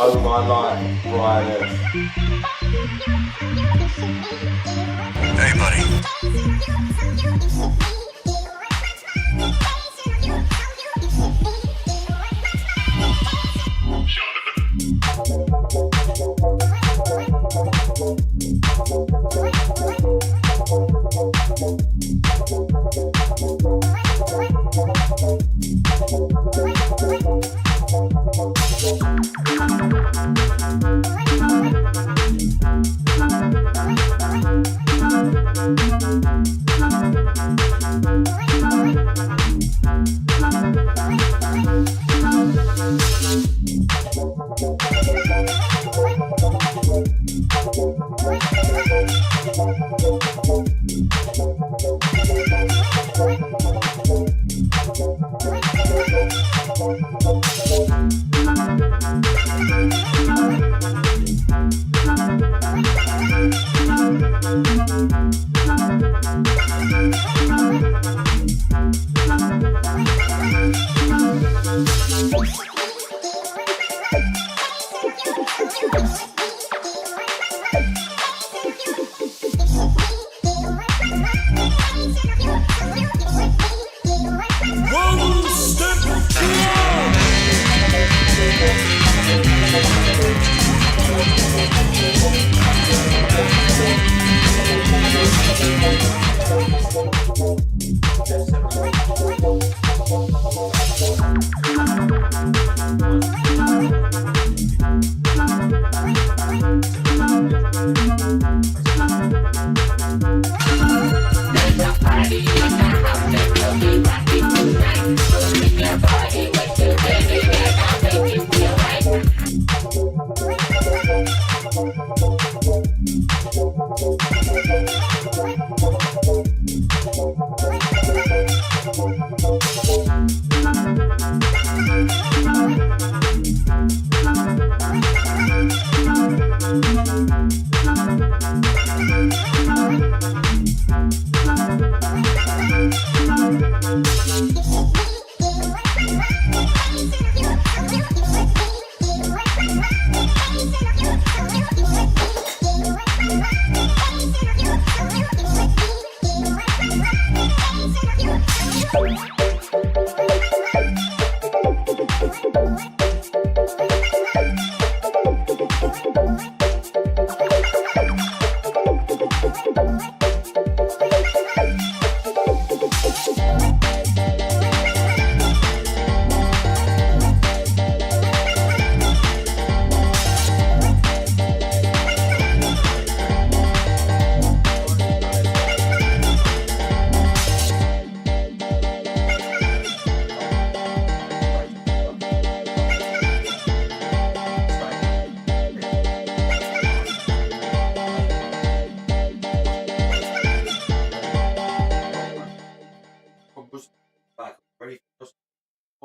Oh my life, Brian. Hey, buddy.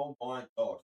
Oh my God.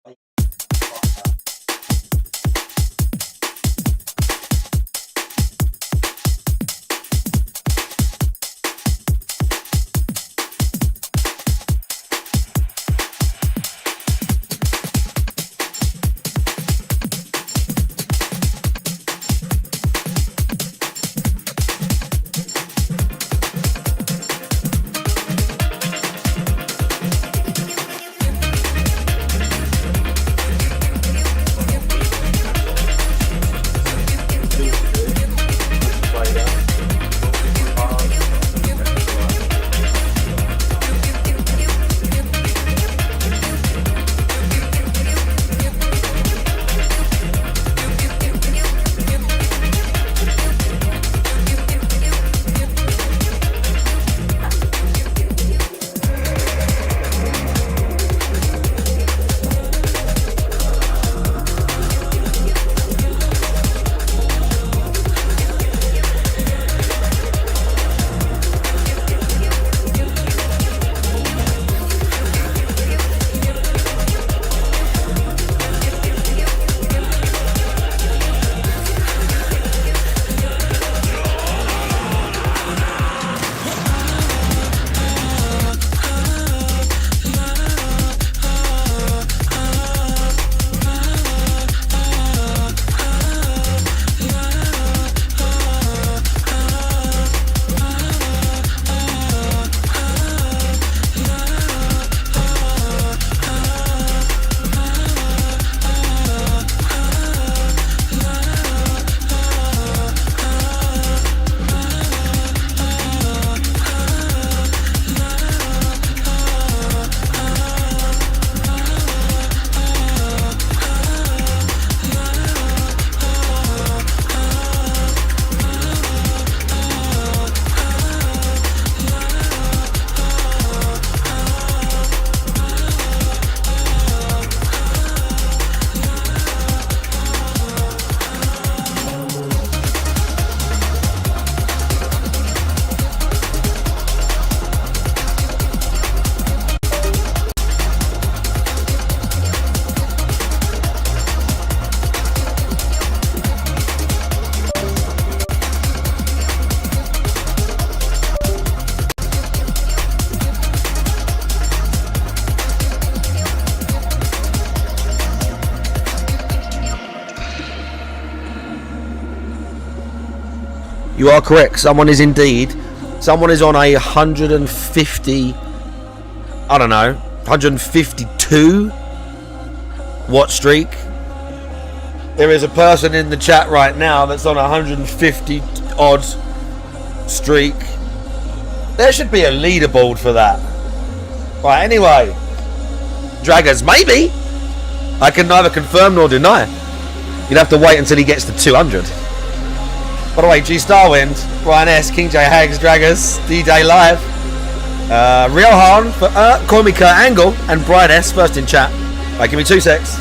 You are correct. Someone is on a 150, I don't know, 152 watt streak. There is a person in the chat right now that's on a 150 odd streak. There should be a leaderboard for that. Right, anyway. Draggers, maybe. I can neither confirm nor deny. You'd have to wait until he gets to 200. By the way, G Starwind, Brian S, King J Hags, Draggers, D-Day Live, Real Han for call me Kurt Angle, and Brian S first in chat. Right, give me 2 secs.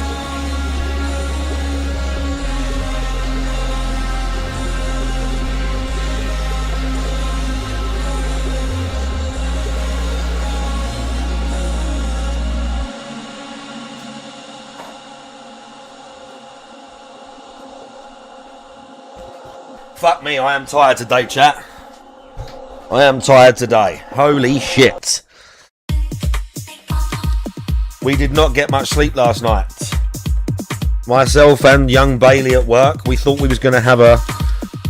Fuck me, I am tired today, chat. I am tired today. Holy shit. We did not get much sleep last night. Myself and young Bailey at work, we thought we was going to have a...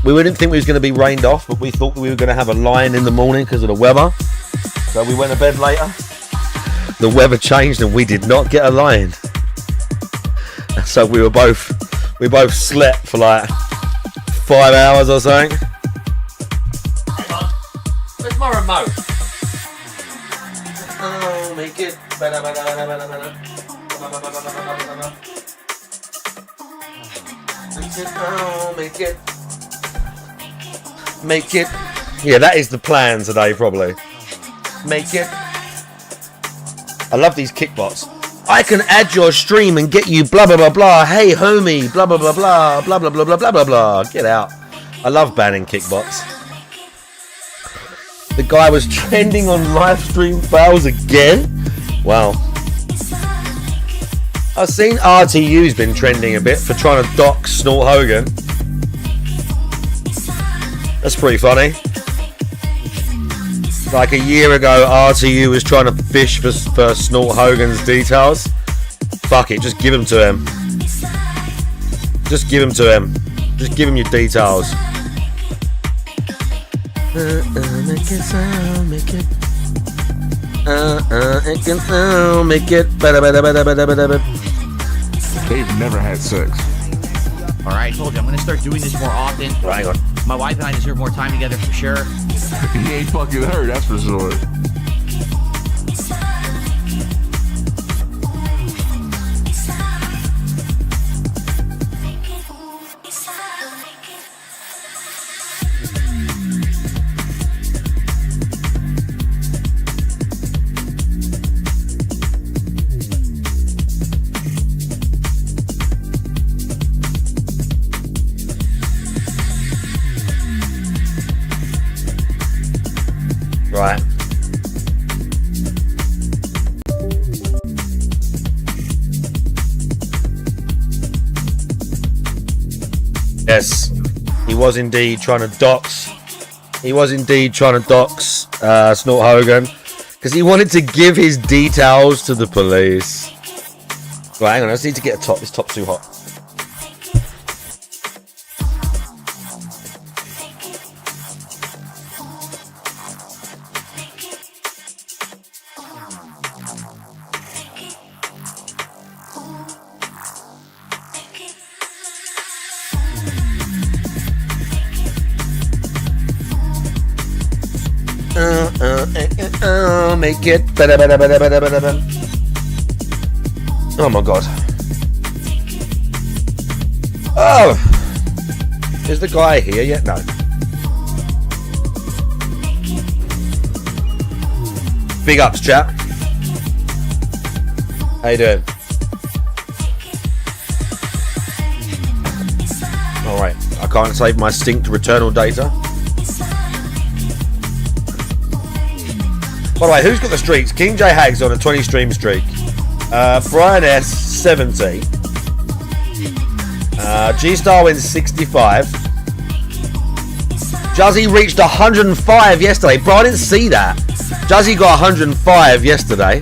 We didn't think we was going to be rained off, but we thought we were going to have a line in the morning because of the weather. So we went to bed later. The weather changed and we did not get a line. So we both slept for like 5 hours or something. Hang on. Where's my remote? Oh, make it. Make it. Make it. Yeah, that is the plan today, probably. Make it. I love these kickbots. I can add your stream and get you blah blah blah blah. Hey homie, blah blah blah blah blah blah blah blah blah blah blah. Get out. I love banning kickbots. The guy was trending on live stream fails again. Wow. I've seen RTU's been trending a bit for trying to dock Snort Hogan. That's pretty funny. Like a year ago, RTU was trying to fish for Snort Hogan's details. Fuck it, just give them to him. Just give them to him. Just give him your details. Make it sound, make it. It can sound, make it. They've never had sex. Alright, I told you, I'm gonna start doing this more often. Right on. My wife and I deserve more time together for sure. He ain't fucking her, that's for sure. Right. Yes, he was indeed trying to dox. He was indeed trying to dox Snort Hogan because he wanted to give his details to the police. Right, hang on, I just need to get a top. This top's too hot. Make it. Oh my god. Oh! Is the guy here yet? No. Big ups, chat. How you doing? Alright, I can't save my synced returnal data. By the way, who's got the streaks? King J Hags on a 20 stream streak. Brian S 70. G Star wins 65. Juzzy reached 105 yesterday. Bro, I didn't see that. Juzzy got 105 yesterday.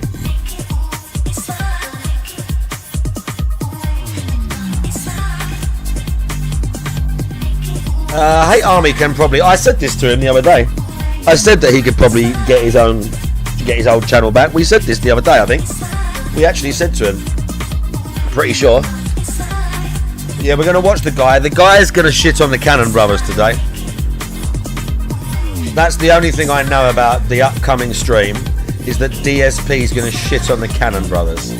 Hate Army can probably. I said this to him the other day. I said that he could probably get his old channel back. We said this the other day. I think we actually said to him. Pretty sure. Yeah, we're gonna watch the guy. The guy's gonna shit on the Cannon Brothers today. That's the only thing I know about the upcoming stream. Is that DSP is gonna shit on the Cannon Brothers.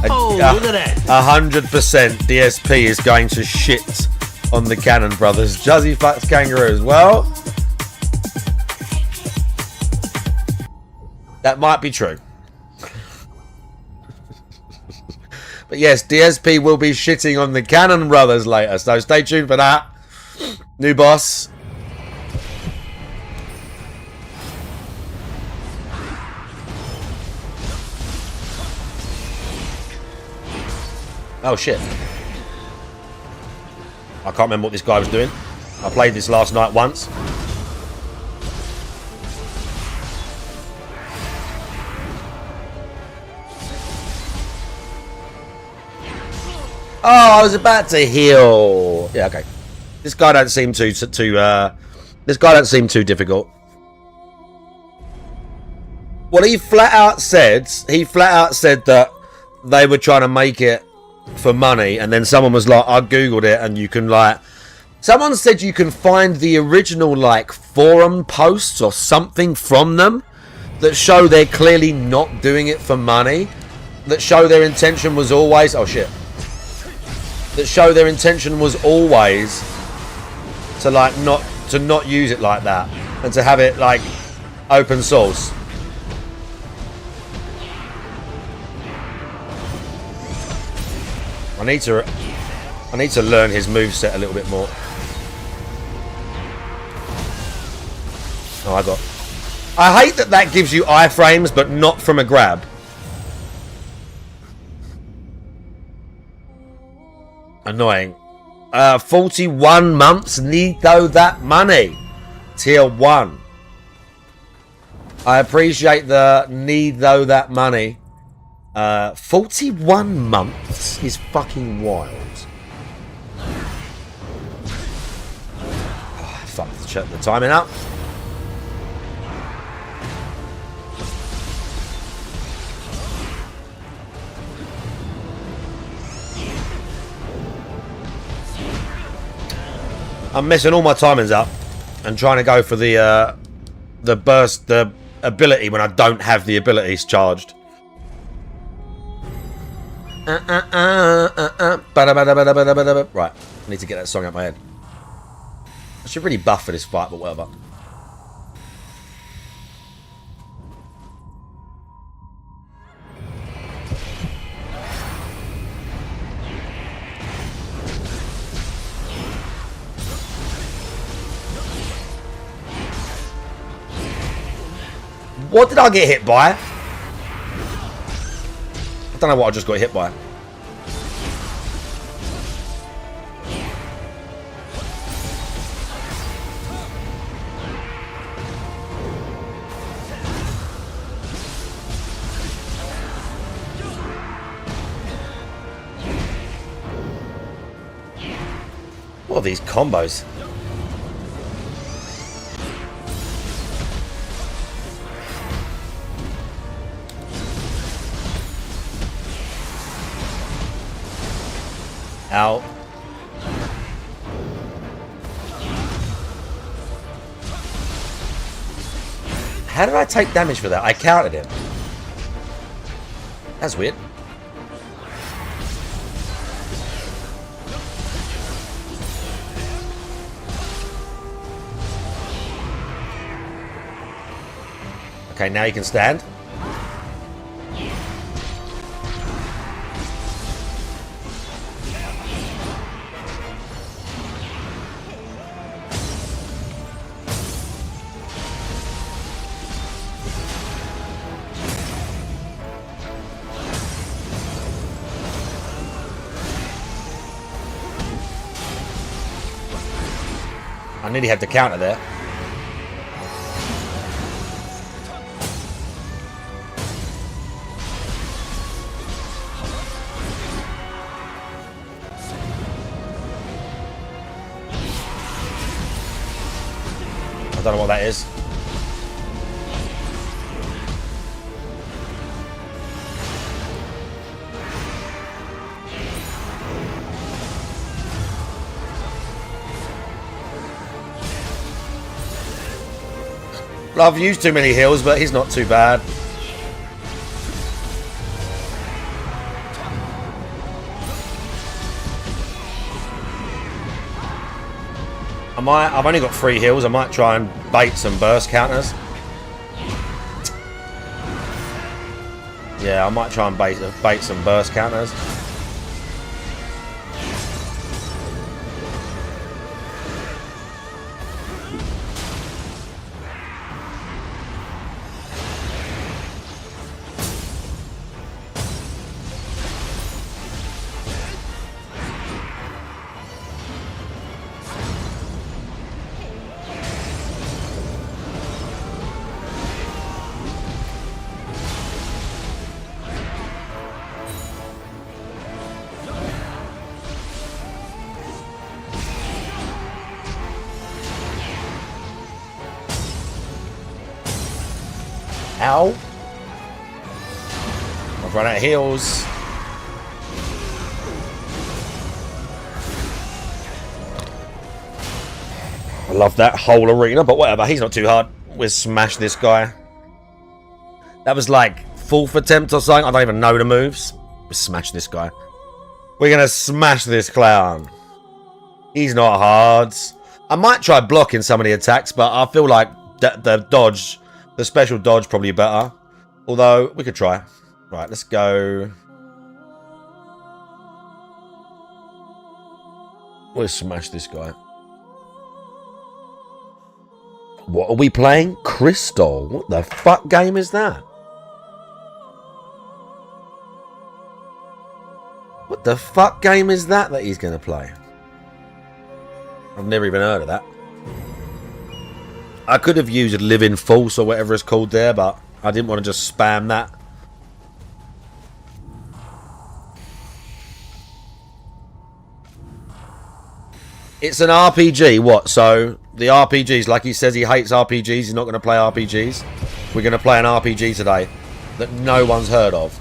Oh, look at that. 100% DSP is going to shit on the Cannon Brothers. Juzzy fucks kangaroos. Well, that might be true. But yes, DSP will be shitting on the Cannon Brothers later. So stay tuned for that. New boss. Oh shit. I can't remember what this guy was doing. I played this last night once. Oh, I was about to heal. Yeah, okay. This guy don't seem too difficult. Well, he flat out said that they were trying to make it for money, and then someone was like, I googled it, and you can like, someone said you can find the original like forum posts or something from them that show they're clearly not doing it for money, that show their intention was always, oh shit, that show their intention was always to like not use it like that and to have it like open source. I need to learn his moveset a little bit more. Oh, I hate that gives you iframes, but not from a grab. Annoying. 41 months. Need though that money. Tier 1. I appreciate the need though that money. 41 months is fucking wild. Oh, fuck, check the timing out. I'm messing all my timings up and trying to go for the burst, the ability when I don't have the abilities charged. Right, I need to get that song out of my head. I should really buff for this fight, but whatever. What did I get hit by? I don't know what I just got hit by. What are these combos? Ow. How did I take damage for that? I counted him. That's weird. Okay, now you can stand. I nearly had the counter there. I don't know what that is. I've used too many heals, but he's not too bad. I've only got 3 heals. I might try and bait some burst counters. Yeah, I might try and bait some burst counters. Ow. I've run out of heals. I love that whole arena, but whatever. He's not too hard. We'll smash this guy. That was like 4th attempt or something. I don't even know the moves. We'll smash this guy. We're going to smash this clown. He's not hard. I might try blocking some of the attacks, but I feel like the dodge... The special dodge probably better. Although, we could try. Right, let's go. We'll smash this guy. What are we playing? Crystal. What the fuck game is that? What the fuck game is that he's going to play? I've never even heard of that. I could have used Living False or whatever it's called there, but I didn't want to just spam that. It's an RPG, what? So, the RPGs, like he says he hates RPGs, he's not going to play RPGs. We're going to play an RPG today that no one's heard of.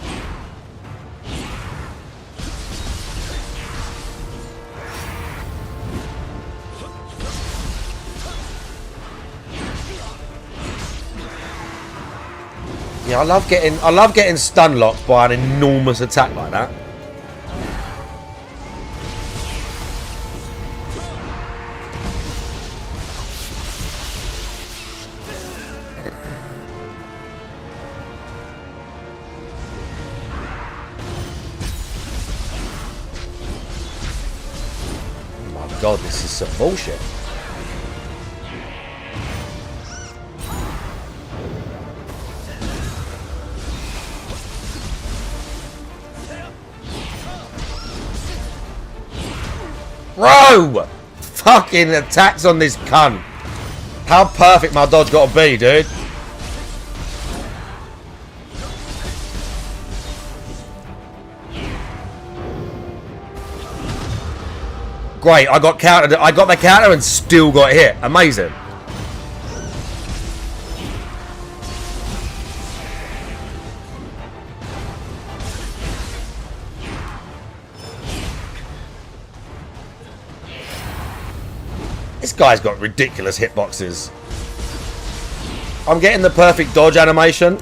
Yeah, I love getting stun locked by an enormous attack like that. Oh my god, this is some bullshit. Bro! Fucking attacks on this cunt. How perfect my dodge got to be, dude. Great, I got countered. I got the counter and still got hit. Amazing. This guy's got ridiculous hitboxes. I'm getting the perfect dodge animation,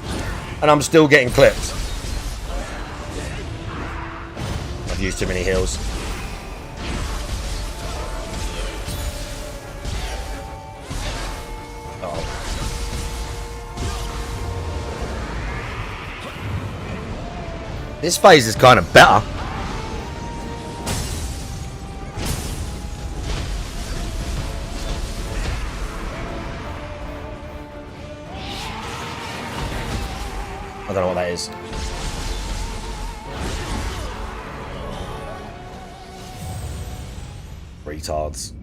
and I'm still getting clipped. I've used too many heals. Uh-oh. This phase is kind of better. I don't know what that is. Retards.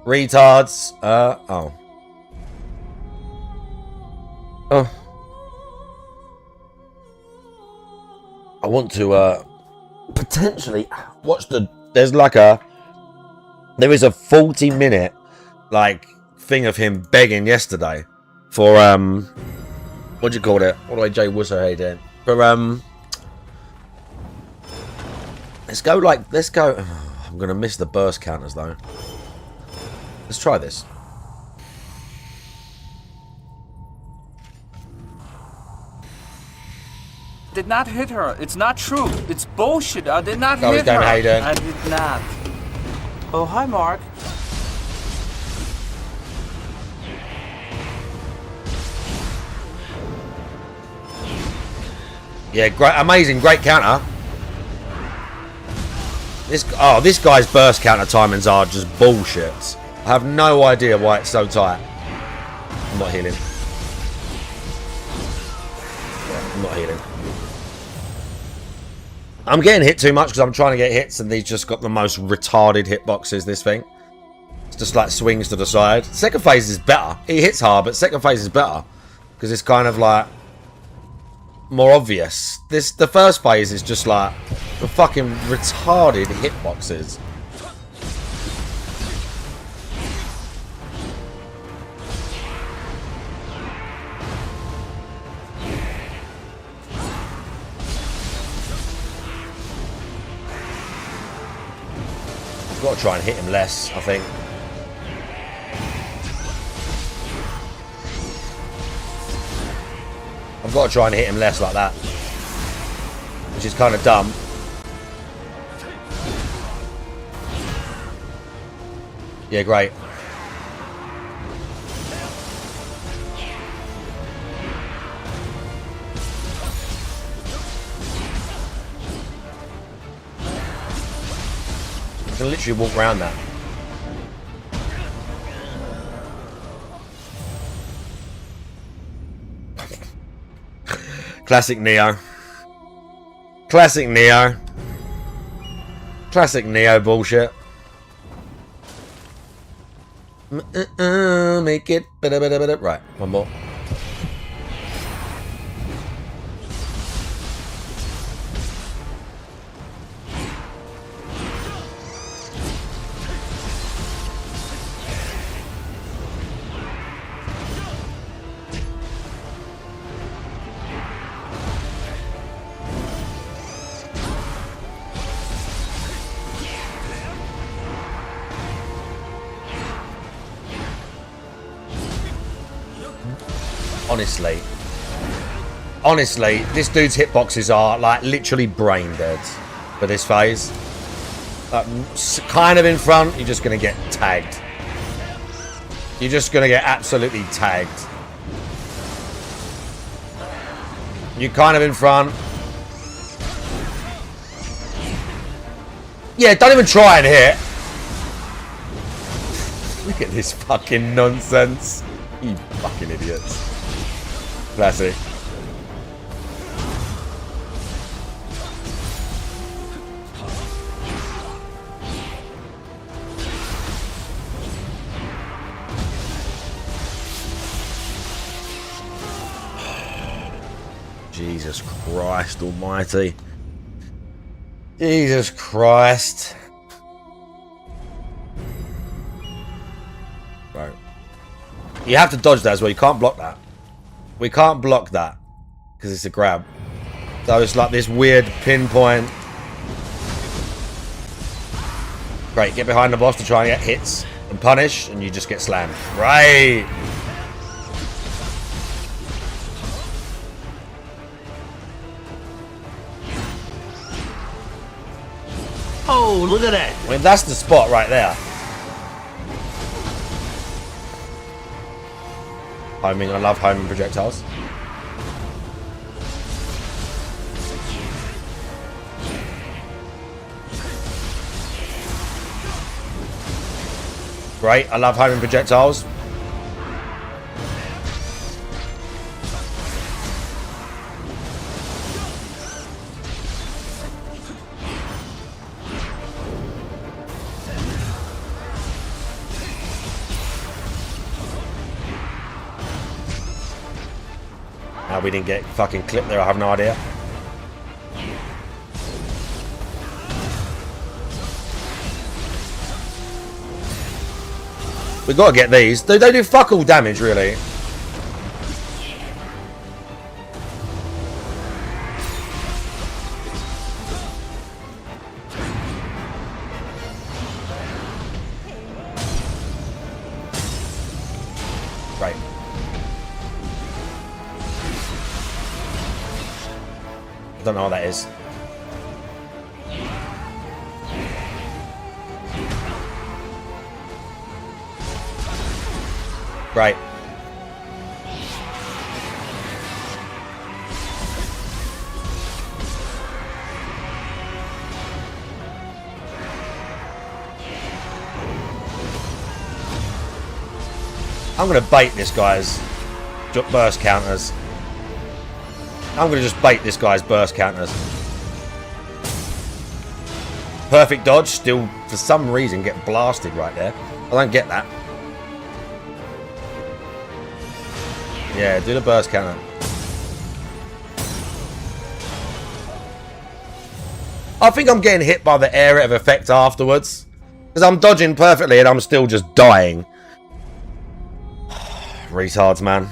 Retards. Oh. Oh. I want to, potentially watch the... There is a 40-minute like thing of him begging yesterday for what do you call it? What do I Jay Wusser doing? For let's go. I'm gonna miss the burst counters though. Let's try this. Did not hit her. It's not true. It's bullshit. I did not How hit going, her. how you doing? I did not. Oh, hi, Mark. Yeah, great, amazing, great counter. This guy's burst counter timings are just bullshit. I have no idea why it's so tight. I'm not healing. Yeah, I'm not healing. I'm getting hit too much because I'm trying to get hits, and he's just got the most retarded hitboxes. This thing, it's just like swings to the side. Second phase is better. He hits hard, but second phase is better because it's kind of like more obvious. The first phase is just like the fucking retarded hitboxes. I've got to try and hit him less, I think. I've got to try and hit him less like that, which is kind of dumb. Yeah, great. I can literally walk around that. Classic Neo. Classic Neo. Classic Neo bullshit. Make it better. Right, one more. Honestly, this dude's hitboxes are like literally brain dead for this phase. Kind of in front, you're just going to get tagged. You're just going to get absolutely tagged. You're kind of in front. Yeah, don't even try and hit. Look at this fucking nonsense. You fucking idiots. Classic. Jesus Christ almighty. Jesus Christ. Right. You have to dodge that as well. You can't block that. We can't block that because it's a grab. So it's like this weird pinpoint. Great, get behind the boss to try and get hits and punish, and you just get slammed. Right. Oh, look at that. I mean, that's the spot right there. Homing, I love homing projectiles. Great, I love homing projectiles. How we didn't get fucking clipped there, I have no idea. We gotta get these. They do fuck all damage, really. Right. I don't know what that is. Right. I'm going to bait this guy's burst counters. I'm going to just bait this guy's burst counters. Perfect dodge. Still, for some reason, get blasted right there. I don't get that. Yeah, do the burst counter. I think I'm getting hit by the area of effect afterwards. Because I'm dodging perfectly and I'm still just dying. Retards, man.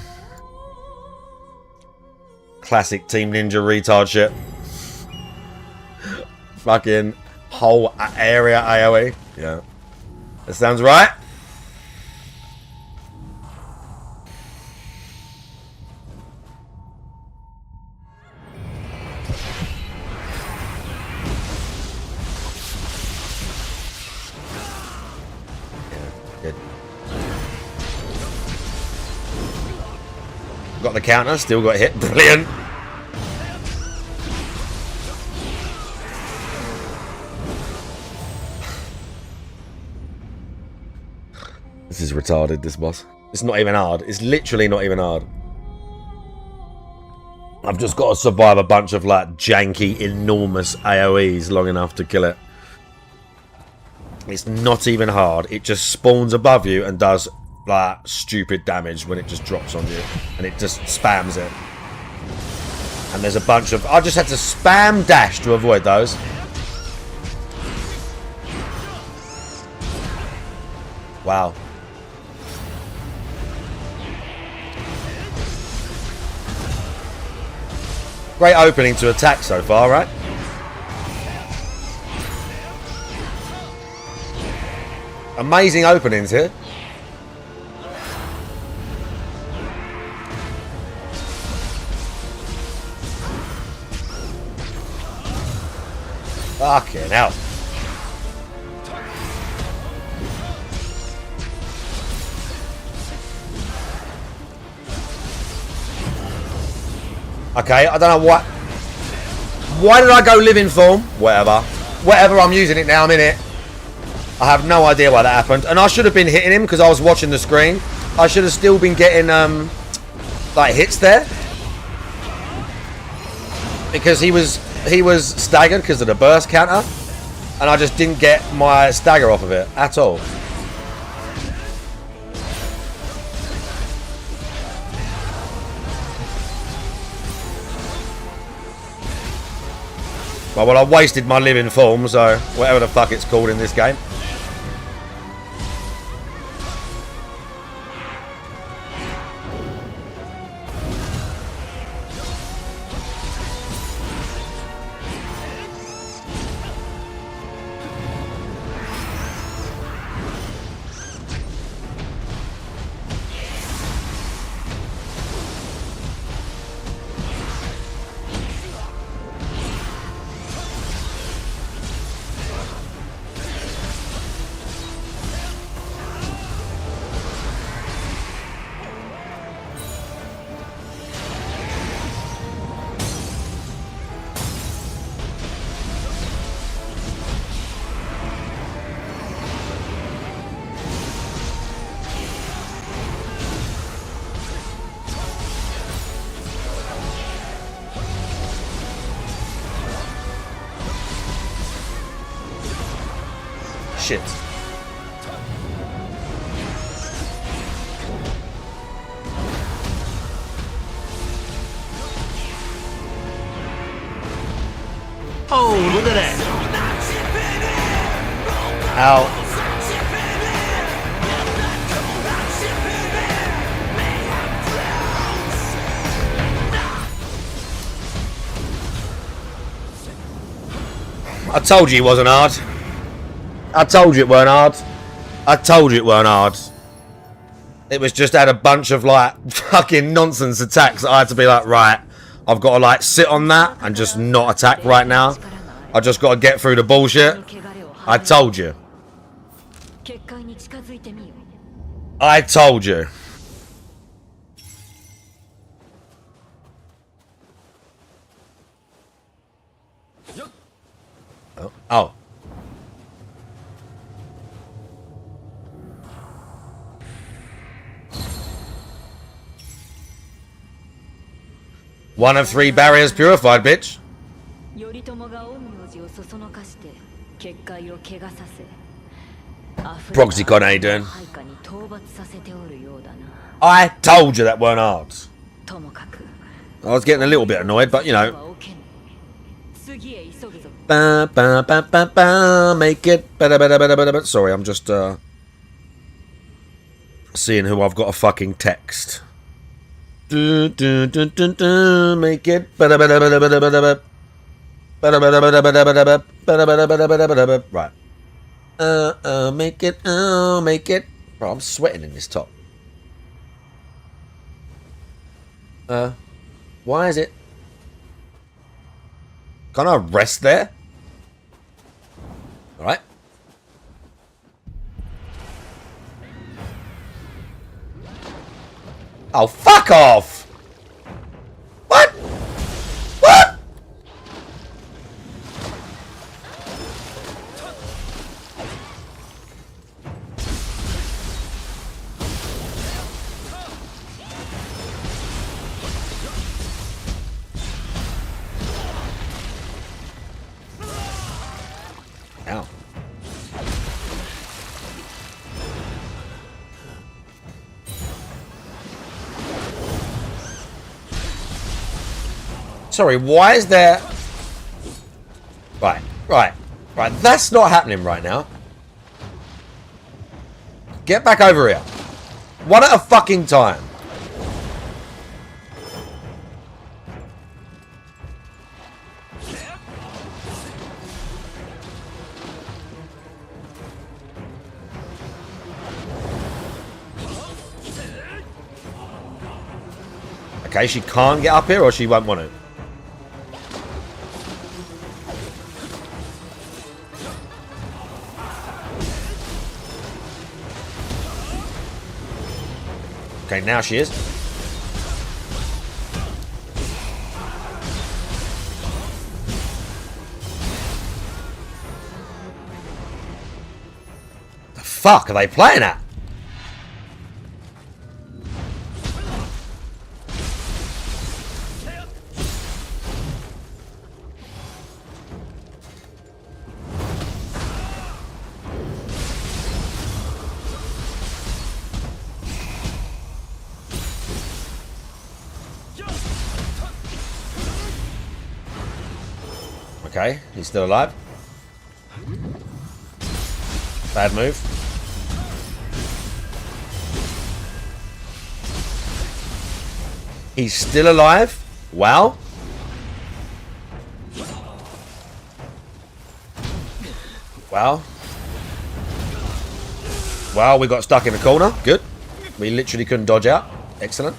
Classic Team Ninja retard shit. Fucking whole area AoE. Yeah. That sounds right. Good. Got the counter, still got hit. Brilliant. This is retarded, this boss. It's not even hard. It's literally not even hard. I've just got to survive a bunch of like janky, enormous AoEs long enough to kill it. It's not even hard. It just spawns above you and does like stupid damage when it just drops on you. And it just spams it. And there's a bunch of... I just had to spam dash to avoid those. Wow. Great opening to attack so far, right? Amazing openings here. Fucking hell. Okay, I don't know what. Why did I go living form? Whatever. Whatever, I'm using it now, I'm in it. I have no idea why that happened. And I should have been hitting him because I was watching the screen. I should have still been getting, like, hits there. Because he was staggered because of the burst counter. And I just didn't get my stagger off of it at all. Well, I wasted my living form, so whatever the fuck it's called in this game. Shit. Oh, look at that. Ow. I told you it wasn't hard. I told you it weren't hard. I told you it weren't hard. It was just had a bunch of like fucking nonsense attacks that I had to be like, right, I've got to like sit on that and just not attack right now. I just got to get through the bullshit. I told you. I told you. Oh. One of 3 barriers purified, bitch. Proxycon, how you doing? I told you that weren't hard. I was getting a little bit annoyed, but you know. Ba, ba, ba, ba, ba, make it better, better, better, better, better. Sorry, I'm just seeing who I've got to fucking text. Do, do, do, do, do, make it better, better, better, better, better, better, better, better, better, better, better, better, better, better, better, better. Right. Make it, make it. Bro, I'm sweating in this top. Why is it? Can't I rest there? All right. Oh, fuck off! What? What? Ow. Sorry, why is there... Right, right, right. That's not happening right now. Get back over here. One at a fucking time. Okay, she can't get up here or she won't want to. Okay, now she is. The fuck are they playing at? Okay, he's still alive. Bad move. He's still alive. Wow. Wow. Wow, we got stuck in a corner. Good. We literally couldn't dodge out. Excellent.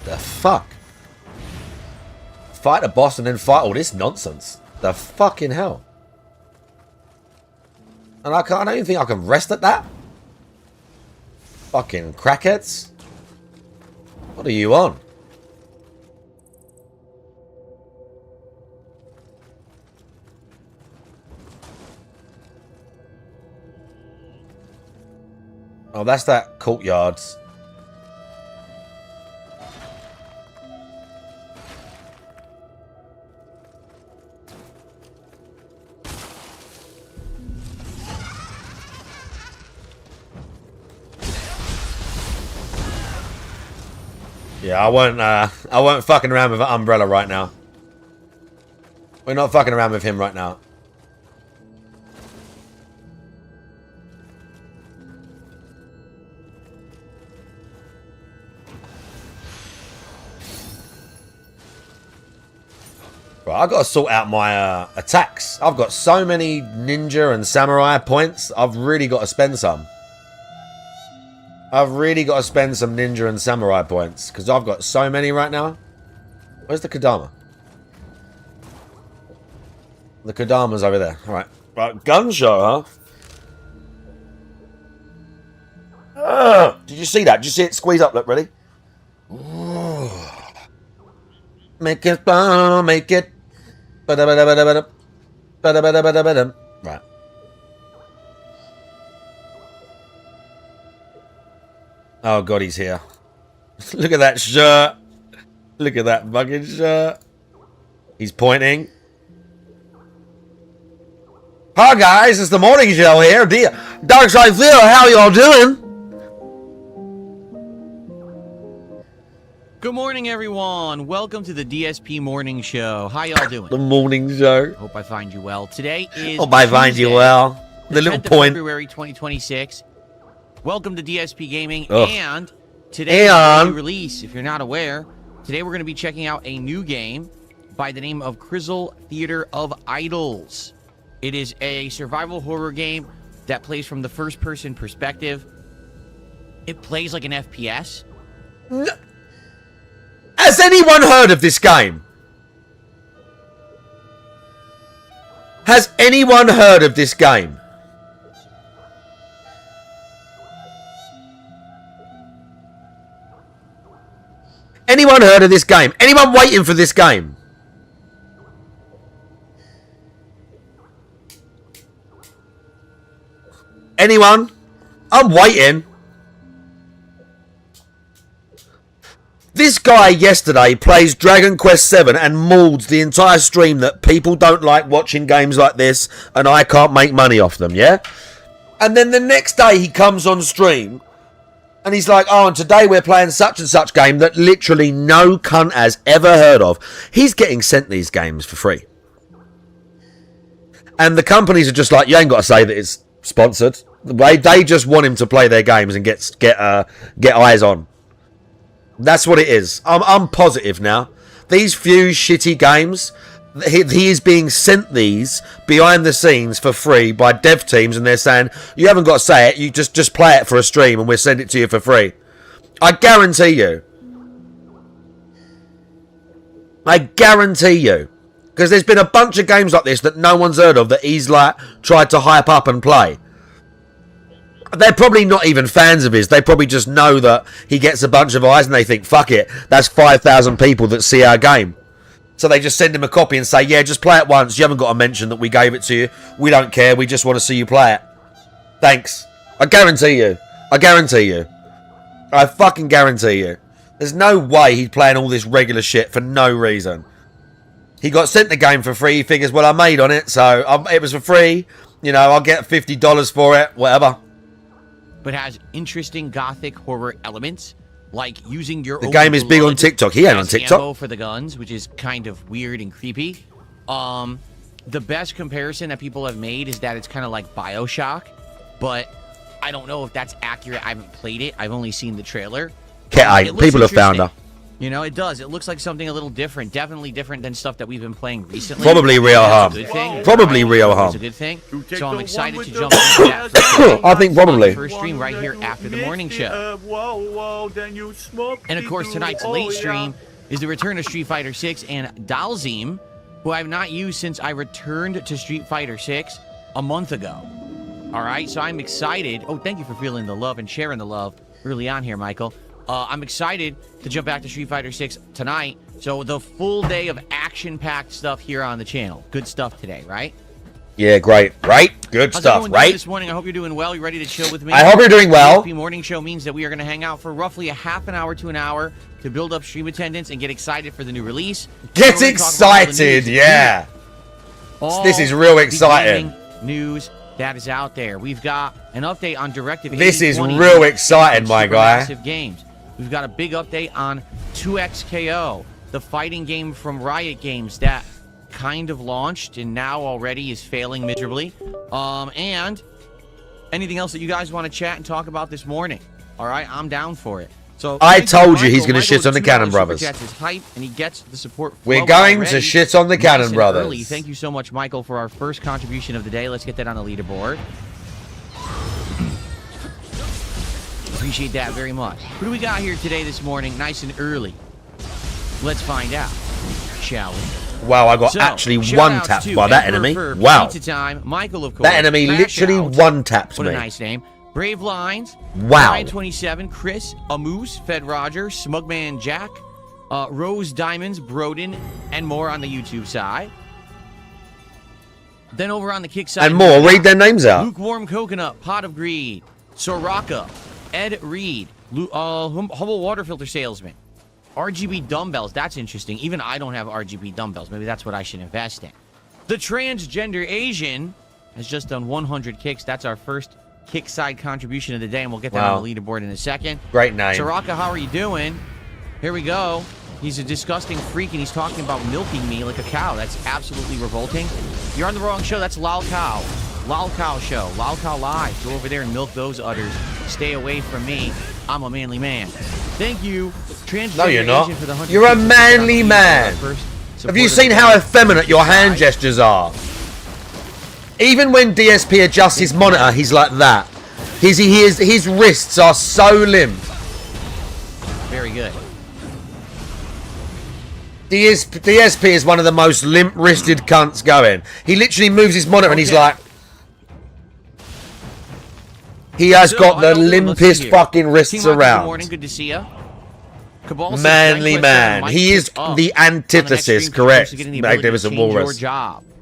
The fuck? Fight a boss and then fight all this nonsense. The fucking hell. And I don't even think I can rest at that. Fucking crackheads. What are you on? Oh, that's that courtyard. Yeah, I won't fucking around with an umbrella right now. We're not fucking around with him right now. Right, I've got to sort out my attacks. I've got so many ninja and samurai points. I've really got to spend some. I've really got to spend some ninja and samurai points because I've got so many right now. Where's the Kodama? The Kodama's over there. All right. Right, gun show, huh? Did you see that? Did you see it squeeze up? Look, ready? Ooh. Make it, make it. Right. Oh God, he's here. Look at that shirt. Look at that fucking shirt. He's pointing. Hi guys, it's the morning show here. Darkside Phil, how y'all doing? Good morning, everyone. Welcome to the DSP Morning Show. How y'all doing? The morning show. Hope I find you well. Today is Hope I find you Tuesday, well. The little 10th of point. February 2026. Welcome to DSP Gaming. Ugh. And today is a new release. If you're not aware, today we're going to be checking out a new game by the name of Crizzle Theater of Idols. It is a survival horror game that plays from the first-person perspective. It plays like an FPS. Has anyone heard of this game? Has anyone heard of this game? Anyone heard of this game? Anyone waiting for this game? Anyone? I'm waiting. This guy yesterday plays Dragon Quest 7 and mauled the entire stream that people don't like watching games like this and I can't make money off them, yeah? And then the next day he comes on stream and he's like, oh, and today we're playing such and such game that literally no cunt has ever heard of. He's getting sent these games for free. And the companies are just like, you ain't got to say that it's sponsored. They just want him to play their games and get eyes on. That's what it is. I'm positive now. These few shitty games, he is being sent these behind the scenes for free by dev teams, and they're saying, you haven't got to say it, you just play it for a stream and we'll send it to you for free. I guarantee you. I guarantee you. Because there's been a bunch of games like this that no one's heard of that he's like tried to hype up and play. They're probably not even fans of his. They probably just know that he gets a bunch of eyes and they think, fuck it, that's 5,000 people that see our game. So they just send him a copy and say, yeah, just play it once. You haven't got to mention that we gave it to you. We don't care. We just want to see you play it. Thanks. I guarantee you. I guarantee you. I fucking guarantee you. There's no way he's playing all this regular shit for no reason. He got sent the game for free. He figures, well, I made on it, so it was for free. You know, I'll get $50 for it, whatever. But has interesting gothic horror elements, like using your The game is big on TikTok. He ain't on TikTok. ammo for the guns, which is kind of weird and creepy. The best comparison that people have made is that it's kind of like BioShock, but I don't know if that's accurate. I haven't played it. I've only seen the trailer. People have found her. You know, it does. It looks like something a little different. Definitely different than stuff that we've been playing recently. Probably real harm. Probably real harm. It's a good thing. So I'm excited to jump into that. I think probably. First stream right here after the morning show. And of course, tonight's late stream is the return of Street Fighter 6 and Dalzim, who I've not used since I returned to Street Fighter 6 a month ago. All right, so I'm excited. Oh, thank you for feeling the love and sharing the love early on here, Michael. I'm excited to jump back to Street Fighter 6 tonight. So the full day of action-packed stuff here on the channel. Good stuff today, right? Yeah, great. Right? Good How's stuff, everyone doing right? this morning? I hope you're doing well. You ready to chill with me? I hope you're doing well. The morning show means that we are going to hang out for roughly a half an hour to an hour to build up stream attendance and get excited for the new release. Get excited, yeah. This is real exciting. News that is out there. We've got an update on Directive. This is real exciting, my guy. Massive games. We've got a big update on 2XKO, the fighting game from Riot Games that kind of launched and now already is failing miserably. And anything else that you guys want to chat and talk about this morning? All right, I'm down for it. So I thank told you Michael. he's gonna Michael shit on the $2 Cannon super Brothers. chats his hype, and he gets the support. We're flow going already. to shit on the Nice Cannon and Brothers. early. Thank you so much, Michael, for our first contribution of the day. Let's get that on the leaderboard. Appreciate that very much. Who do we got here today this morning, nice and early? Let's find out, shall we? Wow, I got So, actually shout-outs one-tapped to by that Emperor enemy. for Wow. Pizza Time, Michael, of course. That enemy Mash literally Out. one-tapped What a me. nice name. Brave Lines. Wow. Ryan 27, Chris, Amoose, Fed Roger, Smugman Jack, Rose Diamonds, Broden, and more on the YouTube side. Then over on the kick side. And more. Read their names out. Lukewarm Coconut, Pot of Greed, Soraka, Ed Reed, Humble Water Filter Salesman, RGB Dumbbells. That's interesting. Even I don't have RGB dumbbells. Maybe that's what I should invest in. The Transgender Asian has just done 100 kicks. That's our first kick side contribution of the day, and we'll get that on the leaderboard in a second. Great name. Soraka, how are you doing? Here we go. He's a disgusting freak, and he's talking about milking me like a cow. That's absolutely revolting. You're on the wrong show. That's Lol Cow. Lol Cow Show. Lol Cow Live. Go over there and milk those udders. Stay away from me. I'm a manly man. Thank you, Transgender No, you're not. Asian, for the 100 You're a kicks. manly man. Have you seen how effeminate your hand gestures are? Even when DSP adjusts his monitor, he's like that. His wrists are so limp. Very good. DSP is one of the most limp-wristed cunts going. He literally moves his monitor and he's like... He has got the limpest fucking wrists around. Good morning, good to see you. Manly man. He is the antithesis, correct, Magnificent Walrus.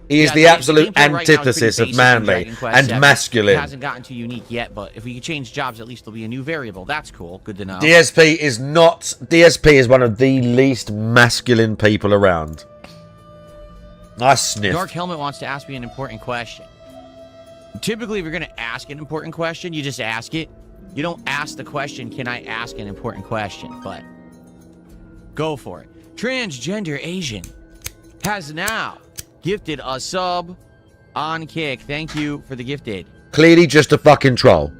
He is the absolute antithesis of manly and masculine. It hasn't gotten too unique yet, but if we could change jobs, at least there'll be a new variable. That's cool. Good to know. DSP is one of the least masculine people around. I sniff. Dark Helmet wants to ask me an important question. Typically, if you're going to ask an important question, you just ask it. You don't ask the question, can I ask an important question? But go for it. Transgender Asian has now gifted a sub on Kick. Thank you for the gifted. Clearly just a fucking troll.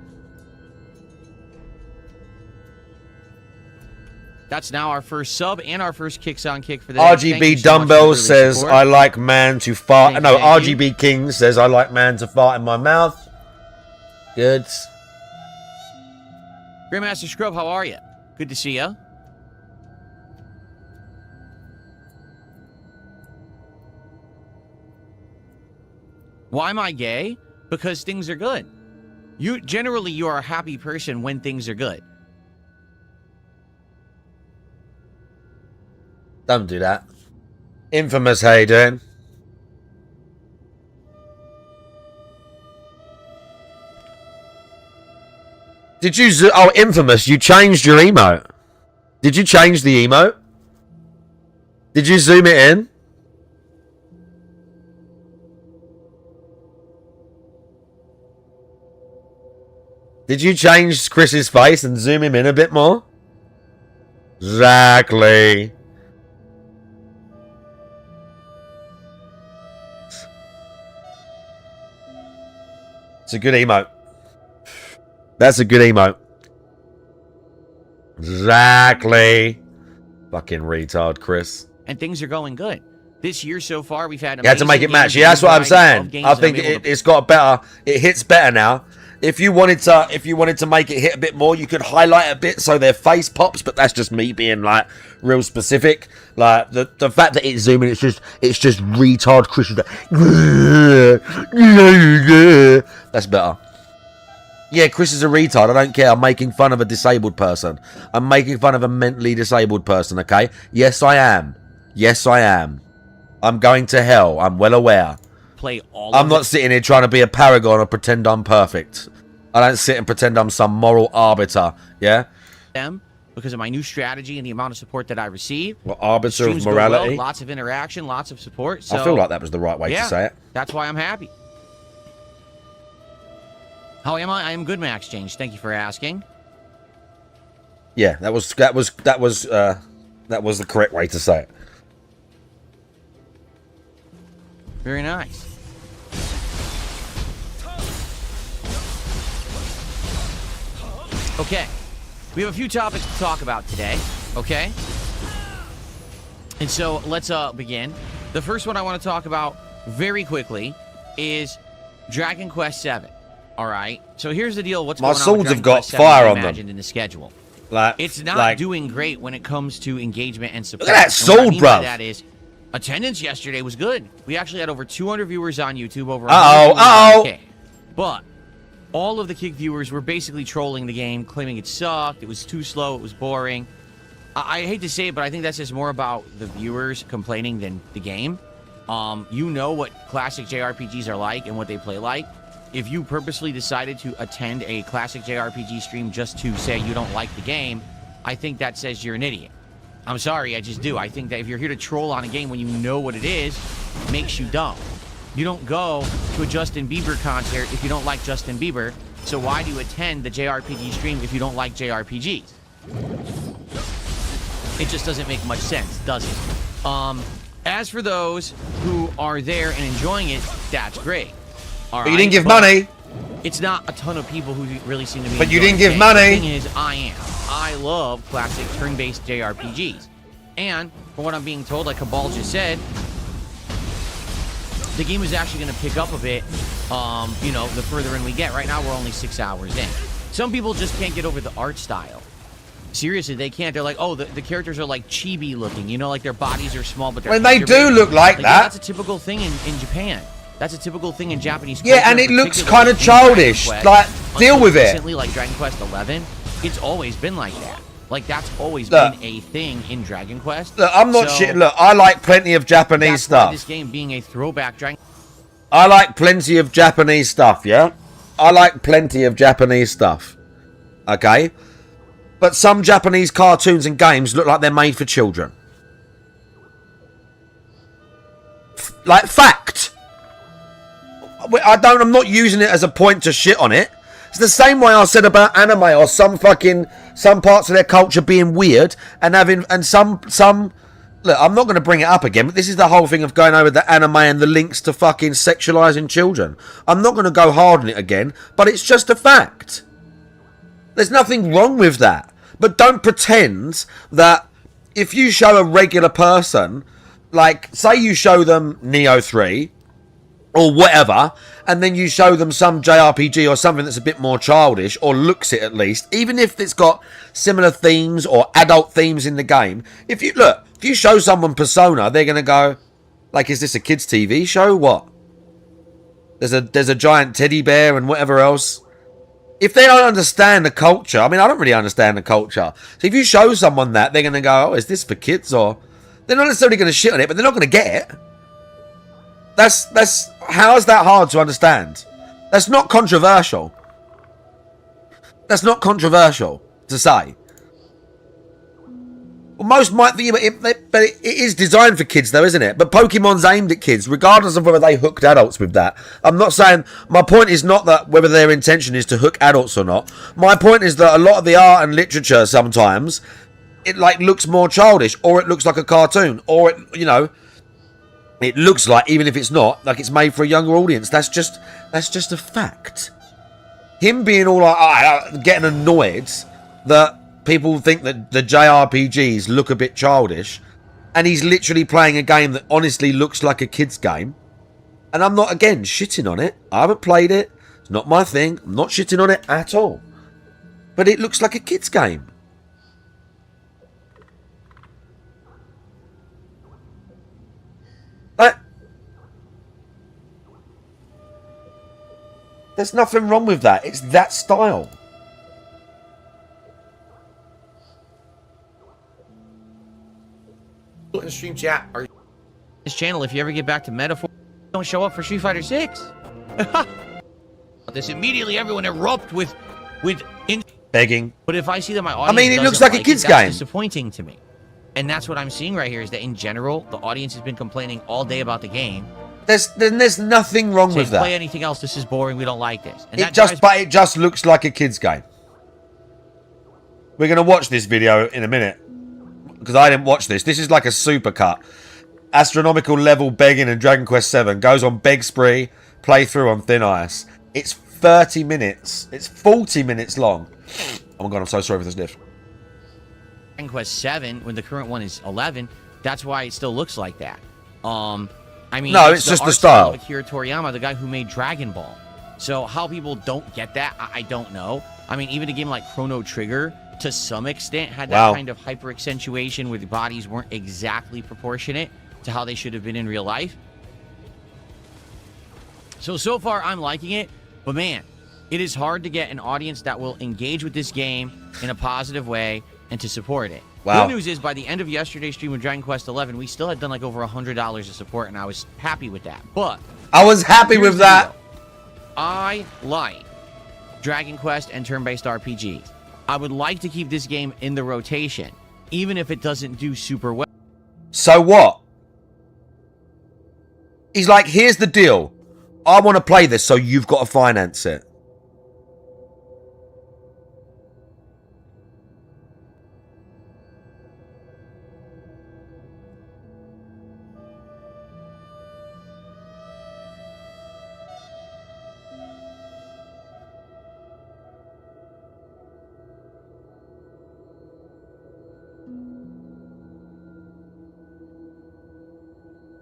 That's now our first sub and our first Kicks on Kick for the day. Thank you RGB so much for Dumbbells the says, support. I like man to fart. Thank No, you. RGB King says, I like man to fart in my mouth. Good. Grandmaster Scrub, how are you? Good to see you. Why am I gay? Because things are good. You are a happy person when things are good. Don't do that. Infamous, how you doing? Did you... Oh, Infamous, you changed your emote. Did you change the emote? Did you zoom it in? Did you change Chris's face and zoom him in a bit more? Exactly. It's a good emote. That's a good emote. Exactly. Fucking retard, Chris. And things are going good. This year so far, we've had You had to make it match. Yeah, that's what I'm saying. I think it's got better. It hits better now. If you wanted to make it hit a bit more, you could highlight a bit so their face pops. But that's just me being like real specific. Like the fact that it's zooming, it's just retard Chris. That's better. Yeah, Chris is a retard. I don't care. I'm making fun of a disabled person. I'm making fun of a mentally disabled person. Okay? Yes, I am. Yes, I am. I'm going to hell. I'm well aware. I'm not sitting here trying to be a paragon or pretend I'm perfect. I don't sit and pretend I'm some moral arbiter. Yeah? Them because of my new strategy and the amount of support that I receive. Well, arbiter Streams of go well, morality. lots of interaction, lots of support. So, I feel like that was the right way to say it. That's why I'm happy. How am I? I am good, Max Change. Thank you for asking. Yeah, that was the correct way to say it. Very nice. Okay. we have a few topics to talk about today, okay? And so let's begin. The first one I want to talk about very quickly is Dragon Quest VII. All right. So here's the deal. What's My going on with swords Dragon have got Quest VII fire on imagined them. in the schedule? Like, It's not doing great when it comes to engagement and support. Look at that And what I sword, mean by bruv. that is attendance yesterday was good. We actually had over 200 viewers on YouTube, over Uh-oh, 100 viewers on uh-oh. Kick. But all of the Kick viewers were basically trolling the game, claiming it sucked, it was too slow, it was boring. I hate to say it, but I think that's just more about the viewers complaining than the game. You know what classic JRPGs are like and what they play like. If you purposely decided to attend a classic JRPG stream just to say you don't like the game, I think that says you're an idiot. I'm sorry, I just do. I think that if you're here to troll on a game when you know what it is, it makes you dumb. You don't go to a Justin Bieber concert if you don't like Justin Bieber, so why do you attend the JRPG stream if you don't like JRPGs? It just doesn't make much sense, does it? As for those who are there and enjoying it, that's great. All But you right, didn't give but money. It's not a ton of people who really seem to be. But you enjoying didn't give it. money. The thing is, I am. I love classic turn-based JRPGs, and from what I'm being told, like Cabal just said, the game is actually going to pick up a bit. You know, the further in we get. Right now, we're only 6 hours in. Some people just can't get over the art style. Seriously, they can't. They're like, oh, the characters are like chibi looking. You know, like their bodies are small, but they're Well, they do big. look like that. That's a typical thing in Japan. That's a typical thing in Japanese culture. Yeah, and it looks particularly kind of in Dragon childish. Quest. Like, deal Until with it. recently, like Dragon Quest 11, it's always been like that. Like, that's always Look. been a thing in Dragon Quest. Look, I'm not So, shit. Look, I like plenty of Japanese that's why this stuff. game being a throwback Dragon. I like plenty of Japanese stuff, yeah? I like plenty of Japanese stuff. Okay? But some Japanese cartoons and games look like they're made for children. Like, fact. I'm not using it as a point to shit on it. It's the same way I said about anime or some parts of their culture being weird and some look, I'm not going to bring it up again, but this is the whole thing of going over the anime and the links to fucking sexualizing children. I'm not going to go hard on it again, but it's just a fact. There's nothing wrong with that. But don't pretend that if you show a regular person, like, say you show them Neo 3 or whatever, and then you show them some JRPG or something that's a bit more childish, or looks it at least, even if it's got similar themes or adult themes in the game, if you show someone Persona, they're going to go, like, is this a kids' TV show? What? There's a giant teddy bear and whatever else. If they don't understand the culture, I mean, I don't really understand the culture. So if you show someone that, they're going to go, oh, is this for kids? Or they're not necessarily going to shit on it, but they're not going to get it. How is that hard to understand? That's not controversial. That's not controversial to say. Well, most might think, but it is designed for kids, though, isn't it? But Pokemon's aimed at kids, regardless of whether they hooked adults with that. I'm not saying, my point is not that whether their intention is to hook adults or not. My point is that a lot of the art and literature sometimes, it like looks more childish, or it looks like a cartoon, or it looks like, even if it's not, like it's made for a younger audience. That's just a fact. Him being all like, getting annoyed that people think that the JRPGs look a bit childish, and he's literally playing a game that honestly looks like a kid's game. And I'm not, again, shitting on it. I haven't played it. It's not my thing. I'm not shitting on it at all. But it looks like a kid's game. There's nothing wrong with that. It's that style. In the stream chat, are This channel, if you ever get back to Metaphor, don't show up for Street Fighter 6. This immediately everyone erupt with Begging. But if I see that my audience mean, it doesn't looks like a kid's that's game. disappointing to me. And that's what I'm seeing right here is that in general, the audience has been complaining all day about the game. There's nothing wrong with Play that. anything else, this is boring, we don't like this. And It just looks like a kid's game. We're gonna watch this video in a minute because I didn't watch this. This is like a supercut. Astronomical level begging in Dragon Quest VII goes on beg spree, playthrough on thin ice. It's 30 minutes. It's 40 minutes long. Oh my god, I'm so sorry for this lift. Dragon Quest 7, when the current one is 11, that's why it still looks like that. I mean, no, it's just the art style of Akira Toriyama, the guy who made Dragon Ball. So how people don't get that, I don't know. I mean, even a game like Chrono Trigger, to some extent, had that kind of hyper accentuation where the bodies weren't exactly proportionate to how they should have been in real life. So far, I'm liking it. But man, it is hard to get an audience that will engage with this game in a positive way and to support it. Wow. Good news is, by the end of yesterday's stream with Dragon Quest 11, we still had done like over $100 of support, and I was happy with that. But I was happy with that. I like Dragon Quest and turn-based RPGs. I would like to keep this game in the rotation, even if it doesn't do super well. So what? He's like, here's the deal. I want to play this, so you've got to finance it.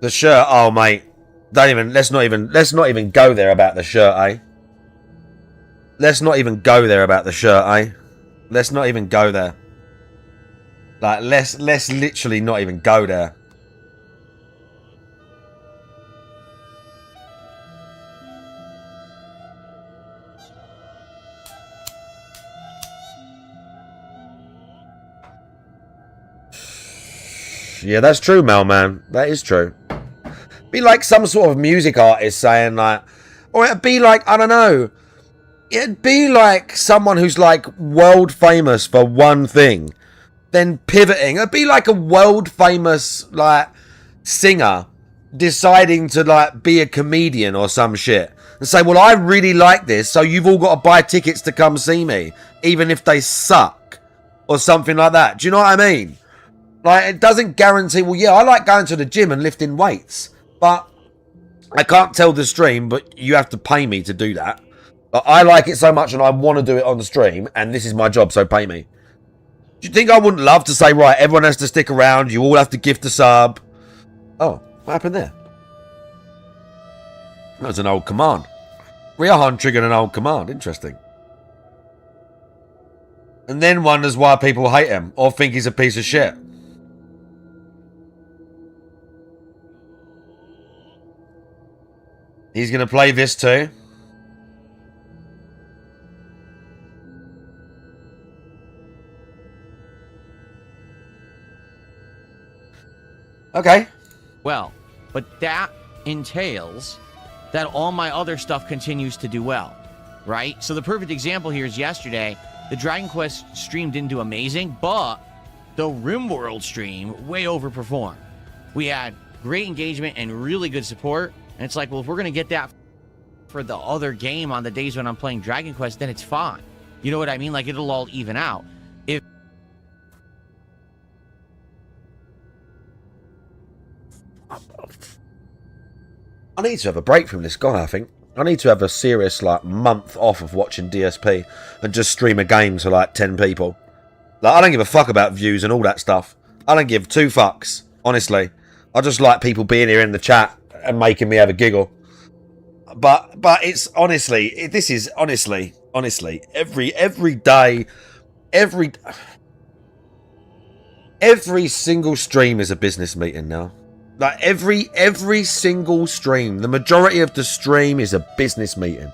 The shirt, oh mate. Let's not even go there about the shirt, eh? Let's not even go there about the shirt, eh? Let's not even go there. Like, let's literally not even go there. Yeah, that's true, Mailman. That is true. Be like some sort of music artist saying like, or it'd be like, I don't know. It'd be like someone who's like world famous for one thing, then pivoting. It'd be like a world famous like singer deciding to like be a comedian or some shit and say, well, I really like this, so you've all got to buy tickets to come see me, even if they suck or something like that. Do you know what I mean? Like, it doesn't guarantee, well, yeah, I like going to the gym and lifting weights, but I can't tell the stream, but you have to pay me to do that. But I like it so much and I want to do it on the stream, and this is my job, so pay me. Do you think I wouldn't love to say, right, everyone has to stick around, you all have to gift a sub? Oh, what happened there? That was an old command. Riohan triggered an old command, interesting. And then wonders why people hate him or think he's a piece of shit. He's going to play this too. Okay. Well, but that entails that all my other stuff continues to do well, right? So the perfect example here is yesterday, the Dragon Quest stream didn't do amazing, but the RimWorld stream way overperformed. We had great engagement and really good support. And it's like, well, if we're going to get that for the other game on the days when I'm playing Dragon Quest, then it's fine. You know what I mean? Like, it'll all even out. If I need to have a break from this guy, I think. I need to have a serious, like, month off of watching DSP and just stream a game to, like, 10 people. Like, I don't give a fuck about views and all that stuff. I don't give two fucks, honestly. I just like people being here in the chat and making me have a giggle. But it's honestly, this is honestly, every day, every single stream is a business meeting now. Like every single stream, the majority of the stream is a business meeting.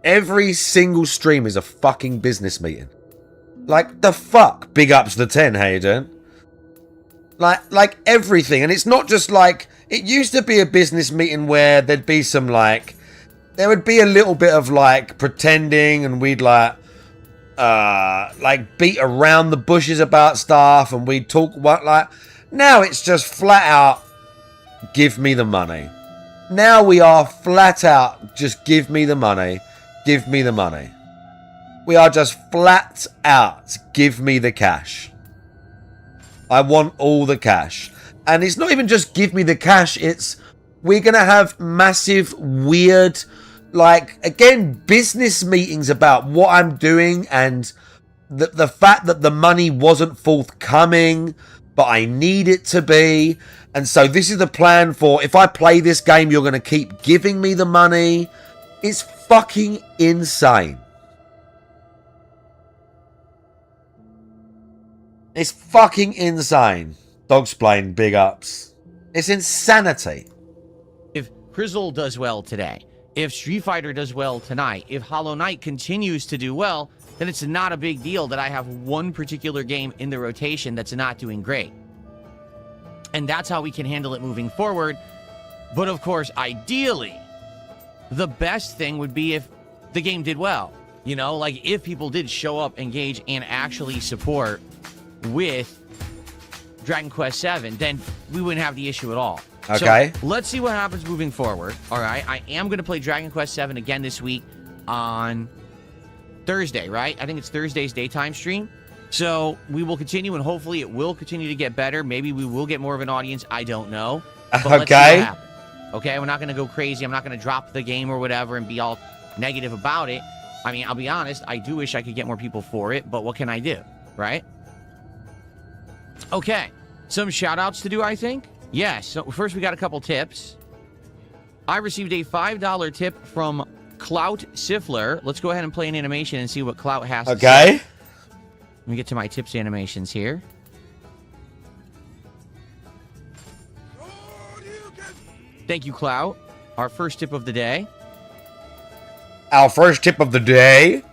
Every single stream is a fucking business meeting. Like, the fuck? Big ups to the 10, how you doing? Like everything. And it's not just like, it used to be a business meeting where there'd be some like, there would be a little bit of like pretending, and we'd like beat around the bushes about stuff, and we'd talk what like, now it's just flat out, give me the money. Now we are flat out, just give me the money, give me the money. We are just flat out, give me the cash. I want all the cash. And it's not even just give me the cash, it's we're going to have massive, weird, like, again, business meetings about what I'm doing and the fact that the money wasn't forthcoming, but I need it to be. And so this is the plan for, if I play this game, you're going to keep giving me the money. It's fucking insane. It's fucking insane. Dog's playing big ups. It's insanity. If Crizzle does well today, if Street Fighter does well tonight, if Hollow Knight continues to do well, then it's not a big deal that I have one particular game in the rotation that's not doing great. And that's how we can handle it moving forward. But of course, ideally, the best thing would be if the game did well. You know, like if people did show up, engage, and actually support with Dragon Quest VII, then we wouldn't have the issue at all. Okay. So let's see what happens moving forward. All right. I am going to play Dragon Quest VII again this week on Thursday, right? I think it's Thursday's daytime stream. So we will continue, and hopefully it will continue to get better. Maybe we will get more of an audience. I don't know. But let's see what happens. Okay, we're not going to go crazy. I'm not going to drop the game or whatever and be all negative about it. I mean, I'll be honest. I do wish I could get more people for it, but what can I do, right? Okay, some shout-outs to do, I think. Yes, so first we got a couple tips. I received a $5 tip from Clout Siffler. Let's go ahead and play an animation and see what Clout has to say. Okay. Let me get to my tips animations here. Thank you, Clout. Our first tip of the day. Our first tip of the day.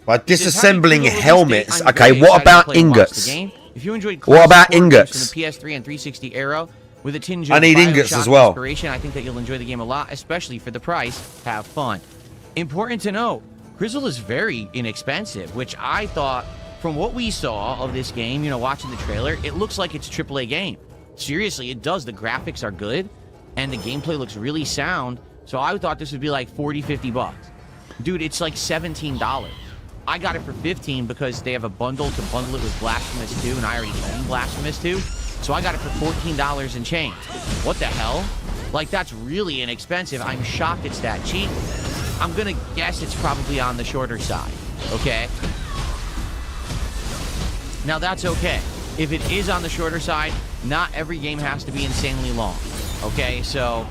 By disassembling helmets. Okay, what about ingots? If you enjoyed what about ingots? From the PS3 and 360 era with a tinge I of need ingots as well. Inspiration, I think that you'll enjoy the game a lot, especially for the price. Have fun. Important to note, Crizzle is very inexpensive, which I thought, from what we saw of this game, you know, watching the trailer, it looks like it's a AAA game. Seriously, it does. The graphics are good, and the gameplay looks really sound. So I thought this would be like 40, 50 bucks. Dude, it's like $17. I got it for 15 because they have a bundle to bundle it with Blasphemous 2, and I already own Blasphemous 2. So I got it for $14 and change. What the hell? Like, that's really inexpensive. I'm shocked it's that cheap. I'm gonna guess it's probably on the shorter side, okay? Now, that's okay. If it is on the shorter side, not every game has to be insanely long, okay? So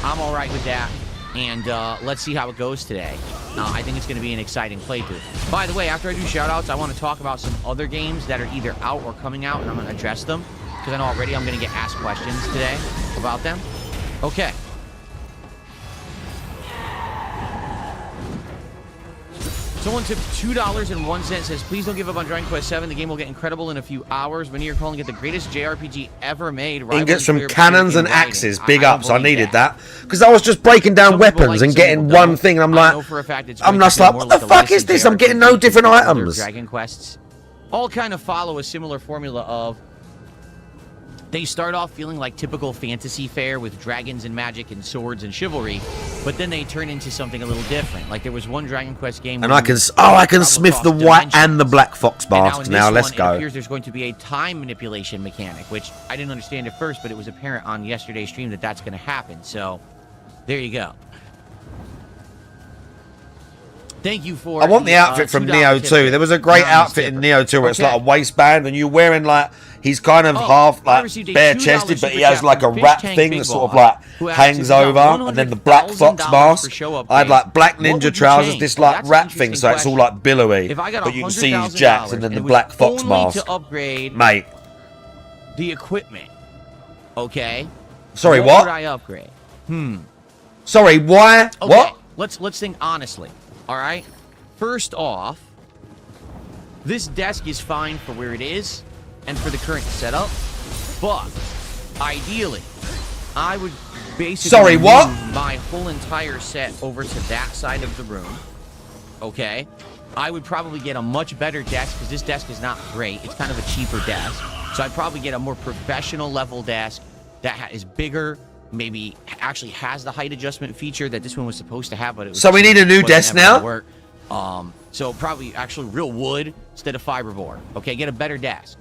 I'm all right with that, and let's see how it goes today. I think it's going to be an exciting playthrough. By the way, after I do shout-outs, I want to talk about some other games that are either out or coming out, and I'm going to address them, because I know already I'm going to get asked questions today about them. Okay. Someone tipped $2.01, says, please don't give up on Dragon Quest VII. The game will get incredible in a few hours. When you're calling it the greatest JRPG ever made. Ingots from cannons and axes. Big ups. I needed that. Because I was just breaking down weapons and getting one thing, and I'm like, I'm just like, what the fuck is this? I'm getting no different items. Dragon Quests all kind of follow a similar formula of, they start off feeling like typical fantasy fare with dragons and magic and swords and chivalry, but then they turn into something a little different. Like there was one Dragon Quest game, and I can smith the white and the black fox mask. Now let's go. It appears there's going to be a time manipulation mechanic, which I didn't understand at first, but it was apparent on yesterday's stream that that's going to happen. So there you go. Thank you for. I want the outfit from Neo 2. There was a great outfit in Neo 2 where it's like a waistband, and you're wearing like, he's kind of half like bare chested, but he has like a wrap thing that sort of like hangs over, and then the black fox mask. I had like black ninja trousers, this like wrap thing, so it's all like billowy, but you can see his jacks, and then the black fox mask. To upgrade, mate. The equipment. Okay. Sorry, what? What would I upgrade? Sorry, why? Okay, what? Let's think honestly. All right. First off, this desk is fine for where it is and for the current setup, but ideally, I would basically move my whole entire set over to that side of the room. Okay. I would probably get a much better desk because this desk is not great. It's kind of a cheaper desk. So I'd probably get a more professional level desk that is bigger, maybe actually has the height adjustment feature that this one was supposed to have, but it was, so we need a new desk now? Work. So probably actually real wood instead of fiberboard. Okay, get a better desk.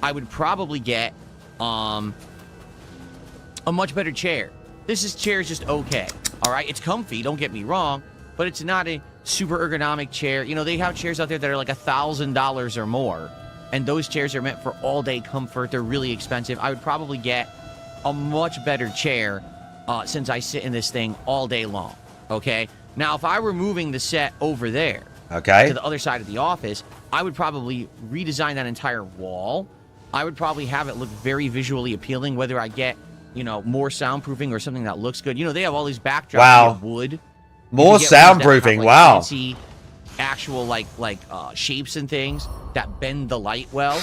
I would probably get a much better chair. This chair is just okay. All right, it's comfy. Don't get me wrong, but it's not a super ergonomic chair. You know, they have chairs out there that are like $1,000 or more, and those chairs are meant for all-day comfort. They're really expensive. I would probably get a much better chair since I sit in this thing all day long. Okay. Now, if I were moving the set over there, okay, to the other side of the office, I would probably redesign that entire wall. I would probably have it look very visually appealing, whether I get, you know, more soundproofing or something that looks good. You know, they have all these backdrops of wood. More soundproofing, wow. Fancy actual, shapes and things that bend the light well.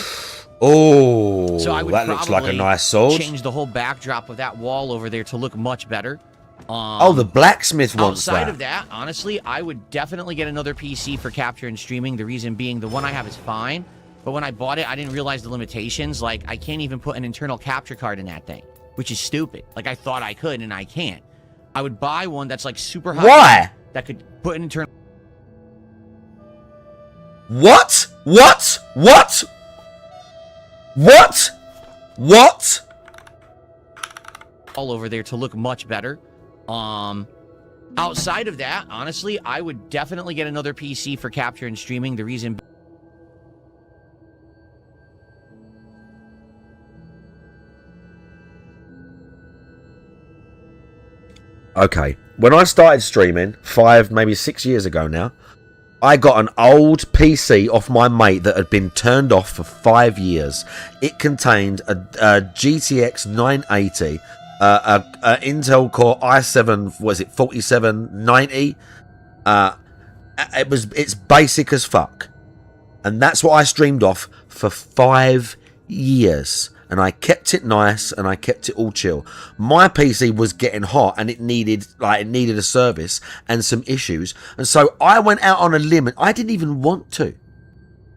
Oh, so I would that looks like a nice sword. Change the whole backdrop of that wall over there to look much better. The blacksmith wants that. Outside of that, honestly, I would definitely get another PC for capture and streaming. The reason being, the one I have is fine, but when I bought it, I didn't realize the limitations. Like, I can't even put an internal capture card in that thing, which is stupid. Like, I thought I could, and I can't. I would buy one that's, like, super high. Why? That could put an internal... What? What? What? What? What? All over there to look much better. Outside of that, honestly, I would definitely get another PC for capture and streaming. The reason... Okay, when I started streaming 5, maybe 6 years ago now, I got an old PC off my mate that had been turned off for 5 years. It contained a GTX 980, a Intel Core i7, was it 4790? It's basic as fuck, and that's what I streamed off for 5 years. And I kept it nice, and I kept it all chill. My PC was getting hot, and it needed a service and some issues. And so I went out on a limb, and I didn't even want to.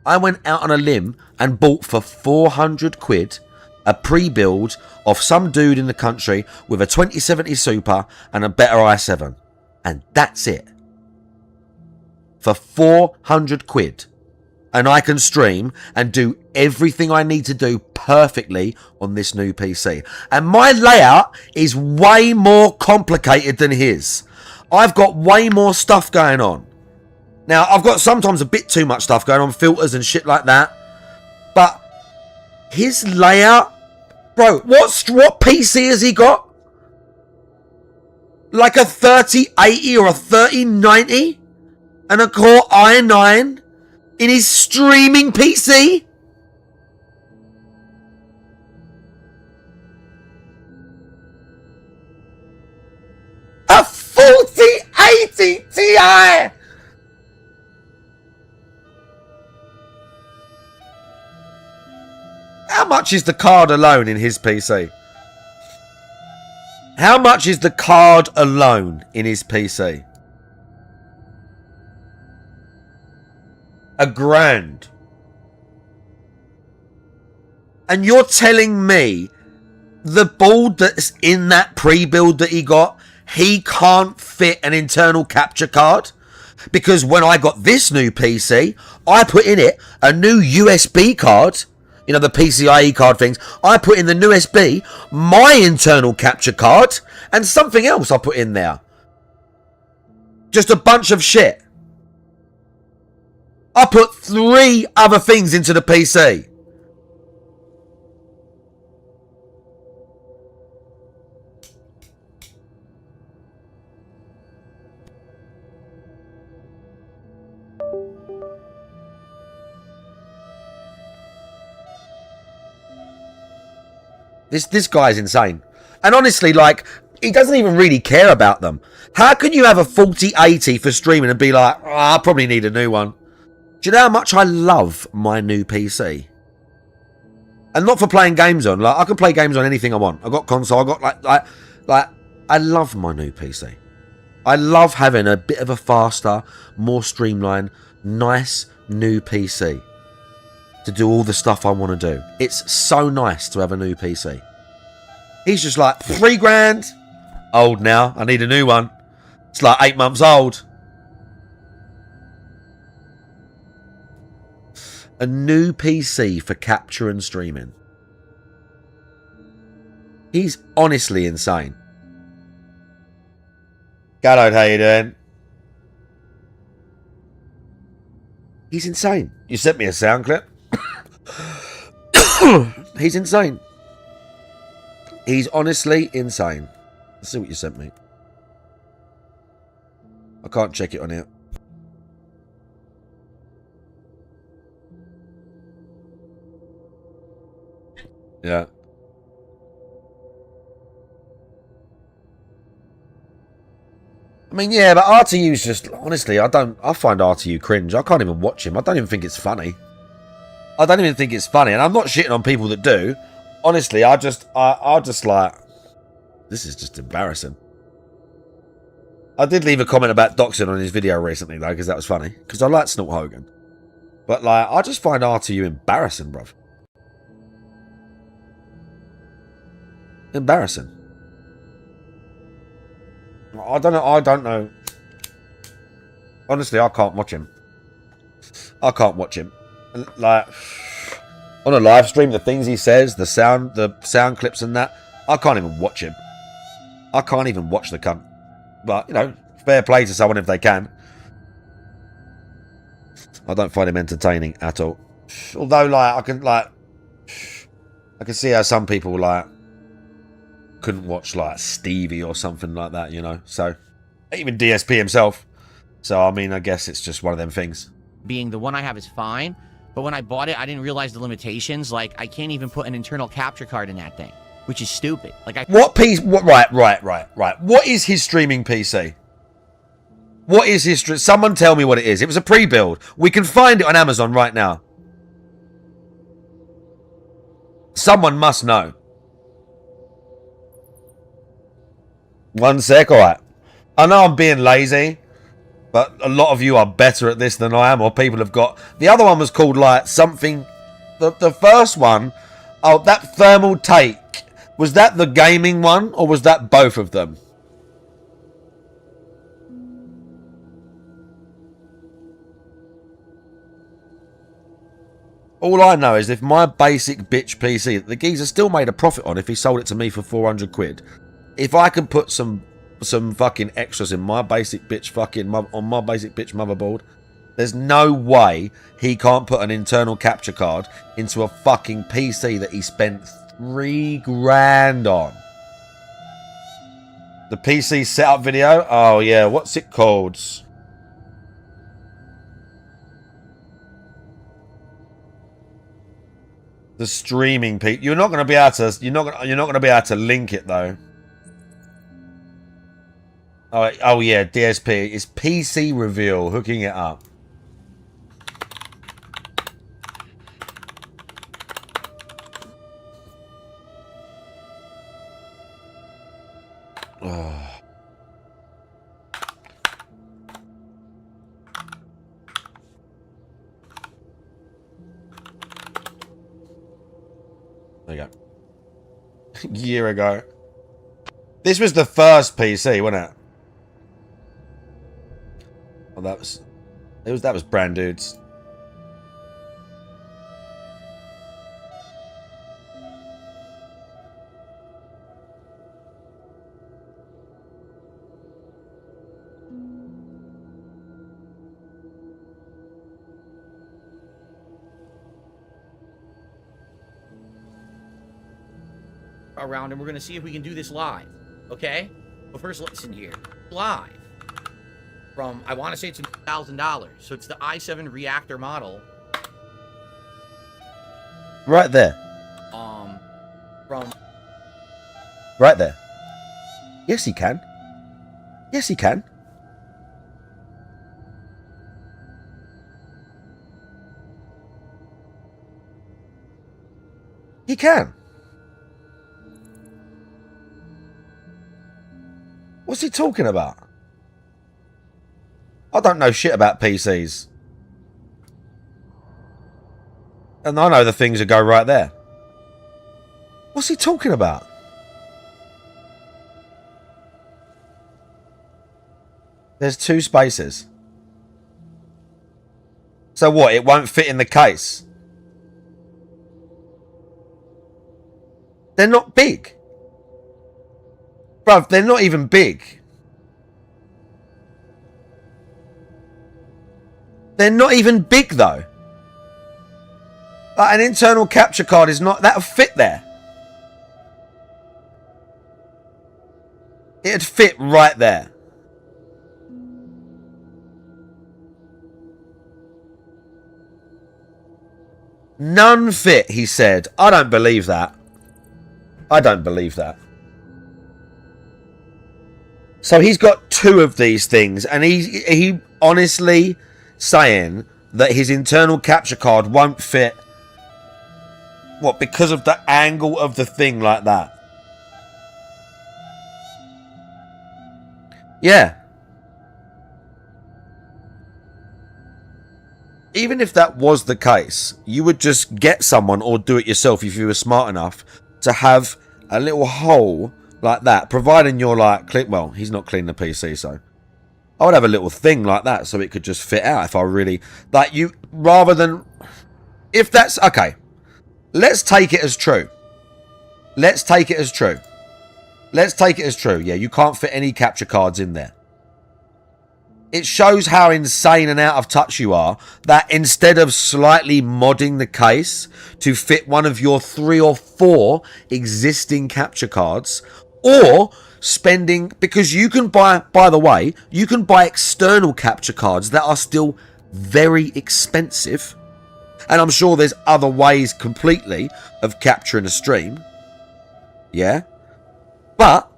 I went out on a limb and bought for 400 quid a pre-build of some dude in the country with a 2070 Super and a better i7. And that's it. For 400 quid. And I can stream and do everything I need to do perfectly on this new PC. And my layout is way more complicated than his. I've got way more stuff going on. Now, I've got sometimes a bit too much stuff going on, filters and shit like that. But his layout... Bro, what PC has he got? Like a 3080 or a 3090? And a Core i9? In his streaming PC? A 4080 Ti! How much is the card alone in his PC? How much is the card alone in his PC? $1,000. And you're telling me the board that's in that pre-build that he got, he can't fit an internal capture card? Because when I got this new PC, I put in it a new USB card. You know, the PCIe card things. I put in the new USB, my internal capture card, and something else I put in there. Just a bunch of shit. I put 3 other things into the PC. This guy's insane. And honestly, like, he doesn't even really care about them. How can you have a 4080 for streaming and be like, oh, I probably need a new one? Do you know how much I love my new PC? And not for playing games on. Like, I can play games on anything I want. I got console. I got like I love my new PC. I love having a bit of a faster, more streamlined, nice new PC to do all the stuff I want to do. It's so nice to have a new PC. He's just like, $3,000. Old now. I need a new one. It's like 8 months old. A new PC for capture and streaming. He's honestly insane. Galload, how you doing? He's insane. You sent me a sound clip. He's insane. He's honestly insane. Let's see what you sent me. I can't check it on here. Yeah. I mean, yeah, but RTU's just, honestly, I find RTU cringe. I can't even watch him. I don't even think it's funny. I don't even think it's funny. And I'm not shitting on people that do. Honestly, I just like, this is just embarrassing. I did leave a comment about doxing on his video recently, though, because that was funny. Because I like Snort Hogan. But, like, I just find RTU embarrassing, bruv. Embarrassing. I don't know. Honestly, I can't watch him. I can't watch him. Like, on a live stream, the things he says, the sound clips and that, I can't even watch him. I can't even watch the cunt. But, you know, fair play to someone if they can. I don't find him entertaining at all. Although, like, I can see how some people, like, couldn't watch, like, Stevie or something like that, you know. So, even DSP himself. So, I mean, I guess it's just one of them things. Being the one I have is fine, but when I bought it, I didn't realize the limitations. Like, I can't even put an internal capture card in that thing, which is stupid. Like, right. What is his streaming PC? What is his... Someone tell me what it is. It was a pre-build. We can find it on Amazon right now. Someone must know. One sec, alright. I know I'm being lazy, but a lot of you are better at this than I am, or people have got... The other one was called, like, something... The first one... Oh, that thermal take. Was that the gaming one, or was that both of them? All I know is if my basic bitch PC... The geezer still made a profit on if he sold it to me for 400 quid. If I can put some fucking extras in my basic bitch fucking... on my basic bitch motherboard... There's no way he can't put an internal capture card into a fucking PC that he spent $3 grand on. The PC setup video? Oh yeah, what's it called? The streaming PC. You're not going to be able to. You're not going to be able to link it though. Oh yeah, DSP. It's PC reveal. Hooking it up. Oh. There you go. Year ago. This was the first PC, wasn't it? Well, that was brand dudes. Around, and we're gonna see if we can do this live, okay? But first, listen here. Live from, I want to say it's $1,000. So it's the i7 reactor model. Right there. From right there. Yes, he can. Yes, he can. He can. What's he talking about? I don't know shit about PCs. And I know the things that go right there. What's he talking about? There's 2 spaces. So what? It won't fit in the case. They're not big. Bruv, they're not even big. They're not even big, though. Like, an internal capture card is not... That'll fit there. It'd fit right there. None fit, he said. I don't believe that. I don't believe that. So he's got 2 of these things, and he honestly saying that his internal capture card won't fit. What, because of the angle of the thing like that? Yeah. Even if that was the case, you would just get someone or do it yourself if you were smart enough to have a little hole like that, providing you're like, well, he's not cleaning the PC, so I would have a little thing like that so it could just fit out if I really, like, you, rather than, if that's, okay, let's take it as true. Let's take it as true. Let's take it as true. Yeah, you can't fit any capture cards in there. It shows how insane and out of touch you are that instead of slightly modding the case to fit one of your 3 or 4 existing capture cards, or spending, because you can buy, by the way, you can buy external capture cards that are still very expensive. And I'm sure there's other ways completely of capturing a stream. Yeah. But,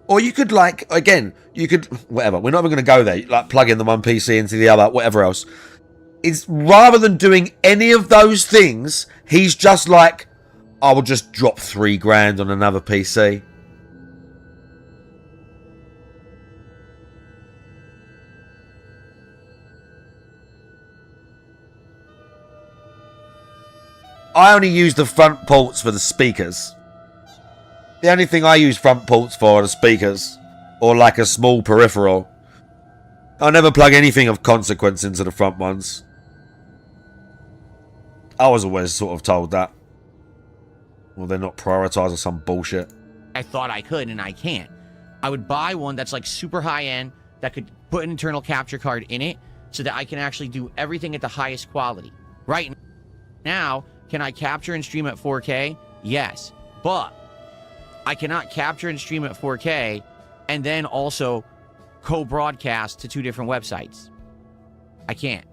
or you could, like, again, you could, whatever, we're not even going to go there, like plug in the one PC into the other, whatever else. It's rather than doing any of those things, he's just like, I will just drop 3 grand on another PC. I only use the front ports for the speakers. The only thing I use front ports for are the speakers. Or like a small peripheral. I never plug anything of consequence into the front ones. I was always sort of told that. Well, they're not prioritized or some bullshit. I thought I could, and I can't. I would buy one that's like super high end, that could put an internal capture card in it, so that I can actually do everything at the highest quality. Right now, can I capture and stream at 4K? Yes. But I cannot capture and stream at 4K and then also co-broadcast to 2 different websites. I can't.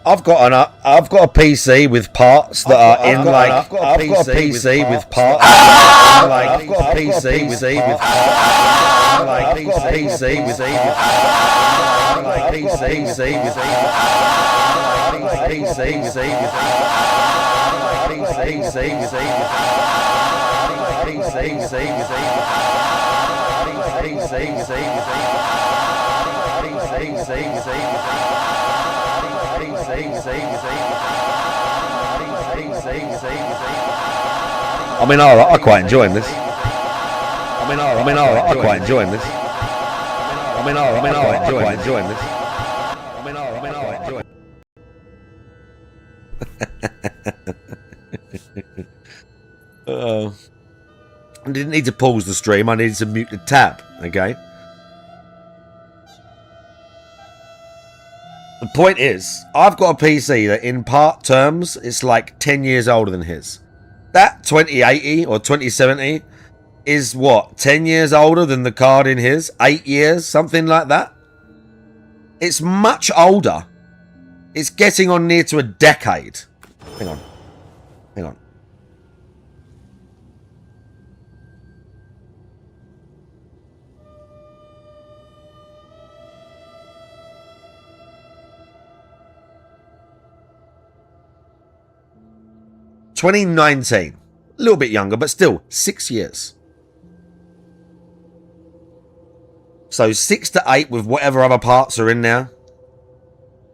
I've got a PC with parts that are in like. I've got a PC with parts. I've got a PC with parts. I've got a PC with I mean, I'm quite enjoying this. I'm quite enjoying this. I didn't need to pause the stream. I needed to mute the tab. Okay. The point is, I've got a PC that in part terms, it's like 10 years older than his. That 2080 or 2070 is what? 10 years older than the card in his? 8 years? Something like that? It's much older. It's getting on near to a decade. Hang on. Hang on. $2019. A little bit younger, but still 6 years. So 6 to 8 with whatever other parts are in there.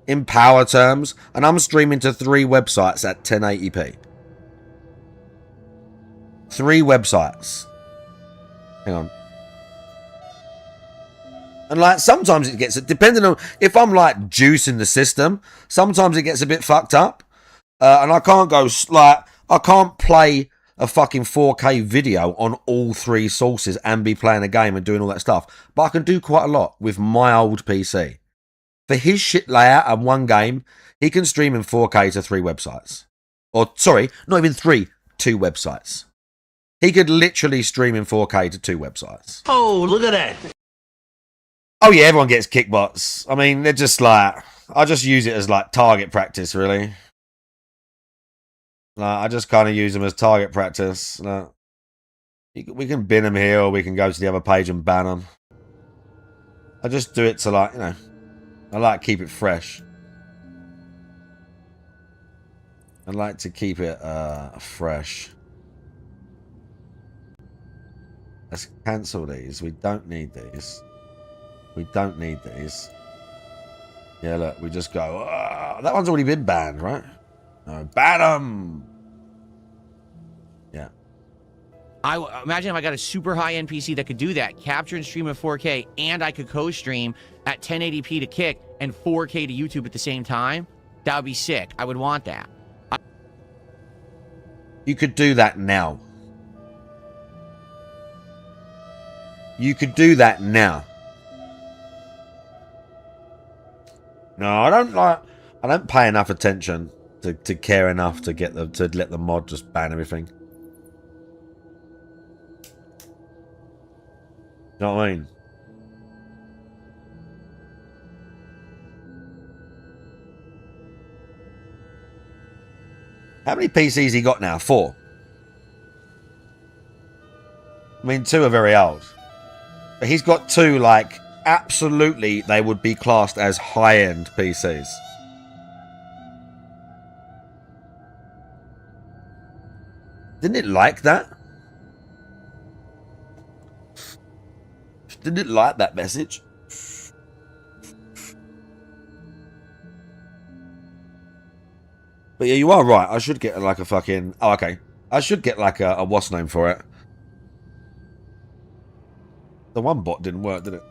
In power terms. And I'm streaming to 3 websites at 1080p. 3 websites. Hang on. And like sometimes it gets, depending on if I'm like juicing the system, sometimes it gets a bit fucked up. And I can't go like, I can't play a fucking 4K video on all 3 sources and be playing a game and doing all that stuff. But I can do quite a lot with my old PC. For his shit layout and one game, he can stream in 4K to 3 websites. Or, sorry, not even 3, 2 websites. He could literally stream in 4K to 2 websites. Oh, look at that. Oh yeah, everyone gets kickbots. I mean, they're just like, I just use it as like target practice, really. Like, I just kind of use them as target practice. Like, we can bin them here, or we can go to the other page and ban them. I just do it to like, you know, I like to keep it fresh. I like to keep it fresh. Let's cancel these. We don't need these. We don't need these. Yeah, look, we just go, that one's already been banned, right? No, ban them! Yeah. Imagine if I got a super high-end PC that could do that, capture and stream at 4K, and I could co-stream at 1080p to Kick and 4K to YouTube at the same time. That would be sick. I would want that. You could do that now. You could do that now. No, I don't pay enough attention to care enough to get them to let the mod just ban everything. You know what I mean? How many PCs he got now? 4. I mean, 2 are very old. But he's got 2, like, absolutely they would be classed as high-end PCs. Didn't it like that? Didn't it like that message? But yeah, you are right. I should get like a fucking... Oh, okay. I should get like a what's name for it. The one bot didn't work, did it?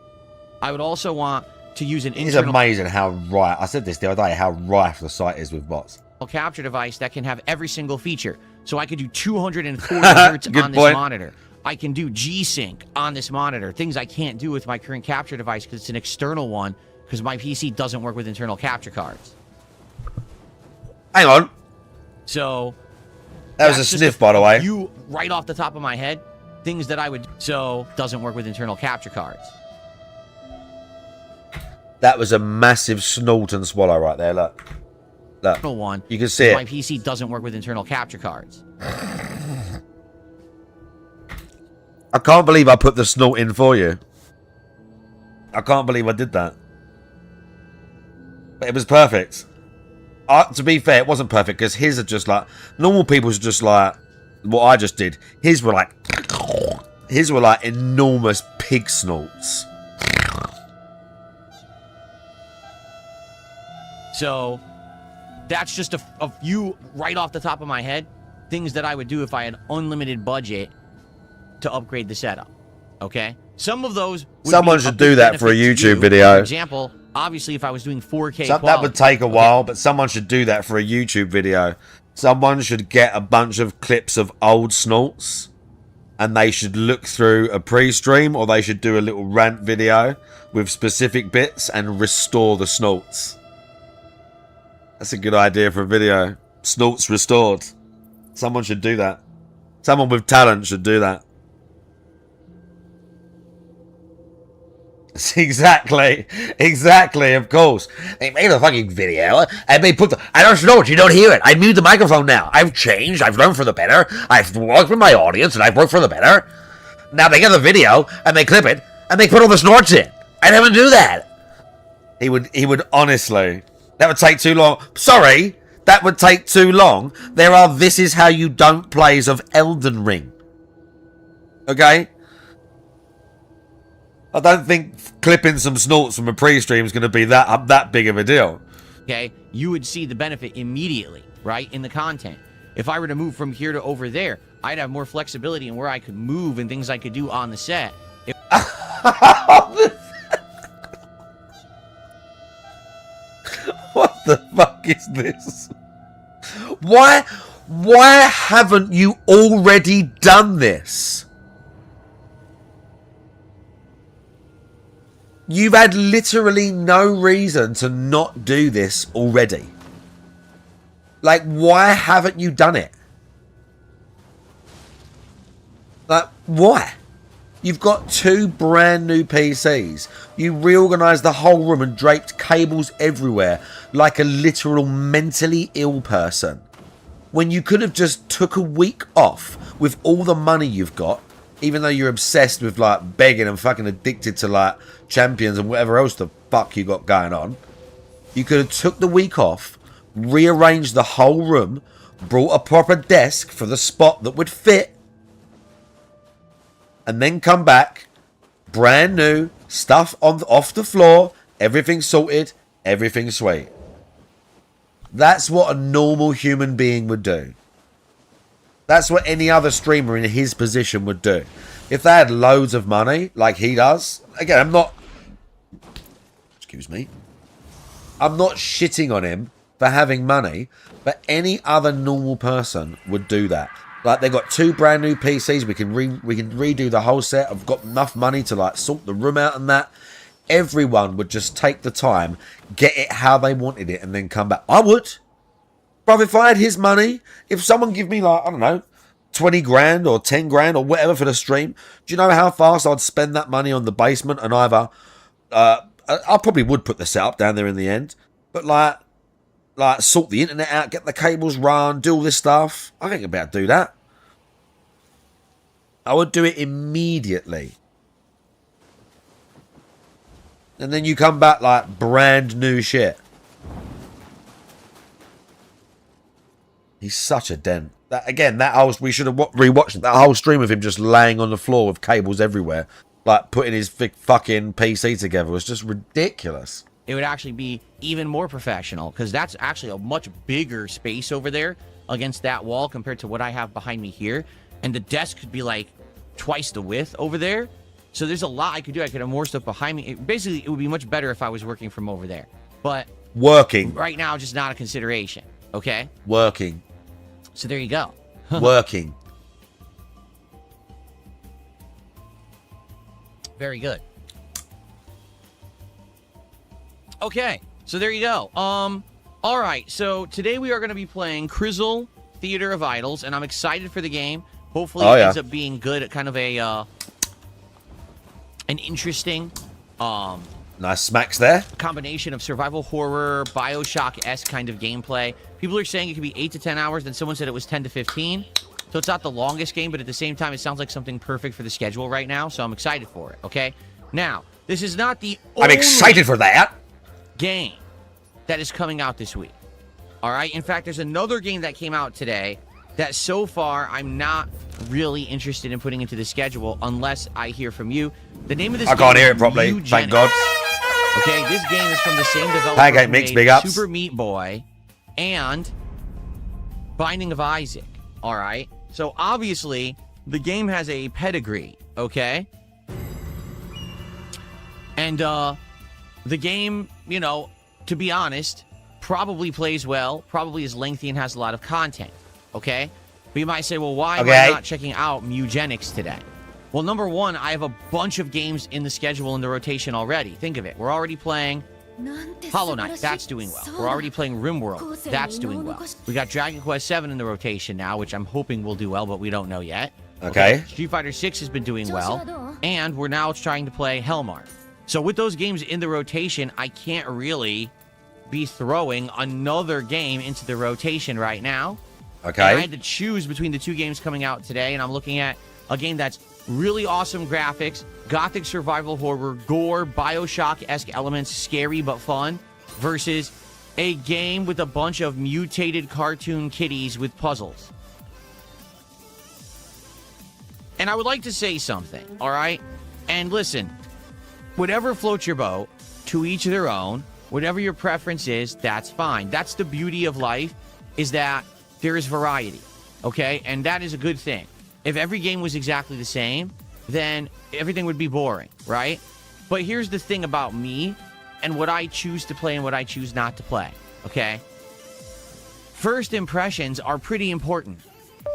I would also want to use an It's internal amazing how rife... I said this the other day, how rife the site is with bots. capture device that can have every single feature. So I could do 240 hertz on this monitor. I can do G-Sync on this monitor. Things I can't do with my current capture device because it's an external one because my PC doesn't work with internal capture cards. Hang on. So... That was a sniff, by the way. You, right off the top of my head, things that I would... So, doesn't work with internal capture cards. That was a massive snort and swallow right there, look. Look, One, you can see it. My PC doesn't work with internal capture cards. I can't believe I put the snort in for you. I can't believe I did that. But it was perfect. To be fair, it wasn't perfect because his are just like... Normal people's just like... What I just did. His were like... His were like enormous pig snorts. So, that's just a few right off the top of my head. Things that I would do if I had unlimited budget to upgrade the setup. Okay? Some of those... Someone should do that for a YouTube video. For example, obviously if I was doing 4K That would take a while, but someone should do that for a YouTube video. Someone should get a bunch of clips of old snorts and they should look through a pre-stream, or they should do a little rant video with specific bits and restore the snorts. That's a good idea for a video. Snorts restored. Someone should do that. Someone with talent should do that. Exactly, of course. They made a fucking video and they put the... I don't know, you don't hear it. I mute the microphone now. I've changed. I've learned for the better. I've worked with my audience and I've worked for the better. Now they get the video and they clip it and they put all the snorts in. I never do that. He would honestly... That would take too long. Sorry, that would take too long. There are This Is How You Don't plays of Elden Ring. Okay? I don't think clipping some snorts from a pre-stream is going to be that big of a deal. Okay, you would see the benefit immediately, right, in the content. If I were to move from here to over there, I'd have more flexibility in where I could move and things I could do on the set. What the fuck is this? Why haven't you already done this? You've had literally no reason to not do this already. Like, why haven't you done it? Like, why? You've got 2 brand new PCs. You reorganized the whole room and draped cables everywhere like a literal mentally ill person. When you could have just took a week off with all the money you've got, even though you're obsessed with, like, begging and fucking addicted to, like, champions and whatever else the fuck you got going on. You could have took the week off, rearranged the whole room, brought a proper desk for the spot that would fit, and then come back, brand new, stuff off the floor, everything sorted, everything sweet. That's what a normal human being would do. That's what any other streamer in his position would do. If they had loads of money, like he does... Again, I'm not... Excuse me. I'm not shitting on him for having money, but any other normal person would do that. Like, they've got 2 brand new PCs. We can redo the whole set. I've got enough money to, like, sort the room out and that. Everyone would just take the time, get it how they wanted it, and then come back. I would. Bruv, if I had his money, if someone give me, like, I don't know, 20 grand or 10 grand or whatever for the stream, do you know how fast I'd spend that money on the basement and either... I probably would put the setup down there in the end, but, like sort the internet out, get the cables run, do all this stuff. I think about do that. I would do it immediately. And then you come back like brand new shit. He's such a dent. We should have rewatched it. That whole stream of him just laying on the floor with cables everywhere, like putting his fucking PC together, was just ridiculous. It would actually be even more professional, because that's actually a much bigger space over there against that wall compared to what I have behind me here. And the desk could be like twice the width over there. So there's a lot I could do. I could have more stuff behind me. Basically, it would be much better if I was working from over there. But working right now, just not a consideration. Okay? Working. So there you go. Working. Very good. Okay, so there you go. All right, so today we are going to be playing Crizzle Theater of Idols, and I'm excited for the game. Hopefully it ends up being good at kind of a, an interesting, nice smacks there. Combination of survival horror, Bioshock-esque kind of gameplay. People are saying it could be 8 to 10 hours, then someone said it was 10 to 15. So it's not the longest game, but at the same time, it sounds like something perfect for the schedule right now, so I'm excited for it, okay? Now, this is not the only... I'm excited for that! ...game that is coming out this week. All right? In fact, there's another game that came out today that so far I'm not really interested in putting into the schedule unless I hear from you. The name of this game... I can't hear it properly, thank God. Okay, this game is from the same developer Pancake Mix, big ups. Super Meat Boy and Binding of Isaac. All right? So, obviously, the game has a pedigree, okay? And, the game, you know, to be honest, probably plays well, probably is lengthy and has a lot of content, okay? But you might say, well, why am Okay. I not checking out Mugenics today? Well, number one, I have a bunch of games in the schedule in the rotation already. Think of it. We're already playing Hollow Knight. That's doing well. We're already playing RimWorld. That's doing well. We got Dragon Quest VII in the rotation now, which I'm hoping will do well, but we don't know yet. Okay. Street Fighter 6 has been doing well, and we're now trying to play Hellmark. So with those games in the rotation, I can't really be throwing another game into the rotation right now. Okay. And I had to choose between the two games coming out today, and I'm looking at a game that's really awesome graphics, gothic survival horror, gore, Bioshock-esque elements, scary but fun, versus a game with a bunch of mutated cartoon kitties with puzzles. And I would like to say something, all right? And listen, whatever floats your boat, to each their own, whatever your preference is, that's fine. That's the beauty of life, is that there is variety, okay? And that is a good thing. If every game was exactly the same, then everything would be boring, right? But here's the thing about me and what I choose to play and what I choose not to play, okay? First impressions are pretty important,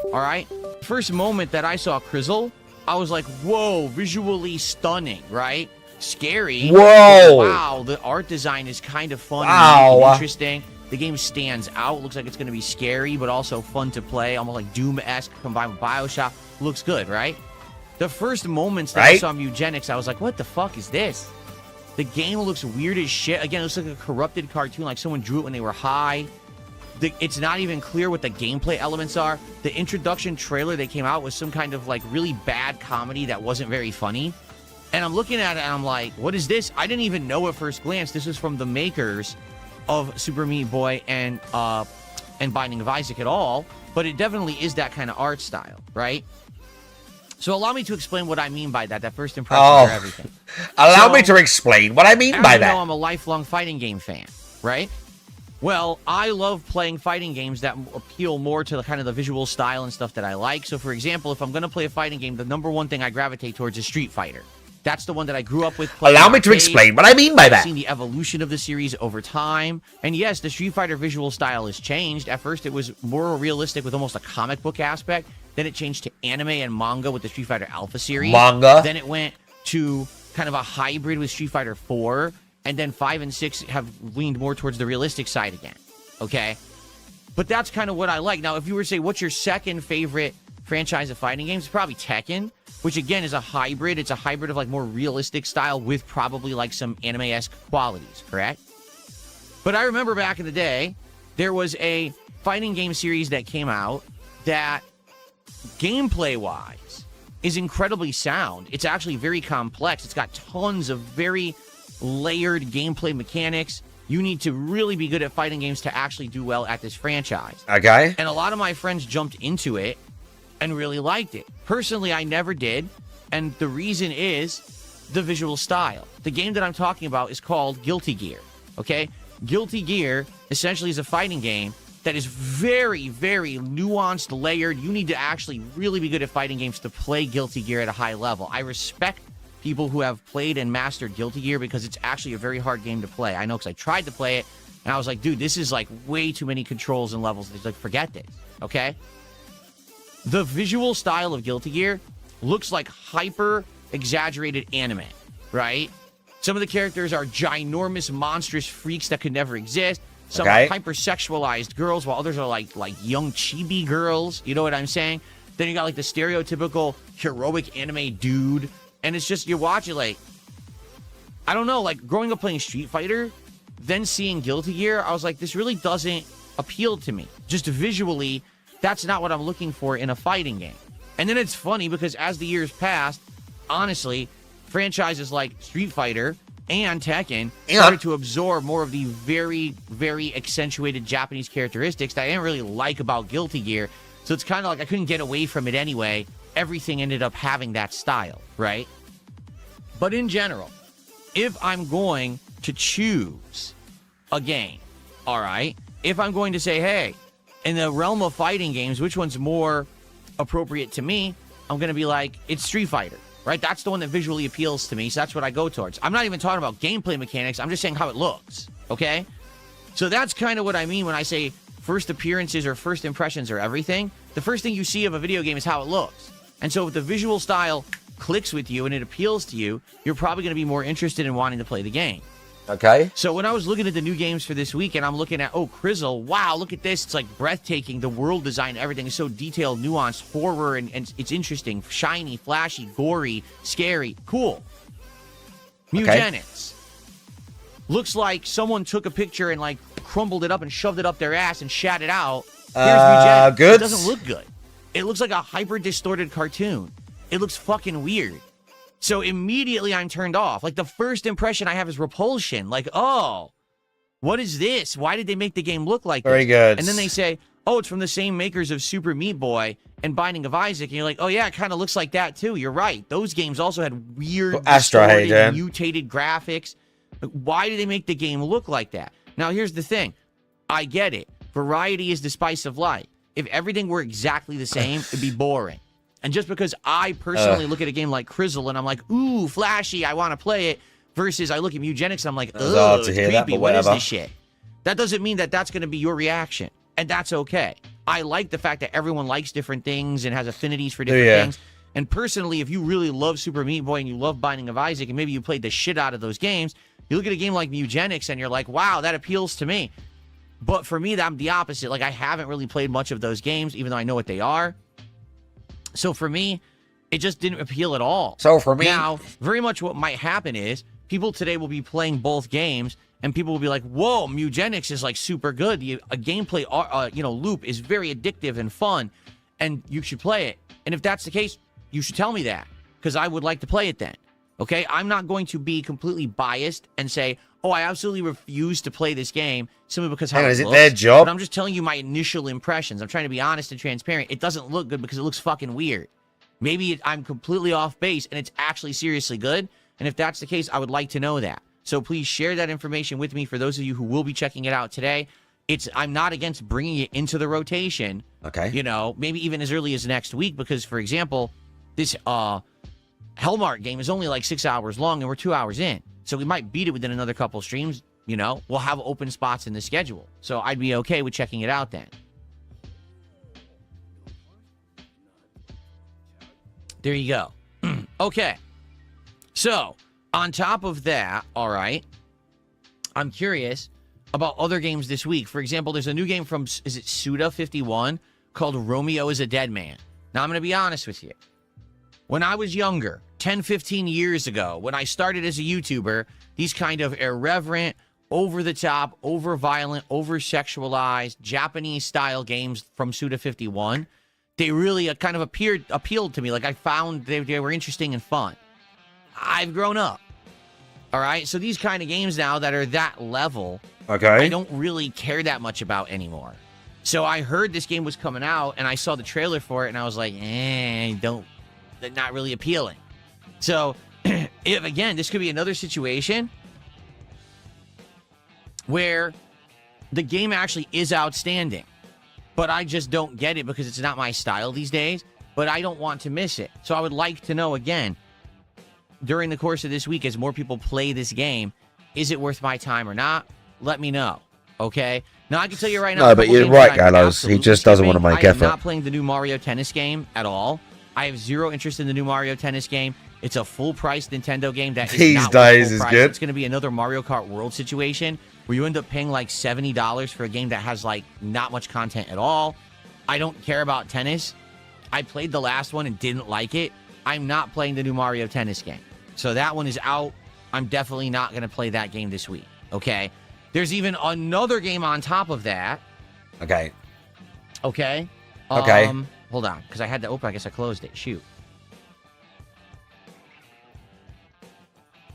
all right? First moment that I saw Crizzle, I was like, whoa, visually stunning, right? Scary. Whoa. Wow, the art design is kind of fun Wow. and interesting. The game stands out. Looks like it's going to be scary, but also fun to play. Almost like Doom-esque combined with Bioshock. Looks good, right? The first moments that I saw Mugenics, I was like, what the fuck is this? The game looks weird as shit. Again, it looks like a corrupted cartoon, like someone drew it when they were high. It's not even clear what the gameplay elements are. The introduction trailer they came out was some kind of like really bad comedy that wasn't very funny. And I'm looking at it and I'm like, what is this? I didn't even know at first glance this was from the makers of Super Meat Boy and Binding of Isaac at all, but it definitely is that kind of art style, right? So allow me to explain what I mean by that. That first impression for everything. Allow me to explain what I mean by you that. know, I'm a lifelong fighting game fan, right? Well, I love playing fighting games that appeal more to the kind of the visual style and stuff that I like. So, for example, if I'm going to play a fighting game, the number one thing I gravitate towards is Street Fighter. That's the one that I grew up with playing. Allow me to explain what I mean by that. I've seen the evolution of the series over time. And yes, the Street Fighter visual style has changed. At first, it was more realistic with almost a comic book aspect. Then it changed to anime and manga with the Street Fighter Alpha series. Manga. Then it went to kind of a hybrid with Street Fighter 4. And then 5 and 6 have leaned more towards the realistic side again. Okay? But that's kind of what I like. Now, if you were to say, what's your second favorite franchise of fighting games? It's probably Tekken, which again is a hybrid. It's a hybrid of like more realistic style with probably like some anime-esque qualities, correct? But I remember back in the day, there was a fighting game series that came out that gameplay-wise is incredibly sound. It's actually very complex. It's got tons of very layered gameplay mechanics. You need to really be good at fighting games to actually do well at this franchise. Okay. And a lot of my friends jumped into it and really liked it. Personally, I never did. And the reason is the visual style. The game that I'm talking about is called Guilty Gear. Okay? Guilty Gear essentially is a fighting game that is very, very nuanced, layered. You need to actually really be good at fighting games to play Guilty Gear at a high level. I respect people who have played and mastered Guilty Gear because it's actually a very hard game to play. I know because I tried to play it, and I was like, dude, this is like way too many controls and levels. It's like, forget this, okay? The visual style of Guilty Gear looks like hyper-exaggerated anime, right? Some of the characters are ginormous, monstrous freaks that could never exist. Some are hyper-sexualized girls, while others are like young chibi girls. You know what I'm saying? Then you got like the stereotypical heroic anime dude. And it's just, you watch it like, I don't know, like growing up playing Street Fighter, then seeing Guilty Gear, I was like, this really doesn't appeal to me. Just visually, that's not what I'm looking for in a fighting game. And then it's funny because as the years passed, honestly, franchises like Street Fighter and Tekken started to absorb more of the very, very accentuated Japanese characteristics that I didn't really like about Guilty Gear. So it's kind of like I couldn't get away from it anyway. Everything ended up having that style, right? But in general, if I'm going to choose a game, all right, if I'm going to say, hey, in the realm of fighting games, which one's more appropriate to me, I'm going to be like, it's Street Fighter, right? That's the one that visually appeals to me, so that's what I go towards. I'm not even talking about gameplay mechanics. I'm just saying how it looks, okay? So that's kind of what I mean when I say first appearances or first impressions are everything. The first thing you see of a video game is how it looks. And so if the visual style clicks with you and it appeals to you, you're probably going to be more interested in wanting to play the game. Okay. So when I was looking at the new games for this week, and I'm looking at, oh, Crizzle, wow, look at this. It's like breathtaking. The world design, everything is so detailed, nuanced, horror, and it's interesting, shiny, flashy, gory, scary, cool. Mugenics. Looks like someone took a picture and like crumbled it up and shoved it up their ass and shat it out. Here's Mugenics. Good. It doesn't look good. It looks like a hyper-distorted cartoon. It looks fucking weird. So immediately I'm turned off. Like the first impression I have is repulsion. Like, oh, what is this? Why did they make the game look like this? Very good. And then they say, oh, it's from the same makers of Super Meat Boy and Binding of Isaac. And you're like, oh yeah, it kind of looks like that too. You're right. Those games also had weird, distorted, mutated graphics. Why did they make the game look like that? Now, here's the thing. I get it. Variety is the spice of life. If everything were exactly the same, it'd be boring. And just because I personally look at a game like Crizzle and I'm like, ooh, flashy, I want to play it, versus I look at Mugenics and I'm like, ugh, it's creepy, what is this shit? That doesn't mean that that's going to be your reaction, and that's okay. I like the fact that everyone likes different things and has affinities for different things. And personally, if you really love Super Meat Boy and you love Binding of Isaac and maybe you played the shit out of those games, you look at a game like Mugenics and you're like, wow, that appeals to me. But for me, I'm the opposite. Like, I haven't really played much of those games, even though I know what they are. So for me, it just didn't appeal at all. So for me... Now, very much what might happen is people today will be playing both games, and people will be like, whoa, Mugenics is, like, super good. A gameplay loop is very addictive and fun, and you should play it. And if that's the case, you should tell me that, because I would like to play it then. Okay? I'm not going to be completely biased and say, oh, I absolutely refuse to play this game simply because how it looks. Is it their job? But I'm just telling you my initial impressions. I'm trying to be honest and transparent. It doesn't look good because it looks fucking weird. Maybe I'm completely off base and it's actually seriously good. And if that's the case, I would like to know that. So please share that information with me for those of you who will be checking it out today. I'm not against bringing it into the rotation. Okay. You know, maybe even as early as next week because, for example, this Hellmark game is only like 6 hours long and we're 2 hours in. So we might beat it within another couple streams, you know. We'll have open spots in the schedule. So I'd be okay with checking it out then. There you go. Okay. So, on top of that, all right, I'm curious about other games this week. For example, there's a new game from, is it Suda51, called Romeo is a Dead Man. Now, I'm going to be honest with you. When I was younger, 10, 15 years ago, when I started as a YouTuber, these kind of irreverent, over-the-top, over-violent, over-sexualized, Japanese-style games from Suda51, they really kind of appealed to me. Like, I found they were interesting and fun. I've grown up. All right? So these kind of games now that are that level, I don't really care that much about anymore. So I heard this game was coming out, and I saw the trailer for it, and I was like, they're not really appealing. So, if again, this could be another situation where the game actually is outstanding, but I just don't get it because it's not my style these days, but I don't want to miss it. So I would like to know, again, during the course of this week, as more people play this game, is it worth my time or not? Let me know, okay? Now, I can tell you right now... No, but you're right, Gallows. He just doesn't want to make effort. I'm not playing the new Mario Tennis game at all. I have zero interest in the new Mario Tennis game. It's a full-price Nintendo game that is these not days full is price. good. It's going to be another Mario Kart World situation where you end up paying like $70 for a game that has like not much content at all. I don't care about tennis. I played the last one and didn't like it. I'm not playing the new Mario Tennis game. So that one is out. I'm definitely not going to play that game this week. Okay? There's even another game on top of that. Okay. Okay? Okay. Hold on, because I had to open. I guess I closed it. Shoot.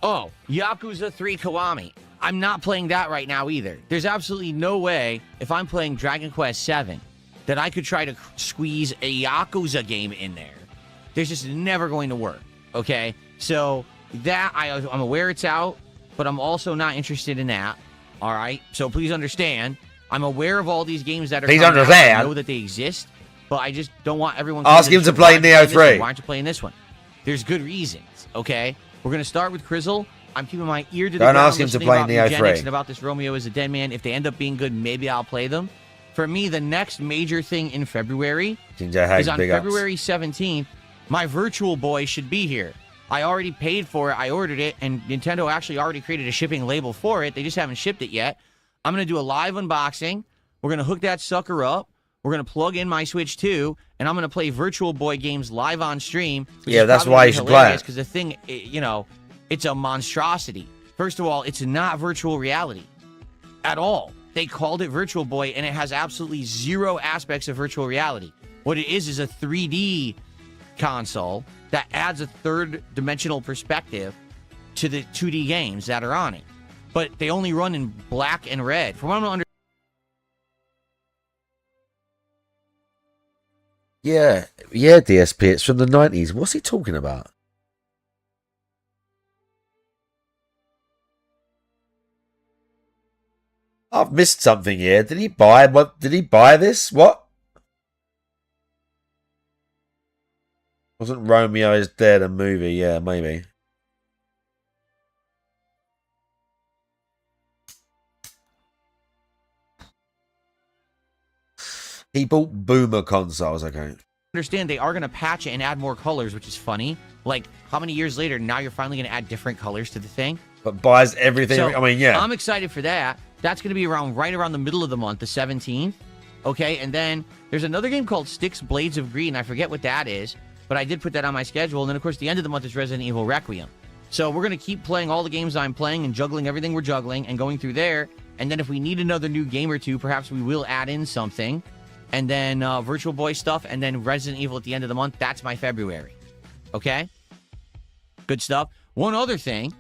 Oh, Yakuza 3 Kiwami. I'm not playing that right now either. There's absolutely no way, if I'm playing Dragon Quest 7, that I could try to squeeze a Yakuza game in there. There's just never going to work, okay? So, that, I'm aware it's out, but I'm also not interested in that, all right? So, please understand, I'm aware of all these games that are coming out. I know that they exist, but I just don't want everyone... Ask him to play Neo 3. Why aren't you playing this one? There's good reasons, okay? We're going to start with Crizzle. I'm keeping my ear to the Don't ground. ask him to listening play about Neo eugenics 3. and about this Romeo is a dead man. If they end up being good, maybe I'll play them. For me, the next major thing in February Ginger Hag, is on big ups. February 17th, my Virtual Boy should be here. I already paid for it. I ordered it, and Nintendo actually already created a shipping label for it. They just haven't shipped it yet. I'm going to do a live unboxing. We're going to hook that sucker up. We're going to plug in my Switch 2, and I'm going to play Virtual Boy games live on stream. Yeah, that's why you should play it. Because the thing, you know, it's a monstrosity. First of all, it's not virtual reality at all. They called it Virtual Boy, and it has absolutely zero aspects of virtual reality. What it is a 3D console that adds a third-dimensional perspective to the 2D games that are on it. But they only run in black and red. From what I'm understanding, Yeah, DSP, it's from the 90s. What's he talking about? I've missed something here. Did he buy this? What? Wasn't Romeo is Dead a movie? Yeah, maybe. He bought boomer consoles, okay. they are going to patch it and add more colors, which is funny. Like, how many years later, now you're finally going to add different colors to the thing? But buys everything. So, I mean, yeah. I'm excited for that. That's going to be right around the middle of the month, the 17th. Okay, and then there's another game called Styx Blades of Green. I forget what that is, but I did put that on my schedule. And then, of course, the end of the month is Resident Evil Requiem. So we're going to keep playing all the games I'm playing and juggling everything we're juggling and going through there. And then if we need another new game or two, perhaps we will add in something. And then Virtual Boy stuff, and then Resident Evil at the end of the month. That's my February. Okay? Good stuff. One other thing.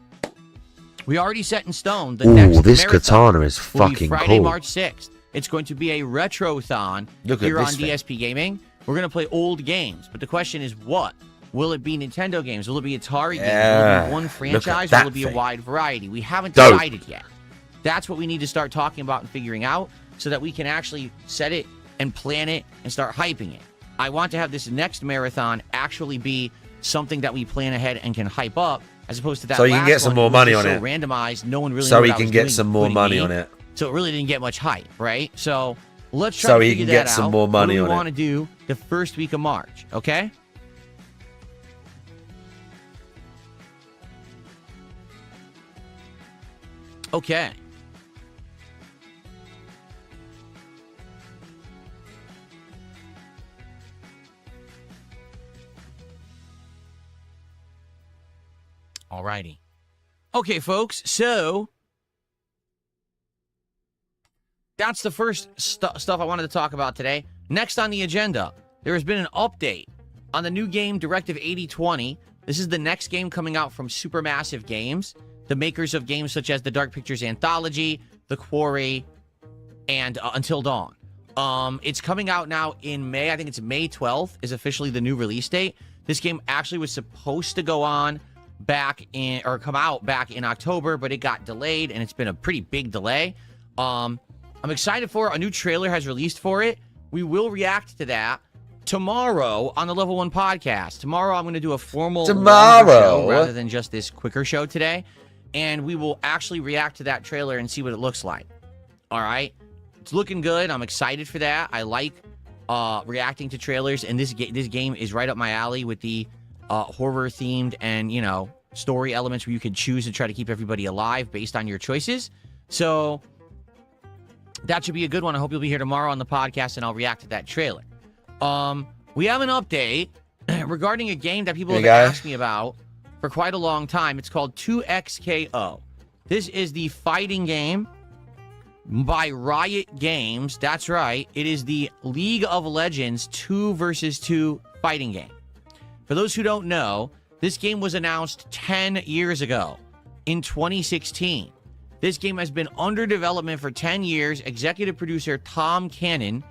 We already set in stone. The next this marathon katana is will be fucking Friday, cool. March 6th. It's going to be a retrothon Look at here on this thing. DSP Gaming. We're going to play old games. But the question is what? Will it be Nintendo games? Will it be Atari games? Will it be one franchise? that Will it be thing. a wide variety? We haven't Dope. decided yet. That's what we need to start talking about and figuring out so that we can actually set it and plan it and start hyping it. I want to have this next marathon actually be something that we plan ahead and can hype up, as opposed to that. So you can last get some one, more which was money just on so it. randomized, no one really. So knew he what I can was get doing, some more including money me. on it. So it really didn't get much hype, right? So let's try So to he figure can get that some out. more money what do on we it. want to do the first week of March? Okay. Okay. Alrighty. Okay, folks, so that's the first stuff I wanted to talk about today. Next on the agenda, there has been an update on the new game Directive 8020. This is the next game coming out from Supermassive Games, the makers of games such as the Dark Pictures Anthology, The Quarry, and Until Dawn. It's coming out now in May. I think it's May 12th is officially the new release date. This game actually was supposed to go on come out back in October, but it got delayed, and it's been a pretty big delay. I'm excited for it. A new trailer has released for it. We will react to that tomorrow on the Level 1 podcast. Tomorrow I'm going to do a formal longer show rather than just this quicker show today, and we will actually react to that trailer and see what it looks like. All right? It's looking good. I'm excited for that. I like reacting to trailers, and this game is right up my alley with the horror themed and, you know, story elements where you can choose to try to keep everybody alive based on your choices. So that should be a good one. I hope you'll be here tomorrow on the podcast and I'll react to that trailer. We have an update regarding a game that people have asked me about for quite a long time. It's called 2XKO. This is the fighting game by Riot Games. That's right. It is the League of Legends 2 versus 2 fighting game. For those who don't know, this game was announced 10 years ago in 2016. This game has been under development for 10 years. Executive producer Tom Cannon,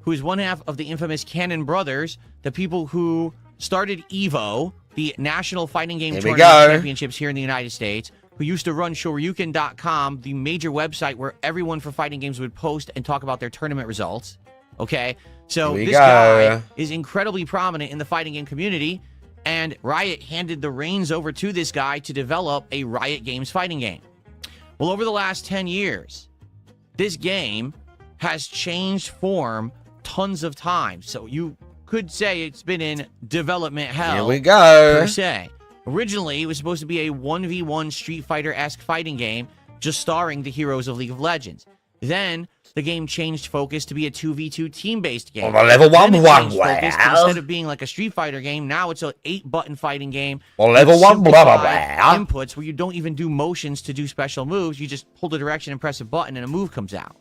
who is one half of the infamous Cannon Brothers, the people who started EVO, the National Fighting Game Tournament Championships here in the United States, who used to run Shoryuken.com, the major website where everyone for fighting games would post and talk about their tournament results. Okay? So this guy is incredibly prominent in the fighting game community, And Riot handed the reins over to this guy to develop a Riot Games fighting game. Well, over the last 10 years, this game has changed form tons of times. So you could say it's been in development hell. Here we go. Per se. Originally, it was supposed to be a 1v1 Street Fighter-esque fighting game, just starring the heroes of League of Legends. Then, the game changed focus to be a 2v2 team-based game. On the level Then it 1, changed focus to, instead of being like a Street Fighter game, now it's an 8-button fighting game. On level with 1, blah, blah, simplified blah. inputs where you don't even do motions to do special moves. You just hold the direction and press a button and a move comes out.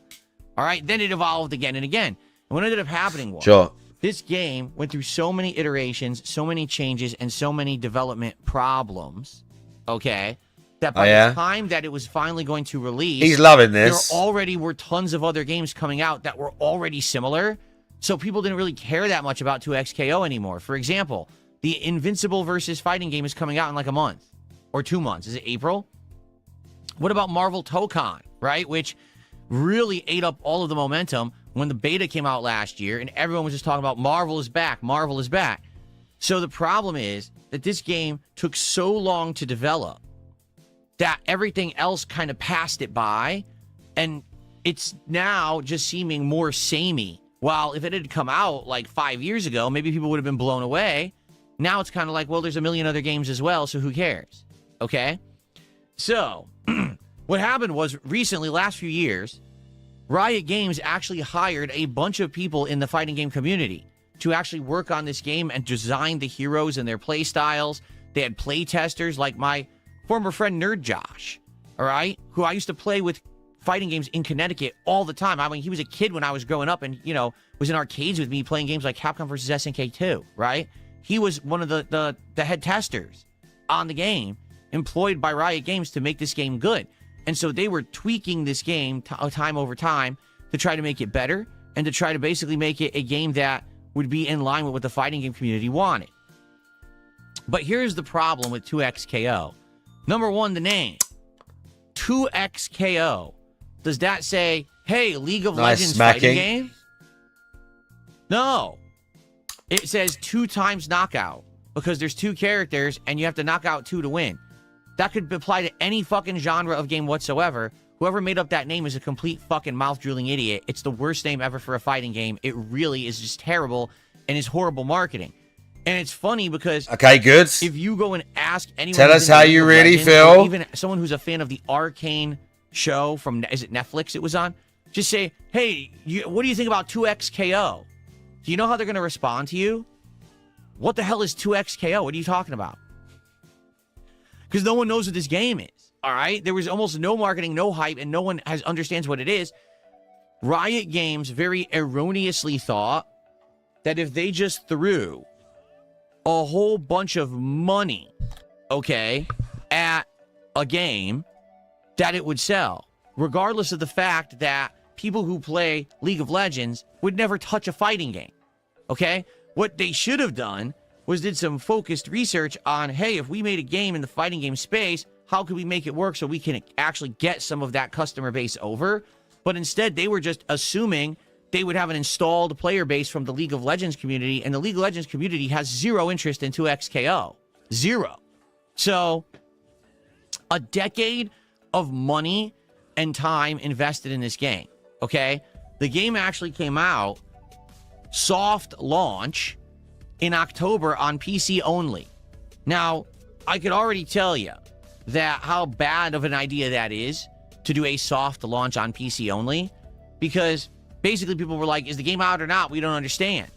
All right? Then it evolved again and again. And what ended up happening was... This game went through so many iterations, so many changes, and so many development problems, okay, that by the time that it was finally going to release... He's loving this. There already were tons of other games coming out that were already similar, so people didn't really care that much about 2XKO anymore. For example, the Invincible versus Fighting game is coming out in like a month or 2 months. Is it April? What about Marvel Tokon, right, which really ate up all of the momentum when the beta came out last year, and everyone was just talking about Marvel is back, Marvel is back. So the problem is that this game took so long to develop that everything else kind of passed it by, and it's now just seeming more samey. While if it had come out like 5 years ago, maybe people would have been blown away. Now it's kind of like, well, there's a million other games as well, so who cares? Okay? So, what happened was recently, last few years, Riot Games actually hired a bunch of people in the fighting game community to actually work on this game and design the heroes and their play styles. They had play testers like my former friend Nerd Josh, all right, who I used to play with fighting games in Connecticut all the time. I mean, he was a kid when I was growing up and, you know, was in arcades with me playing games like Capcom vs. SNK 2, right? He was one of the head testers on the game, employed by Riot Games to make this game good. And so they were tweaking this game time over time to try to make it better and to try to basically make it a game that would be in line with what the fighting game community wanted. But here's the problem with 2XKO. Number one, the name. 2XKO. Does that say, hey, League of Legends fighting game? No. It says 2 times knockout because there's 2 characters and you have to knock out 2 to win. That could apply to any fucking genre of game whatsoever. Whoever made up that name is a complete fucking mouth-drooling idiot. It's the worst name ever for a fighting game. It really is just terrible and is horrible marketing. And it's funny because... Okay, good. If you go and ask anyone... Tell us how you really feel. Even someone who's a fan of the Arcane show from... Is it Netflix it was on? Just say, hey, what do you think about 2XKO? Do you know how they're going to respond to you? What the hell is 2XKO? What are you talking about? Because no one knows what this game is, all right? There was almost no marketing, no hype, and no one understands what it is. Riot Games very erroneously thought that if they just threw a whole bunch of money, okay, at a game, that it would sell, regardless of the fact that people who play League of Legends would never touch a fighting game, okay? What they should have done was did some focused research on, hey, if we made a game in the fighting game space, how could we make it work so we can actually get some of that customer base over? But instead, they were just assuming they would have an installed player base from the League of Legends community, and the League of Legends community has zero interest in 2XKO. Zero. So, a decade of money and time invested in this game, okay? The game actually came out soft launch in October on PC only. Now, I could already tell you that how bad of an idea that is to do a soft launch on PC only, because basically people were like, is the game out or not? We don't understand.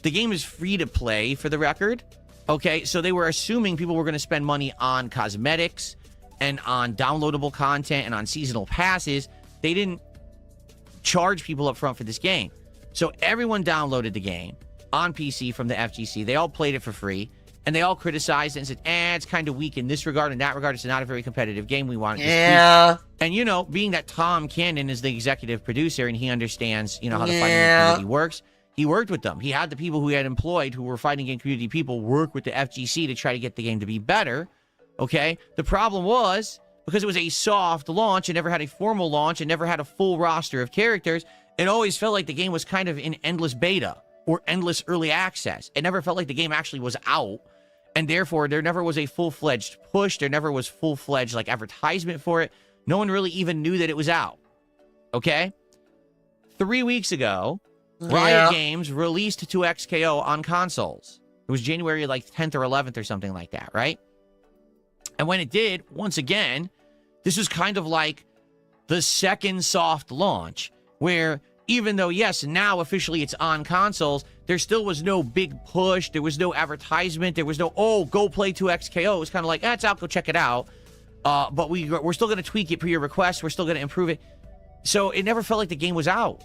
The game is free to play, for the record. Okay, so they were assuming people were going to spend money on cosmetics and on downloadable content and on seasonal passes. They didn't charge people up front for this game. So everyone downloaded the game on PC from the FGC. They all played it for free, and they all criticized it and said, it's kind of weak in this regard. In that regard, it's not a very competitive game. We want it to be. And, you know, being that Tom Cannon is the executive producer and he understands, you know, how the fighting game community works, he worked with them. He had the people who he had employed who were fighting game community people work with the FGC to try to get the game to be better, okay? The problem was, because it was a soft launch and never had a formal launch and never had a full roster of characters, it always felt like the game was kind of in endless beta or endless early access. It never felt like the game actually was out. And therefore, there never was a full-fledged push. There never was full-fledged like advertisement for it. No one really even knew that it was out. Okay? 3 weeks ago, Riot Games released 2XKO on consoles. It was January like 10th or 11th or something like that, right? And when it did, once again, this was kind of like the second soft launch, where even though, yes, now officially it's on consoles, there still was no big push. There was no advertisement. There was no, oh, go play 2XKO. It was kind of like, it's out, go check it out. But we're still going to tweak it per your request. We're still going to improve it. So it never felt like the game was out,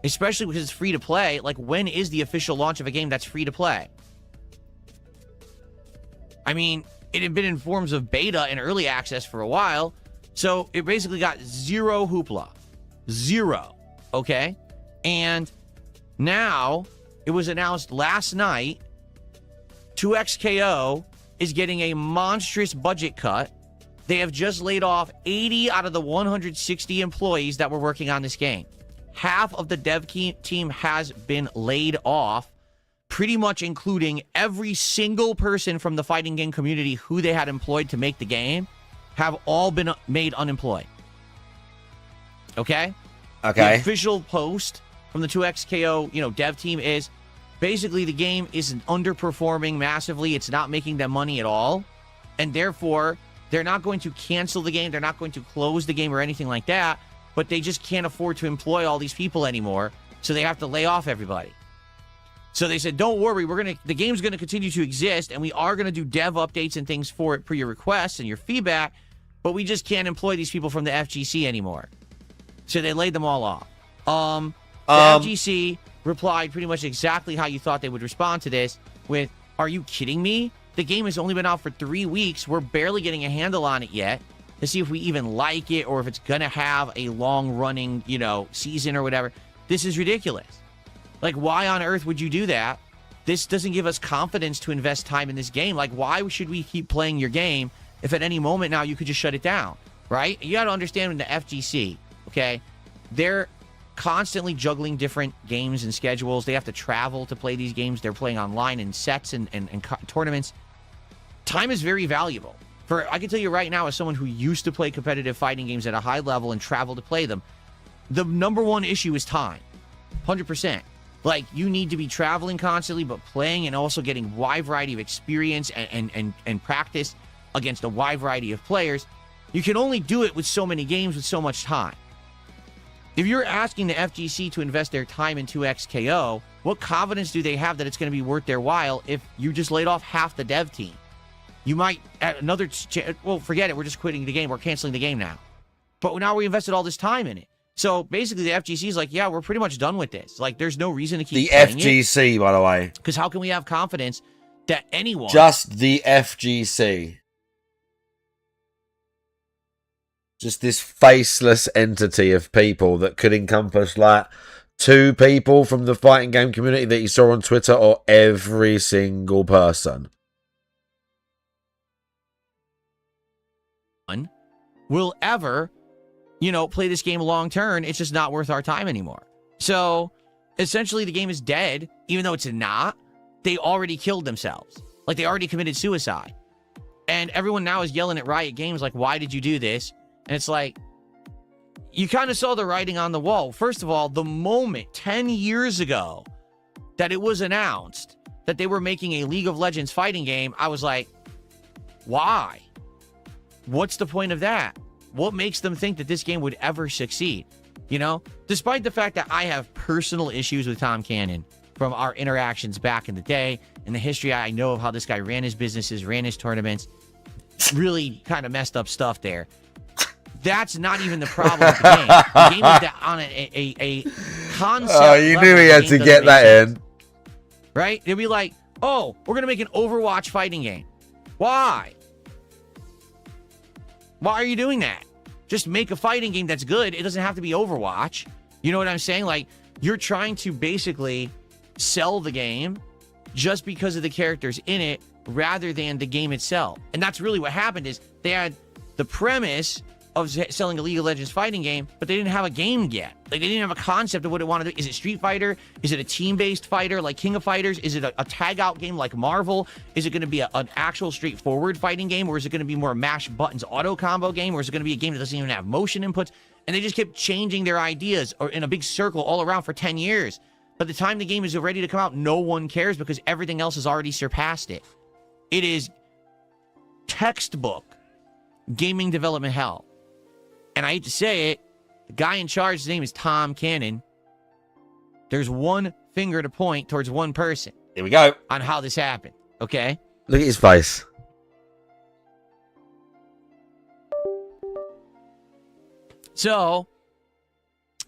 especially because it's free to play. Like, when is the official launch of a game that's free to play? I mean, it had been in forms of beta and early access for a while, so it basically got zero hoopla. Zero. Okay? And now, it was announced last night, 2XKO is getting a monstrous budget cut. They have just laid off 80 out of the 160 employees that were working on this game. Half of the dev team has been laid off, pretty much including every single person from the fighting game community who they had employed to make the game, have all been made unemployed. Okay? Okay. The official post from the 2XKO, dev team is basically the game is underperforming massively. It's not making them money at all. And therefore, they're not going to cancel the game. They're not going to close the game or anything like that. But they just can't afford to employ all these people anymore. So they have to lay off everybody. So they said, don't worry, the game's going to continue to exist, and we are going to do dev updates and things for it per your requests and your feedback, but we just can't employ these people from the FGC anymore. So they laid them all off. The FGC replied pretty much exactly how you thought they would respond to this with, are you kidding me? The game has only been out for 3 weeks. We're barely getting a handle on it yet to see if we even like it or if it's going to have a long-running, season or whatever. This is ridiculous. Like, why on earth would you do that? This doesn't give us confidence to invest time in this game. Like, why should we keep playing your game if at any moment now you could just shut it down, right? You got to understand in the FGC, okay, they're constantly juggling different games and schedules. They have to travel to play these games. They're playing online in sets and tournaments. Time is very valuable. I can tell you right now, as someone who used to play competitive fighting games at a high level and travel to play them, the number one issue is time. 100%. Like, you need to be traveling constantly, but playing and also getting a wide variety of experience and practice against a wide variety of players. You can only do it with so many games with so much time. If you're asking the FGC to invest their time in 2XKO, what confidence do they have that it's going to be worth their while if you just laid off half the dev team? You might, at another, well, forget it, we're just quitting the game, we're canceling the game now. But now we invested all this time in it. So basically, the FGC is like, yeah, we're pretty much done with this. Like, there's no reason to keep playing FGC, by the way. Because how can we have confidence that anyone... Just the FGC. Just this faceless entity of people that could encompass, like, 2 people from the fighting game community that you saw on Twitter, or every single person. Will ever... play this game long term. It's just not worth our time anymore. So, essentially, the game is dead, even though it's not. They already killed themselves. Like, they already committed suicide. And everyone now is yelling at Riot Games, like, why did you do this? And it's like, you kind of saw the writing on the wall. First of all, the moment 10 years ago that it was announced that they were making a League of Legends fighting game, I was like, why? What's the point of that? What makes them think that this game would ever succeed? Despite the fact that I have personal issues with Tom Cannon from our interactions back in the day and the history I know of how this guy ran his businesses, ran his tournaments, really kind of messed up stuff there. That's not even the problem with the game. The game is that on a concept. Oh, you knew he had to get that in. Right? They'd be like, oh, we're going to make an Overwatch fighting game. Why? Why are you doing that? Just make a fighting game that's good. It doesn't have to be Overwatch. You know what I'm saying? Like, you're trying to basically sell the game just because of the characters in it rather than the game itself. And that's really what happened is they had the premise of selling a League of Legends fighting game, but they didn't have a game yet. Like, they didn't have a concept of what it wanted to do. Is it Street Fighter? Is it a team-based fighter like King of Fighters? Is it a tag-out game like Marvel? Is it going to be an actual straightforward fighting game? Or is it going to be more mash buttons auto combo game? Or is it going to be a game that doesn't even have motion inputs? And they just kept changing their ideas or in a big circle all around for 10 years. By the time the game is ready to come out, no one cares because everything else has already surpassed it. It is textbook gaming development hell. And I hate to say it, the guy in charge, his name is Tom Cannon. There's one finger to point towards one person. Here we go. On how this happened, okay? Look at his face. So,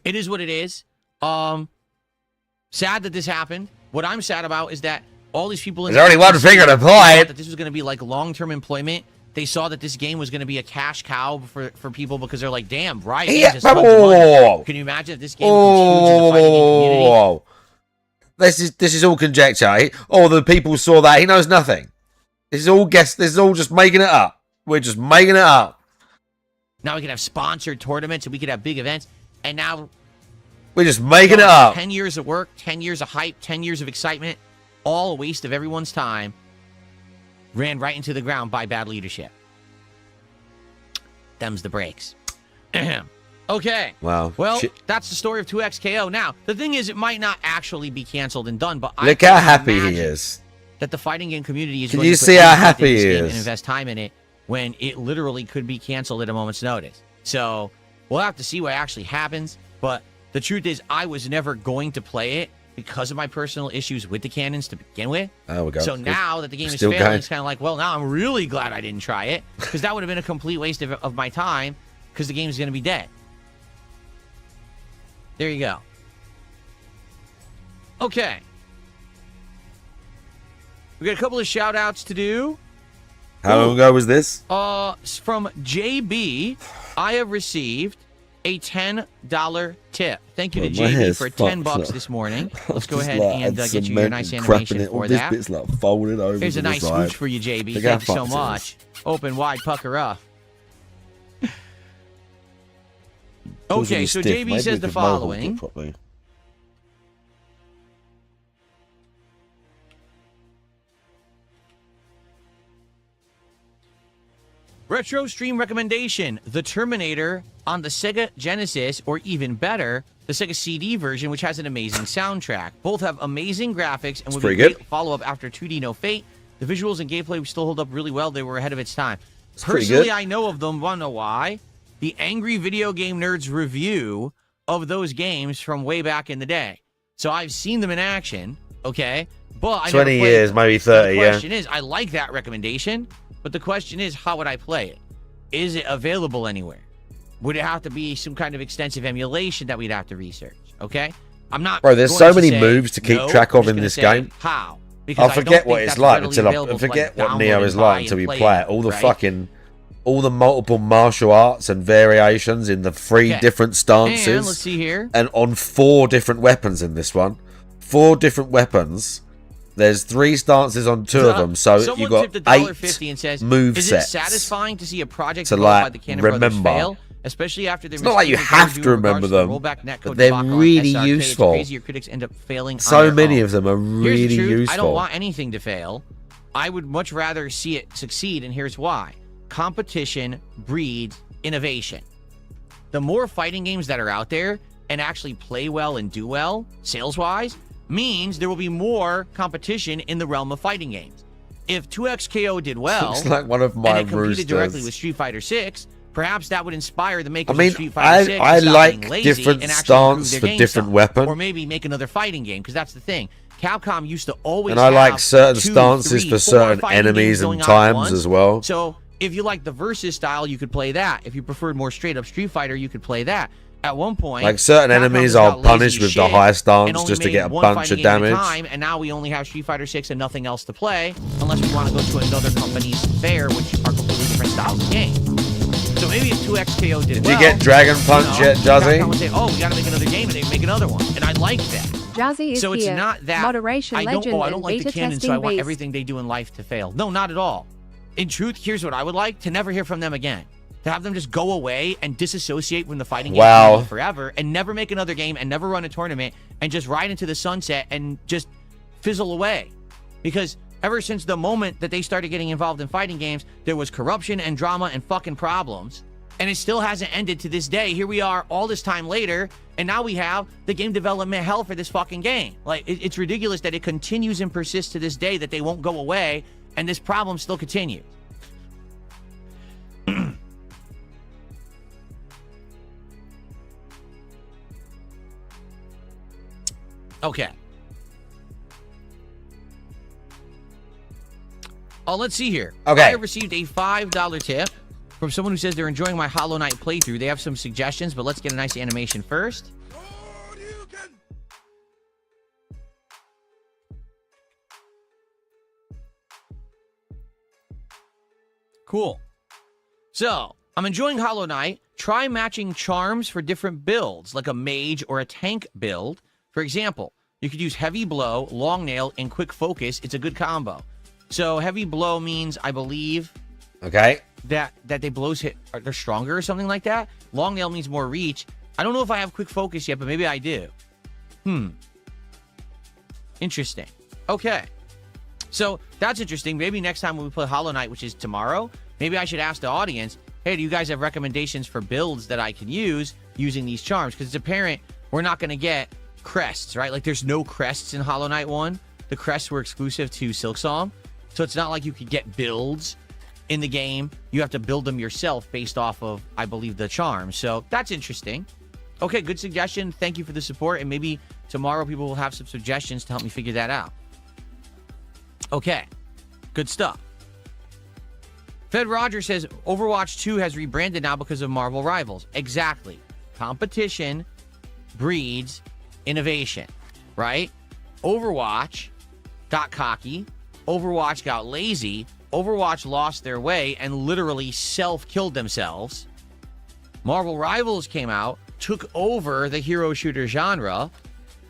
it is what it is. Sad that this happened. What I'm sad about is that all these people... There's only one finger to point. That this was going to be like long-term employment. They saw that this game was going to be a cash cow for people because they're like, damn, Riot Games has tons of money. Can you imagine if this game becomes huge in the fighting game community? This is all conjecture. The people saw that. He knows nothing. This is all guess. This is all just making it up. We're just making it up. Now we can have sponsored tournaments and we could have big events. And now... We're just making it up. 10 years of work, 10 years of hype, 10 years of excitement, all a waste of everyone's time. Ran right into the ground by bad leadership. Them's the breaks. Okay. Wow. Well, that's the story of 2XKO. Now, the thing is, it might not actually be canceled and done, but look how happy he is. That the fighting game community is Can going you to see how happy he is? And invest time in it when it literally could be canceled at a moment's notice. So, we'll have to see what actually happens, but the truth is, I was never going to play it because of my personal issues with the cannons to begin with. Oh, we go. So now that the game is Still failing, going. it's kind of like, well, now I'm really glad I didn't try it because that would have been a complete waste of my time because the game is going to be dead. There you go. Okay. We got a couple of shout-outs to do. How long ago was this? From JB, I have received a $10 tip. Thank you to JB for $10 this morning. Let's go ahead and get you your nice animation for that. This bit's like folded over. Here's a nice smooch for you, JB. Thank you so much. Open wide, pucker up. Okay, so JB says the following. Retro stream recommendation: The Terminator on the Sega Genesis, or even better, the Sega CD version, which has an amazing soundtrack. Both have amazing graphics and would be a great follow-up after 2D No Fate. The visuals and gameplay still hold up really well. They were ahead of its time. Personally, I know of them. Want to know why? The Angry Video Game Nerds review of those games from way back in the day. So I've seen them in action, okay? But I 20 years, maybe 30, yeah. The question is, I like that recommendation. But the question is, how would I play it? Is it available anywhere? Would it have to be some kind of extensive emulation that we'd have to research? Okay? I'm not. Bro, there's so many moves to keep track of in this game. How? Because I forget what it's like until I forget what Neo is like until we play it. All the fucking, all the multiple martial arts and variations in the 3 different stances. And let's see here. And on 4 different weapons in this one. 4 different weapons. There's 3 stances on 2 of them, so you got 8 and says, move is sets. Is it satisfying to see a project to by the Cannon Brothers remember? fail, especially after it's not like you have to remember them, but they're really useful. Your critics end up failing. So many of them are really useful. I don't want anything to fail. I would much rather see it succeed, and here's why: competition breeds innovation. The more fighting games that are out there and actually play well and do well, sales-wise, means there will be more competition in the realm of fighting games. If 2XKO did well, it's like one of my and it competed directly with Street Fighter 6, perhaps that would inspire the makers of Street I Fighter 6 I to stop like being lazy different and stance for different weapons. Or maybe make another fighting game, because that's the thing. Capcom used to always and I like have certain 2, stances 3, for 4 certain fighting enemies games and going on at times once. as well. So if you like the versus style, you could play that. If you preferred more straight up Street Fighter, you could play that. At one point, like certain enemies are punished with the high stance just to get a bunch of damage. And now we only have Street Fighter 6 and nothing else to play, unless we want to go to another company's fair, which are completely different styles of games. So maybe if 2XKO did well, you get Dragon Punch yet, Jazzy? Capcom would say, oh, we got to make another game, and they make another one. And I like that. Jazzy is so it's here. not that Moderation I don't legend like the beta canon, so testing I want beast. everything they do in life to fail. No, not at all. In truth, here's what I would like: to never hear from them again. to have them just go away and disassociate from the fighting game Wow. forever and never make another game and never run a tournament and just ride into the sunset and just fizzle away. Because ever since the moment that they started getting involved in fighting games, there was corruption and drama and fucking problems. And it still hasn't ended to this day. Here we are all this time later, and now we have the game development hell for this fucking game. Like, it's ridiculous that it continues and persists to this day, that they won't go away, and this problem still continues. Okay. Oh, let's see here. Okay. I have received a $5 tip from someone who says they're enjoying my Hollow Knight playthrough. They have some suggestions, but let's get a nice animation first. Cool. So, I'm enjoying Hollow Knight. Try matching charms for different builds, like a mage or a tank build. For example, you could use Heavy Blow, Long Nail, and Quick Focus. It's a good combo. So, Heavy Blow means, I believe... Okay. That they blows hit, they're stronger or something like that. Long Nail means more reach. I don't know if I have Quick Focus yet, but maybe I do. Interesting. Okay. So, that's interesting. Maybe next time when we play Hollow Knight, which is tomorrow, maybe I should ask the audience, hey, do you guys have recommendations for builds that I can use using these charms? Because it's apparent we're not going to get crests, right? Like, there's no crests in Hollow Knight 1. The crests were exclusive to Silksong. So, it's not like you could get builds in the game. You have to build them yourself based off of, I believe, the charms. So that's interesting. Okay, good suggestion. Thank you for the support. And maybe tomorrow people will have some suggestions to help me figure that out. Okay, good stuff. Fed Roger says Overwatch 2 has rebranded now because of Marvel Rivals. Exactly. Competition breeds innovation, right? Overwatch got cocky. Overwatch got lazy. Overwatch lost their way and literally self-killed themselves. Marvel Rivals came out, took over the hero shooter genre,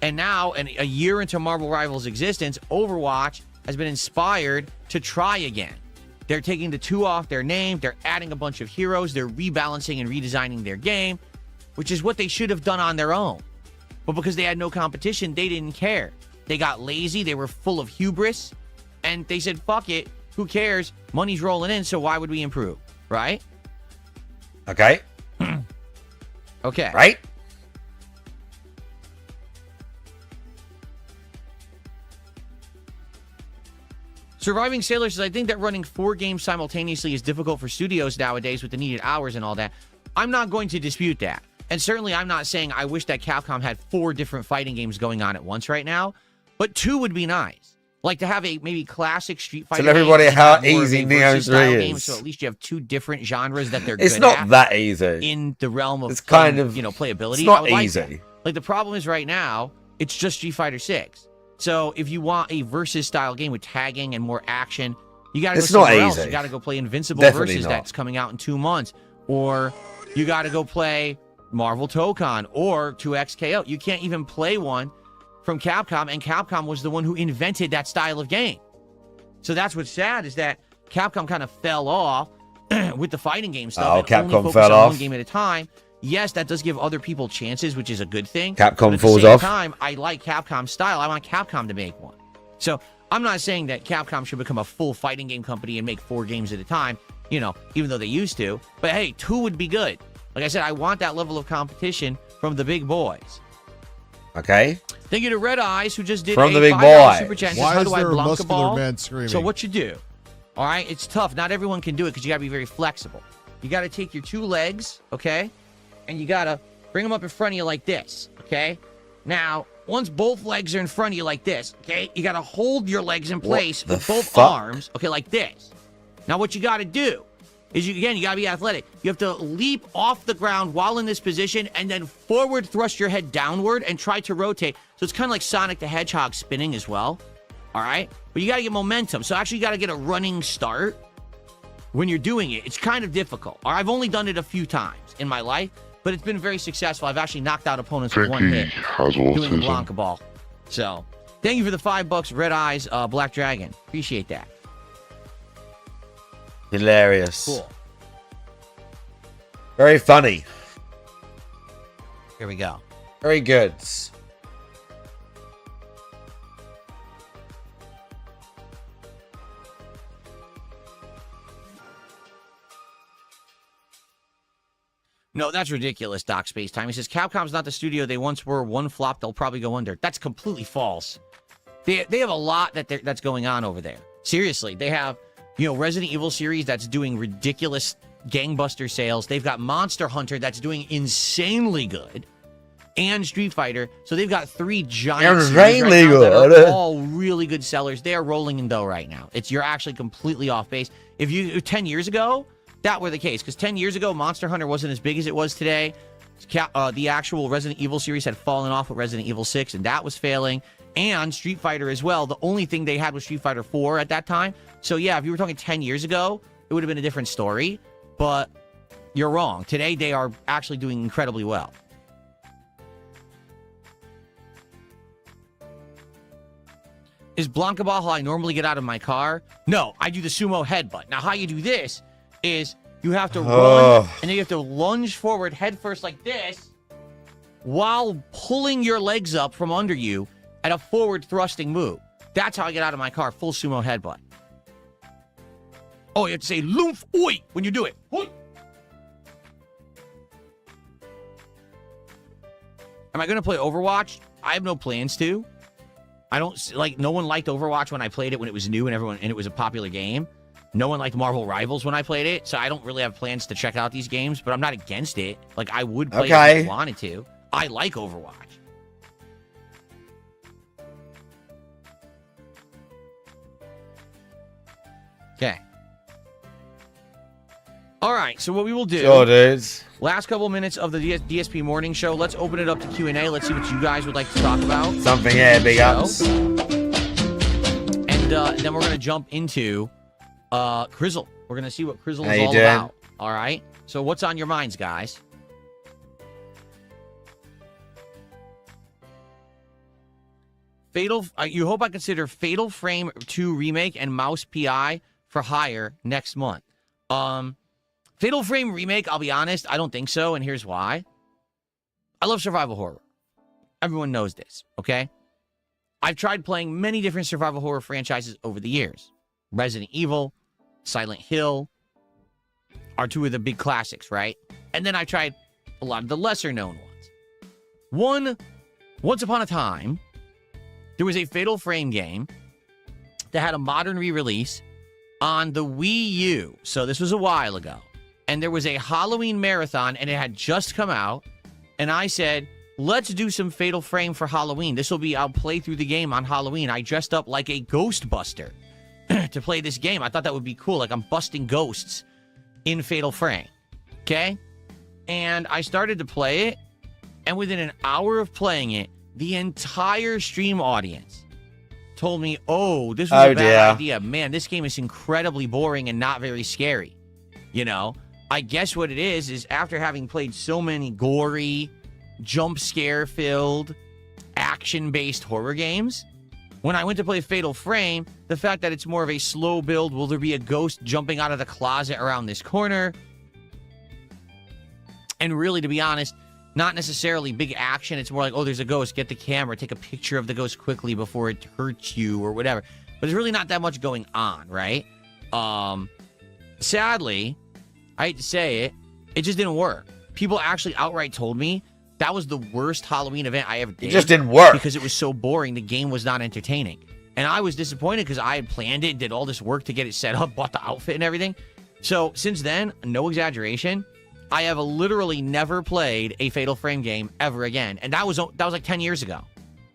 and now, a year into Marvel Rivals' existence, Overwatch has been inspired to try again. They're taking the 2 off their name, they're adding a bunch of heroes, they're rebalancing and redesigning their game, which is what they should have done on their own. But because they had no competition, they didn't care. They got lazy, they were full of hubris, and they said, fuck it. Who cares? Money's rolling in, so why would we improve? Right? Okay. Okay. Right? Surviving Sailor says, I think that running 4 games simultaneously is difficult for studios nowadays with the needed hours and all that. I'm not going to dispute that. And certainly I'm not saying I wish that Capcom had 4 different fighting games going on at once right now, but 2 would be nice. Like to have a maybe classic Street Fighter. Tell everybody game how and more of easy a Neo versus 3 style is. game, so at least you have 2 different genres that they're It's good not at that easy. in the realm of It's kind of, playability. It's not I would easy. like that. Like the problem is right now, it's just Street Fighter 6. So if you want a versus style game with tagging and more action, you got to go It's not somewhere else. easy. You got to go play Invincible Definitely versus not. that's coming out in 2 months, or you got to go play Marvel Tokon or 2XKO. You can't even play one from Capcom, and Capcom was the one who invented that style of game. So that's what's sad, is that Capcom kind of fell off with the fighting game stuff. Oh, and Capcom only focused fell on off. one game at a time. Yes, that does give other people chances, which is a good thing. Capcom but at falls the same off. time, I like Capcom's style. I want Capcom to make one. So I'm not saying that Capcom should become a full fighting game company and make 4 games at a time, even though they used to. But hey, 2 would be good. Like I said, I want that level of competition from the big boys. Okay. Thank you to Red Eyes, who just did From a the big $5 boy. super chat. Why How is do I there a blank muscular ball? man screaming? So what you do, all right, it's tough. Not everyone can do it because you got to be very flexible. You got to take your 2 legs, okay, and you got to bring them up in front of you like this, okay? Now, once both legs are in front of you like this, okay, you got to hold your legs in place the with both fuck? arms, okay, like this. Now, what you got to do is, you got to be athletic. You have to leap off the ground while in this position and then forward thrust your head downward and try to rotate. So it's kind of like Sonic the Hedgehog spinning as well, all right? But you got to get momentum. So actually you got to get a running start when you're doing it. It's kind of difficult. Or I've only done it a few times in my life, but it's been very successful. I've actually knocked out opponents with one hit doing the Blanca ball. So thank you for the $5, Red Eyes, Black Dragon. Appreciate that. Hilarious. Cool. Very funny. Here we go. Very good. No, that's ridiculous, Doc Space Time. He says, Capcom's not the studio they once were. One flop, they'll probably go under. That's completely false. They have a lot that's going on over there. Seriously, they have, Resident Evil series that's doing ridiculous gangbuster sales. They've got Monster Hunter that's doing insanely good. And Street Fighter. So they've got 3 giant series right now that are all really good sellers. They are rolling in dough right now. You're actually completely off base. If 10 years ago, that were the case. Because 10 years ago, Monster Hunter wasn't as big as it was today. The actual Resident Evil series had fallen off with Resident Evil 6, and that was failing. And Street Fighter as well. The only thing they had was Street Fighter 4 at that time. So yeah, if you were talking 10 years ago, it would have been a different story. But you're wrong. Today, they are actually doing incredibly well. Is Blanca Ball how I normally get out of my car? No, I do the sumo headbutt. Now, how you do this is you have to run, and then you have to lunge forward head first like this while pulling your legs up from under you at a forward thrusting move. That's how I get out of my car, full sumo headbutt. Oh, you have to say "Loomf oi" when you do it. Oi. Am I going to play Overwatch? I have no plans to. I don't no one liked Overwatch when I played it when it was new and it was a popular game. No one liked Marvel Rivals when I played it, so I don't really have plans to check out these games, but I'm not against it. Like, I would play it if I wanted to. I like Overwatch. Okay. All right, so what we will do... Sure, dudes. Last couple minutes of the DSP morning show. Let's open it up to Q&A. Let's see what you guys would like to talk about. Something, yeah, big ups. And then we're going to jump into Crizzle. We're going to see what Crizzle is all about. All right? So what's on your minds, guys? You hope I consider Fatal Frame 2 Remake and Mouse PI for hire next month. Fatal Frame Remake, I'll be honest, I don't think so, and here's why. I love survival horror. Everyone knows this, okay? I've tried playing many different survival horror franchises over the years. Resident Evil, Silent Hill are 2 of the big classics, right? And then I tried a lot of the lesser-known ones. Once upon a time, there was a Fatal Frame game that had a modern re-release on the Wii U. So this was a while ago. And there was a Halloween marathon, and it had just come out. And I said, let's do some Fatal Frame for Halloween. I'll play through the game on Halloween. I dressed up like a Ghostbuster to play this game. I thought that would be cool. Like, I'm busting ghosts in Fatal Frame. Okay? And I started to play it. And within an hour of playing it, the entire stream audience told me, oh, this was a bad idea. Man, this game is incredibly boring and not very scary. I guess what it is after having played so many gory, jump scare filled, action based horror games, when I went to play Fatal Frame, the fact that it's more of a slow build, will there be a ghost jumping out of the closet around this corner? And really, to be honest, not necessarily big action. It's more like, oh, there's a ghost. Get the camera. Take a picture of the ghost quickly before it hurts you or whatever. But there's really not that much going on, right? Sadly, I hate to say it, it just didn't work. People actually outright told me that was the worst Halloween event I ever did. It just didn't work. Because it was so boring. The game was not entertaining. And I was disappointed because I had planned it, did all this work to get it set up, bought the outfit and everything. So since then, no exaggeration, I have literally never played a Fatal Frame game ever again. And that was like 10 years ago.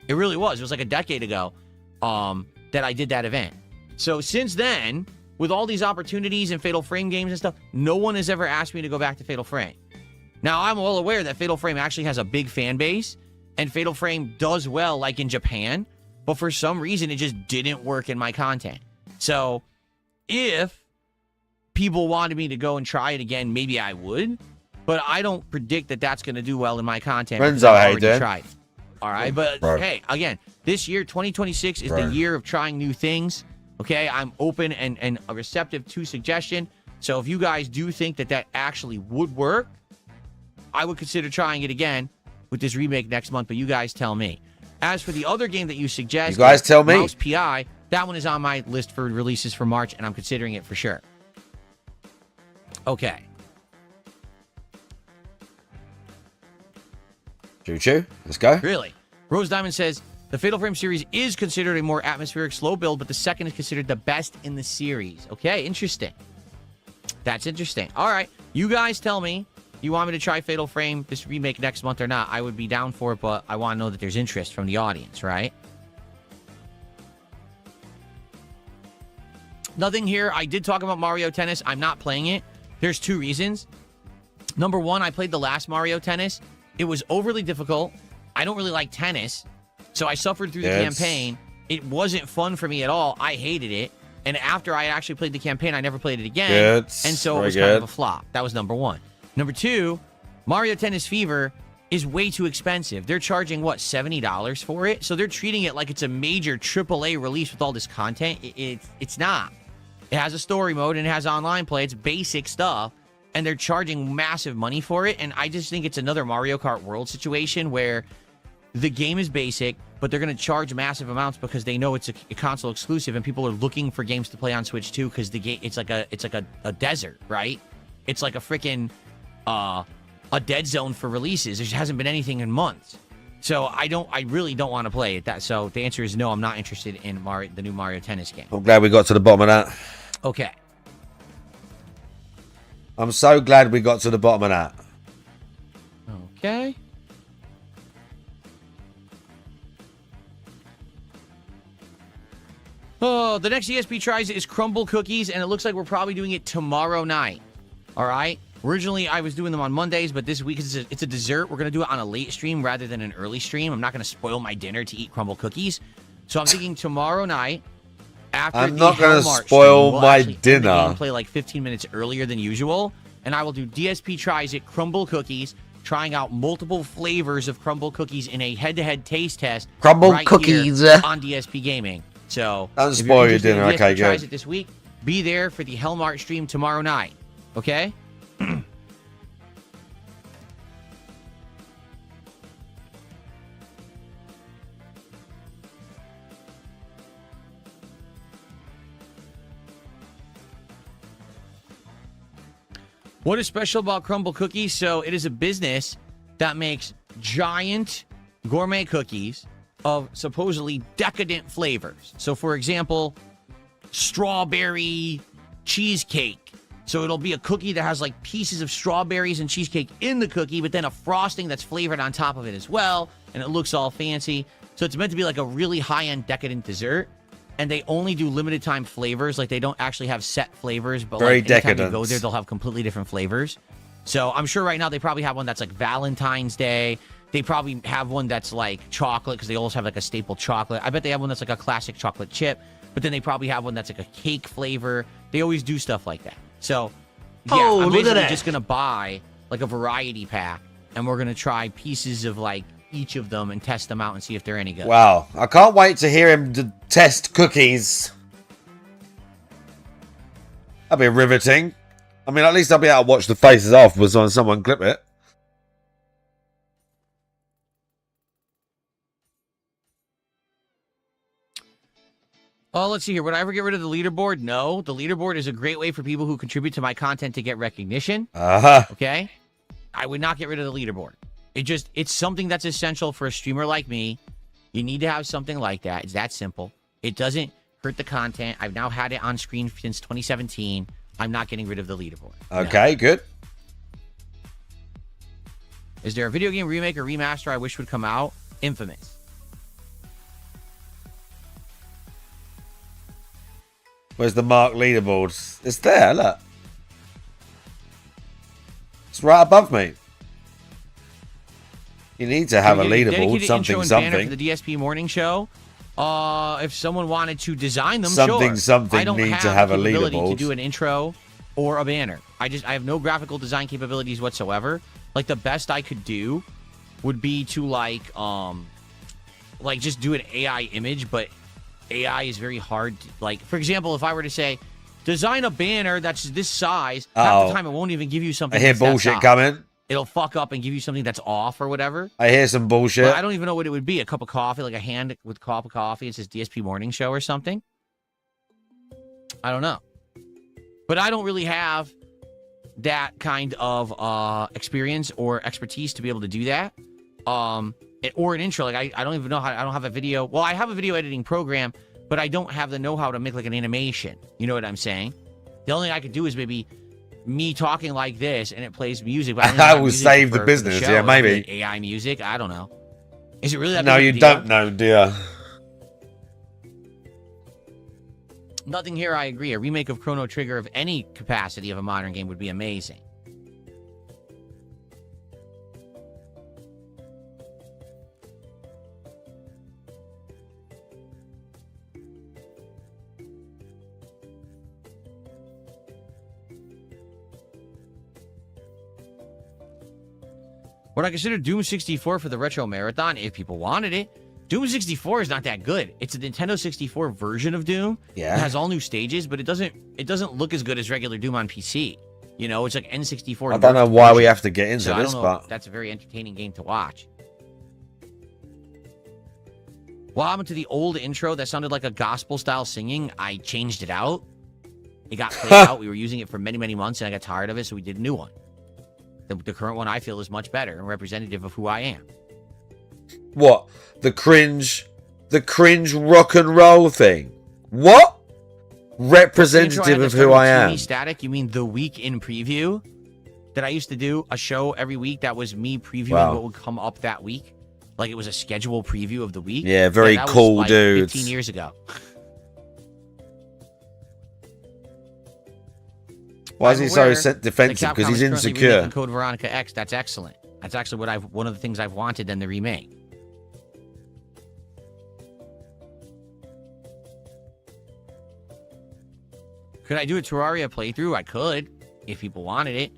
It really was. It was like a decade ago that I did that event. So since then, with all these opportunities and Fatal Frame games and stuff, no one has ever asked me to go back to Fatal Frame. Now, I'm well aware that Fatal Frame actually has a big fan base, and Fatal Frame does well, like in Japan, but for some reason, it just didn't work in my content. So, if people wanted me to go and try it again, maybe I would, but I don't predict that that's going to do well in my content. Renzo, I how you already doing? tried it. All right, but hey, again, this year, 2026, is the year of trying new things. Okay, I'm open and receptive to suggestion. So if you guys do think that that actually would work, I would consider trying it again with this remake next month, but you guys tell me. As for the other game that you suggest, you guys tell me. Mouse PI, that one is on my list for releases for March, and I'm considering it for sure. Okay. Choo-choo. Let's go. Really? Rose Diamond says, the Fatal Frame series is considered a more atmospheric, slow build, but the second is considered the best in the series. Okay, interesting. That's interesting. All right, you guys tell me. You want me to try Fatal Frame, this remake, next month or not? I would be down for it, but I want to know that there's interest from the audience, right? Nothing here. I did talk about Mario Tennis. I'm not playing it. There's two reasons. Number one, I played the last Mario Tennis. It was overly difficult. I don't really like tennis, so I suffered through the campaign. It wasn't fun for me at all. I hated it. And after I actually played the campaign, I never played it again. And so it was kind of a flop. That was number one. Number two, Mario Tennis Fever is way too expensive. They're charging, what, $70 for it? So they're treating it like it's a major AAA release with all this content. It's not. It has a story mode and it has online play. It's basic stuff. And they're charging massive money for it. And I just think it's another Mario Kart World situation where the game is basic, but they're going to charge massive amounts because they know it's a console exclusive and people are looking for games to play on Switch too because the game it's like a desert, right? It's like a freaking a dead zone for releases. There hasn't been anything in months. So I really don't want to play it. So the answer is no, I'm not interested in the new Mario Tennis game. I'm glad we got to the bottom of that. Okay. I'm so glad we got to the bottom of that. Okay. Oh, the next ESP tries is Crumble Cookies, and it looks like we're probably doing it tomorrow night. All right? Originally, I was doing them on Mondays, but this week it's a dessert. We're going to do it on a late stream rather than an early stream. I'm not going to spoil my dinner to eat Crumble Cookies. So I'm thinking tomorrow night, after I'm the not going to Hellmart spoil stream, my we'll dinner. play like 15 minutes earlier than usual, and I will do DSP tries it Crumble Cookies, trying out multiple flavors of Crumble Cookies in a head-to-head taste test. Crumble right Cookies here on DSP Gaming. So don't spoil your dinner. Okay, tries good. it this week. Be there for the Hellmart stream tomorrow night. Okay. What is special about Crumble Cookies? So it is a business that makes giant gourmet cookies of supposedly decadent flavors. So for example, strawberry cheesecake. So it'll be a cookie that has like pieces of strawberries and cheesecake in the cookie, but then a frosting that's flavored on top of it as well. And it looks all fancy. So it's meant to be like a really high-end decadent dessert. And they only do limited time flavors. Like they don't actually have set flavors, but very like anytime decadent. you go there, they'll have completely different flavors. So I'm sure right now they probably have one that's like Valentine's Day. They probably have one that's like chocolate because they always have like a staple chocolate. I bet they have one that's like a classic chocolate chip, but then they probably have one that's like a cake flavor. They always do stuff like that. So yeah, I'm basically just going to buy like a variety pack and we're going to try pieces of like each of them and test them out and see if they're any good. Wow. I can't wait to hear him test cookies. That'll be riveting. I mean, at least I'll be able to watch the faces afterwards when someone clip it. Oh, let's see here. Would I ever get rid of the leaderboard? No. The leaderboard is a great way for people who contribute to my content to get recognition. Okay? I would not get rid of the leaderboard. It's something that's essential for a streamer like me. You need to have something like that. It's that simple. It doesn't hurt the content. I've now had it on screen since 2017. I'm not getting rid of the leaderboard. Okay, no. Good. Is there a video game remake or remaster I wish would come out? Infamous. Where's the Mark leaderboard? It's there, look. It's right above me. You need to have a leaderboard, something. For the DSP morning show. If someone wanted to design them, something I don't need to have a capability leaderboard to do an intro or a banner. I have no graphical design capabilities whatsoever. Like the best I could do would be to like just do an AI image, but AI is very hard to, like, for example, if I were to say, design a banner that's this size. Half the time, it won't even give you something. I hear that's that bullshit size. coming. It'll fuck up and give you something that's off or whatever. I hear some bullshit. But I don't even know what it would be. A cup of coffee, like a hand with a cup of coffee. It says DSP Morning Show or something. I don't know. But I don't really have that kind of experience or expertise to be able to do that. Or an intro. Like I don't even know how. I don't have a video. Well, I have a video editing program, but I don't have the know-how to make like an animation. You know what I'm saying? The only thing I could do is maybe me talking like this and it plays music. But I will save the business. Yeah, maybe AI music. I don't know. Is it really that? No, you don't know, dear. Nothing here. I agree. A remake of Chrono Trigger of any capacity of a modern game would be amazing. Would I consider Doom 64 for the Retro Marathon if people wanted it? Doom 64 is not that good. It's a Nintendo 64 version of Doom. Yeah. It has all new stages, but it doesn't look as good as regular Doom on PC. You know, it's like N64. I don't know why we have to get into this, but that's a very entertaining game to watch. What happened to the old intro that sounded like a gospel style singing? I changed it out. It got played out. We were using it for many, many months, and I got tired of it, so we did a new one. The current one I feel is much better and representative of who I am. What? The cringe rock and roll thing? What? Representative of who I am. Static? You mean the week in preview? That I used to do a show every week that was me previewing what would come up that week? Like it was a schedule preview of the week? Yeah, very cool, was like dude. 15 years ago. Why is he so defensive? Because he's insecure. Code Veronica X. That's excellent. That's actually one of the things I've wanted in the remake. Could I do a Terraria playthrough? I could, if people wanted it.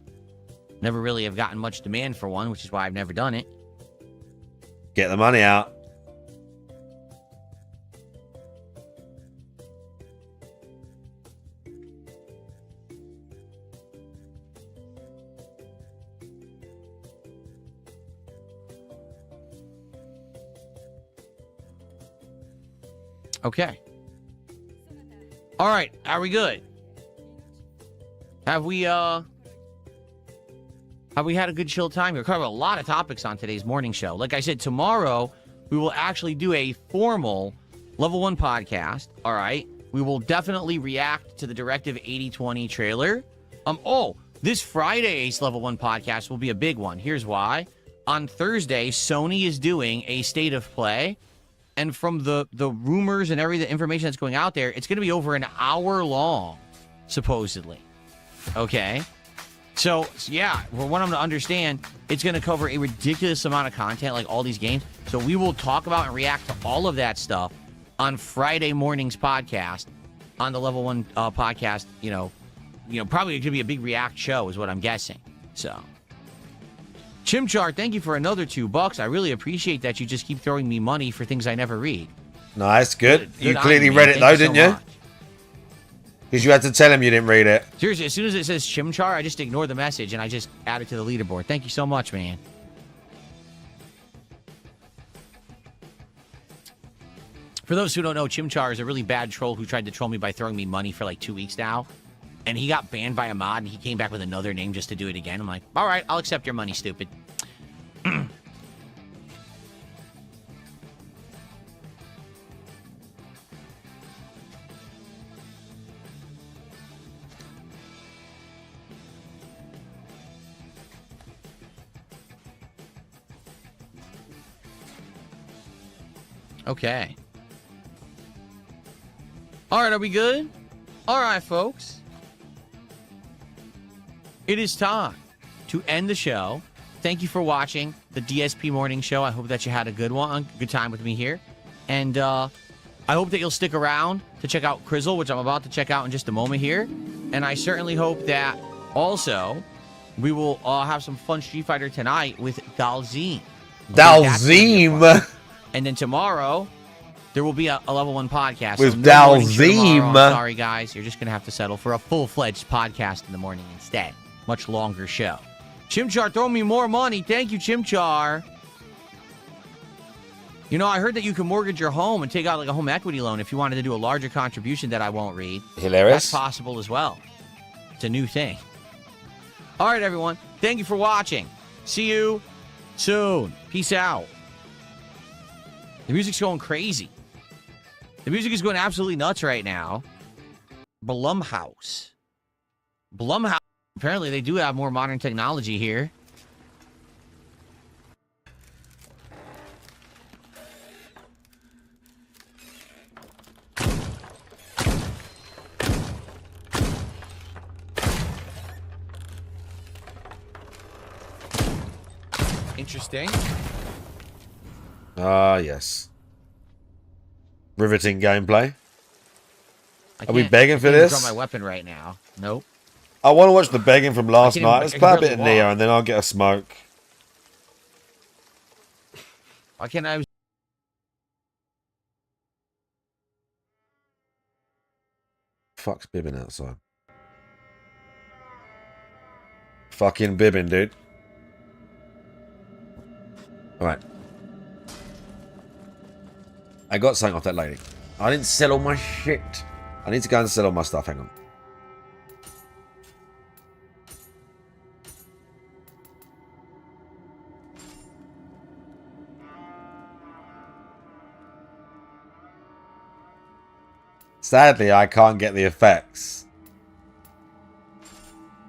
Never really have gotten much demand for one, which is why I've never done it. Get the money out. Okay. All right. Are we good? Have we had a good chill time? We're covering a lot of topics on today's morning show. Like I said, tomorrow we will actually do a formal Level 1 podcast. All right. We will definitely react to the Directive 8020 trailer. This Friday's Level 1 podcast will be a big one. Here's why. On Thursday, Sony is doing a state of play. And from the rumors and the information that's going out there, it's going to be over an hour long, supposedly. Okay? So, yeah, for what I'm to understand, it's going to cover a ridiculous amount of content, like all these games. So we will talk about and react to all of that stuff on Friday morning's podcast, on the Level 1 podcast. You know, probably going to be a big react show is what I'm guessing. So, Chimchar, thank you for another $2. I really appreciate that you just keep throwing me money for things I never read. Nice, good. You clearly on, read it though, didn't so you? Because you had to tell him you didn't read it. Seriously, as soon as it says Chimchar, I just ignore the message and I just add it to the leaderboard. Thank you so much, man. For those who don't know, Chimchar is a really bad troll who tried to troll me by throwing me money for like 2 weeks now. And he got banned by a mod, and he came back with another name just to do it again. I'm like, all right, I'll accept your money, stupid. Okay. All right, are we good? All right, folks. It is time to end the show. Thank you for watching the DSP Morning Show. I hope that you had a good time with me here. And I hope that you'll stick around to check out Crizzle, which I'm about to check out in just a moment here. And I certainly hope that also we will have some fun Street Fighter tonight with Dalzim. Dalzim! And then tomorrow, there will be a level 1 podcast. With so no morning show Dalzim. tomorrow. I'm sorry, guys. You're just going to have to settle for a full-fledged podcast in the morning instead. Much longer show. Chimchar, throw me more money. Thank you, Chimchar. You know, I heard that you can mortgage your home and take out like a home equity loan if you wanted to do a larger contribution that I won't read. Hilarious. That's possible as well. It's a new thing. All right, everyone. Thank you for watching. See you soon. Peace out. The music's going crazy. The music is going absolutely nuts right now. Blumhouse. Blumhouse. Apparently, they do have more modern technology here. Interesting. Ah, yes. Riveting gameplay. I Are we can't- begging I for can't even this? draw my weapon right now. Nope. I want to watch the begging from last can't night. even- Let's I play a can bit of barely Neo walk. and then I'll get a smoke. Why can't I? Fuck's bibbing outside. Fucking bibbing, dude. Alright. I got something off that lady. I didn't sell all my shit. I need to go and sell all my stuff. Hang on. Sadly, I can't get the effects.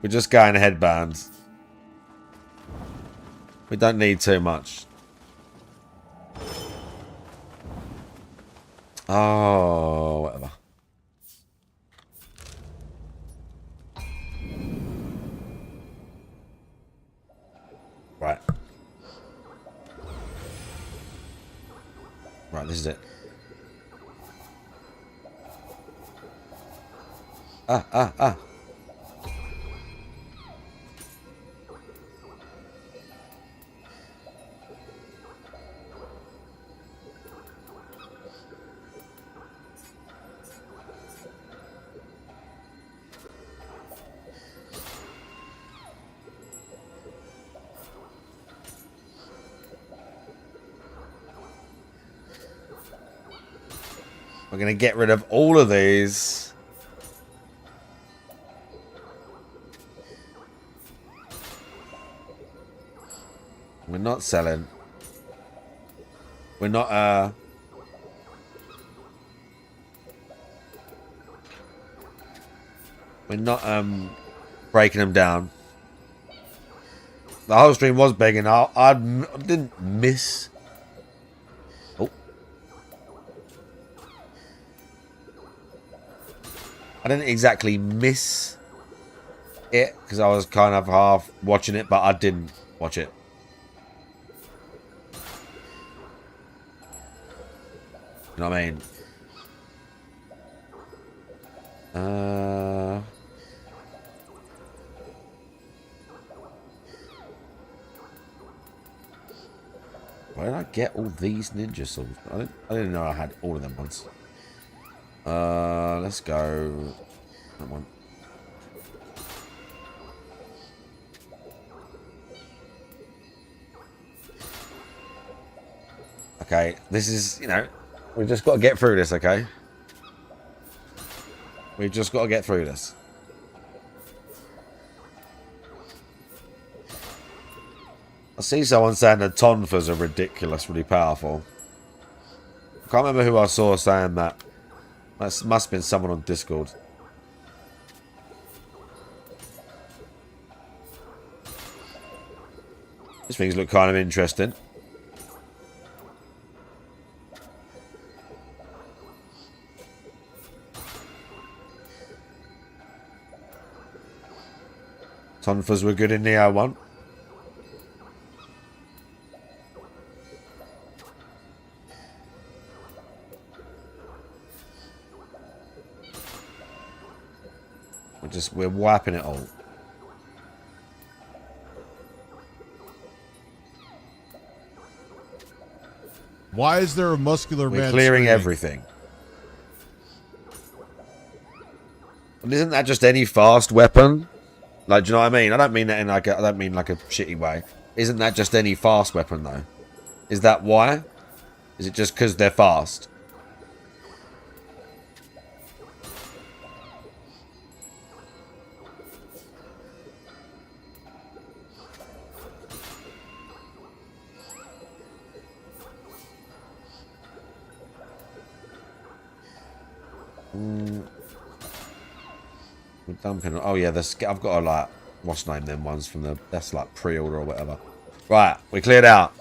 We're just going headbands. We don't need too much. Oh, whatever. Right. Right, this is it. Ah. We're going to get rid of all of these. We're not selling. We're not, we're not, breaking them down. The whole stream was begging. I didn't miss. Oh. I didn't exactly miss it because I was kind of half watching it, but I didn't watch it. You know what I mean? Where did I get all these ninja swords? I didn't know I had all of them once. Let's go. That one. Okay, this is, you know, we've just got to get through this, okay? We've just got to get through this. I see someone saying the tonfas are ridiculously powerful. I can't remember who I saw saying that. That must have been someone on Discord. These things look kind of interesting. Tonfas were good in Neo 1. We're wiping it all. Why is there a muscular We're man clearing screaming? everything. And isn't that just any fast weapon? Like, do you know what I mean? I don't mean that in like I don't mean like a shitty way. Isn't that just any fast weapon though? Is that why? Is it just because they're fast? We're dumping. Oh yeah, I've got to like what's name them ones from the that's like pre-order or whatever. Right, we cleared out.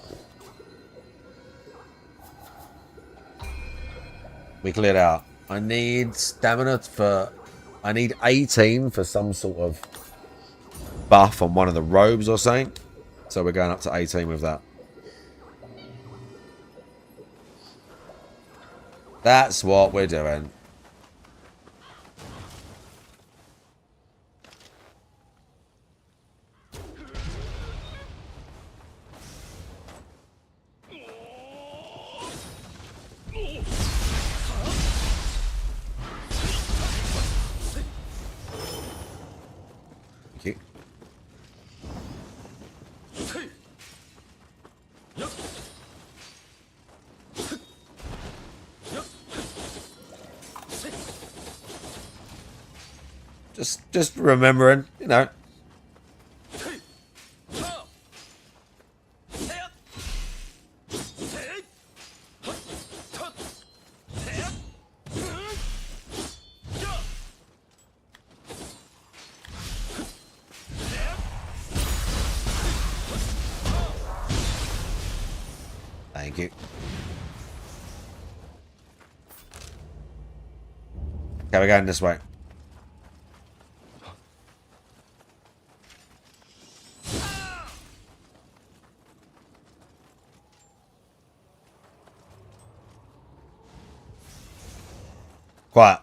We cleared out. I need stamina for. I need 18 for some sort of buff on one of the robes or something. So we're going up to 18 with that. That's what we're doing. Thank you. Just remembering, you know. Thank you. Okay, we're going this way. Quiet.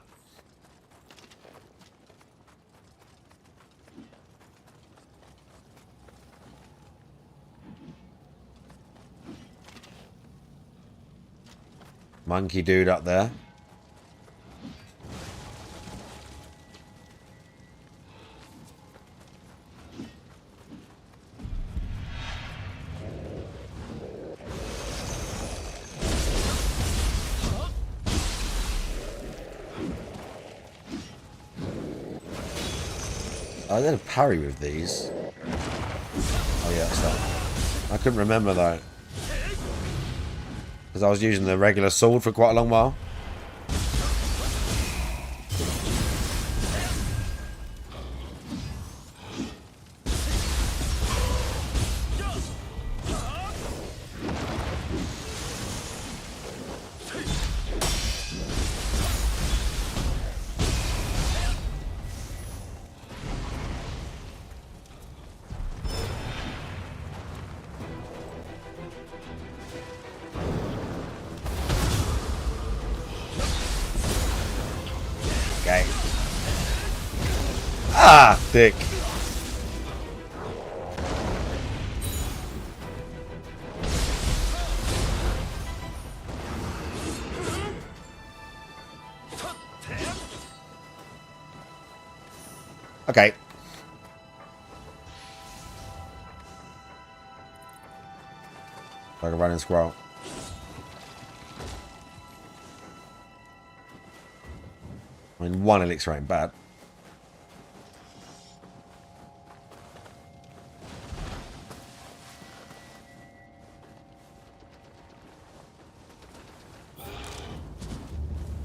Monkey dude up there. I did a parry with these. Oh yeah, that's that. I couldn't remember though. Because I was using the regular sword for quite a long while. Okay. Ah, dick. Okay. Like a running squirrel. I mean, one elixir ain't bad.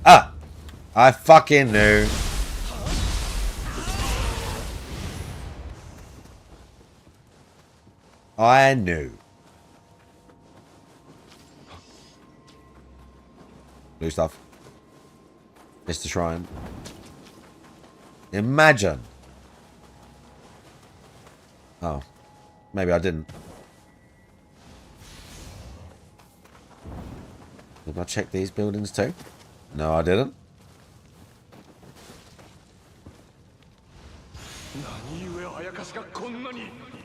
Ah! I fucking knew. I knew. Blue stuff. Mr. Shrine. Imagine. Oh. Maybe I didn't. Did I check these buildings too? No, I didn't.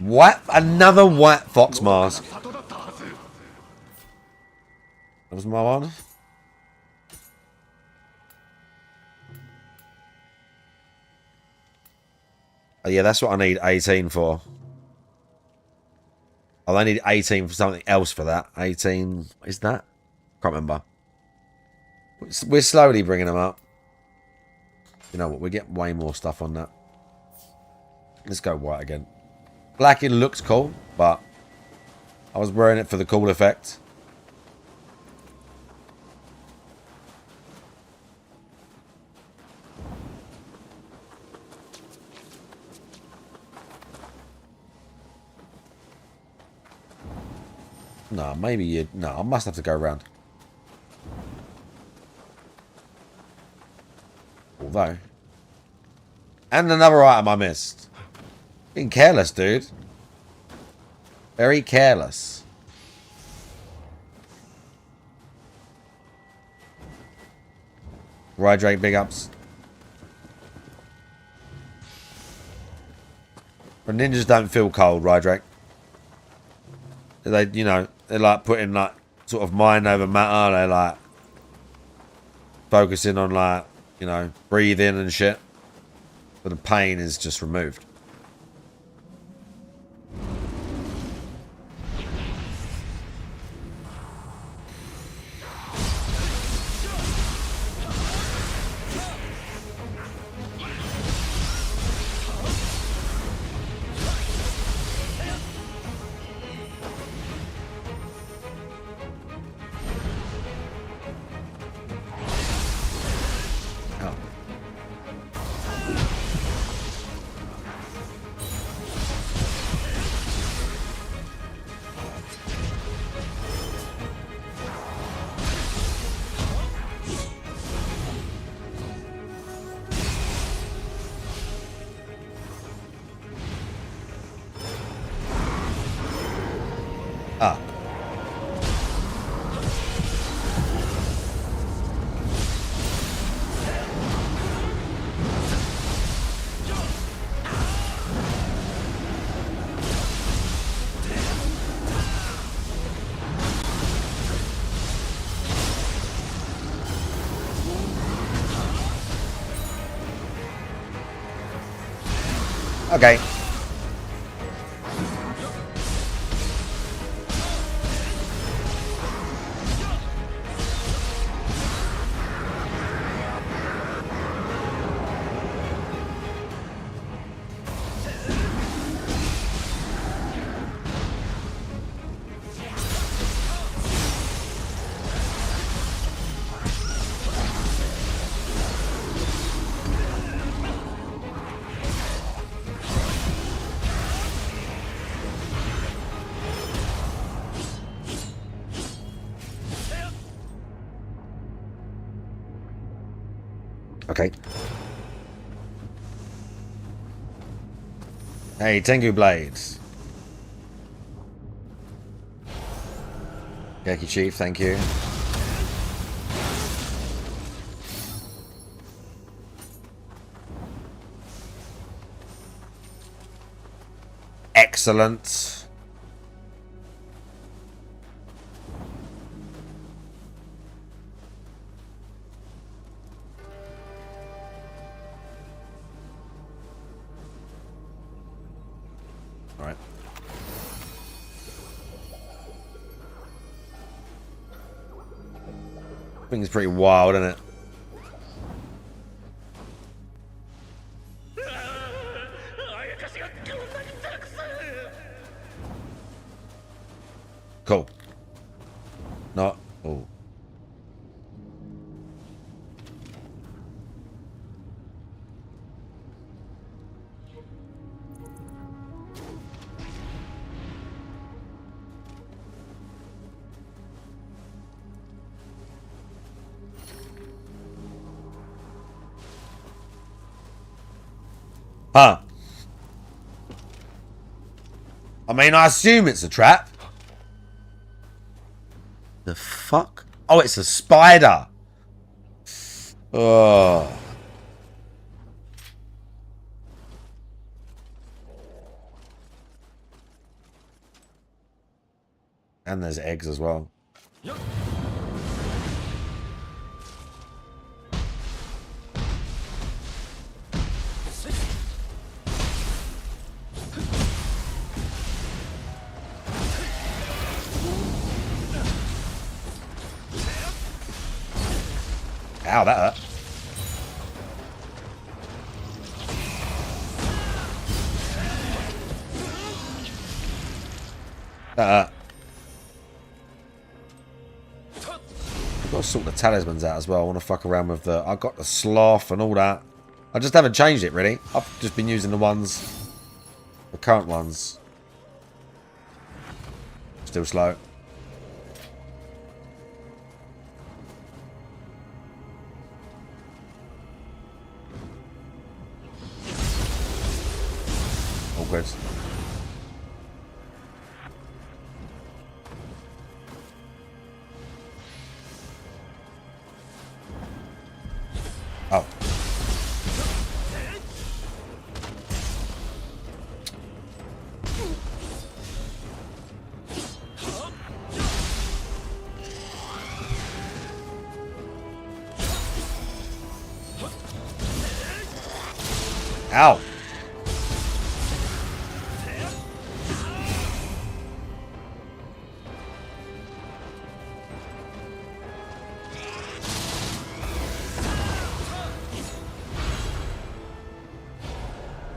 What? Another white fox mask. That was my one. Oh, yeah, that's what I need 18 for. Oh, I need 18 for something else for that. 18, is that? Can't remember. We're slowly bringing them up. You know what? We get way more stuff on that. Let's go white again. Black, it looks cool, but I was wearing it for the cool effect. No, maybe you... No, I must have to go around. Although... And another item I missed. Being careless, dude. Very careless. Right, Drake, big ups. But ninjas don't feel cold, right, Drake? They, you know, they're like putting like sort of mind over matter. They're like focusing on like, you know, breathing and shit. But the pain is just removed. Ah. Okay. Okay. Hey, Tengu Blades. Geki Chief, thank you. Excellent. All right. Thing's pretty wild, isn't it? Cool. Not. Oh. Huh. I mean, I assume it's a trap. The fuck? Oh, it's a spider. Oh. And there's eggs as well. Ow, that hurt. I've got to sort the talismans out as well. I want to fuck around with the... I've got the sloth and all that. I just haven't changed it, really. I've just been using the ones... The current ones. Still slow. All good. Oh. Ow.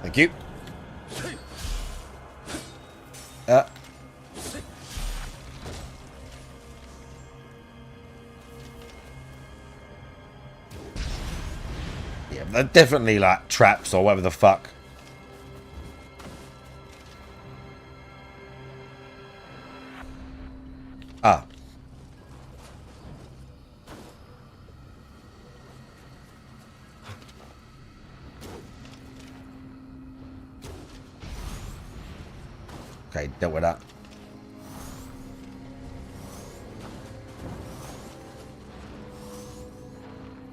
Thank you. Yeah, they're definitely like traps or whatever the fuck. Ah. Okay, dealt with that.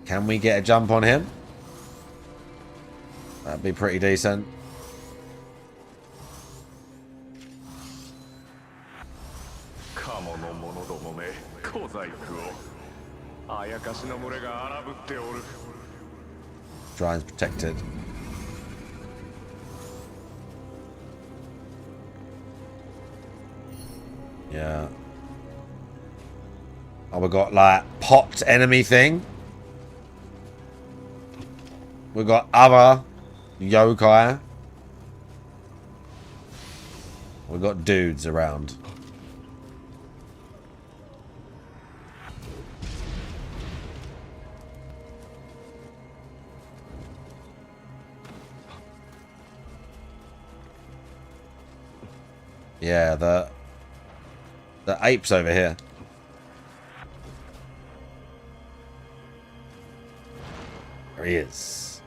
Can we get a jump on him? That'd be pretty decent. Drine's protected. Yeah. Oh, we got like popped enemy thing. We got other yokai. We got dudes around. Yeah, the ape's over here. There he is.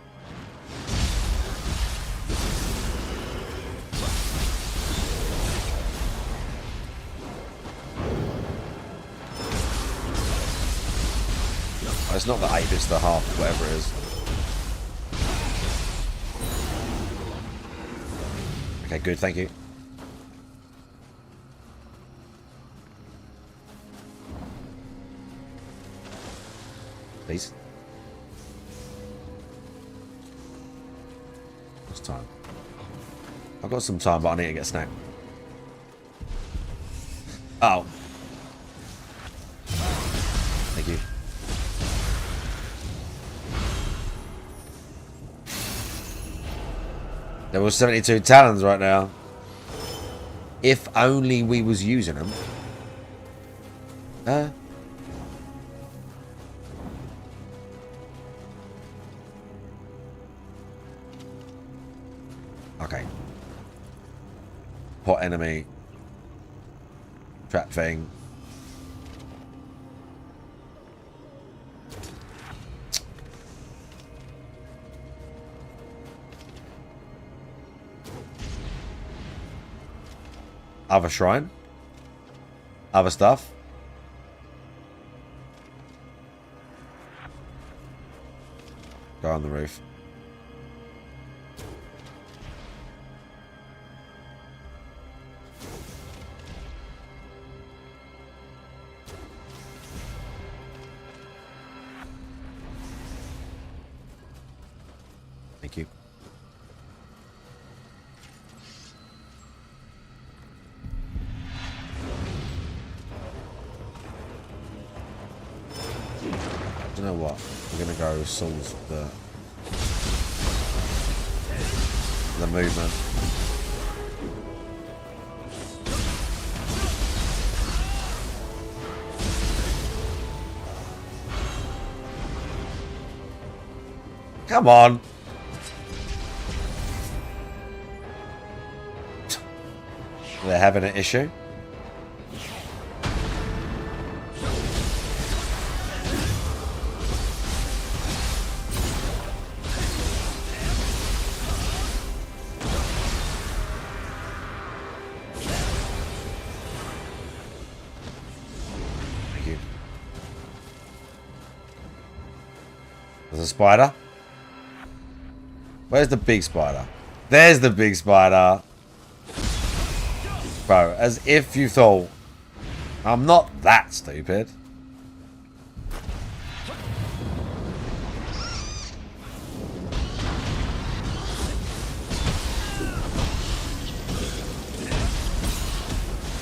Oh, it's not the ape, it's the half, whatever it is. Okay, good, thank you. Please. What's time? I've got some time, but I need to get a snack. Oh. Thank you. There was 72 talons right now. If only we was using them. Okay. Pot enemy. Trap thing. Other shrine. Other stuff. Go on the roof. Thank you. know what? We're gonna go solve the movement. Come on. They're having an issue. Thank you. There's a spider. Where's the big spider? There's the big spider. Bro, as if you thought I'm not that stupid.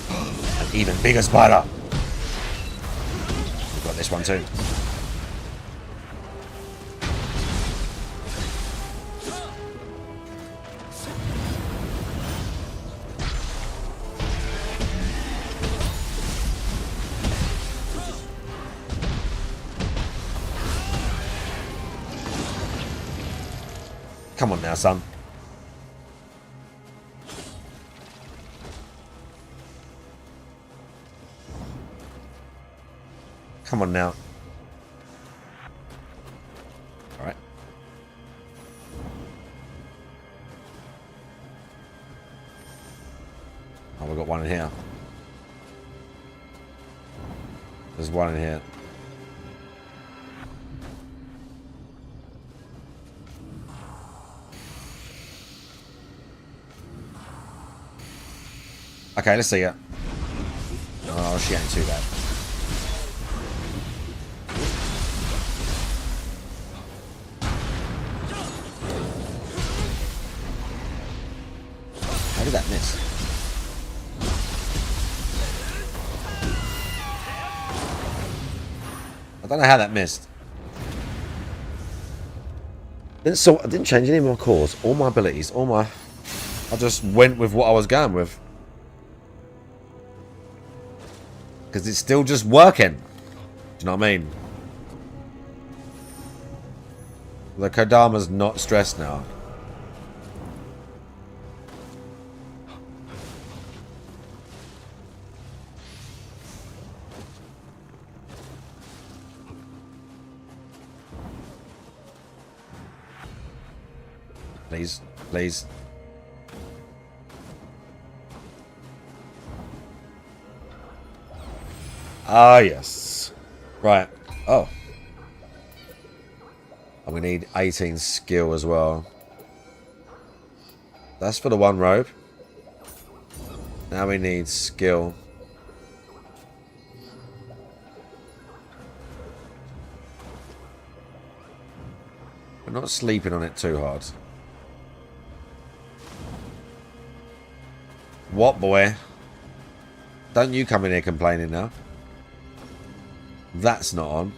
An even bigger spider. We've got this one too. Come on now, son. Come on now. All right. Oh, we've got one in here. There's one in here. Okay, let's see it. Oh, she ain't too bad. How did that miss? I don't know how that missed. I didn't change any of my cores, all my abilities, I just went with what I was going with. Because it's still just working. Do you know what I mean? The Kodama's not stressed now. Please, please. Ah, yes. Right. Oh. And we need 18 skill as well. That's for the one robe. Now we need skill. We're not sleeping on it too hard. What, boy? Don't you come in here complaining now. That's not on.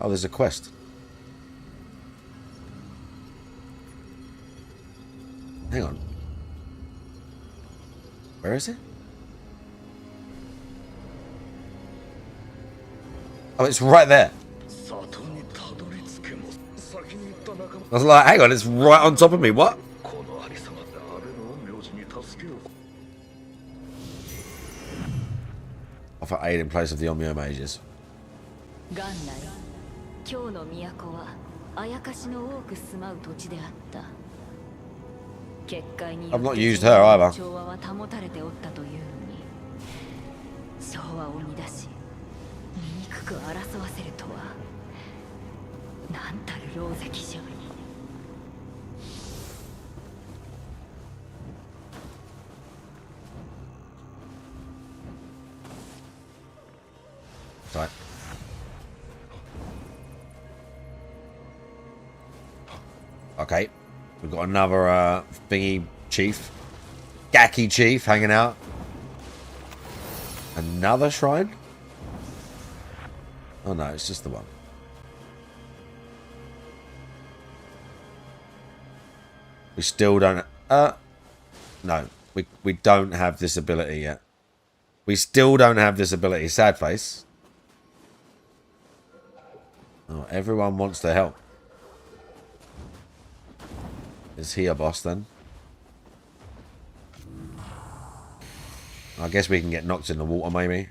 Oh, there's a quest. Hang on. Where is it? Oh, it's right there. I was like, hang on, it's right on top of me. What? Offer aid in place of the Hmmmmm mages. I've not used her either. Right. Okay. We've got another thingy chief. Gaki chief hanging out. Another shrine? Oh no, it's just the one. We still don't... no, we don't have this ability yet. We still don't have this ability. Sad face. Oh, everyone wants to help. Is he a boss then? I guess we can get knocked in the water maybe.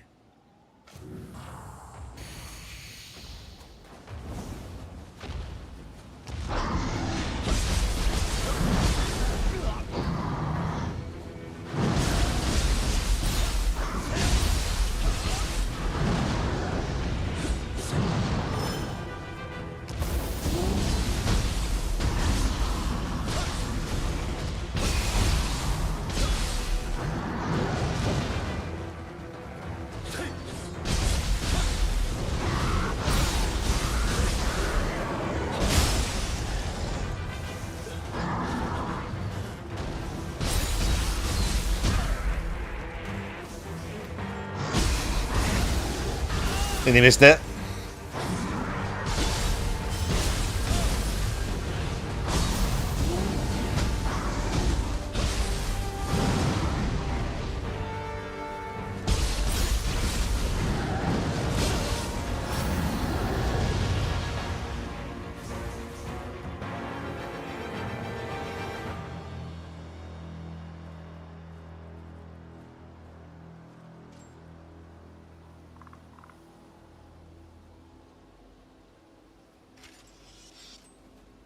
And he missed it.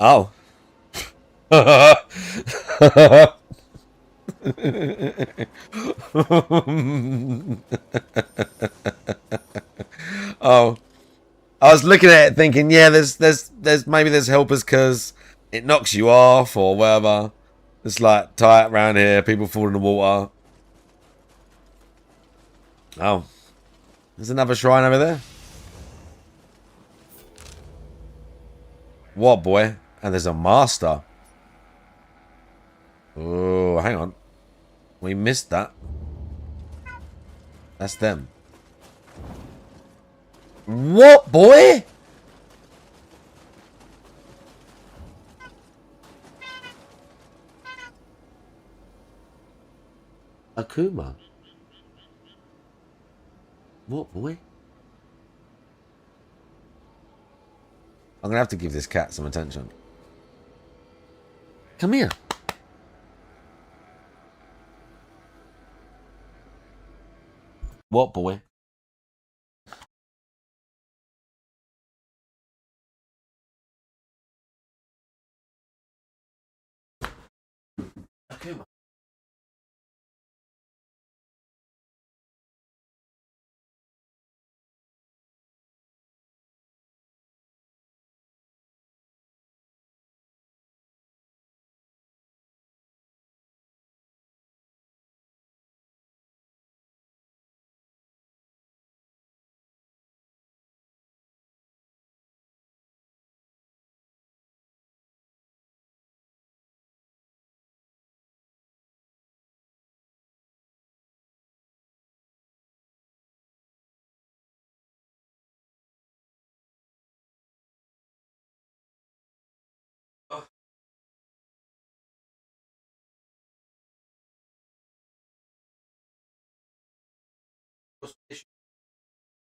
Oh. Oh. I was looking at it thinking, yeah, there's maybe there's helpers because it knocks you off or whatever. It's like tight around here, people fall in the water. Oh. There's another shrine over there. What, boy? And there's a master. Oh, hang on. We missed that. That's them. What, boy? Akuma. What, boy? I'm going to have to give this cat some attention. Come here. What, boy? Akuma.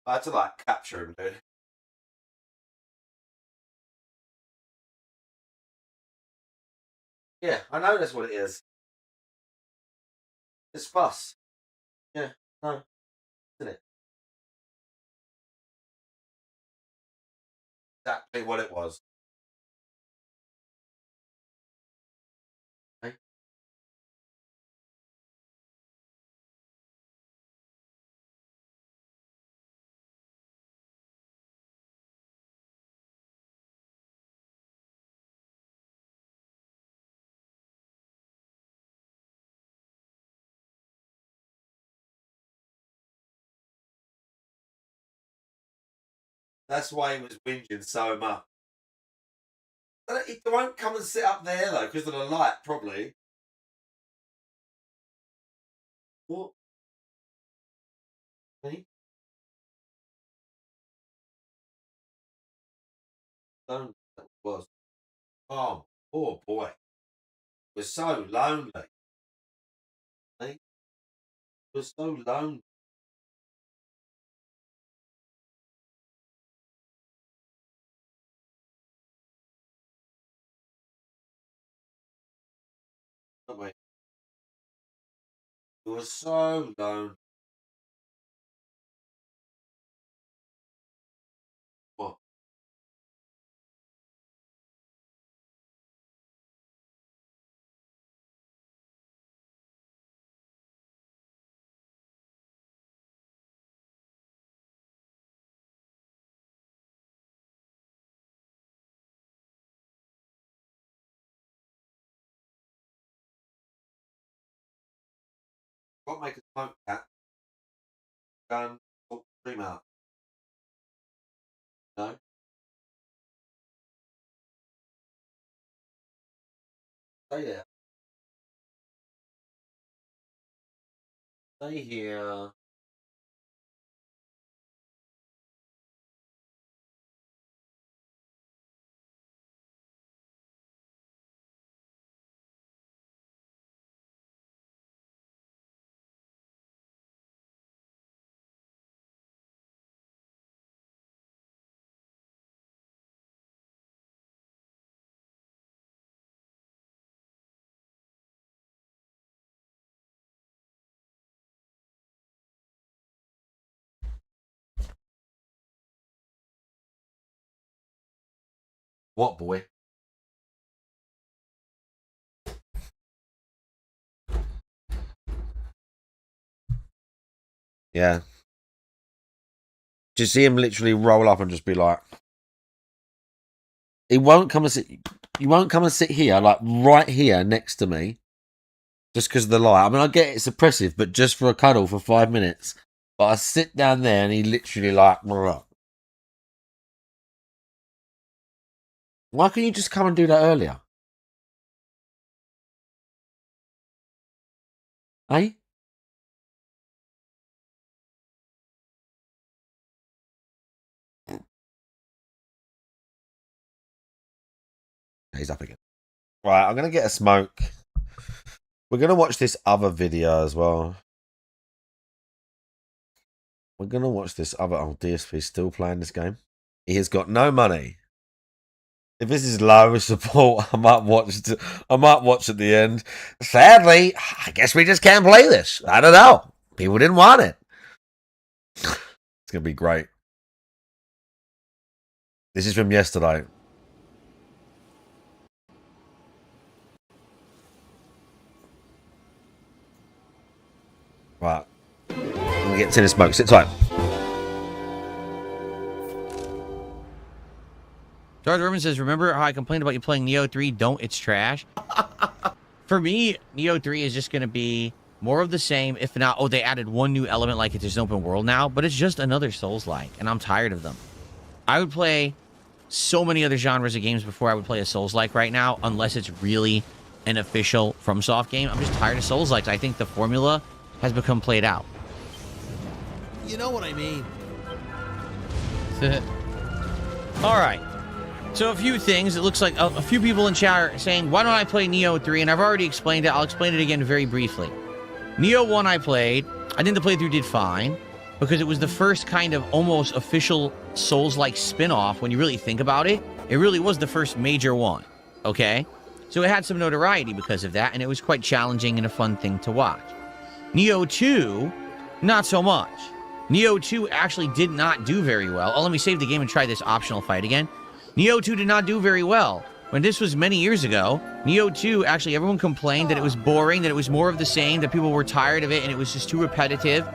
I had to like capture him, dude. Yeah, I know that's what it is. It's fuss. Yeah, no, isn't it? Exactly what it was. Okay. That's why he was whinging so much. He won't come and sit up there though because of the light, probably. What? Hey? Lonely that was. Oh, poor boy. It was so lonely. Hey? It was so lonely. Oh, wait. It was so lonely. What? Got to make a smoke cat. Gun. Stream out. No? Stay there. Stay here. What, boy? Yeah. Just see him literally roll up and just be like, he won't come and sit. You won't come and sit here, like right here next to me, just because of the light. I mean, I get it's oppressive, but just for a cuddle for 5 minutes. But I sit down there and he literally like, why can't you just come and do that earlier? Eh? He's up again. Right, I'm gonna get a smoke. We're gonna watch this other video as well. We're gonna watch this other. Oh, DSP's still playing this game. He has got no money. If this is low support, I might watch at the end. Sadly, I guess we just can't play this. I don't know. People didn't want it. It's gonna be great. This is from yesterday. Right. I'm gonna get tin and smoke. Sit tight. George Urban says, remember how I complained about you playing Neo 3? Don't, it's trash. For me, Neo 3 is just going to be more of the same, if not, oh, they added one new element like it's an open world now, but it's just another Souls-like, and I'm tired of them. I would play so many other genres of games before I would play a Souls-like right now, unless it's really an official FromSoft game. I'm just tired of Souls-likes. I think the formula has become played out. You know what I mean. All right. So a few things. It looks like a few people in chat are saying, why don't I play Neo 3? And I've already explained it. I'll explain it again very briefly. Neo 1 I played. I think the playthrough did fine because it was the first kind of almost official Souls-like spin-off when you really think about it. It really was the first major one, okay? So it had some notoriety because of that, and it was quite challenging and a fun thing to watch. Neo 2, not so much. Neo 2 actually did not do very well. Oh, let me save the game and try this optional fight again. Neo 2 did not do very well. When this was many years ago, Neo 2, actually, everyone complained that it was boring, that it was more of the same, that people were tired of it, and it was just too repetitive,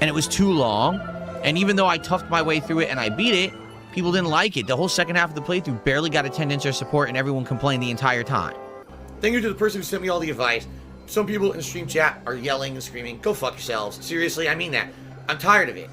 and it was too long. And even though I toughed my way through it and I beat it, people didn't like it. The whole second half of the playthrough barely got attendance or support, and everyone complained the entire time. Thank you to the person who sent me all the advice. Some people in stream chat are yelling and screaming, go fuck yourselves. Seriously, I mean that. I'm tired of it.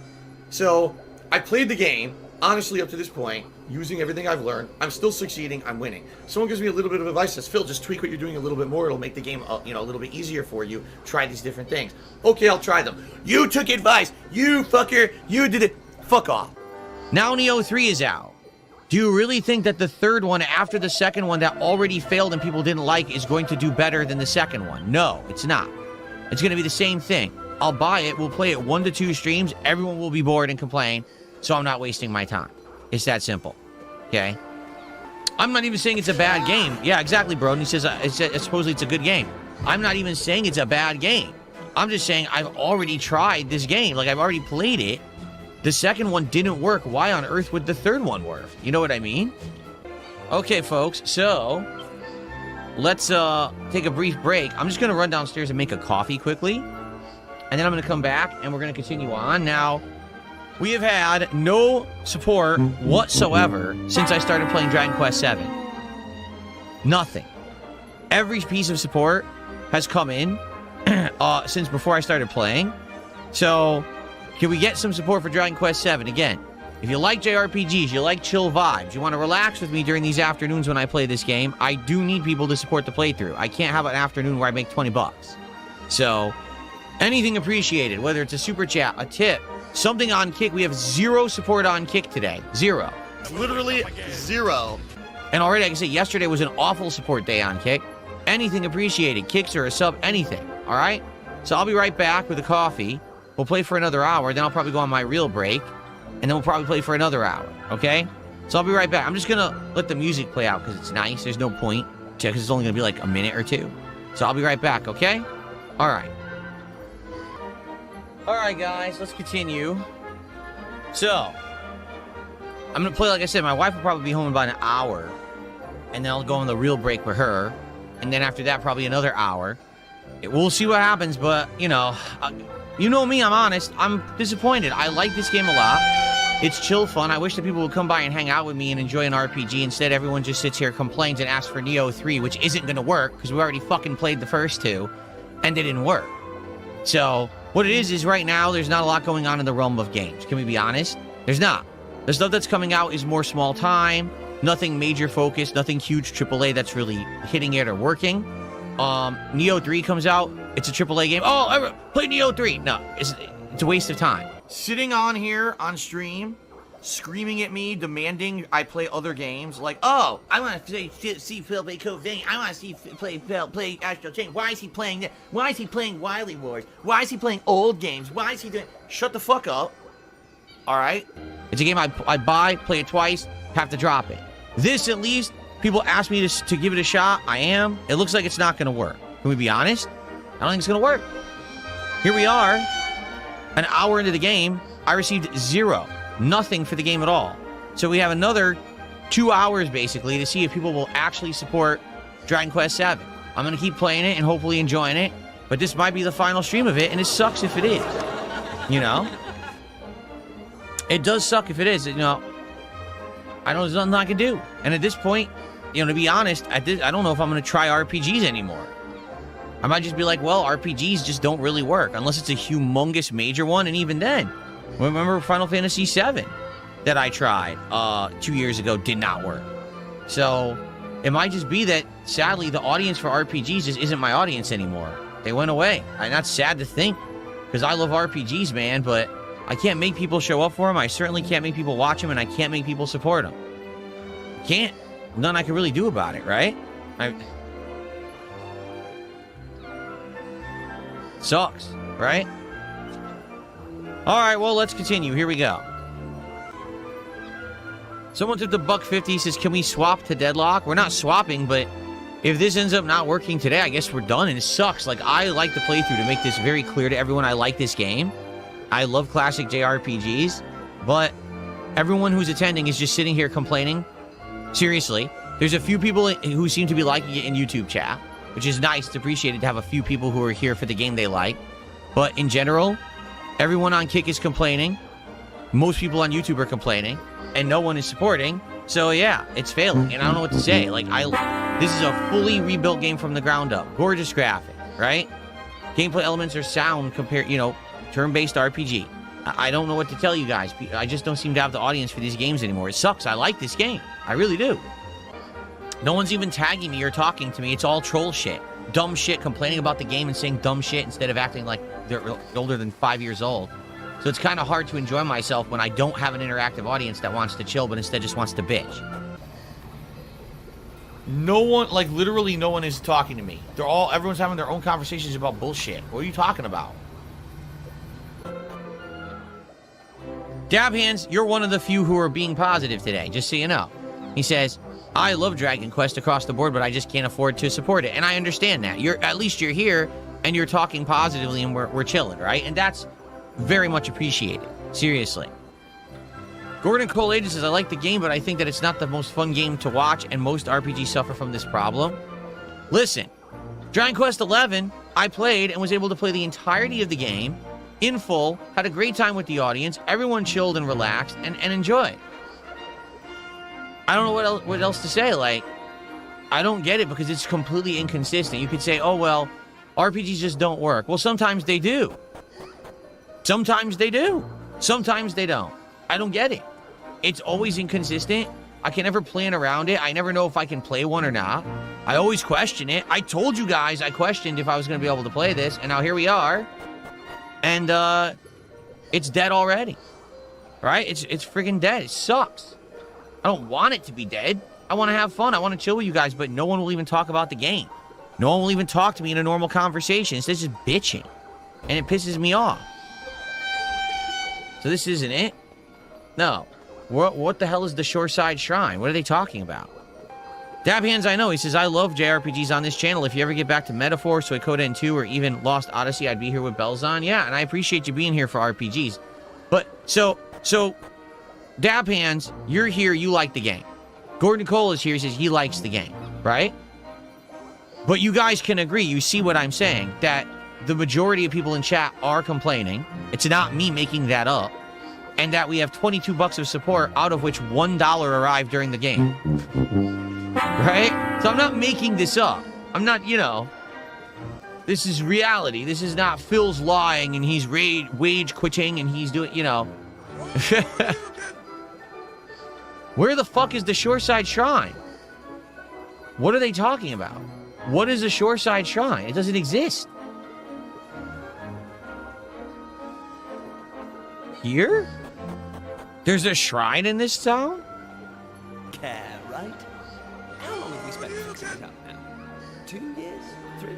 So, I played the game. honestly, up to this point, using everything I've learned, I'm still succeeding, I'm winning. Someone gives me a little bit of advice, says, Phil, just tweak what you're doing a little bit more, it'll make the game a little bit easier for you. Try these different things. Okay, I'll try them. You took advice, you fucker, you did it. Fuck off. Now Neo 3 is out. Do you really think that the third one after the second one that already failed and people didn't like is going to do better than the second one? No, it's not. It's going to be the same thing. I'll buy it, we'll play it 1 to 2 streams, everyone will be bored and complain, so I'm not wasting my time. It's that simple, okay? I'm not even saying it's a bad game. Yeah, exactly, bro. And he says, supposedly it's a good game. I'm not even saying it's a bad game. I'm just saying I've already tried this game. Like, I've already played it. The second one didn't work. Why on earth would the third one work? You know what I mean? Okay, folks, so let's take a brief break. I'm just going to run downstairs and make a coffee quickly. And then I'm going to come back and we're going to continue on. Now, we have had no support whatsoever since I started playing Dragon Quest VII. Nothing. Every piece of support has come in since before I started playing. So, can we get some support for Dragon Quest VII? Again, if you like JRPGs, you like chill vibes, you want to relax with me during these afternoons when I play this game, I do need people to support the playthrough. I can't have an afternoon where I make 20 bucks. So, anything appreciated, whether it's a super chat, a tip, something on Kick. We have 0 support on Kick today. 0. Literally 0. And already, I can say, yesterday was an awful support day on Kick. Anything appreciated. Kicks or a sub, anything. All right? So I'll be right back with a coffee. We'll play for another hour. Then I'll probably go on my real break. And then we'll probably play for another hour. Okay? So I'll be right back. I'm just going to let the music play out because it's nice. There's no point. Because it's only going to be like a minute or 2. So I'll be right back. Okay? All right. Alright guys, let's continue. So, I'm going to play, like I said, my wife will probably be home in about an hour. And then I'll go on the real break with her. And then after that, probably another hour. We'll see what happens, but, you know me, I'm honest. I'm disappointed. I like this game a lot. It's chill fun. I wish that people would come by and hang out with me and enjoy an RPG. Instead, everyone just sits here, complains, and asks for Neo 3, which isn't going to work, because we already fucking played the first 2, and they didn't work. So, what it is right now, there's not a lot going on in the realm of games. Can we be honest? There's not. The stuff that's coming out is more small time, nothing major focus, nothing huge AAA that's really hitting it or working. Neo 3 comes out, it's a AAA game. Oh, play Neo 3. No, it's a waste of time. Sitting on here on stream, screaming at me, demanding I play other games, like, oh, I want to see Phil play Code Vein. I want to see Phil play Astral Chain. Why is he playing that? Why is he playing Wily Wars? Why is he playing old games? Why is he doing... Shut the fuck up. Alright? It's a game I buy, play it twice, have to drop it. This, at least, people ask me to give it a shot. I am. It looks like it's not going to work. Can we be honest? I don't think it's going to work. Here we are, an hour into the game. I received 0. Nothing for the game at all. So we have another 2 hours, basically, to see if people will actually support Dragon Quest VII. I'm going to keep playing it and hopefully enjoying it. But this might be the final stream of it, and it sucks if it is. You know? It does suck if it is. You know, there's nothing I can do. And at this point, to be honest, I don't know if I'm going to try RPGs anymore. I might just be like, well, RPGs just don't really work. Unless it's a humongous major one, and even then. Remember Final Fantasy VII that I tried 2 years ago did not work. So it might just be that, sadly, the audience for RPGs just isn't my audience anymore. They went away. And that's sad to think, because I love RPGs, man, but I can't make people show up for them. I certainly can't make people watch them, and I can't make people support them. Can't. Nothing I can really do about it, right? Sucks, right? Alright, well, let's continue. Here we go. Someone took the $1.50, says, can we swap to Deadlock? We're not swapping, but if this ends up not working today, I guess we're done, and it sucks. Like, I like the playthrough to make this very clear to everyone. I like this game. I love classic JRPGs, but everyone who's attending is just sitting here complaining. Seriously. There's a few people who seem to be liking it in YouTube chat, which is nice. It's appreciated to have a few people who are here for the game they like. But in general, everyone on Kick is complaining. Most people on YouTube are complaining. And no one is supporting. So yeah, it's failing. And I don't know what to say. Like, this is a fully rebuilt game from the ground up. Gorgeous graphic, right? Gameplay elements are sound compared, turn-based RPG. I don't know what to tell you guys. I just don't seem to have the audience for these games anymore. It sucks. I like this game. I really do. No one's even tagging me or talking to me. It's all troll shit. Dumb shit, complaining about the game and saying dumb shit instead of acting like they're older than 5 years old. So it's kind of hard to enjoy myself when I don't have an interactive audience that wants to chill, but instead just wants to bitch. No one, like literally no one is talking to me. Everyone's having their own conversations about bullshit. What are you talking about? Dab Hands, you're one of the few who are being positive today, just so you know. He says, I love Dragon Quest across the board, but I just can't afford to support it. And I understand that. At least you're here and you're talking positively and we're chilling, right? And that's very much appreciated. Seriously. Gordon Cole Ages says, I like the game, but I think that it's not the most fun game to watch, and most RPGs suffer from this problem. Listen, Dragon Quest XI, I played and was able to play the entirety of the game in full, had a great time with the audience, everyone chilled and relaxed, and enjoyed. I don't know what else to say. Like, I don't get it because it's completely inconsistent. You could say, oh, well, RPGs just don't work. Well, sometimes they do. Sometimes they do. Sometimes they don't. I don't get it. It's always inconsistent. I can never plan around it. I never know if I can play one or not. I always question it. I told you guys I questioned if I was going to be able to play this, and now here we are. And it's dead already. Right? It's friggin' dead. It sucks. I don't want it to be dead. I want to have fun. I want to chill with you guys, but no one will even talk about the game. No one will even talk to me in a normal conversation. It's just bitching. And it pisses me off. So this isn't it? No. What the hell is the Shoreside Shrine? What are they talking about? Dab Hands, I know. He says, I love JRPGs on this channel. If you ever get back to Metaphor, Suikoden 2, or even Lost Odyssey, I'd be here with bells on. Yeah, and I appreciate you being here for RPGs. But, so, Dab Hands, you're here, you like the game. Gordon Cole is here, he says he likes the game, right? But you guys can agree, you see what I'm saying, that the majority of people in chat are complaining. It's not me making that up. And that we have $22 of support, out of which $1 arrived during the game. Right? So I'm not making this up. I'm not, you know, this is reality. This is not Phil's lying and he's wage quitting and he's doing, you know. Where the fuck is the Shoreside Shrine? What are they talking about? What is a Shoreside Shrine? It doesn't exist. Here? There's a shrine in this town? Care, right? How long have we spent fixing it up now? 2 years? 3?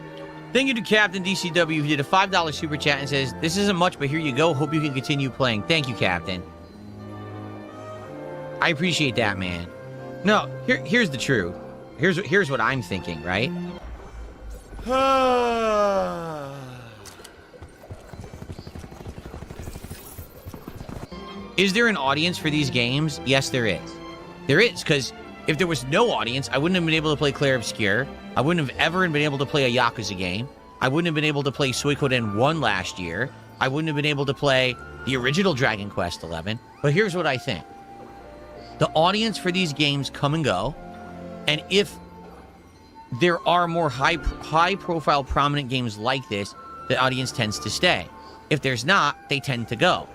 Thank you to Captain DCW who did a $5 super chat and says, this isn't much, but here you go. Hope you can continue playing. Thank you, Captain. I appreciate that, man. No, here's the truth. Here's what I'm thinking, right? Is there an audience for these games? Yes, there is. There is, because if there was no audience, I wouldn't have been able to play Clair Obscur. I wouldn't have ever been able to play a Yakuza game. I wouldn't have been able to play Suikoden 1 last year. I wouldn't have been able to play the original Dragon Quest XI. But here's what I think. The audience for these games come and go. And if there are more high-profile, prominent games like this, the audience tends to stay. If there's not, they tend to go.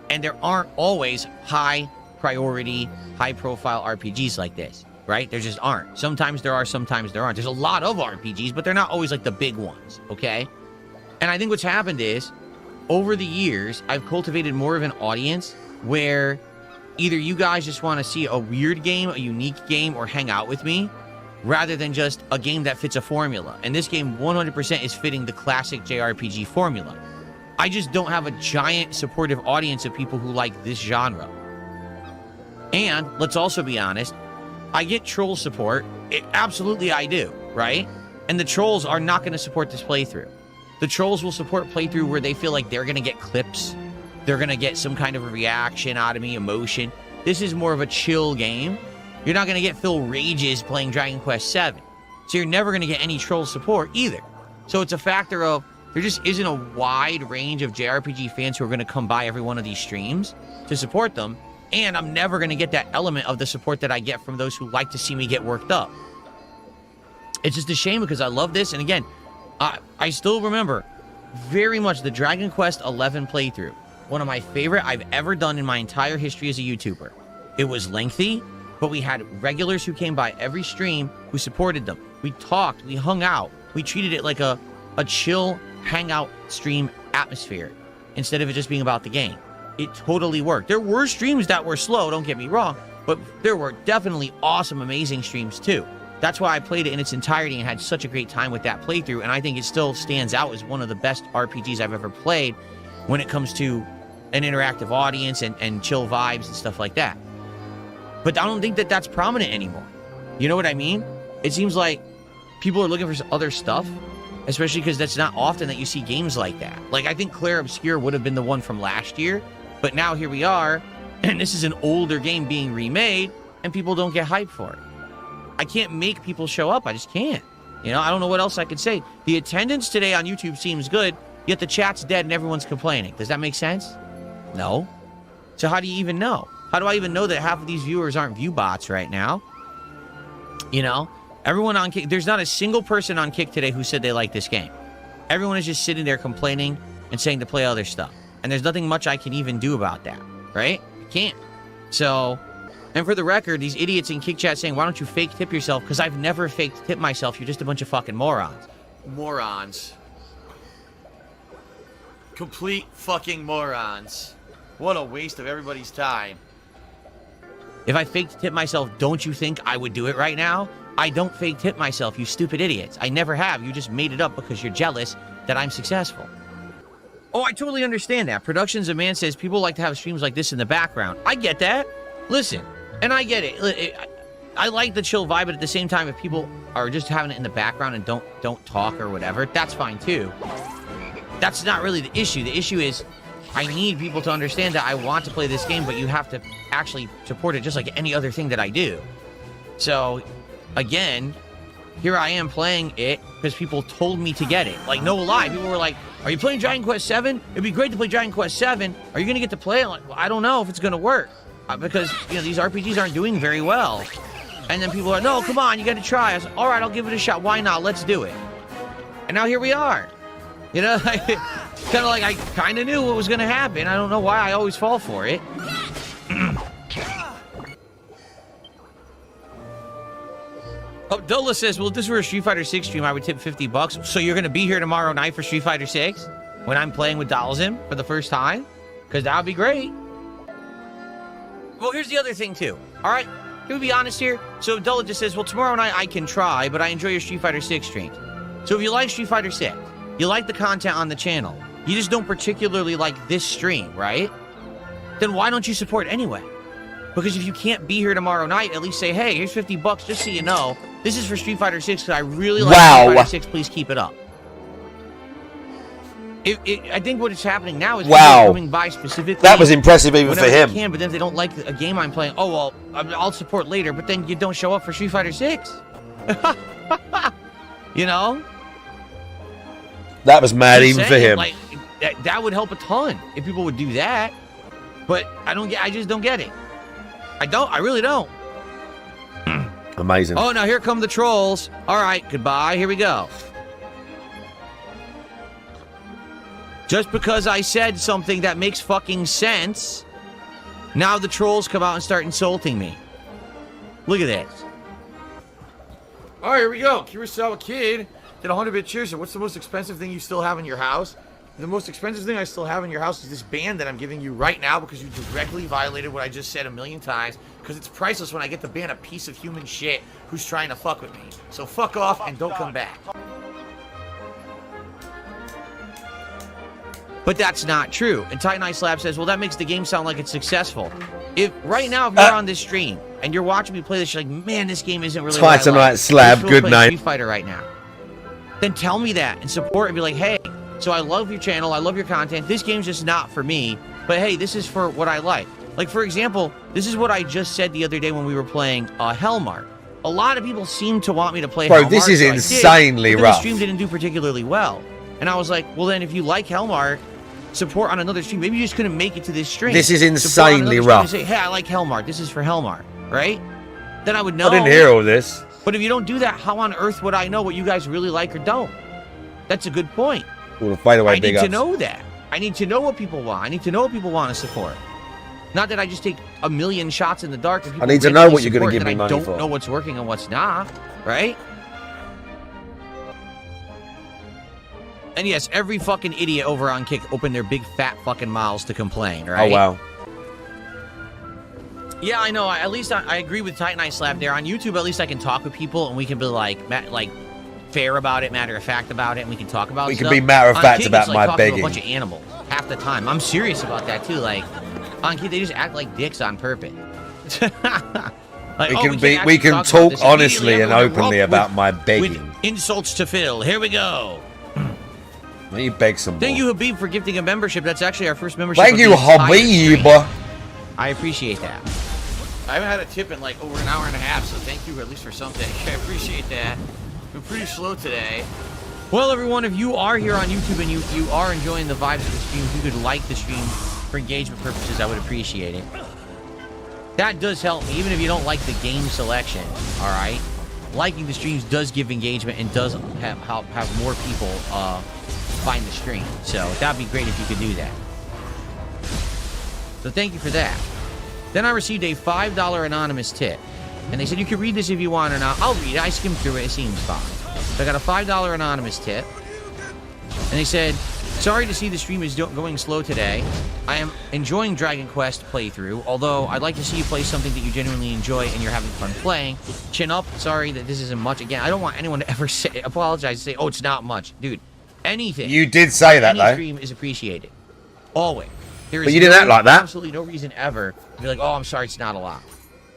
And there aren't always high-priority, high-profile RPGs like this, right? There just aren't. Sometimes there are, sometimes there aren't. There's a lot of RPGs, but they're not always like the big ones, okay? And I think what's happened is, over the years, I've cultivated more of an audience where either you guys just want to see a weird game, a unique game, or hang out with me, rather than just a game that fits a formula. And this game 100% is fitting the classic JRPG formula. I just don't have a giant supportive audience of people who like this genre. And let's also be honest, I get troll support. Absolutely I do, right? And the trolls are not going to support this playthrough. The trolls will support playthrough where they feel like they're going to get clips. They're going to get some kind of a reaction out of me, emotion. This is more of a chill game. You're not going to get Phil Rages playing Dragon Quest VII. So you're never going to get any troll support either. So it's a factor of there just isn't a wide range of JRPG fans who are going to come by every one of these streams to support them. And I'm never going to get that element of the support that I get from those who like to see me get worked up. It's just a shame because I love this. And again, I still remember very much the Dragon Quest XI playthrough. one of my favorite I've ever done in my entire history as a YouTuber. It was lengthy, but we had regulars who came by every stream who supported them. We talked, we hung out, we treated it like a chill hangout stream atmosphere instead of it just being about the game. It totally worked. There were streams that were slow, don't get me wrong, but there were definitely awesome, amazing streams too. That's why I played it in its entirety and had such a great time with that playthrough, and I think it still stands out as one of the best RPGs I've ever played when it comes to an interactive audience and chill vibes and stuff like that. But I don't think that that's prominent anymore. You know what I mean? It seems like people are looking for other stuff, especially because that's not often that you see games like that. Like, I think Claire Obscure would have been the one from last year, but now here we are, and this is an older game being remade, and people don't get hyped for it. I can't make people show up. I just can't. You know, I don't know what else I could say. The attendance today on YouTube seems good, yet the chat's dead and everyone's complaining. Does that make sense? No. So how do you even know? How do I even know that half of these viewers aren't view bots right now? You know, everyone on Kick, there's not a single person on Kick today who said they like this game. Everyone is just sitting there complaining and saying to play other stuff. And there's nothing much I can even do about that, right? I can't. So, and for the record, these idiots in Kick Chat saying, why don't you fake tip yourself? Because I've never fake tipped myself. You're just a bunch of fucking morons. Morons. Complete fucking morons. What a waste of everybody's time. If I fake tip myself, don't you think I would do it right now? I don't fake tip myself, you stupid idiots. I never have. You just made it up because you're jealous that I'm successful. Oh, I totally understand that. Productions of Man says people like to have streams like this in the background. I get that. Listen, and I get it. I like the chill vibe, but at the same time, if people are just having it in the background and don't talk or whatever, that's fine too. That's not really the issue. The issue is I need people to understand that I want to play this game, but you have to actually support it just like any other thing that I do. So, again, here I am playing it because people told me to get it. Like, no lie. People were like, are you playing Dragon Quest 7? It'd be great to play Dragon Quest 7. Are you going to get to play it? I'm like, well, I don't know if it's going to work. Because, you know, these RPGs aren't doing very well. And then people are, no, come on, you got to try. I was like, all right, I'll give it a shot. Why not? Let's do it. And now here we are. You know, kind of like I kind of knew what was going to happen. I don't know why I always fall for it. Oh, Dola says, well, if this were a Street Fighter 6 stream, I would tip $50. So you're going to be here tomorrow night for Street Fighter 6 when I'm playing with Dalzim for the first time? Because that would be great. Well, here's the other thing, too. All right? Can we be honest here? So Dola just says, well, tomorrow night I can try, but I enjoy your Street Fighter 6 streams. So if you like Street Fighter 6, you like the content on the channel, you just don't particularly like this stream, right? Then why don't you support anyway? Because if you can't be here tomorrow night, at least say, hey, here's $50 just so you know. This is for Street Fighter 6 because I really like Street Fighter 6. Please keep it up. I think what is happening now is people are coming by specifically. That was impressive even for him. They can, but then if they don't like a game I'm playing, oh, well, I'll support later, but then you don't show up for Street Fighter 6. You know? That was mad even for him. Like, that would help a ton if people would do that. But I just don't get it. I really don't. Amazing. Oh, now here come the trolls. All right, goodbye. Here we go. Just because I said something that makes fucking sense, now the trolls come out and start insulting me. Look at this. All right, here we go. Kurosawa Kid did 100-bit cheers. So what's the most expensive thing you still have in your house? The most expensive thing I still have in your house is this band that I'm giving you right now because you directly violated what I just said a million times. Because it's priceless when I get to ban a piece of human shit who's trying to fuck with me. So fuck off and don't come back. But that's not true. And Titan Ice Lab says, well, that makes the game sound like it's successful. If right now, if you're on this stream and you're watching me play this, you're like, man, this game isn't really Titan Ice Lab, good night. Street Fighter right now. Then tell me that and support and be like, hey, so I love your channel, I love your content. This game's just not for me, but hey, this is for what I like. Like, for example, this is what I just said the other day when we were playing Hellmart. A lot of people seem to want me to play Hellmart. Bro, this is insanely rough. The stream didn't do particularly well. And I was like, well, then if you like Hellmart, support on another stream. Maybe you just couldn't make it to this stream. This is insanely rough. Say, hey, I like Hellmart. This is for Hellmart, right? Then I would know. I didn't hear all this. But if you don't do that, how on earth would I know what you guys really like or don't? That's a good point. Well, by the way, I need to know that. I need to know what people want. I need to know what people want to support. Not that I just take a million shots in the dark. I need to know what you're going to give me money for. I don't know what's working and what's not, right? And yes, every fucking idiot over on Kick opened their big fat fucking mouths to complain, right? Oh, wow. Yeah, I know. At least I agree with Titan Eye Slap there. On YouTube, at least I can talk with people and we can be like fair about it, matter of fact about it, and we can talk about We stuff. can be matter of fact about like my begging. To a bunch of animals half the time. I'm serious about that too. Like on Kick, they just act like dicks on purpose. Like, we can talk honestly and openly about my begging. With insults to Phil. Here we go. Let me beg some more. Thank you, Habib, for gifting a membership. That's actually our first membership. Thank you, Habib. I appreciate that. I haven't had a tip in like over an hour and a half, so thank you at least for something. I appreciate that. We're pretty slow today. Well, everyone, if you are here on YouTube and you are enjoying the vibes of the stream, if you could like the stream for engagement purposes, I would appreciate it. That does help me, even if you don't like the game selection, all right? Liking the streams does give engagement and does help have more people find the stream. So that'd be great if you could do that. So thank you for that. Then I received a $5 anonymous tip. And they said, you can read this if you want or not. I'll read it. I skimmed through it. It seems fine. So I got a $5 anonymous tip. And they said, sorry to see the stream is going slow today. I am enjoying Dragon Quest playthrough, although I'd like to see you play something that you genuinely enjoy and you're having fun playing. Chin up. Sorry that this isn't much. Again, I don't want anyone to ever apologize and say, oh, it's not much. Dude, anything. You did say that, though. Any stream is appreciated. Always. But you didn't act like that. Absolutely no reason ever to be like, oh, I'm sorry, it's not a lot.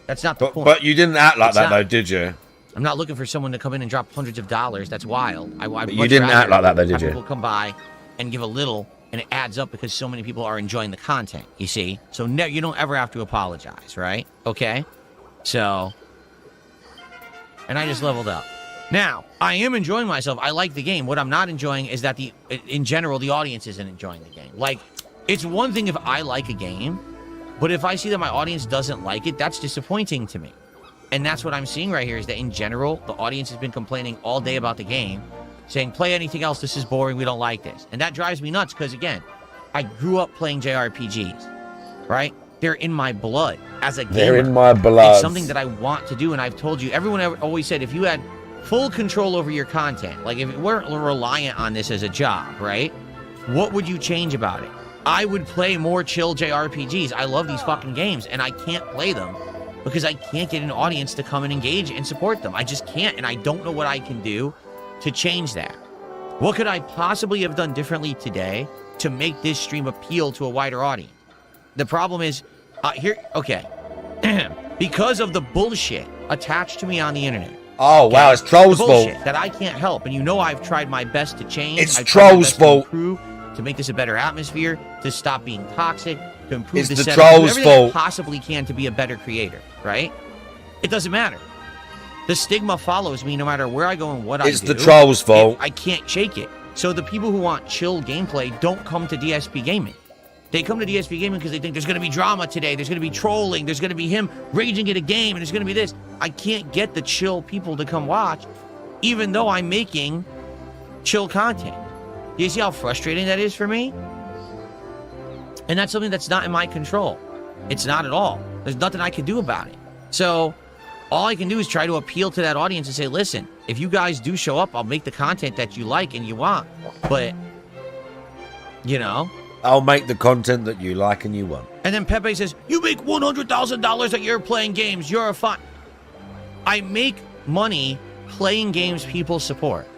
That's not the point. But you didn't act like that, though, did you? I'm not looking for someone to come in and drop hundreds of dollars. That's wild. You didn't act like that, though, did you? People come by and give a little, and it adds up because so many people are enjoying the content, you see? So you don't ever have to apologize, right? Okay? So, and I just leveled up. Now, I am enjoying myself. I like the game. What I'm not enjoying is that in general, the audience isn't enjoying the game. Like, it's one thing if I like a game, but if I see that my audience doesn't like it, that's disappointing to me. And that's what I'm seeing right here is that in general, the audience has been complaining all day about the game, saying, play anything else, this is boring, we don't like this. And that drives me nuts because, again, I grew up playing JRPGs, right? They're in my blood as a gamer. They're in my blood. It's something that I want to do, and I've told you, everyone always said, if you had full control over your content, like if it weren't reliant on this as a job, right? What would you change about it? I would play more chill JRPGs. I love these fucking games, and I can't play them because I can't get an audience to come and engage and support them. I just can't, and I don't know what I can do to change that. What could I possibly have done differently today to make this stream appeal to a wider audience? The problem is, because of the bullshit attached to me on the internet. Oh, wow, it's Troll's fault. That I can't help, and you know I've tried my best to change. It's Troll's fault. To make this a better atmosphere, to stop being toxic, to improve the setup, Troll's fault. I possibly can to be a better creator, right? It doesn't matter. The stigma follows me no matter where I go and what I do. It's the Troll's fault. I can't shake it. So the people who want chill gameplay don't come to DSP Gaming. They come to DSP Gaming because they think there's going to be drama today, there's going to be trolling, there's going to be him raging at a game, and there's going to be this. I can't get the chill people to come watch, even though I'm making chill content. Do you see how frustrating that is for me? And that's something that's not in my control. It's not at all. There's nothing I can do about it. So all I can do is try to appeal to that audience and say, listen, if you guys do show up, I'll make the content that you like and you want. But, you know. I'll make the content that you like and you want. And then Pepe says, you make $100,000 a year playing games. You're a fun. I make money playing games people support.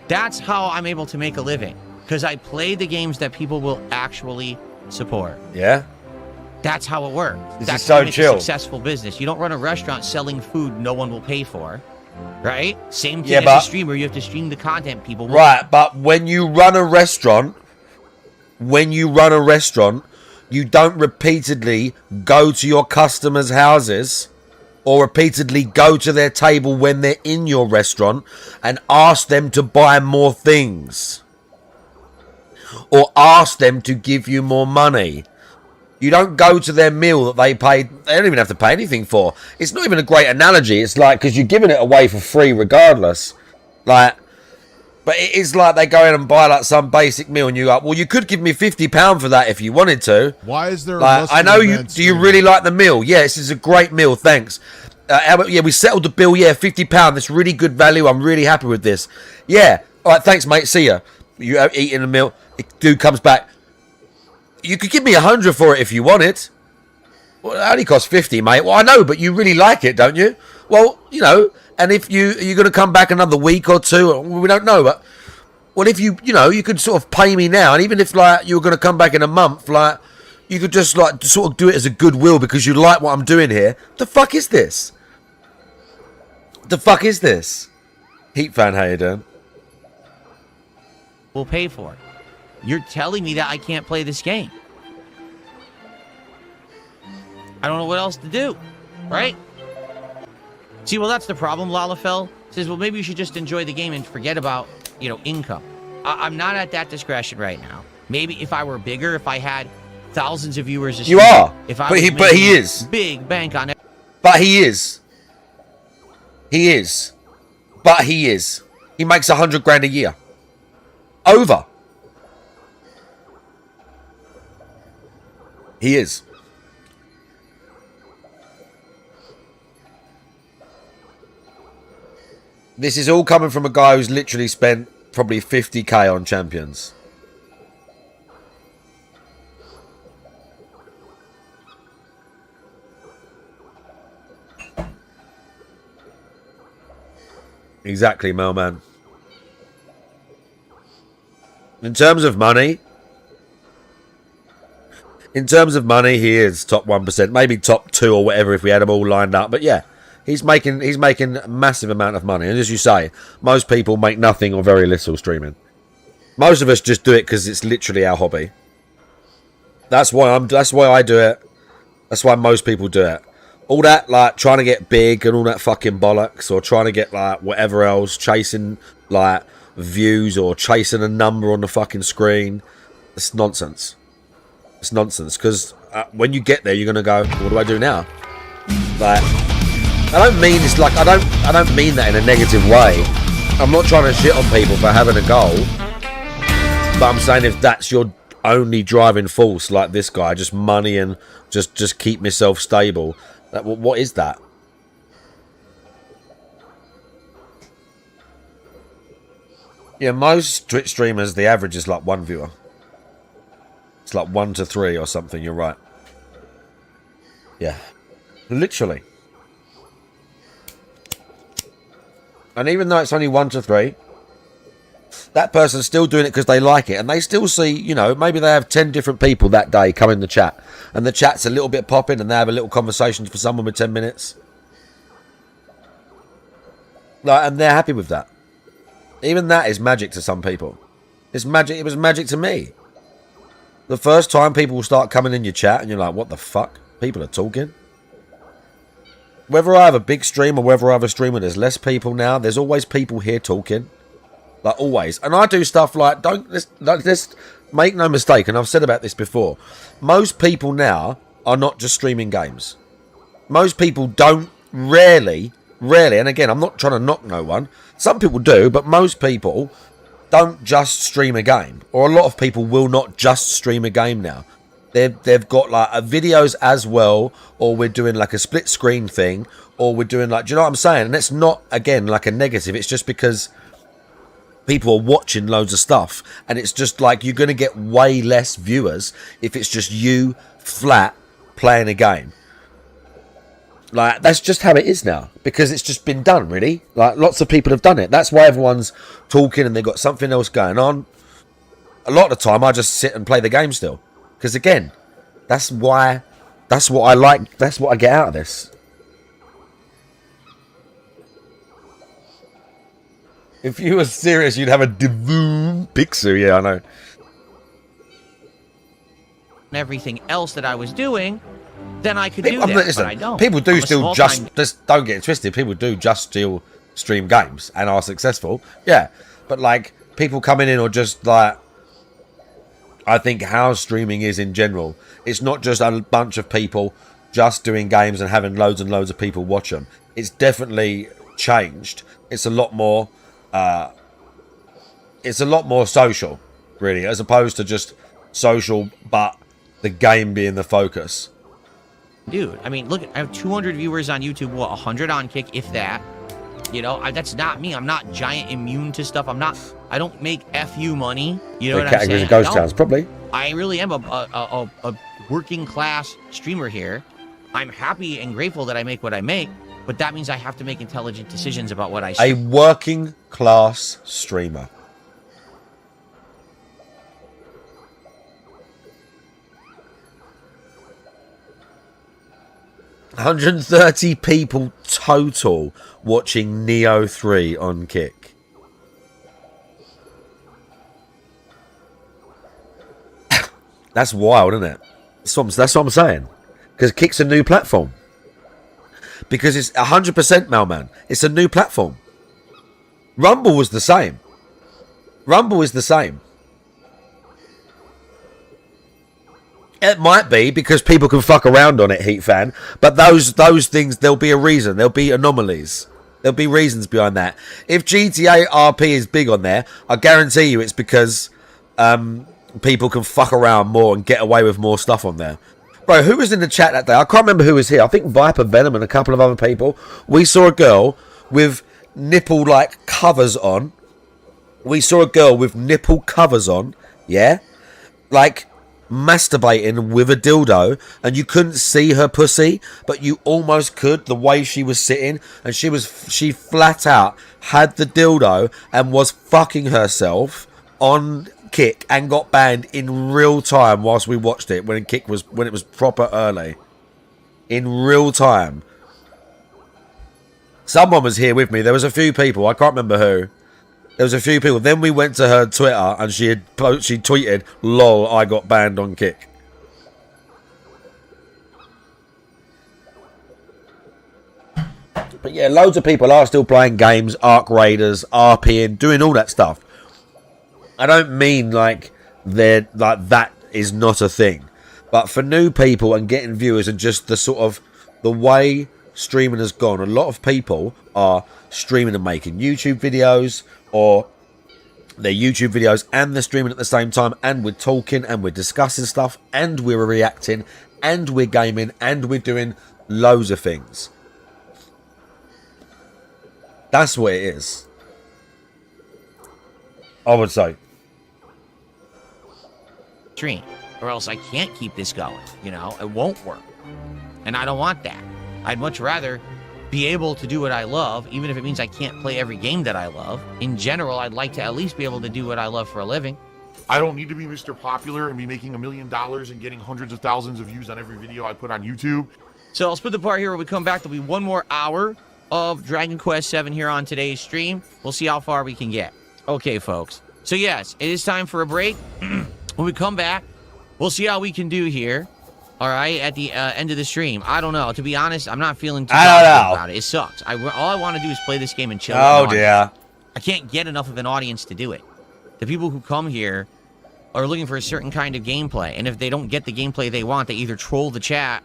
That's how I'm able to make a living. Because I play the games that people will actually support. Yeah? That's how it works. This is so chill. A successful business. You don't run a restaurant selling food no one will pay for. Right? Same thing as a streamer. You have to stream the content people will. Right, but when you run a restaurant, you don't repeatedly go to your customers' houses or repeatedly go to their table when they're in your restaurant and ask them to buy more things. Or ask them to give you more money. You don't go to their meal that they paid. They don't even have to pay anything for. It's not even a great analogy. It's like, because you're giving it away for free regardless. Like, But it is like they go in and buy like some basic meal, and you're like, well, you could give me £50 for that if you wanted to. Why is there? Like, I know you. Do you really like the meal? Yeah, this is a great meal. Thanks. Albert, yeah, we settled the bill. Yeah, £50. That's really good value. I'm really happy with this. Yeah. All right. Thanks, mate. See ya. You eating a meal. Dude comes back. You could give me 100 for it if you want it. Well, it only costs 50, mate. Well, I know, but you really like it, don't you? Well, you know. And if you're going to come back another week or two, we don't know. But well, if you could sort of pay me now, and even if like you were going to come back in a month, like you could just like sort of do it as a goodwill because you like what I'm doing here. The fuck is this? The fuck is this? Heat fan, how you doing? We'll pay for it. You're telling me that I can't play this game. I don't know what else to do, right? See, well, that's the problem, Lalafell. Says, well, maybe you should just enjoy the game and forget about, income. I'm not at that discretion right now. Maybe if I were bigger, if I had thousands of viewers. You are. If I but he is. Big bank on it. But he is. He is. But he is. He makes 100 grand a year. Over. He is. This is all coming from a guy who's literally spent probably 50k on champions. Exactly, Melman. In terms of money, he is top 1%, maybe top 2 or whatever if we had them all lined up. But yeah. He's making a massive amount of money, and as you say, most people make nothing or very little streaming. Most of us just do it because it's literally our hobby. That's why I do it. That's why most people do it. All that like trying to get big and all that fucking bollocks, or trying to get like whatever else, chasing like views or chasing a number on the fucking screen. It's nonsense. It's nonsense because when you get there, you're gonna go, what do I do now? Like. I don't mean it's like I don't mean that in a negative way. I'm not trying to shit on people for having a goal. But I'm saying if that's your only driving force, like this guy, just money and just keep myself stable. What is that? Yeah, most Twitch streamers, the average is like 1 viewer. It's like 1 to 3 or something. You're right. Yeah, literally. And even though it's only 1 to 3, that person's still doing it because they like it. And they still see, maybe they have 10 different people that day come in the chat. And the chat's a little bit popping and they have a little conversation for someone with 10 minutes. And they're happy with that. Even that is magic to some people. It's magic. It was magic to me. The first time people will start coming in your chat and you're like, what the fuck? People are talking. Whether I have a big stream or whether I have a stream where there's less people now, there's always people here talking. Like, always. And I do stuff like, let's make no mistake, and I've said about this before. Most people now are not just streaming games. Most people rarely, and again, I'm not trying to knock no one. Some people do, but most people don't just stream a game. Or a lot of people will not just stream a game now. They've got like videos as well, or we're doing like a split screen thing, or we're doing like, do you know what I'm saying? And it's not, again, like a negative. It's just because people are watching loads of stuff, and it's just like you're going to get way less viewers if it's just you flat playing a game. Like, that's just how it is now, because it's just been done, really. Like, lots of people have done it. That's why everyone's talking and they've got something else going on. A lot of the time, I just sit and play the game still. Because again, that's what I like. That's what I get out of this. If you were serious, you'd have a Divoom Pixu. Yeah, I know. And everything else that I was doing, then I could do that. Listen, but I don't. People do still just don't get it twisted. People do just still stream games and are successful. Yeah, but like people coming in or just like. I think how streaming is in general, it's not just a bunch of people just doing games and having loads and loads of people watch them. It's definitely changed. It's a lot more it's a lot more social, really, as opposed to just social, but the game being the focus. Dude, I mean, look, I have 200 viewers on YouTube, what, 100 on Kick, if that. You know, that's not me. I'm not giant immune to stuff. I don't make FU money. You know what I'm saying? Ghost Towns, probably. I really am a working class streamer here. I'm happy and grateful that I make what I make, but that means I have to make intelligent decisions about what I A working class streamer. $130 people total watching Neo 3 on Kick. That's wild, isn't it? That's what I'm saying. Because Kick's a new platform. Because it's 100% Mailman. It's a new platform. Rumble was the same. Rumble is the same. It might be because people can fuck around on it, Heat Fan. But those things, there'll be a reason. There'll be anomalies. There'll be reasons behind that. If GTA RP is big on there, I guarantee you it's because people can fuck around more and get away with more stuff on there. Bro, who was in the chat that day? I can't remember who was here. I think Viper, Venom, and a couple of other people. We saw a girl with nipple-like covers on. We saw a girl with nipple covers on, yeah? Like, masturbating with a dildo, and you couldn't see her pussy, but you almost could, the way she was sitting, and she flat out had the dildo and was fucking herself on Kick and got banned in real time whilst we watched it when it was proper early. In real time. Someone was here with me. There was a few people. I can't remember who. There was a few people. Then we went to her Twitter and she tweeted, "Lol, I got banned on Kick." But yeah, loads of people are still playing games, Arc Raiders, RPing, doing all that stuff. I don't mean like that is not a thing. But for new people and getting viewers and just the sort of the way streaming has gone, a lot of people are streaming and making YouTube videos, or they're YouTube videos and they're streaming at the same time, and we're talking and we're discussing stuff and we're reacting and we're gaming and we're doing loads of things. That's what it is, I would say. Stream, or else I can't keep this going. You know, it won't work. And I don't want that. I'd much rather be able to do what I love, even if it means I can't play every game that I love. In general, I'd like to at least be able to do what I love for a living. I don't need to be Mr. Popular and be making $1 million and getting hundreds of thousands of views on every video I put on YouTube. So I'll split the part here. When we come back, there'll be one more hour of Dragon Quest VII here on today's stream. We'll see how far we can get. Okay, folks. So yes, it is time for a break. When we come back, we'll see how we can do here. All right, at the end of the stream. I don't know. To be honest, I'm not feeling too positive about it. It sucks. All I want to do is play this game and chill. Oh, dear. I can't get enough of an audience to do it. The people who come here are looking for a certain kind of gameplay. And if they don't get the gameplay they want, they either troll the chat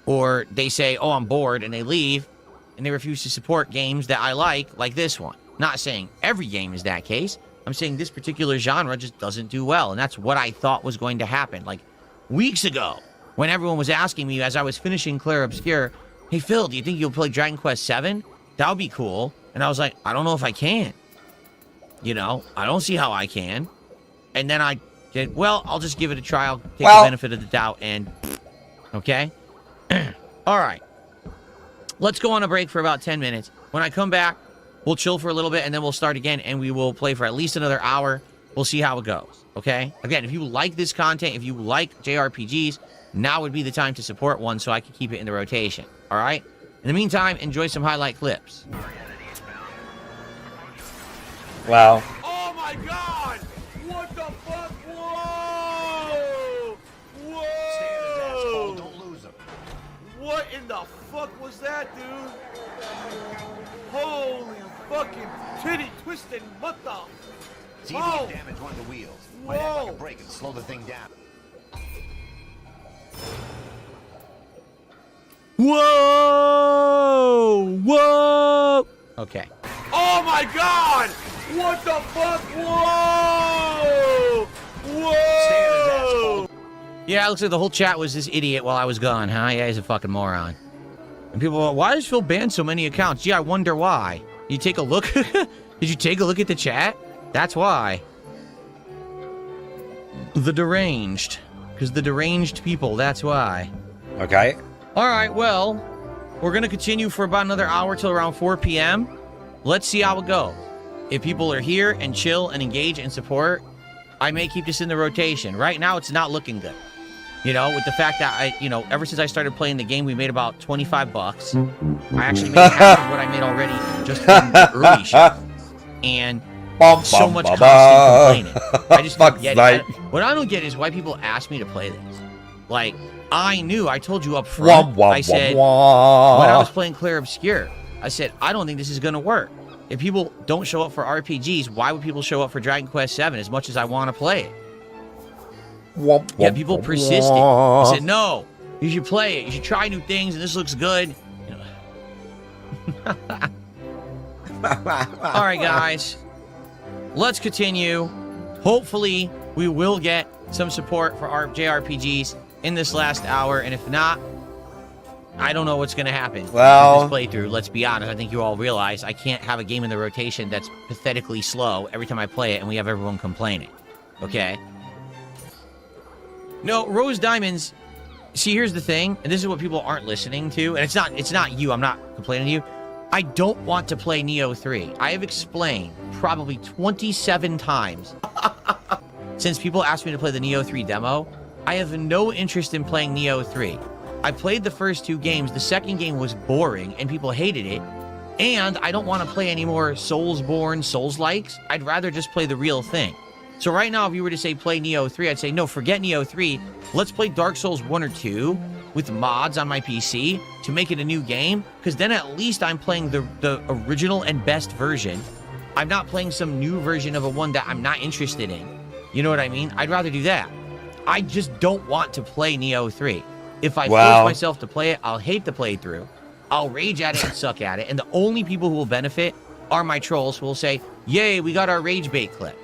or they say, "Oh, I'm bored," and they leave. And they refuse to support games that I like this one. Not saying every game is that case. I'm saying this particular genre just doesn't do well. And that's what I thought was going to happen. Like, weeks ago, when everyone was asking me as I was finishing Clair Obscur, "Hey, Phil, do you think you'll play Dragon Quest VII? That would be cool." And I was like, I don't know if I can. You know, I don't see how I can. And then I said, well, I'll just give it a try. I'll take the benefit of the doubt and... Okay? All right. Let's go on a break for about 10 minutes. When I come back, we'll chill for a little bit, and then we'll start again, and we will play for at least another hour. We'll see how it goes, okay? Again, if you like this content, if you like JRPGs, now would be the time to support one so I can keep it in the rotation, all right? In the meantime, enjoy some highlight clips. Wow. Oh my god! What the fuck? Whoa! Whoa! Don't lose him. What in the fuck was that, dude? Holy fucking titty twisting, what the? TV damage one of the wheels. Might act like a brake and slow the thing down. Whoa! Whoa! Okay. Oh my god! What the fuck? Whoa! Yeah, it looks like the whole chat was this idiot while I was gone, huh? Yeah, he's a fucking moron. And people are, why does Phil ban so many accounts? Gee, I wonder why. You take a look? Did you take a look at the chat? That's why. The deranged. Because the deranged people, that's why. Okay. All right, well, we're going to continue for about another hour till around 4 p.m. Let's see how it goes. If people are here and chill and engage and support, I may keep this in the rotation. Right now, it's not looking good. You know, with the fact that ever since I started playing the game, we made about 25 bucks. I actually made half of what I made already just from the early show. And so much constant complaining. I just don't get it. What I don't get is why people ask me to play this. Like, I told you up front, I said, when I was playing Clear Obscure, I said, I don't think this is going to work. If people don't show up for RPGs, why would people show up for Dragon Quest VII as much as I want to play it? Yeah, people persisted. I said, no, you should play it. You should try new things, and this looks good. All right, guys. Let's continue. Hopefully, we will get some support for our JRPGs in this last hour, and if not, I don't know what's going to happen. Well, this playthrough, let's be honest, I think you all realize I can't have a game in the rotation that's pathetically slow every time I play it, and we have everyone complaining. Okay? No, Rose Diamonds, see, here's the thing, and this is what people aren't listening to, and it's not you, I'm not complaining to you. I don't want to play Neo 3. I have explained probably 27 times since people asked me to play the Neo 3 demo. I have no interest in playing Neo 3. I played the first 2 games. The second game was boring, and people hated it. And I don't want to play any more Soulsborne Souls-likes. I'd rather just play the real thing. So right now, if you were to say play Neo 3, I'd say, no, forget Neo 3. Let's play Dark Souls 1 or 2 with mods on my PC to make it a new game. Because then at least I'm playing the original and best version. I'm not playing some new version of a one that I'm not interested in. You know what I mean? I'd rather do that. I just don't want to play Neo 3. If I force myself to play it, I'll hate the playthrough. I'll rage at it and suck at it. And the only people who will benefit are my trolls who will say, yay, we got our rage bait clip.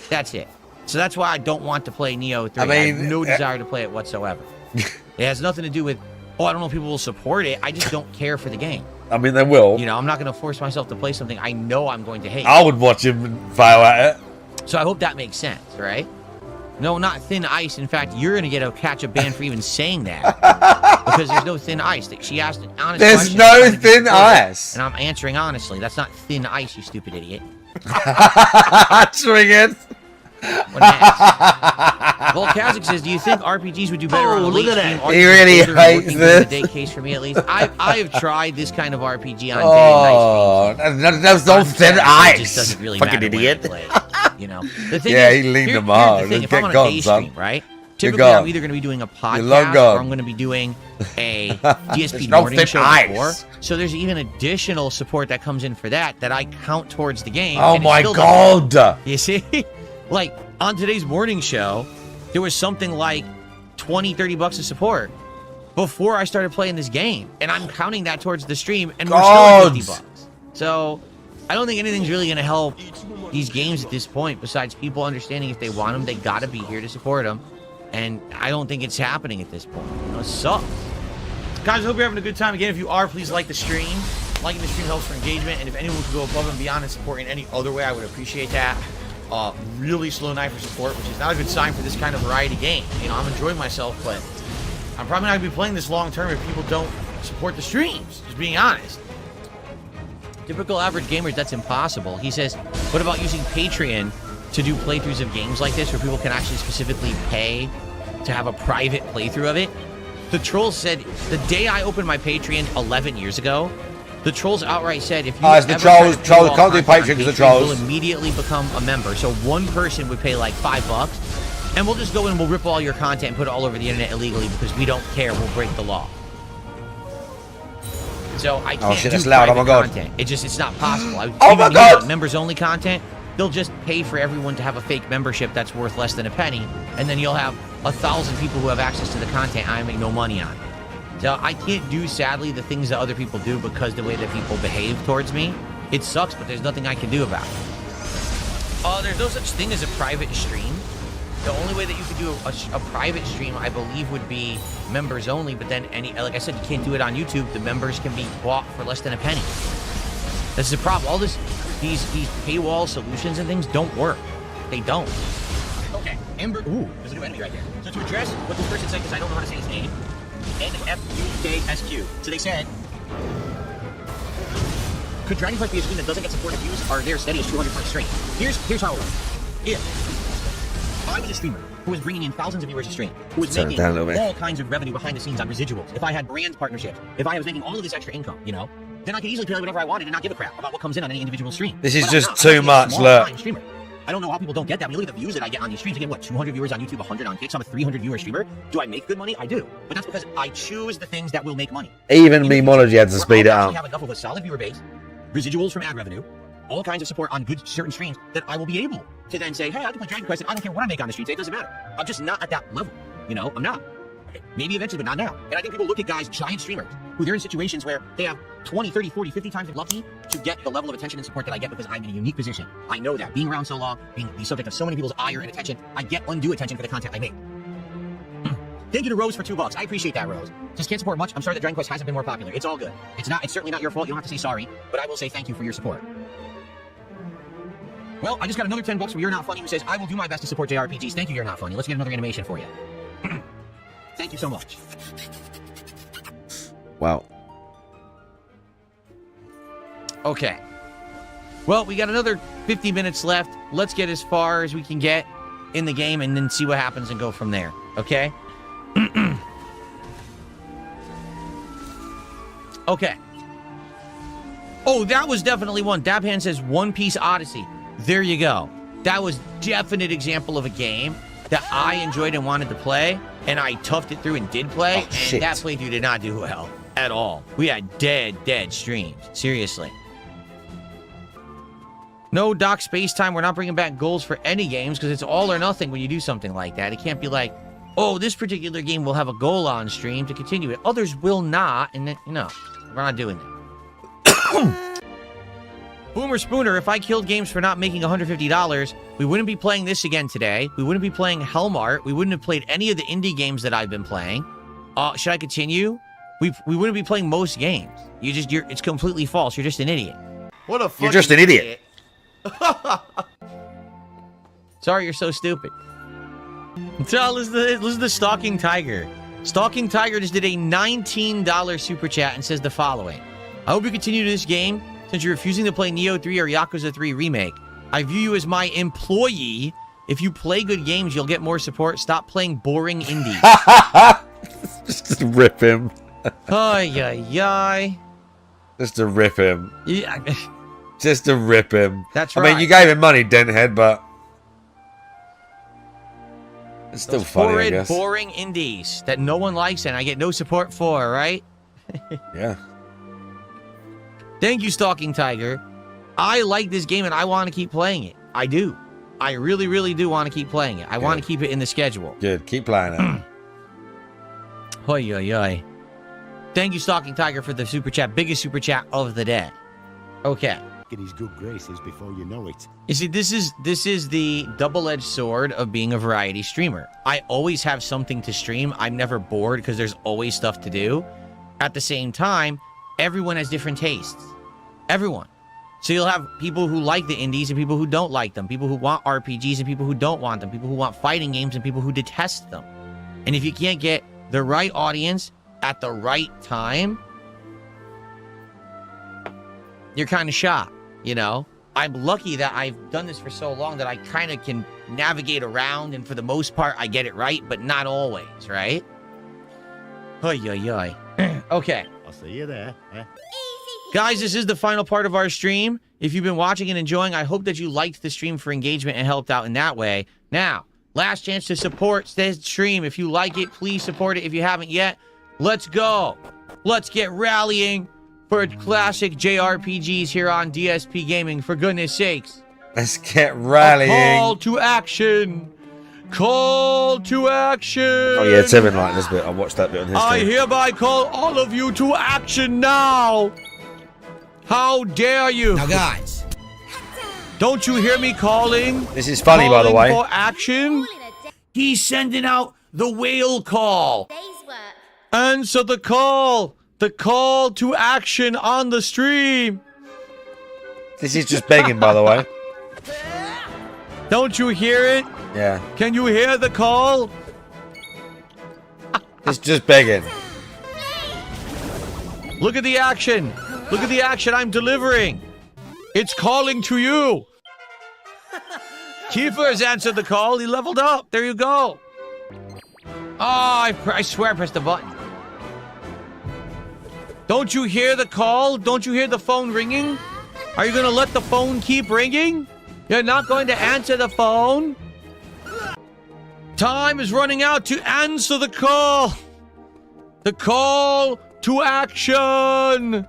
That's it. So that's why I don't want to play Neo 3. I have no desire to play it whatsoever. It has nothing to do with, I don't know if people will support it. I just don't care for the game. I mean, they will. You know, I'm not going to force myself to play something I know I'm going to hate. I would watch him fail at it. So I hope that makes sense, right? No, not Thin Ice. In fact, you're going to catch a ban for even saying that. Because there's no Thin Ice. She asked an honest question. There's no Thin Ice. And I'm answering honestly. That's not Thin Ice, you stupid idiot. Swing it. Well, Kazik says, do you think RPGs would do better on a late stream? He really hates this. Day case for me, at least. I have tried this kind of RPG on day and night. There's no Thin Ice. It just doesn't really fucking matter idiot. when I play it, you know? The thing he leaned him on. If I'm on a day stream, right? Typically, I'm either going to be doing a podcast or I'm going to be doing a DSP morning show before. So there's even additional support that comes in for that I count towards the game. Oh my God. You see? Like, on today's morning show, there was something like 20, 30 bucks of support before I started playing this game. And I'm counting that towards the stream, and we're still at 50 bucks. So, I don't think anything's really going to help these games at this point, besides people understanding if they want them, they got to be here to support them. And I don't think it's happening at this point. You know, it sucks. Guys, I hope you're having a good time. Again, if you are, please like the stream. Liking the stream helps for engagement, and if anyone could go above and beyond and support in any other way, I would appreciate that. Really slow night for support, which is not a good sign for this kind of variety game. You know, I'm enjoying myself, but I'm probably not going to be playing this long term if people don't support the streams, just being honest. Typical average gamers, that's impossible. He says, what about using Patreon to do playthroughs of games like this where people can actually specifically pay to have a private playthrough of it? The trolls said, the day I opened my Patreon 11 years ago, the trolls outright said, if you the trolls can't do Patreon because the trolls will immediately become a member. So one person would pay like $5, and we'll just go in and we'll rip all your content and put it all over the internet illegally because we don't care. We'll break the law. So I can't do private content. It's not possible. Oh my God! Members only content. They'll just pay for everyone to have a fake membership that's worth less than a penny, and then you'll have 1,000 people who have access to the content I make no money on. So I can't do, sadly, the things that other people do because the way that people behave towards me. It sucks, but there's nothing I can do about it. There's no such thing as a private stream. The only way that you could do a private stream, I believe, would be members only. But then, like I said, you can't do it on YouTube. The members can be bought for less than a penny. This is the problem. All these paywall solutions and things don't work. They don't. Okay, Ember. Ooh, there's a new enemy right there. So to address what this person said, because I don't know how to say his name, NFUKSQ. So they said, could Dragonflight be a stream that doesn't get supported views? Are there steady as 200 per stream? Here's how it works. If I was a streamer who was bringing in thousands of viewers a stream, who was making all kinds of revenue behind the scenes on residuals, if I had brand partnerships, if I was making all of this extra income, you know, then I could easily play whatever I wanted and not give a crap about what comes in on any individual stream. This is just too much, look. I don't know how people don't get that. When you look at the views that I get on these streams, I get, what, 200 viewers on YouTube, 100 on Kick. I'm a 300 viewer streamer. Do I make good money? I do. But that's because I choose the things that will make money. Even Memology had to speed it up. I have enough of a solid viewer base, residuals from ad revenue, all kinds of support on good certain streams that I will be able to then say, hey, I can play Dragon Quest and I don't care what I make on the streams. It doesn't matter. I'm just not at that level. You know, I'm not. Maybe eventually, but not now. And I think people look at guys, giant streamers, who they're in situations where they have 20, 30, 40, 50 times lucky to get the level of attention and support that I get because I'm in a unique position. I know that. Being around so long, being the subject of so many people's ire and attention, I get undue attention for the content I make. Thank you to Rose for $2. I appreciate that, Rose. Just can't support much. I'm sorry that Dragon Quest hasn't been more popular. It's all good. It's certainly not your fault. You don't have to say sorry, but I will say thank you for your support. Well, I just got another $10 from You're Not Funny who says, I will do my best to support JRPGs. Thank you, You're Not Funny. Let's get another animation for you. Thank you so much. Wow. Okay. Well, we got another 50 minutes left. Let's get as far as we can get in the game and then see what happens and go from there. Okay? Okay. Oh, that was definitely one. Dabhan says One Piece Odyssey. There you go. That was definite example of a game that I enjoyed and wanted to play, and I toughed it through and did play, and that playthrough did not do well at all. We had dead streams. Seriously. No Doc Space Time. We're not bringing back goals for any games because it's all or nothing when you do something like that. It can't be like, oh, this particular game will have a goal on stream to continue it. Others will not, and then, you know, we're not doing that. Boomer Spooner, if I killed games for not making $150, we wouldn't be playing this again today. We wouldn't be playing Hellmart. We wouldn't have played any of the indie games that I've been playing. Should I continue? We wouldn't be playing most games. It's completely false. You're just an idiot. What a fucking You're just an idiot. Sorry, you're so stupid. So listen to the Stalking Tiger. Stalking Tiger just did a $19 super chat and says the following. I hope you continue this game since you're refusing to play Neo 3 or Yakuza 3 Remake. I view you as my employee. If you play good games, you'll get more support. Stop playing boring indies. Just to rip him. Ay. Just to rip him. Yeah. Just to rip him. That's right. right. I mean, you gave him money, Denthead, but it's still Those funny, I horrid, guess. boring indies that no one likes and I get no support for, right? Yeah. Thank you, Stalking Tiger. I like this game and I want to keep playing it. I do. I really, really do want to keep playing it. I want to keep it in the schedule. Good. Keep playing it. Hoy. Thank you, Stalking Tiger, for the super chat. Biggest super chat of the day. Okay. Get his good graces before you know it. You see, this is the double-edged sword of being a variety streamer. I always have something to stream. I'm never bored because there's always stuff to do. At the same time, everyone has different tastes. Everyone. So you'll have people who like the indies and people who don't like them. People who want RPGs and people who don't want them. People who want fighting games and people who detest them. And if you can't get the right audience at the right time, you're kind of shot, you know? I'm lucky that I've done this for so long that I kind of can navigate around, and for the most part, I get it right, but not always, right? Hoy. Okay. I'll see you there. Guys, this is the final part of our stream. If you've been watching and enjoying, I hope that you liked the stream for engagement and helped out in that way. Now, last chance to support this stream. If you like it, please support it. If you haven't yet, let's go. Let's get rallying for classic JRPGs here on DSP Gaming, for goodness sakes. Let's get rallying. A call to action. Call to action. Oh yeah, Tevin liked this bit. I watched that bit on his I stream. hereby call all of you to action now. How dare you? Now, guys. Don't you hear me calling? This is funny, by the way. For action? He's sending out the whale call. Day's work. Answer the call. The call to action on the stream. This is just begging, by the way. Don't you hear it? Yeah. Can you hear the call? It's just begging. Look at the action. Look at the action I'm delivering. It's calling to you. Kiefer has answered the call. He leveled up. There you go. Oh, I swear I pressed the button. Don't you hear the call? Don't you hear the phone ringing? Are you going to let the phone keep ringing? You're not going to answer the phone? Time is running out to answer the call. The call to action.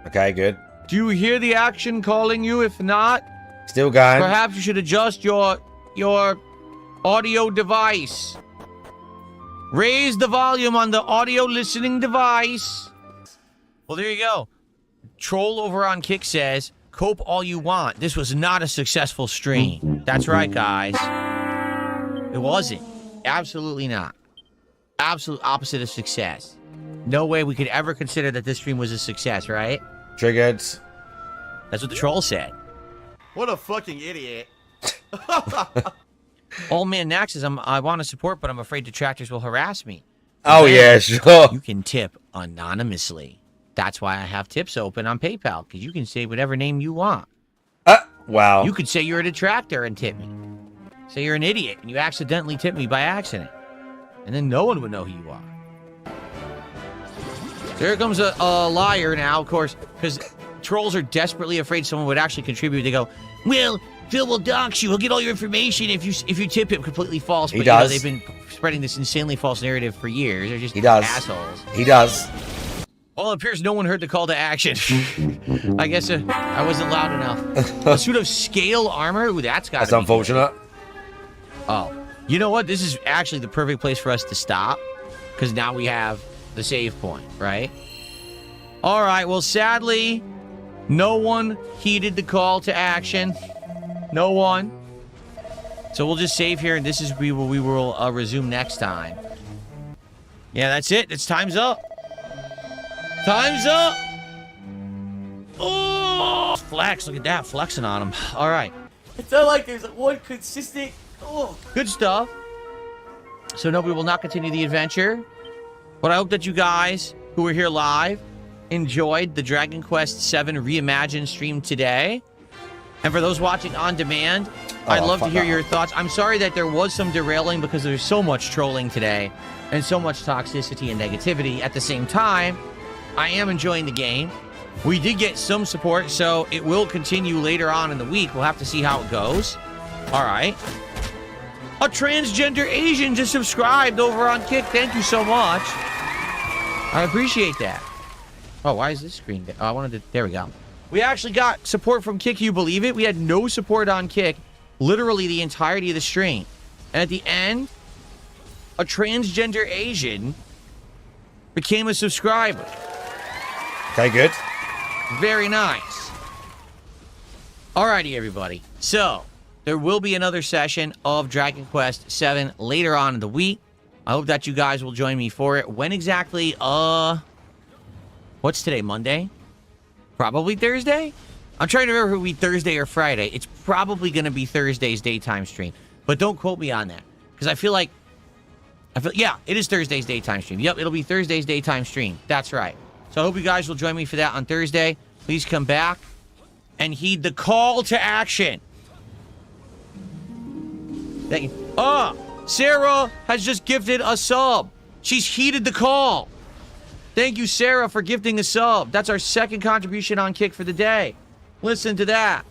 Okay, good. Do you hear the action calling you? If not, Still going. perhaps you should adjust your audio device. Raise the volume on the audio listening device. Well, there you go. Troll over on Kick says, cope all you want. This was not a successful stream. That's right, guys. It wasn't. Absolutely not. Absolute opposite of success. No way we could ever consider that this stream was a success, right? Triggered. That's what the troll said. What a fucking idiot. Old man Nax says, I want to support, but I'm afraid detractors will harass me. Oh, yeah, sure. You can tip anonymously. That's why I have tips open on PayPal, because you can say whatever name you want. Wow. You could say you're a detractor and tip me. Say you're an idiot, and you accidentally tip me by accident. And then no one would know who you are. So here comes a liar now, of course, because trolls are desperately afraid someone would actually contribute. They go, well, Phil will dox you. He'll get all your information if you tip him completely false. But He does. they've been spreading this insanely false narrative for years. They're just He does. assholes. He does. Well, it appears no one heard the call to action. I guess I wasn't loud enough. A suit of scale armor? Ooh, that's got to be That's unfortunate. good. Oh. You know what? This is actually the perfect place for us to stop. Because now we have the save point, right? All right. Well, sadly, no one heeded the call to action. No one. So we'll just save here, and this is we will resume next time. Yeah, that's it. It's time's up. Time's up. Oh, flex! Look at that, flexing on him. All right. It's not like there's one consistent. Oh, Good stuff. So no, we will not continue the adventure. But I hope that you guys who are here live enjoyed the Dragon Quest VII Reimagined stream today. And for those watching on demand, I'd love to hear your thoughts. I'm sorry that there was some derailing because there's so much trolling today and so much toxicity and negativity. At the same time, I am enjoying the game. We did get some support, so it will continue later on in the week. We'll have to see how it goes. All right. A transgender Asian just subscribed over on Kick. Thank you so much. I appreciate that. Oh, why is this screen? Oh, I wanted to. There we go. We actually got support from Kick. You believe it? We had no support on Kick literally the entirety of the stream. And at the end, a transgender Asian became a subscriber. Okay, good. Very nice. Alrighty, everybody. So, there will be another session of Dragon Quest VII later on in the week. I hope that you guys will join me for it. When exactly? What's today? Monday? Probably Thursday? I'm trying to remember if it will be Thursday or Friday. It's probably going to be Thursday's daytime stream. But don't quote me on that. Because yeah, it is Thursday's daytime stream. Yep, it'll be Thursday's daytime stream. That's right. So I hope you guys will join me for that on Thursday. Please come back and heed the call to action. Thank you. Sarah has just gifted a sub. She's heeded the call. Thank you, Sarah, for gifting a sub. That's our second contribution on Kick for the day. Listen to that.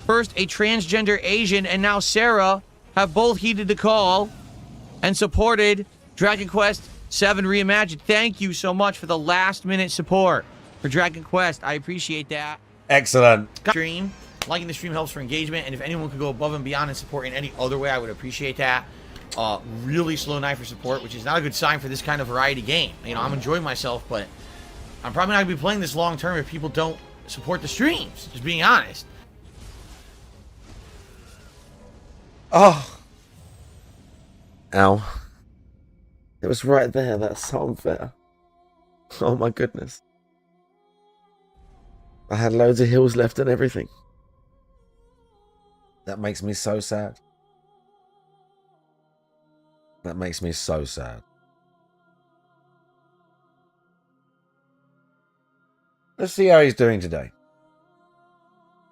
First, a transgender Asian, and now Sarah have both heeded the call and supported Dragon Quest VII Reimagined. Thank you so much for the last-minute support for Dragon Quest. I appreciate that. Excellent. Stream. Liking the stream helps for engagement, and if anyone could go above and beyond and support in any other way, I would appreciate that. Really slow night for support, which is not a good sign for this kind of variety game. You know, I'm enjoying myself, but I'm probably not going to be playing this long term if people don't support the streams, just being honest. Oh. Ow. It was right there. That's so unfair. Oh my goodness. I had loads of heals left and everything. That makes me so sad. That makes me so sad. Let's see how he's doing today.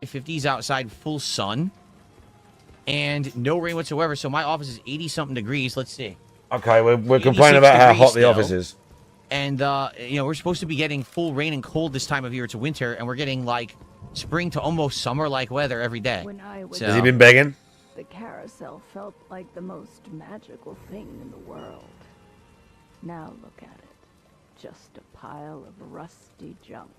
50s outside, full sun, and no rain whatsoever. So my office is 80-something degrees. Let's see. Okay, we're complaining about how hot the office is. And, you know, we're supposed to be getting full rain and cold this time of year. It's winter, and we're getting, like, spring to almost summer-like weather every day. When I was Has he been begging? The carousel felt like the most magical thing in the world. Now look at it. Just a pile of rusty junk.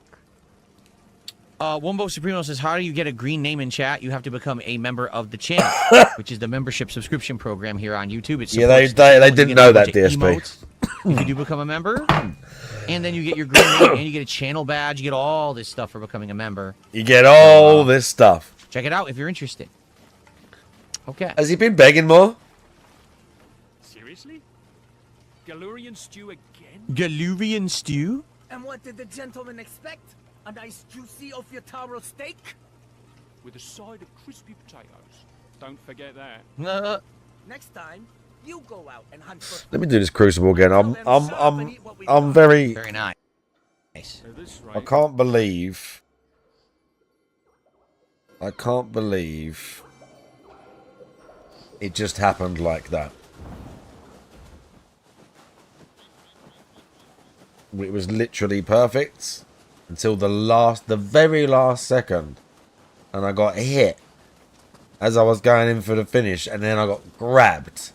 Wombo Supremo says, how do you get a green name in chat? You have to become a member of the channel, which is the membership subscription program here on YouTube. It's Yeah, they didn't know that, DSP. If you do become a member, and then you get your green name, and you get a channel badge, you get all this stuff for becoming a member. You get all this stuff. Check it out if you're interested. Okay. Has he been begging more? Seriously? Galurian stew again? Galurian stew? And what did the gentleman expect? A nice juicy Ofiotaro steak? With a side of crispy potatoes. Don't forget that. Next time, you go out and hunt for... Let me do this Crucible again. I'm very nice. I can't believe it just happened like that. It was literally perfect until the very last second, and I got hit as I was going in for the finish, and then I got grabbed.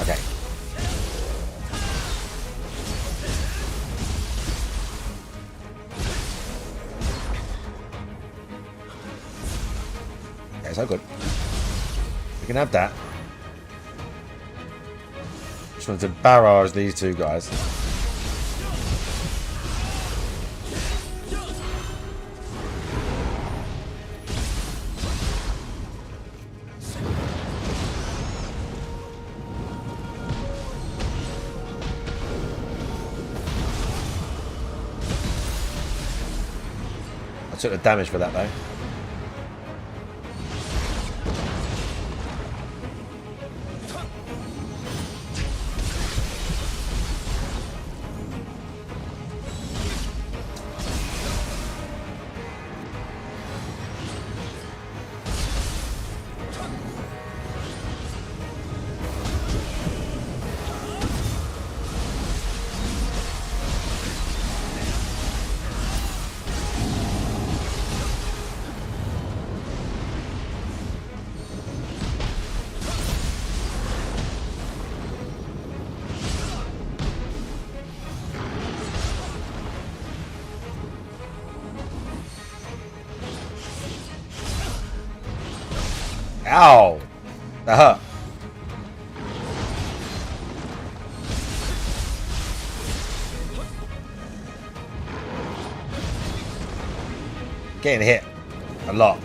Okay. Okay, so good. We can have that. Just wanted to barrage these two guys. I took the damage for that though. Ow! That hurt. Getting hit a lot.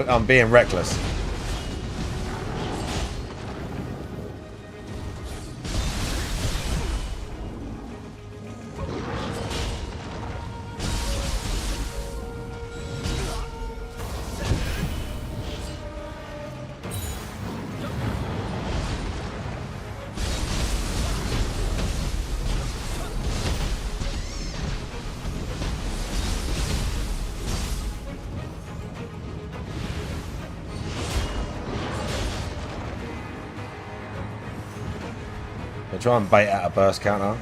I'm being reckless. I'll try and bait out a burst counter.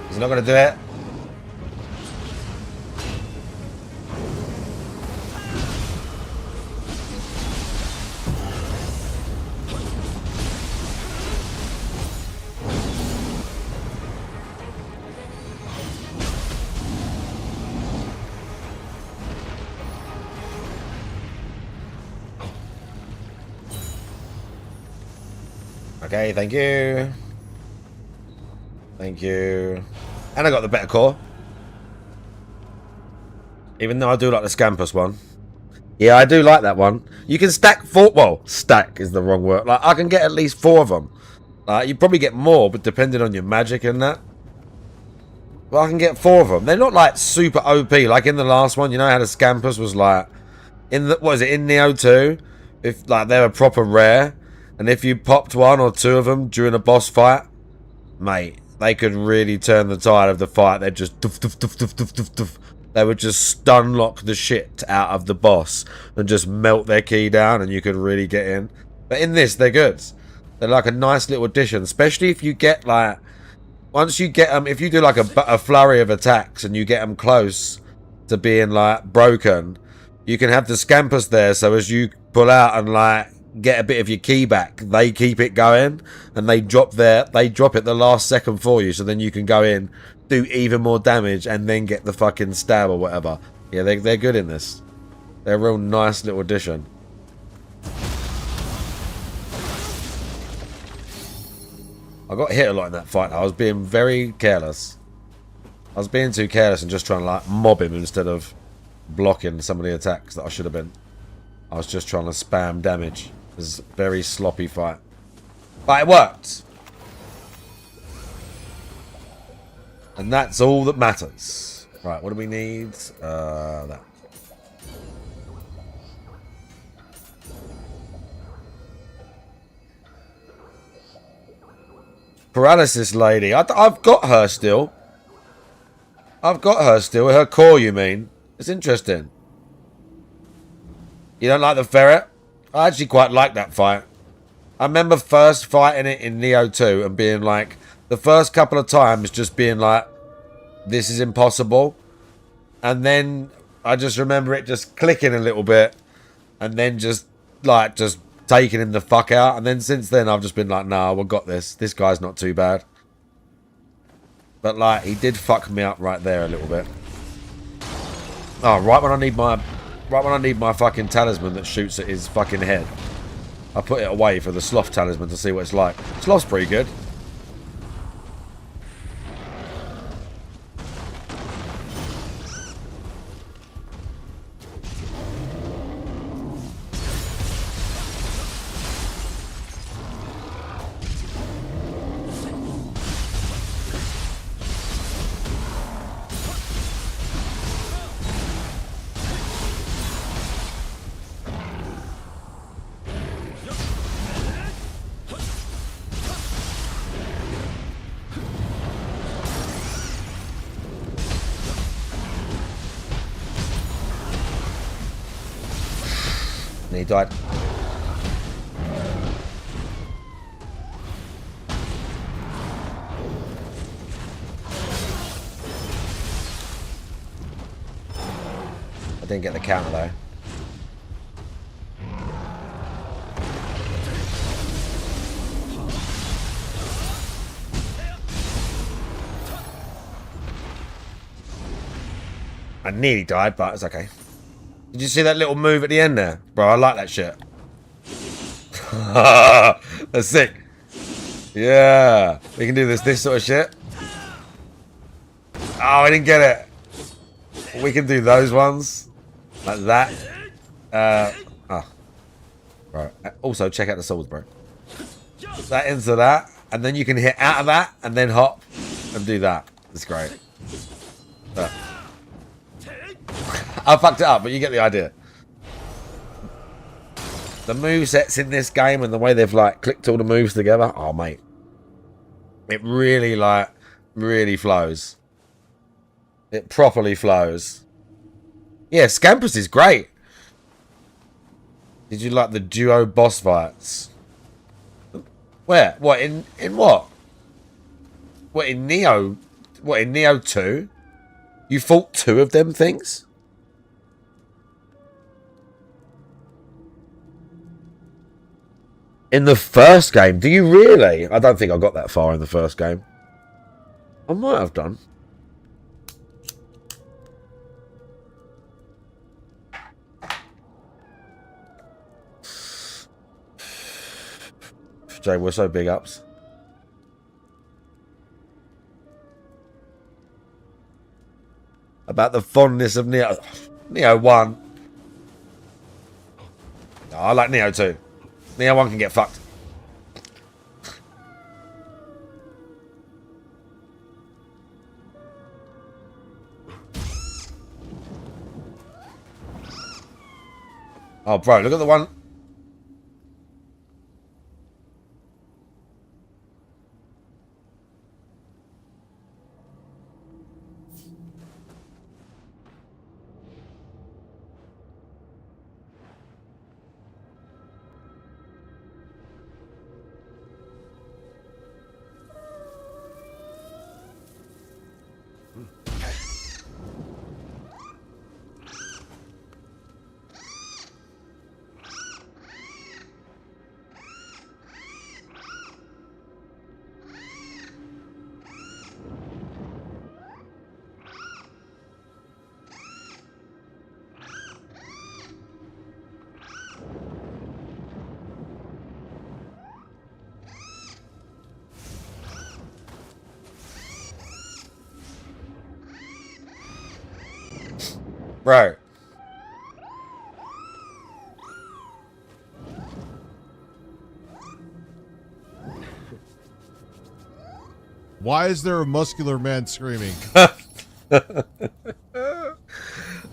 He's not going to do it. Okay, thank you. Thank you. And I got the better core. Even though I do like the Scampus one. Yeah, I do like that one. You can stack 4... Well, stack is the wrong word. Like, I can get at least 4 of them. You probably get more, but depending on your magic and that. But I can get 4 of them. They're not, like, super OP. Like, in the last one, you know how the Scampus was, like... In the... What is it? In Neo 2? If, like, they were proper rare. And if you popped 1 or 2 of them during a boss fight... Mate, they could really turn the tide of the fight. They'd just... Doof, doof, doof, doof, doof, doof, doof. They would just stun lock the shit out of the boss and just melt their key down and you could really get in. But in this, they're good. They're like a nice little addition, especially if you get like... Once you get them, if you do like a flurry of attacks and you get them close to being like broken, you can have the Scampus there so as you pull out and like get a bit of your key back, they keep it going and they drop it the last second for you so then you can go in, do even more damage and then get the fucking stab or whatever. Yeah, they're good in this. They're a real nice little addition. I got hit a lot in that fight. I was being very careless. I was being too careless and just trying to like mob him instead of blocking some of the attacks that I should have been. I was just trying to spam damage. It was a very sloppy fight. But it worked. And that's all that matters. Right, what do we need? That. Paralysis lady. I've got her still. I've got her still. Her core, you mean? It's interesting. You don't like the ferret? I actually quite like that fight. I remember first fighting it in Neo 2 and being like, the first couple of times just being like, this is impossible. And then I just remember it just clicking a little bit and then just taking him the fuck out. And then since then I've just been like, nah, we've got this. This guy's not too bad. But like, he did fuck me up right there a little bit. Oh, right when I need my fucking talisman that shoots at his fucking head. I put it away for the sloth talisman to see what it's like. Sloth's pretty good. And he died. I didn't get the counter though. I nearly died, but it's okay. Did you see that little move at the end there? Bro, I like that shit. That's sick. Yeah. We can do this sort of shit. Oh, I didn't get it. We can do those ones. Like that. Right. Also, check out the swords, bro. That into that. And then you can hit out of that. And then hop. And do that. It's great. I fucked it up, but you get the idea. The movesets in this game and the way they've like clicked all the moves together. Oh, mate. It really really flows. It properly flows. Yeah, Scampus is great. Did you like the duo boss fights? Where? What, in what? What, in Neo? What, in Neo 2? You fought 2 of them things? In the first game? Do you really? I don't think I got that far in the first game. I might have done. Jay, we're so big ups. About the fondness of Neo. Neo 1. Oh, I like Neo 2. Neo 1 can get fucked. Oh, bro, look at the one. Bro. Why is there a muscular man screaming?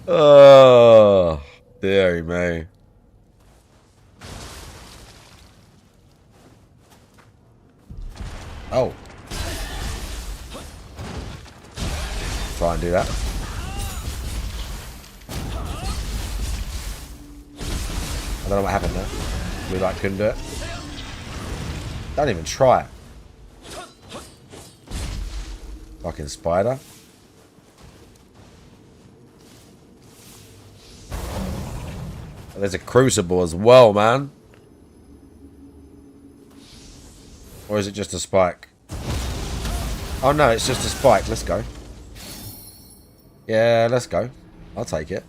Oh, dearie me. Oh. Try and do that. I don't know what happened there. We like couldn't do it. Don't even try it. Fucking spider. There's a crucible as well, man. Or is it just a spike? Oh no, it's just a spike. Let's go. Yeah, let's go. I'll take it.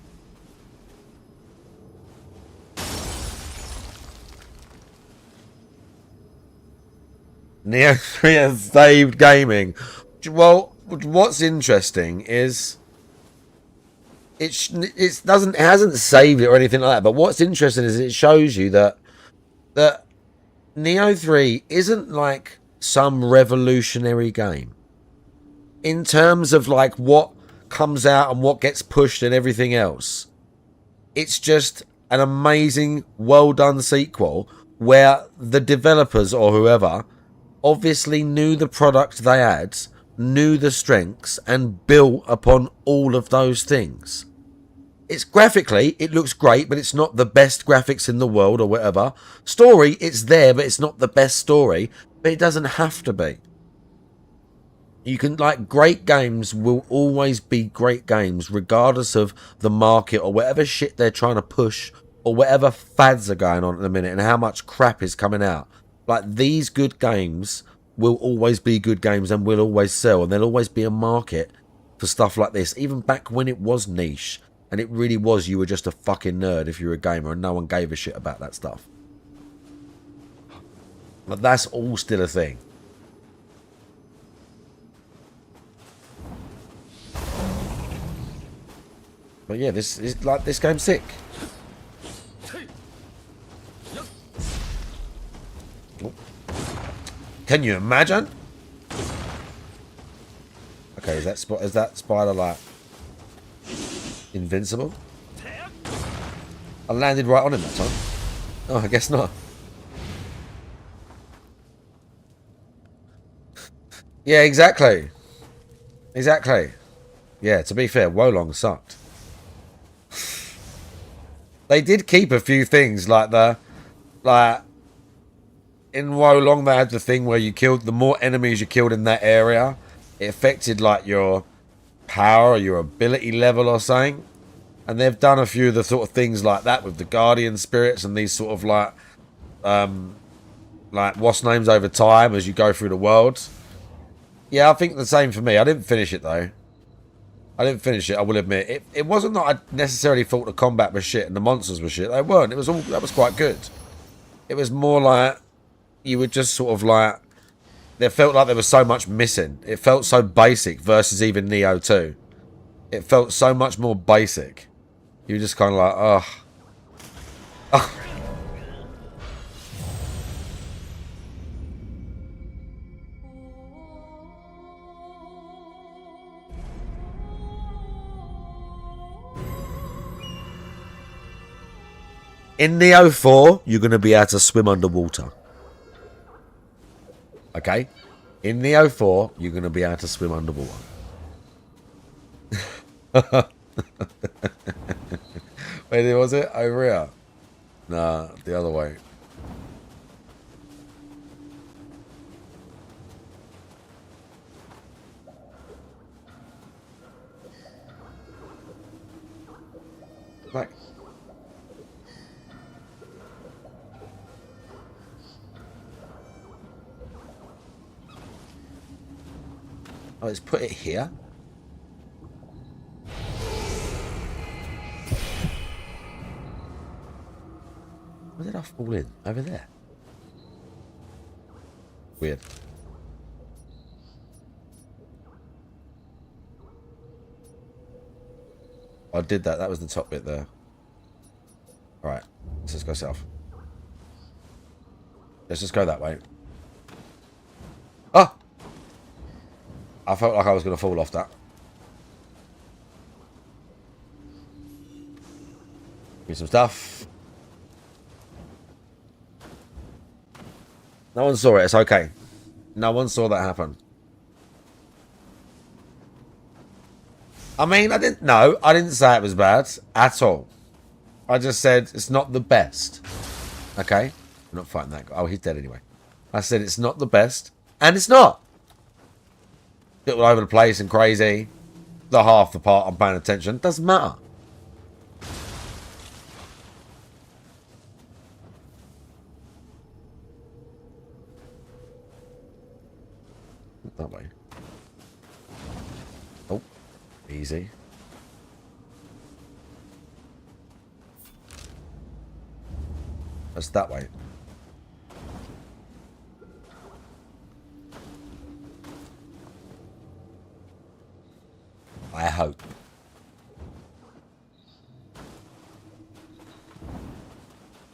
Neo 3 has saved gaming. Well, what's interesting is it hasn't saved it or anything like that. But what's interesting is it shows you that Neo 3 isn't like some revolutionary game in terms of like what comes out and what gets pushed and everything else. It's just an amazing, well done sequel where the developers or whoever obviously knew the product they had, knew the strengths, and built upon all of those things. It's graphically, it looks great, but it's not the best graphics in the world or whatever. Story, it's there, but it's not the best story. But it doesn't have to be. You can, like, great games will always be great games, regardless of the market or whatever shit they're trying to push or whatever fads are going on at the minute and how much crap is coming out. Like, these good games will always be good games and will always sell. And there'll always be a market for stuff like this. Even back when it was niche. And it really was, you were just a fucking nerd if you were a gamer and no one gave a shit about that stuff. But that's all still a thing. But yeah, this is like, this game's sick. Can you imagine? Okay, is that spider like invincible? I landed right on him that time. Oh, I guess not. Yeah, exactly. Exactly. Yeah, to be fair, Wolong sucked. They did keep a few things like in Wolong they had the thing where you killed, the more enemies you killed in that area, it affected like your power or your ability level or something. And they've done a few of the sort of things like that with the guardian spirits and these sort of like what's names over time as you go through the world. Yeah, I think the same for me. I didn't finish it though. I didn't finish it, I will admit. It wasn't that I necessarily thought the combat was shit and the monsters were shit. They weren't. That was quite good. It was more like, you would just sort of like... There felt like there was so much missing. It felt so basic versus even Neo 2. It felt so much more basic. You were just kind of like, oh. Oh. In Neo 4, you're going to be able to swim underwater. Okay? In Neo 4, you're going to be able to swim underwater. Wait, was it? Over here? Nah, the other way. Right. Oh, let's put it here. Where did I fall in? Over there. Weird. I did that. That was the top bit there. Alright. Let's just go south. Let's just go that way. Oh! I felt like I was going to fall off that. Give me some stuff. No one saw it. It's okay. No one saw that happen. I mean, I didn't say it was bad at all. I just said it's not the best. Okay? I'm not fighting that guy. Oh, he's dead anyway. I said it's not the best. And it's not. Bit all over the place and crazy. The half the part I'm paying attention. Doesn't matter. That way. Oh, easy. That's that way. I hope.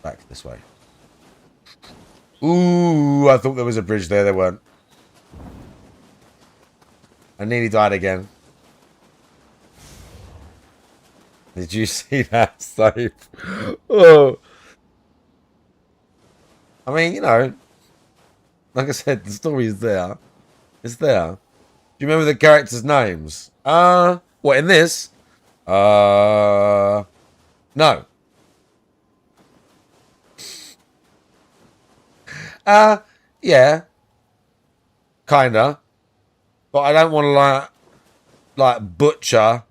Back this way. Ooh, I thought there was a bridge there. There weren't. I nearly died again. Did you see that save? Oh. I mean, you know, like I said, the story is there. It's there. Do you remember the characters' names? What, in this? No. Yeah. Kinda. But I don't want to, like butcher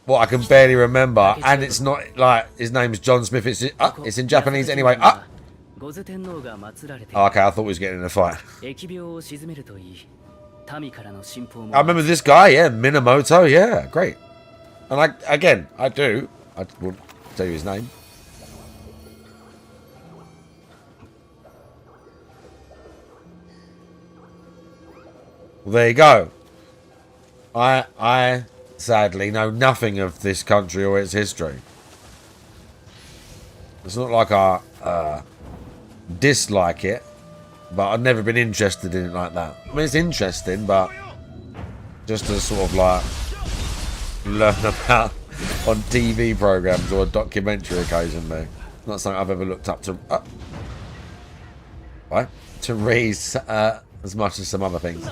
what I can barely remember. And it's not, like, his name's John Smith. It's in Japanese anyway. Oh, okay, I thought we was getting in a fight. I remember this guy, yeah, Minamoto, yeah, great. And I won't tell you his name. Well, there you go. I sadly know nothing of this country or its history. It's not like I dislike it, but I've never been interested in it like that. I mean, it's interesting, but just to sort of like learn about on TV programs or a documentary occasionally. Not something I've ever looked up to. Right? To read as much as some other things.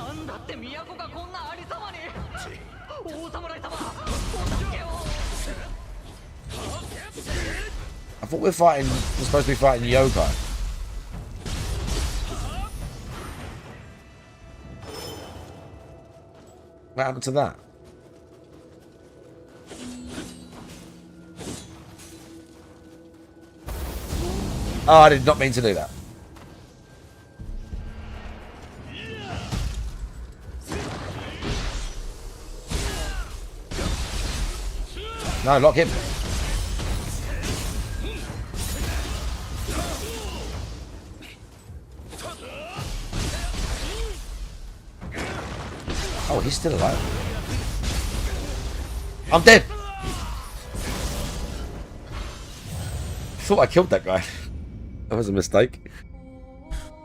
I thought we're supposed to be fighting Yokai. What happened to that? Oh, I did not mean to do that. No, lock him. He's still alive. I'm dead. I thought I killed that guy. That was a mistake.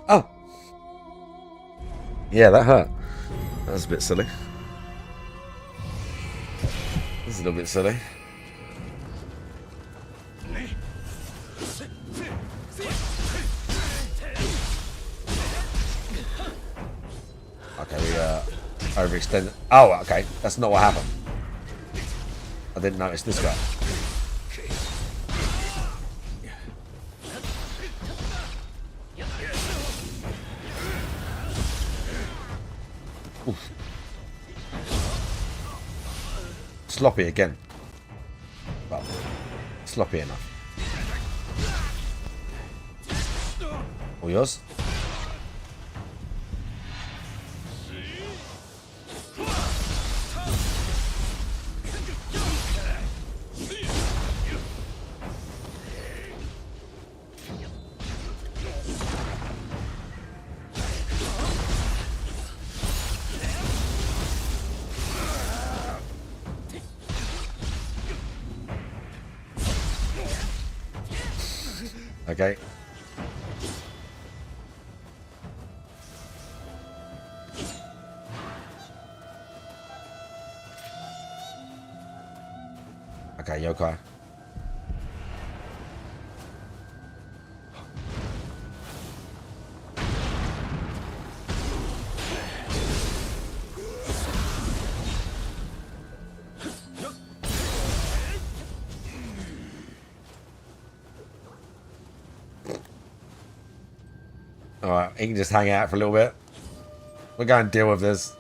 Oh. Yeah, that hurt. That was a bit silly. This is a little bit silly. Okay, we overextended. Oh, okay. That's not what happened. I didn't notice this guy. Oof. Sloppy again. Well, sloppy enough. All yours? Okay. Okay, yokai. Alright, he can just hang out for a little bit. We're going to deal with this.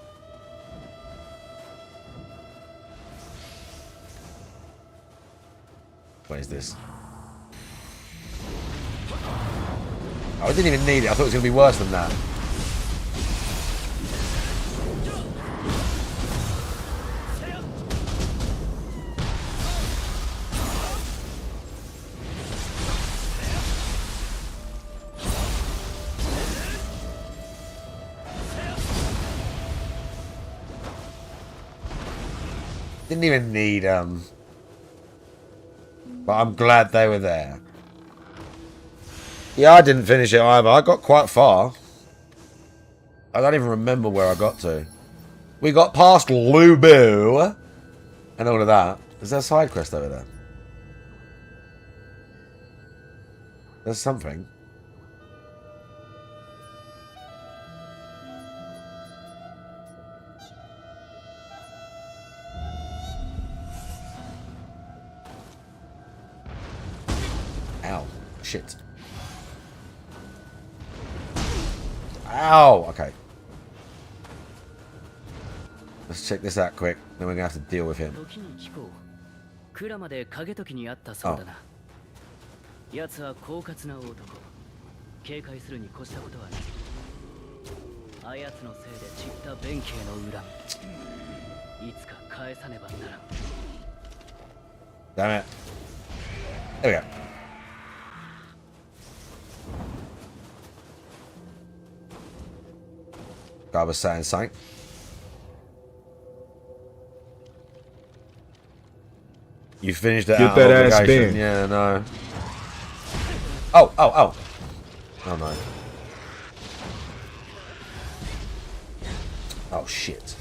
What is this? Oh, I didn't even need it. I thought it was going to be worse than that. Didn't even need, but I'm glad they were there. Yeah, I didn't finish it either. I got quite far. I don't even remember where I got to. We got past Lubu and all of that. Is there a side quest over there? There's something. Ow. Shit. Ow! Okay. Let's check this out quick. Then we're going to have to deal with him. Oh. 奴は狡猾な男。警戒するに越したことはない。あやつのせいで散った弁慶の恨み。いつか返さねばならん。Damn it. There we go. Guy was saying something. You finished it. Get that ass in. Yeah, no. Oh, oh, oh. Oh, no. Oh, shit.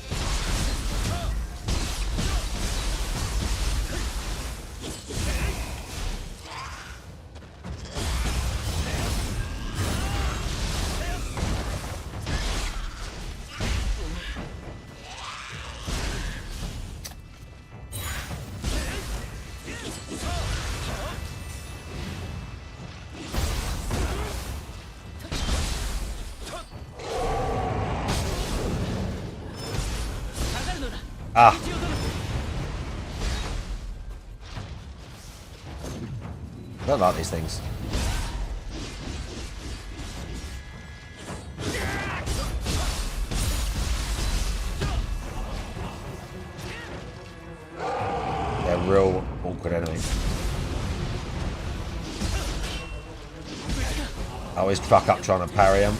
Ah. I don't like these things. They're real awkward enemies. I always fuck up trying to parry them.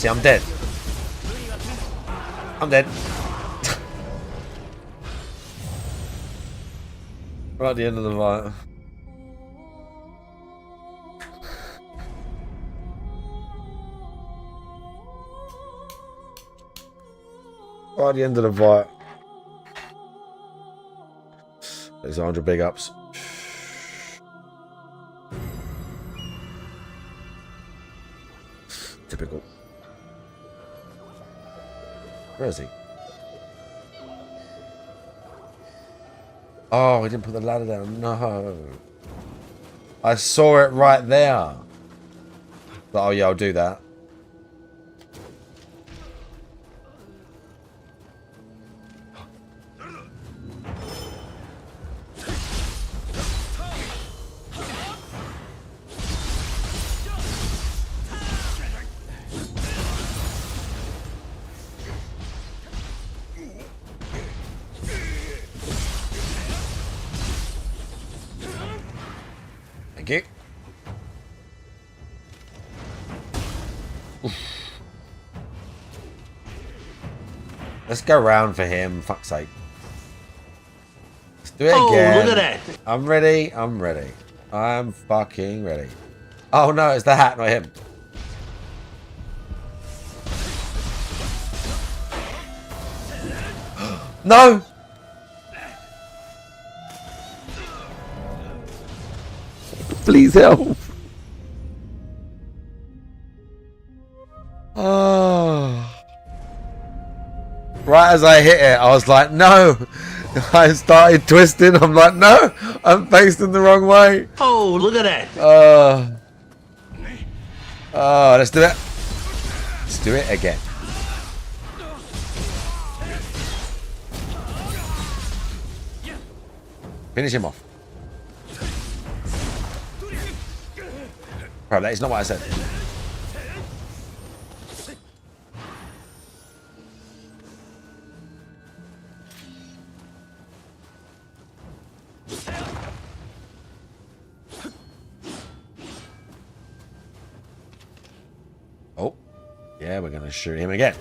See, I'm dead. I'm dead. Right at the end of the fight. Right at the end of the fight. There's 100 big ups. Typical. Where is he? Oh, he didn't put the ladder down. No. I saw it right there. But, oh, yeah, I'll do that. Thank you. Oof. Let's go round for him, fuck's sake. Let's do it again. Look at that. I'm ready, I'm ready. I'm fucking ready. Oh no, it's the hat, not him. No! Please help. Oh. Right as I hit it, I was like, no. I started twisting. I'm like, no, I'm facing the wrong way. Oh, look at that. Oh, let's do it. Let's do it again. Finish him off. Bro, that is not what I said. Oh, yeah, we're gonna shoot him again.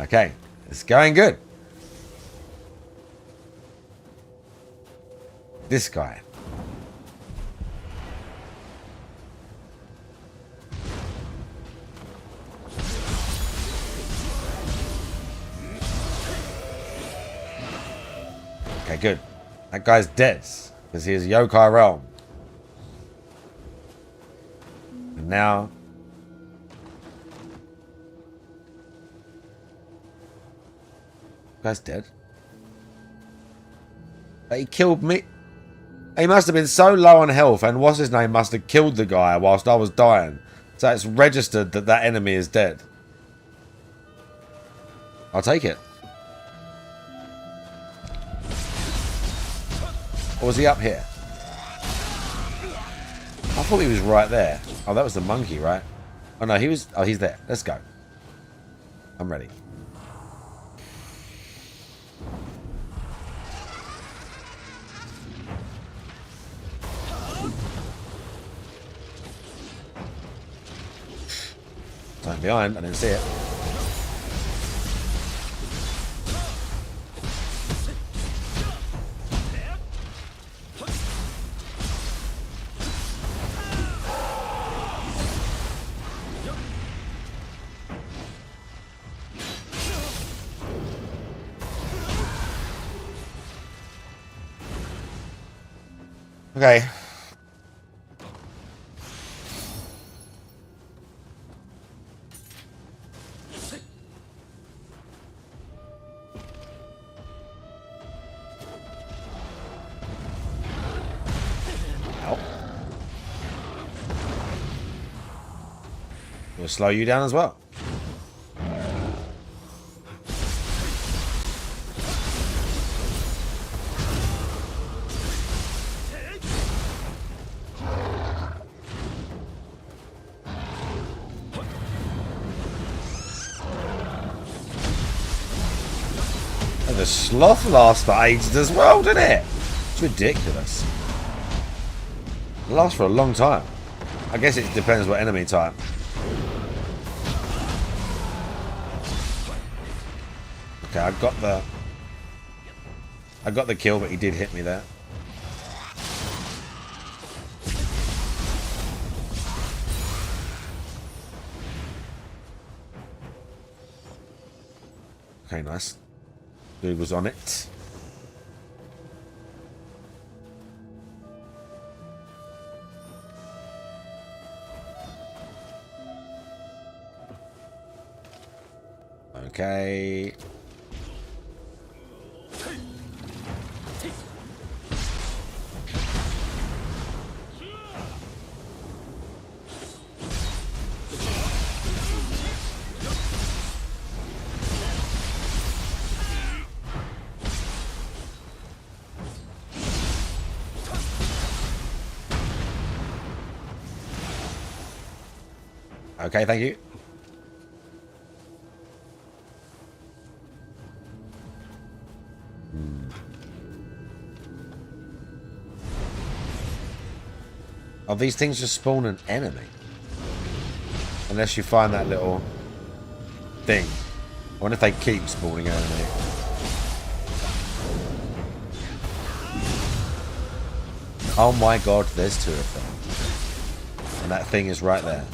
Okay, it's going good. This guy. Okay, good. That guy's dead because he is Yokai Realm. And now guy's dead. But he killed me. He must have been so low on health, and what's his name must have killed the guy whilst I was dying. So it's registered that that enemy is dead. I'll take it. Or was he up here? I thought he was right there. Oh, that was the monkey, right? Oh no, he was. Oh, he's there. Let's go. I'm ready. Time behind, I didn't see it. Okay. We'll slow you down as well. The sloth lasts for ages as well, doesn't it? It's ridiculous. It lasts for a long time. I guess it depends what enemy type. Okay, I got the kill, but he did hit me there. Okay, nice. Dude was on it. Okay. Okay, thank you. Oh, these things just spawn an enemy. Unless you find that little thing. I wonder if they keep spawning an enemy. Oh my god, there's two of them. And that thing is right there.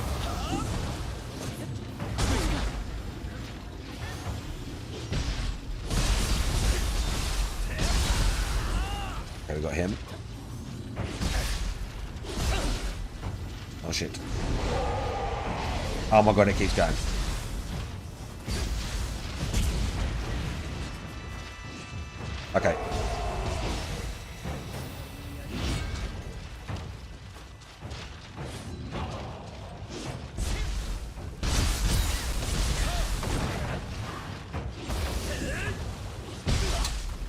Okay, we got him. Oh shit. Oh my god, it keeps going. Okay.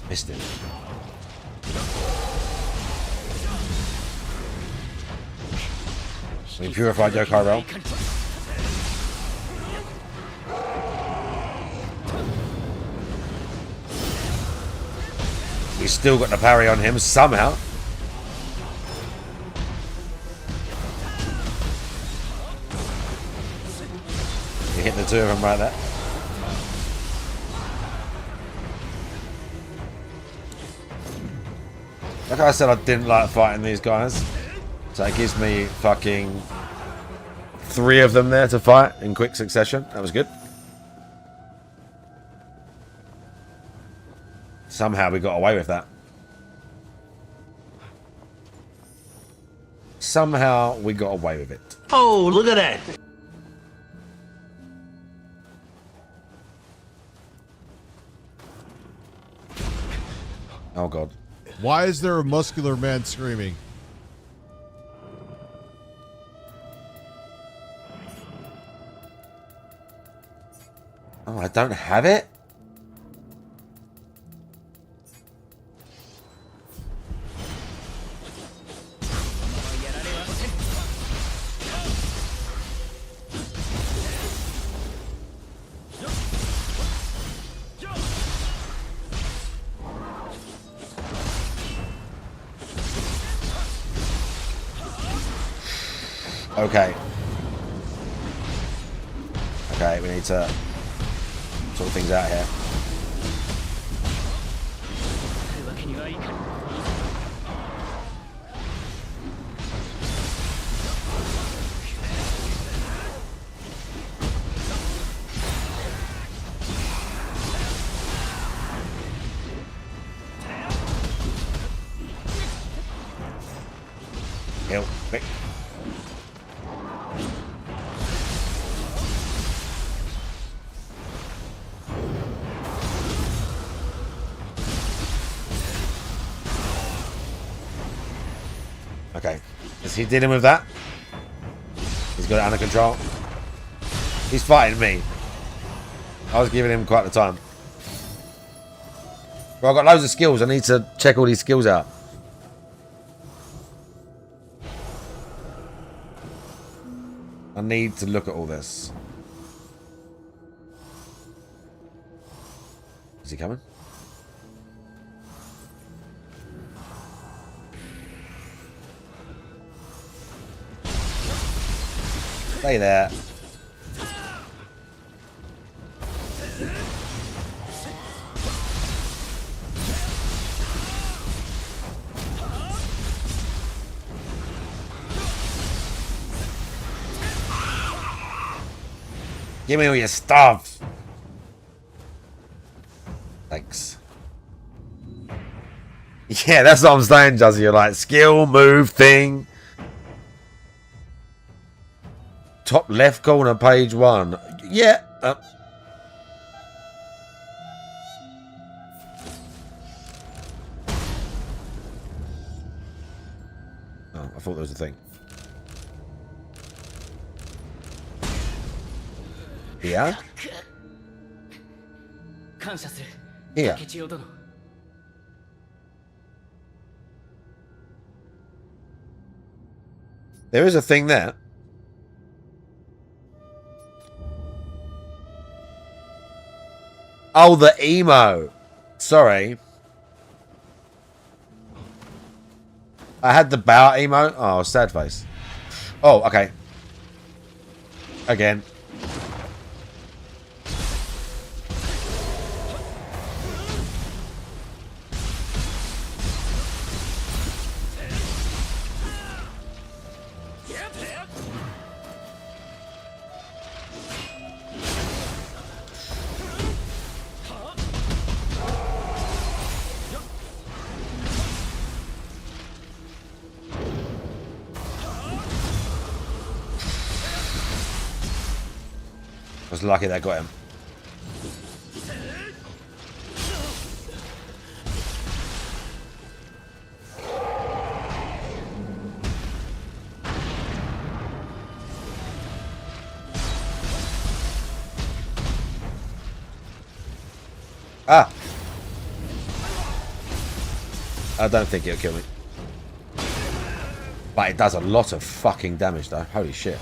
Missed it. We purified Yo Kyrell. We still got the parry on him somehow. We hit the two of them right there. Like I said, I didn't like fighting these guys. So it gives me fucking 3 of them there to fight in quick succession. That was good. Somehow we got away with that. Somehow we got away with it. Oh, look at that! Oh god. Why is there a muscular man screaming? Oh, I don't have it? Okay. Okay, we need to sort things out here. Heal, quick. Okay, is he dealing with that? He's got it under control. He's fighting me. I was giving him quite the time. Well, I've got loads of skills. I need to check all these skills out. I need to look at all this. Is he coming? Stay there. Give me all your stuff. Thanks. Yeah, that's what I'm saying, Juzzy. You're like, skill, move, thing. Top left corner, page 1. Yeah. Oh, I thought there was a thing. Yeah? Here. There is a thing there. Oh, the emo. Sorry. I had the bow emo. Oh, sad face. Oh, okay. Again. I was lucky that got him. Ah! I don't think it'll kill me. But it does a lot of fucking damage though. Holy shit.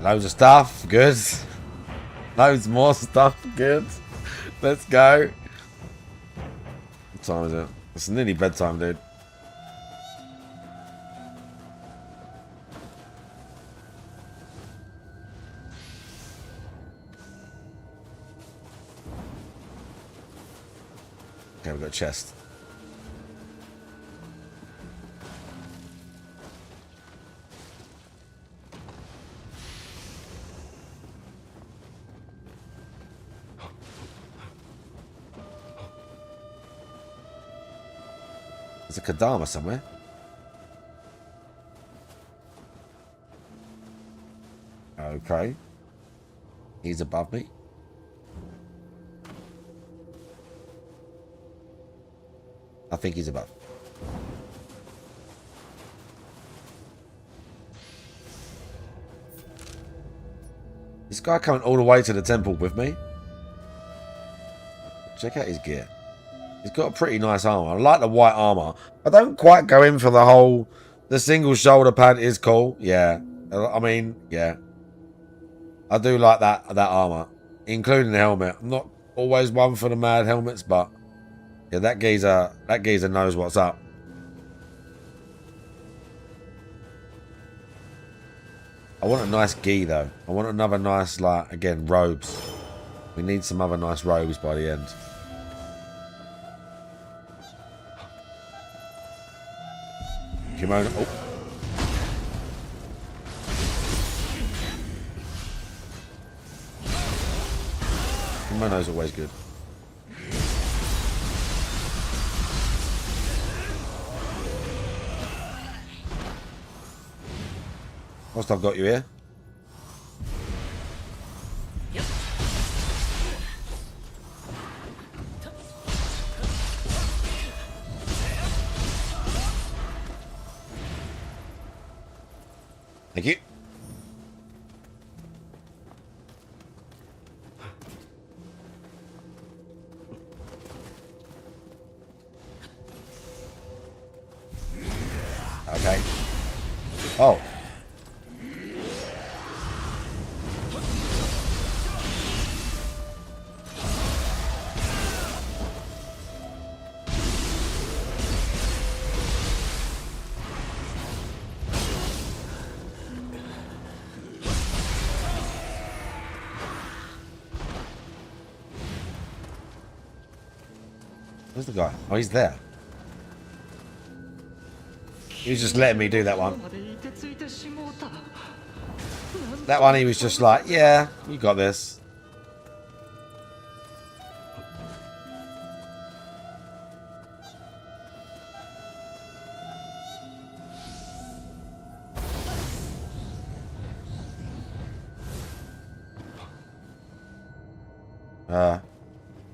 Loads of stuff, good. Loads more stuff, good. Let's go. What time is it? It's nearly bedtime, dude. Okay, we've got a chest. There's a Kadama somewhere. Okay. He's above me. I think he's above. This guy coming all the way to the temple with me. Check out his gear. He's got a pretty nice armor. I like the white armor. I don't quite go in for the whole... The single shoulder pad is cool. Yeah. I mean, yeah. I do like that armor. Including the helmet. I'm not always one for the mad helmets, but... Yeah, that geezer knows what's up. I want a nice gi, though. I want another nice, like, again, robes. We need some other nice robes by the end. Kimono. Oh. Kimono's always good. Whilst I've got you here. Thank you. Okay. Oh. Where's the guy? Oh, he's there. He was just letting me do that one. That one he was just like, yeah, you got this.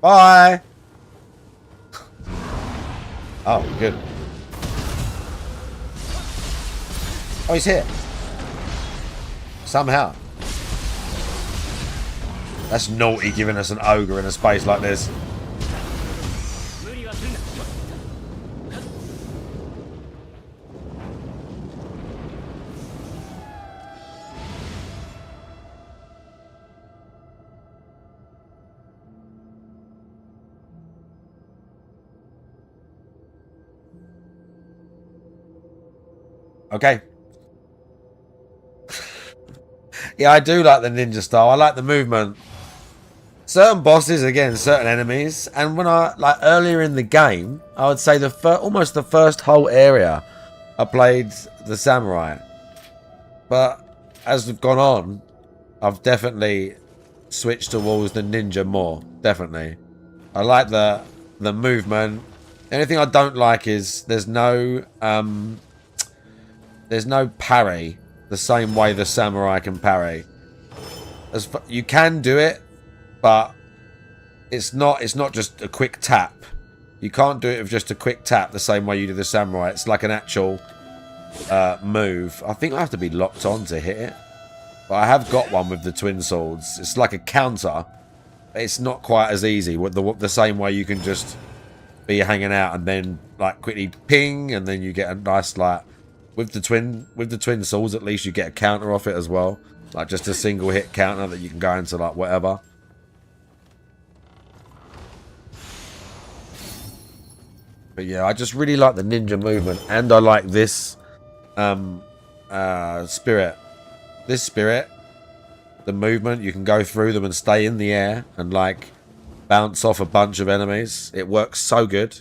Bye. Oh, good. Oh, he's here. Somehow. That's naughty giving us an ogre in a space like this. Okay. Yeah, I do like the ninja style. I like the movement. Certain bosses, again, certain enemies. And when I, like, earlier in the game, I would say almost the first whole area, I played the samurai. But as we've gone on, I've definitely switched towards the ninja more. Definitely. I like the movement. The only thing I don't like is there's no parry the same way the samurai can parry. You can do it, but it's not just a quick tap. You can't do it with just a quick tap the same way you do the samurai. It's like an actual move. I think I have to be locked on to hit it. But I have got one with the twin swords. It's like a counter. It's not quite as easy. The same way you can just be hanging out and then like quickly ping, and then you get a nice like with the twin swords. At least you get a counter off it as well, like just a single hit counter that you can go into like whatever. But yeah, I just really like the ninja movement, and I like this spirit. This spirit, the movement, you can go through them and stay in the air and like bounce off a bunch of enemies. It works so good.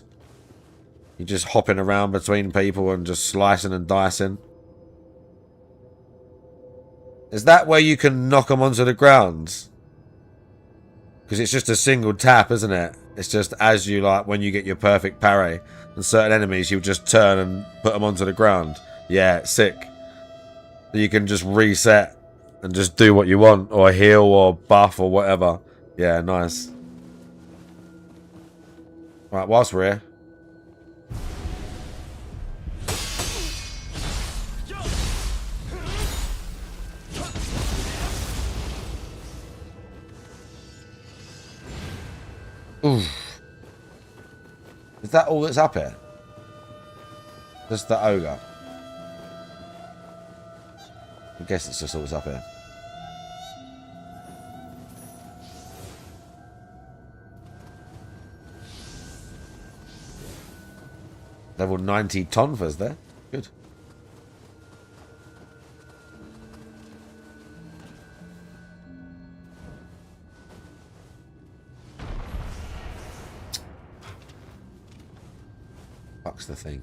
You're just hopping around between people and just slicing and dicing. Is that where you can knock them onto the ground? Because it's just a single tap, isn't it? It's just as you like when you get your perfect parry. And certain enemies, you'll just turn and put them onto the ground. Yeah, it's sick. You can just reset and just do what you want, or heal or buff or whatever. Yeah, nice. Right, whilst we're here. Oof. Is that all that's up here? Just the ogre. I guess it's just all that's up here. Level 90 Tonfas there. Good. Fuck's the thing.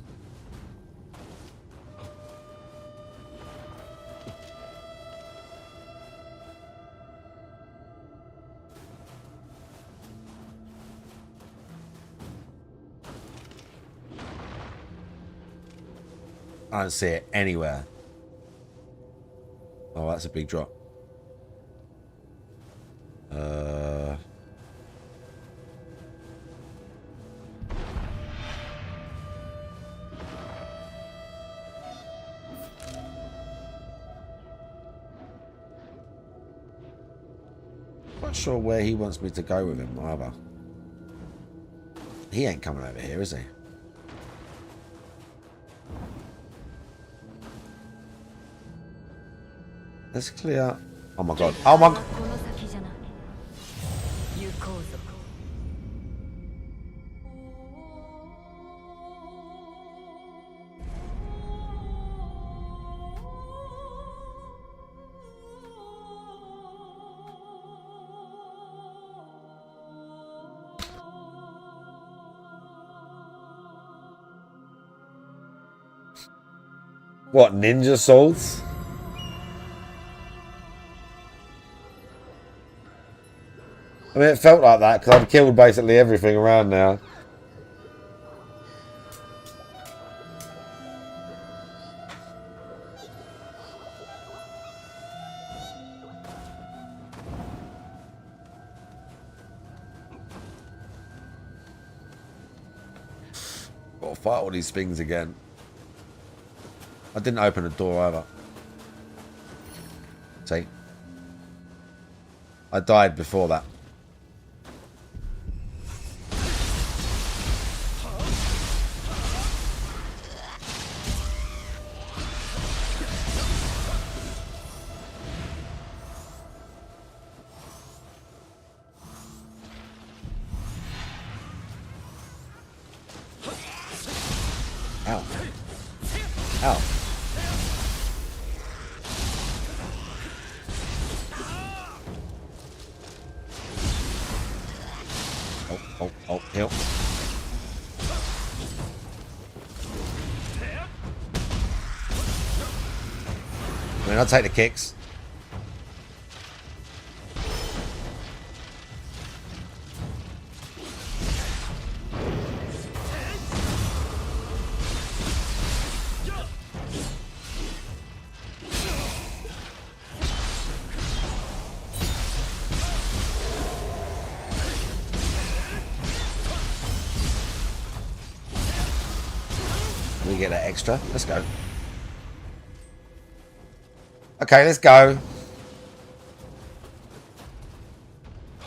I don't see it anywhere. Oh, that's a big drop. Not sure where he wants me to go with him either. He ain't coming over here, is he? Let's clear. Oh my god. Oh my god. What, ninja swords? I mean, it felt like that because I've killed basically everything around now. Gotta fight all these things again. I didn't open the door either. See? I died before that. Ow. Ow. Oh, heal. I mean, I'll take the kicks. We get that extra. Let's go. Okay, let's go.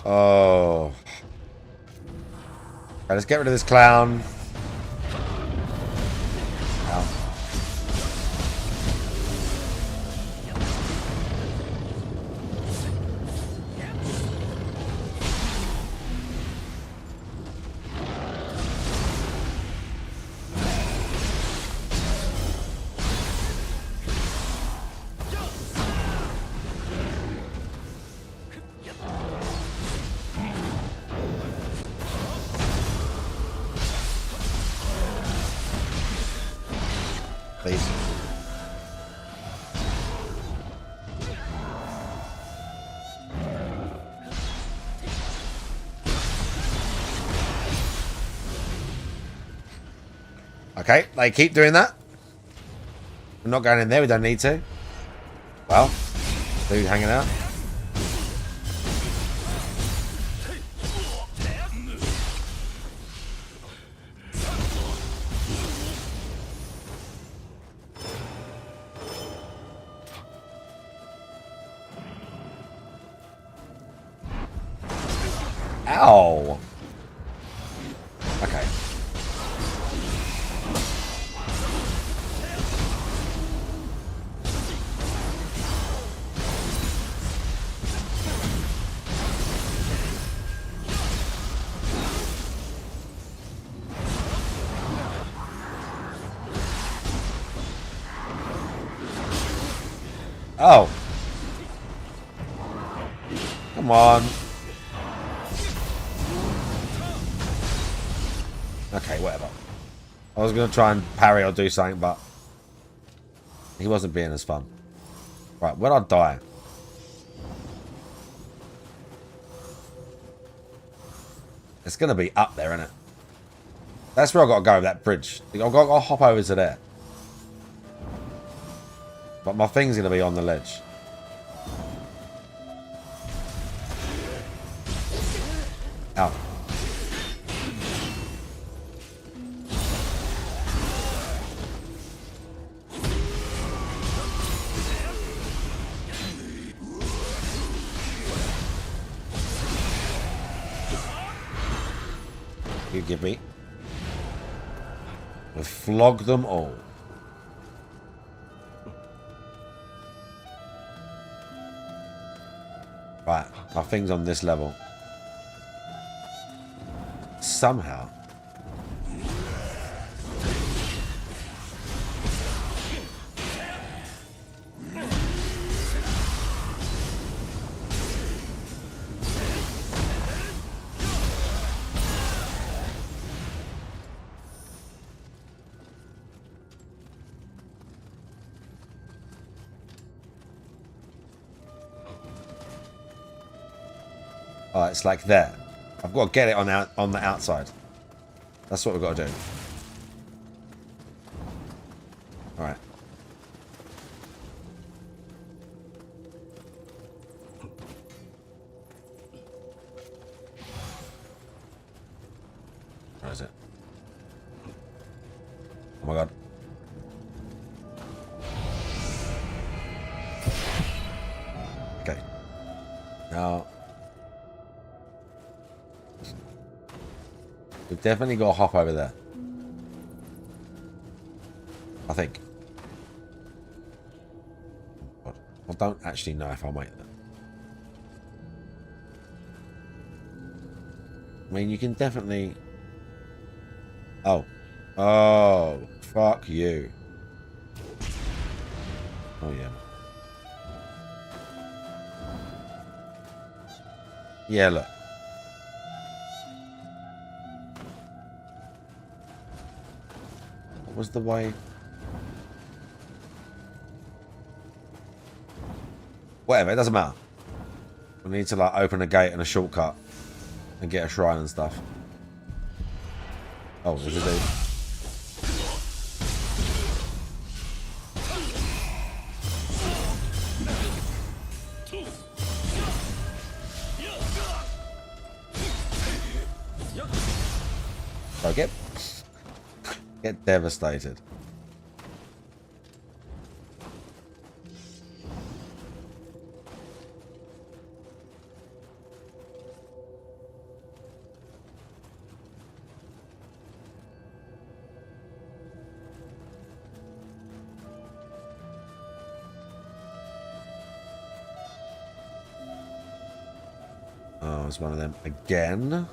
Oh. Okay, let's get rid of this clown. Ow. Please. Okay, they keep doing that. We're not going in there, we don't need to. Well, dude hanging out. Ow. Okay. Oh. Come on. Okay, whatever. I was going to try and parry or do something, but he wasn't being as fun. Right, where'd I die? It's going to be up there, isn't it? That's where I've got to go, that bridge. I've got to hop over to there. But my thing's going to be on the ledge. Ow. You give me. We'll flog them all. Right, our thing's on this level. Somehow. Oh, it's like there. I've got to get it on the outside. That's what we've got to do. Alright. Where is it? Oh my god. Okay. Now, we've definitely got to hop over there. I think. I don't actually know if I'll make that. I mean, you can definitely... Oh. Oh. Fuck you. Oh, yeah. Yeah, look. What was the way? Whatever, it doesn't matter. We need to like open a gate and a shortcut and get a shrine and stuff. Oh, there's a dude. So get devastated. Oh, it's one of them again.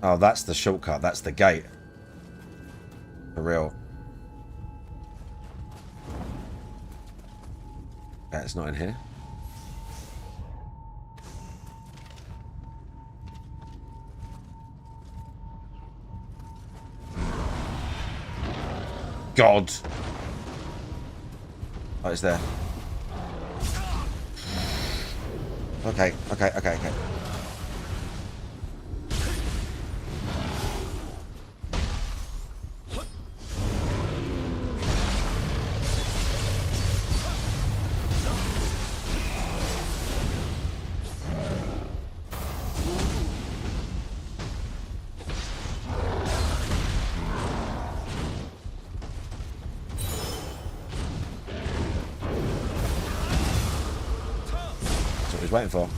Oh, that's the shortcut. That's the gate. For real. Okay, it's not in here. God. Oh, it's there. Okay. That's what he's waiting for.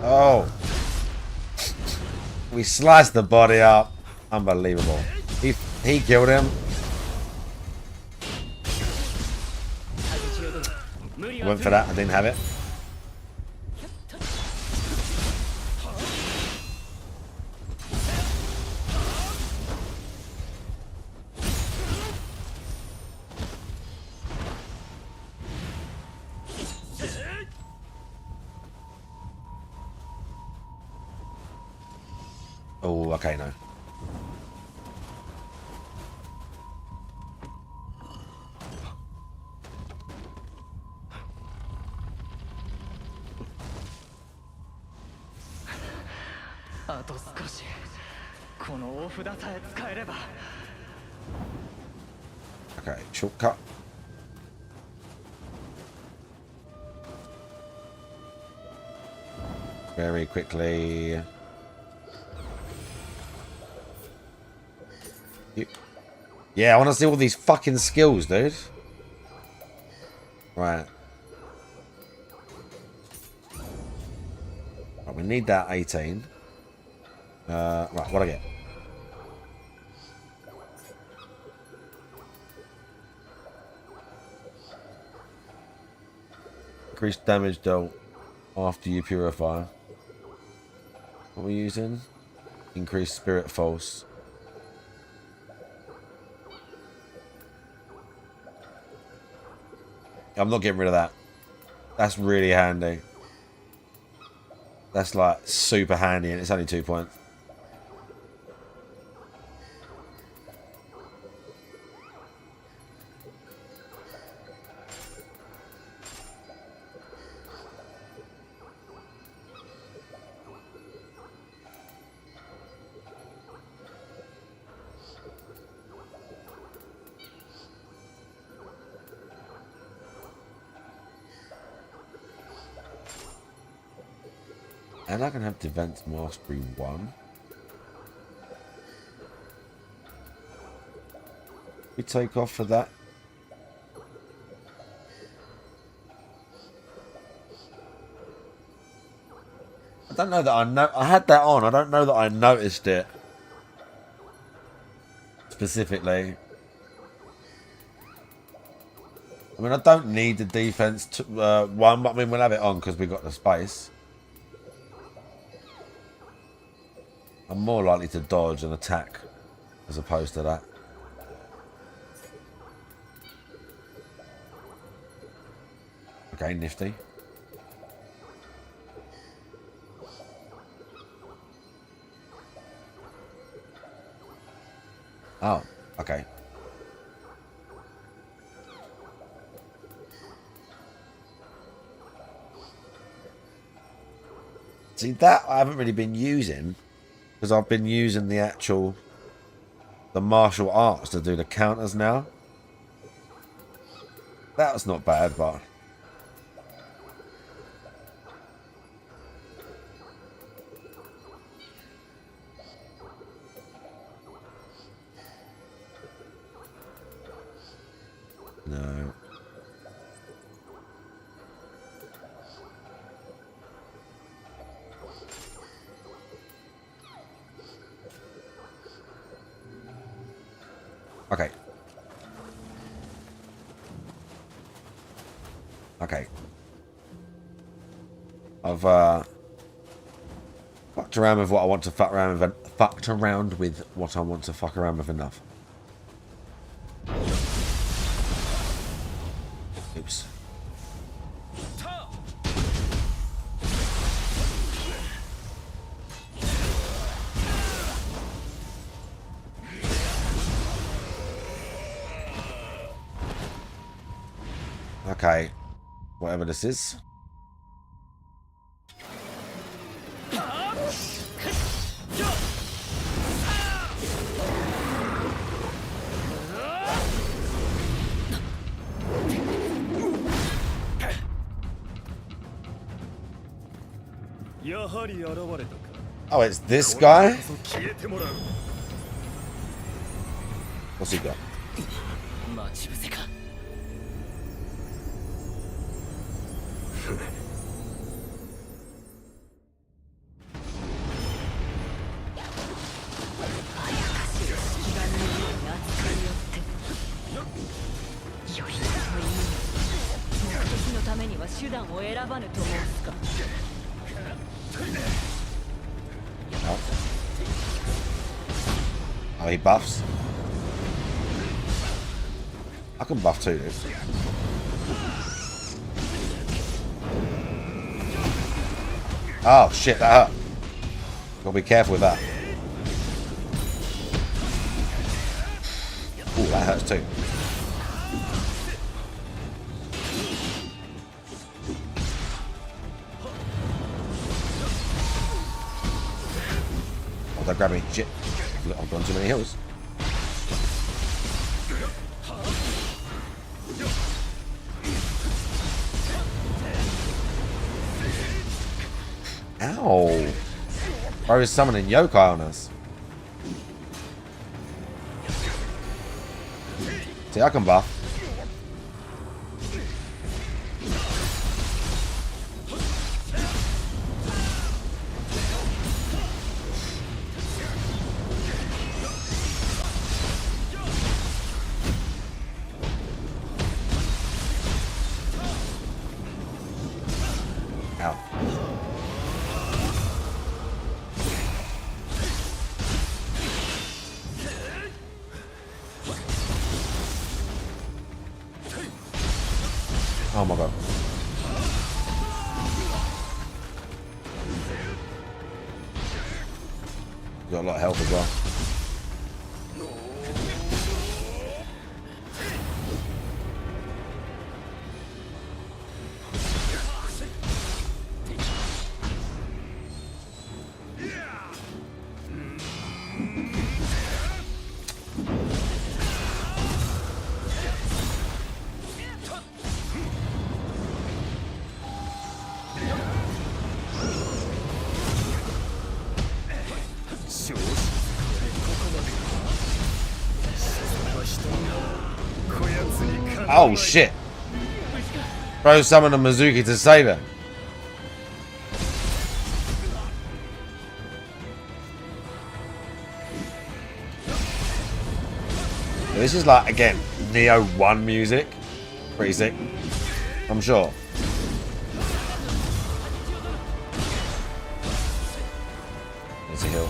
Oh. We sliced the body up. Unbelievable. He killed him. I went for that. I didn't have it. Oh, okay, no. Okay, shortcut. Very quickly. Yeah, I want to see all these fucking skills, dude. Right. Right, we need that 18. Right, what I get? Increase damage dealt after you purify. What are we using? Increase spirit false. I'm not getting rid of that. That's really handy. That's like super handy, and it's only 2 points. And I can have Defense Mastery 1. We take off for that. I don't know that I had that on. I don't know that I noticed it specifically. I mean, I don't need the defense 1, but I mean, we'll have it on because we got the space. I'm more likely to dodge and attack as opposed to that. Okay, nifty. Oh, okay. See, that I haven't really been using. Because I've been using the martial arts to do the counters now. That's not bad, but... No. Okay. Okay. I've fucked around with what I want to fuck around with. Fucked around with what I want to fuck around with enough. Oops. Okay, whatever this is. Oh, it's this guy? What's he got? Oh, he buffs. I can buff too, dude. Oh shit, that hurt. Gotta be careful with that. Ooh, that hurts too. Oh, they're grabbing me. Shit. I've gone too many hills. Ow. Bro is summoning yokai on us. See, I can buff. Ow. Oh my god. Got a lot of health as well. Oh shit! Bro summoned a Mizuki to save him. This is like, again, Neo 1 music. Pretty sick, I'm sure. There's a hill.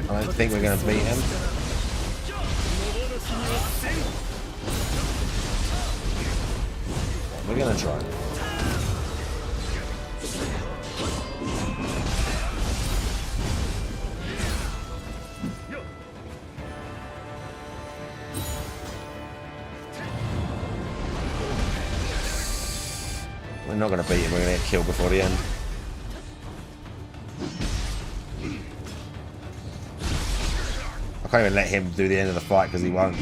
I don't think we're going to beat him. We're going to try. We're not going to beat him. We're going to get killed before the end. I can't even let him do the end of the fight because he won't.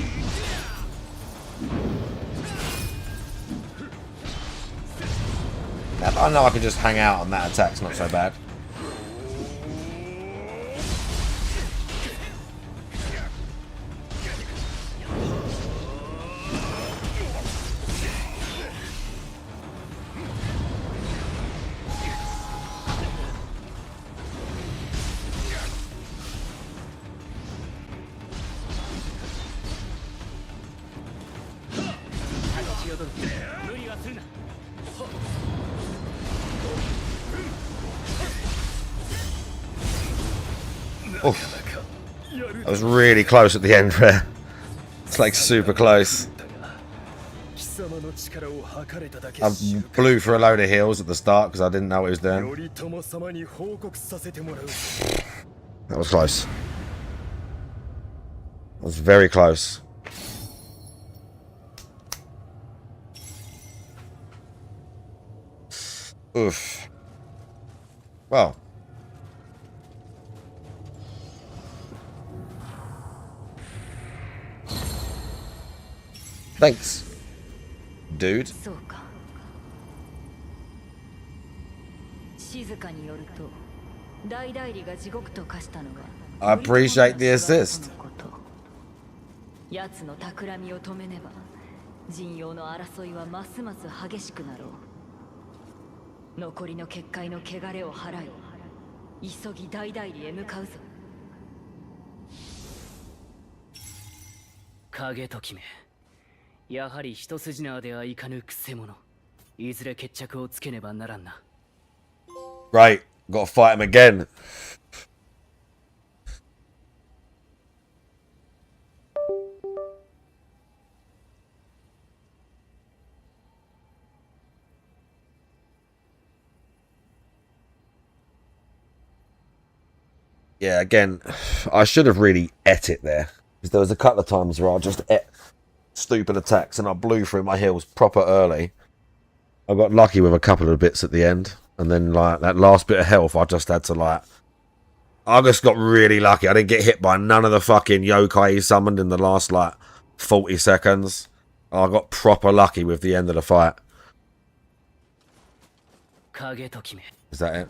I know I can just hang out on that attack, it's not so bad. Oof. I was really close at the end there. It's like super close. I blew for a load of heals at the start because I didn't know what he was doing. That was close. That was very close. Oof. Well. Thanks, dude. I appreciate the assist. 奴の企みを止めねば陣容の争いはますます激しくなろう。残りの結界の汚れを払い、急ぎ大代理へ向かうぞ。影と決め。やはり一筋縄ではいかぬくせ者。いずれ決着をつけねばならんな。Right, gotta fight him again. Yeah, again, I should have really ate it there. Because there was a couple of times where I just ate stupid attacks and I blew through my heals proper early. I got lucky with a couple of bits at the end. And then, like, that last bit of health, I just had to, like... I just got really lucky. I didn't get hit by none of the fucking yokai he summoned in the last, like, 40 seconds. I got proper lucky with the end of the fight. Is that it?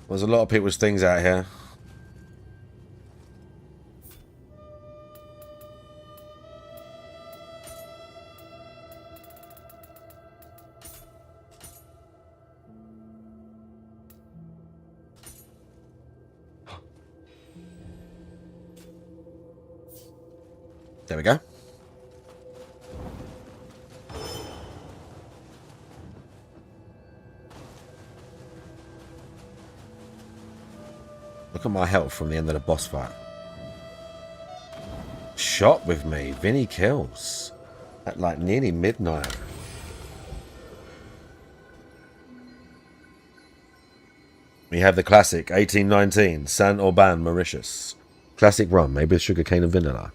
There's a lot of people's things out here. There we go. Look at my health from the end of the boss fight. Shot with me. Vinny kills. At like nearly midnight. We have the classic 1819 Saint Urbain Mauritius. Classic rum made with sugarcane and vanilla.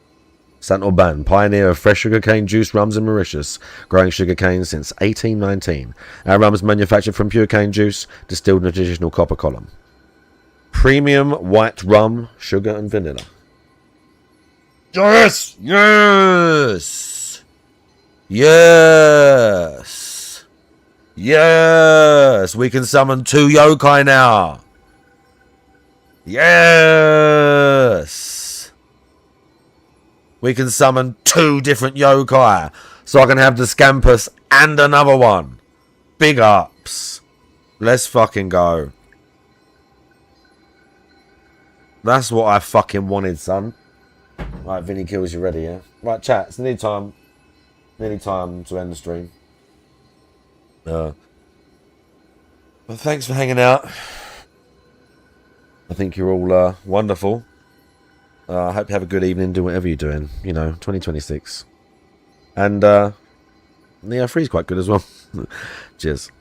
Saint Urbain, pioneer of fresh sugarcane juice rums in Mauritius, growing sugarcane since 1819. Our rum is manufactured from pure cane juice, distilled in a traditional copper column. Premium white rum, sugar and vanilla. Yes! Yes! Yes! Yes! We can summon 2 yokai now. Yes! We can summon 2 different yokai. So I can have the Scampus and another one. Big ups. Let's fucking go. That's what I fucking wanted, son. Right, Vinny kills you ready, yeah? Right, chat, it's nearly time. Nearly time to end the stream. But thanks for hanging out. I think you're all wonderful. I hope you have a good evening, do whatever you're doing. You know, 2026. And, yeah, free's quite good as well. Cheers.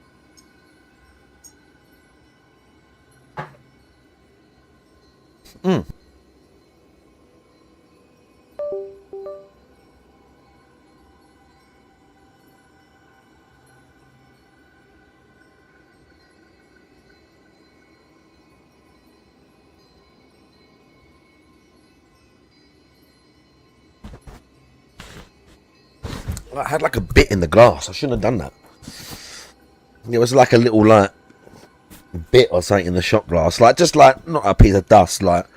I had like a bit in the glass. I shouldn't have done that. It was like a little like bit or something in the shot glass, like just like not a piece of dust, like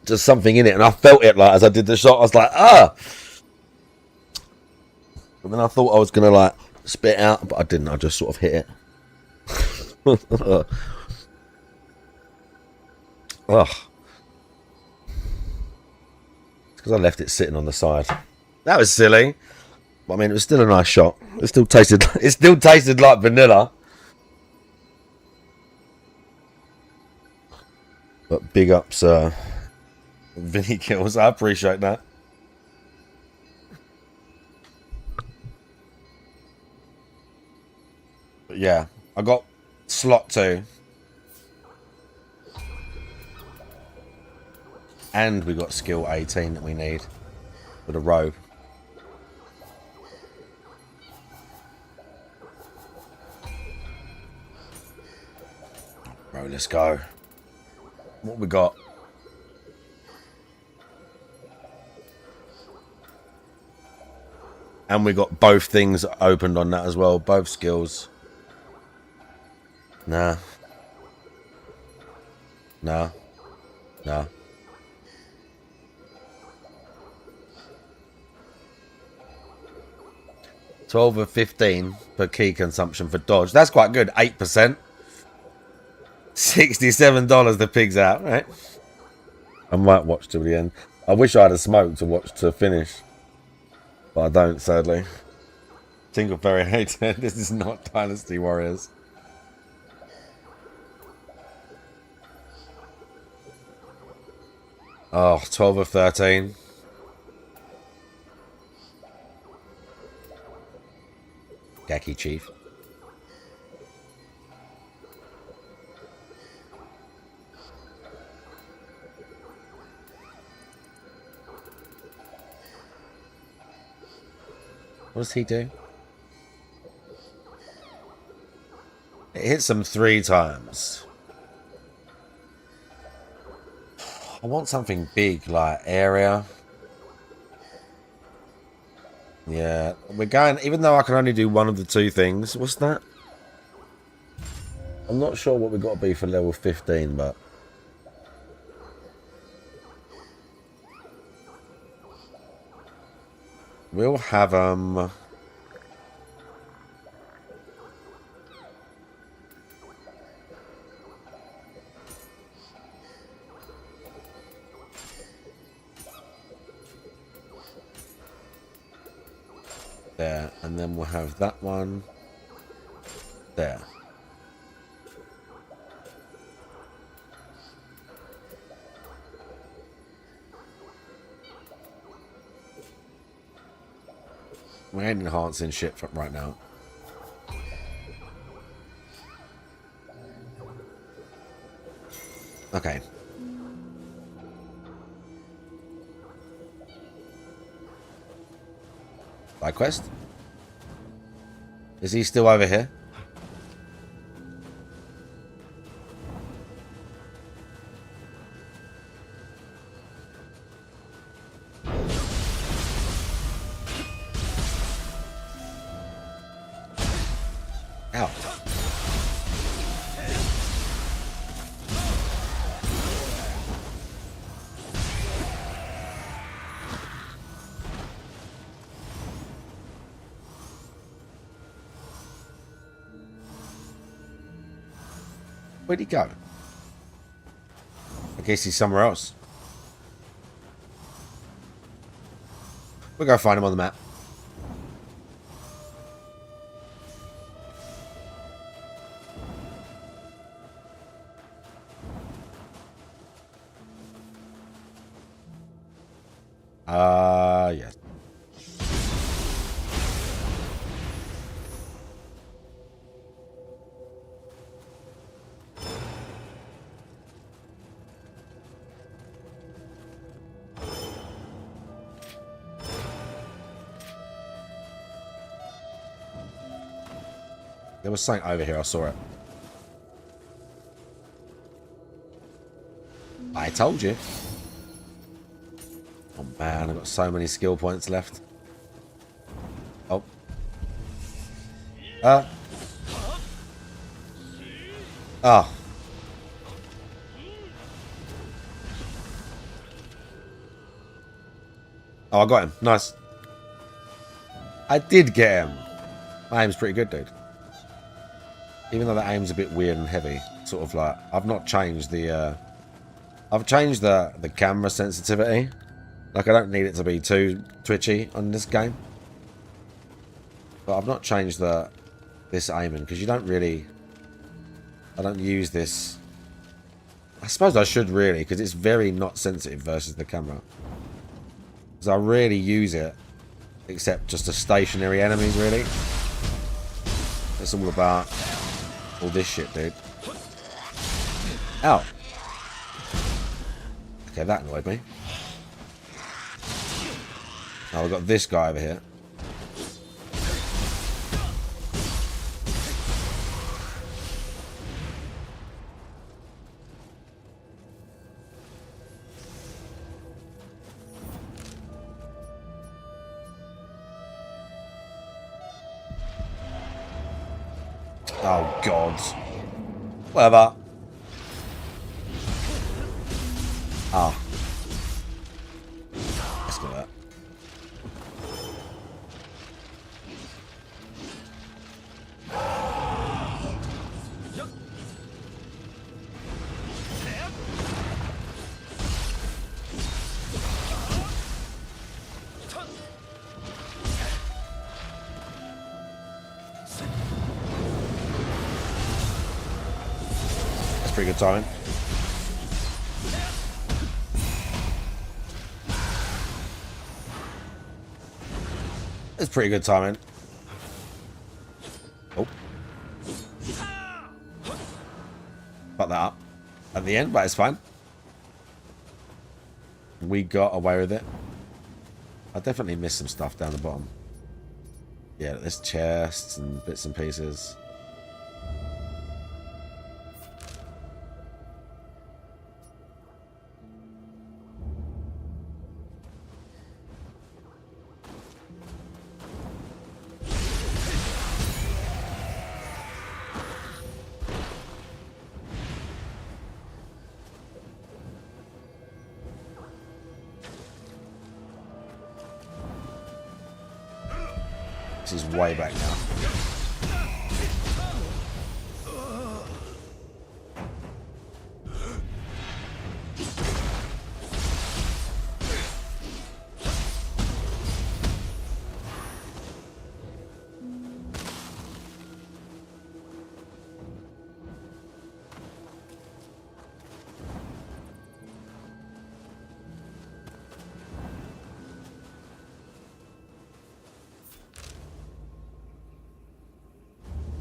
just something in it, and I felt it like as I did the shot. I was like, ah. But then I thought I was gonna like spit it out, but I didn't. I just sort of hit it. Ugh. It's because I left it sitting on the side. That was silly. But I mean, it was still a nice shot. It still tasted like vanilla. But big ups, Vinny kills. I appreciate that. But yeah, I got slot 2. And we got skill 18 that we need for the robe. Bro, let's go. What we got? And we got both things opened on that as well. Both skills. Nah. Nah. Nah. $12 or $15 per key consumption for dodge. That's quite good. 8%. $67 the pig's out, right? I might watch till the end. I wish I had a smoke to watch to finish. But I don't, sadly. Tingleberry hater. This is not Dynasty Warriors. Oh, 12 or 13. Gaki Chief. What does he do? It hits him 3 times. I want something big, like area. Yeah, we're going, even though I can only do one of the 2 things. What's that? I'm not sure what we've got to be for level 15, but... we'll have, there, and then we'll have that one there. We ain't enhancing shit from right now. Okay. Side quest? Is he still over here? Ow. Where'd he go? I guess he's somewhere else. We'll go find him on the map. Yes. There was something over here, I saw it. I told you. Oh man, I've got so many skill points left. Oh. Oh. Oh, I got him. Nice. I did get him. My aim's pretty good, dude. Even though that aim's a bit weird and heavy. Sort of like, I've not changed the, I've changed the camera sensitivity. Like, I don't need it to be too twitchy on this game. But I've not changed this aiming, because you don't really... I don't use this... I suppose I should really, because it's very not sensitive versus the camera. Because I rarely use it, except just to stationary enemies, really. It's all about all this shit, dude. Ow. Okay, that annoyed me. Oh, we've got this guy over here. Oh, God. Whatever. Ah. Let's do that. Pretty good timing. It's pretty good timing. Oh. Fuck that up at the end, but it's fine. We got away with it. I definitely missed some stuff down the bottom. Yeah, there's chests and bits and pieces. This is way back now.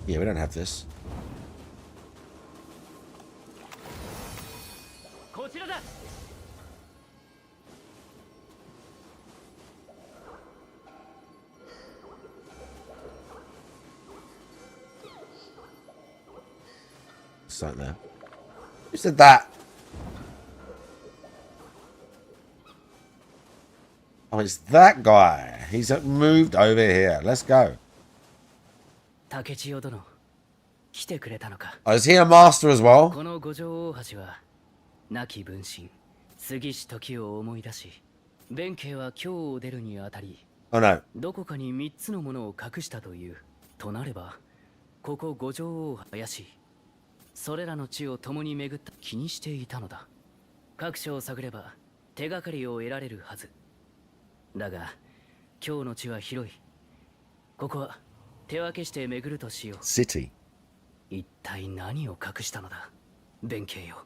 Yeah, we don't have this. Something there. Who said that? Oh, it's that guy. He's moved over here. Let's go. Oh, is he a master as well? この五条大橋は亡き分身杉氏時を思い出し弁慶は京を出るにあたり Oh no. どこかに3つのものを隠したというとなればここ五条大橋それらの地を共に巡った気にしていたのだ各所を探れば手がかりを得られるはずだが今日の地は広いここは手分けして巡るとしよう City. 一体何を隠したのだ弁慶よ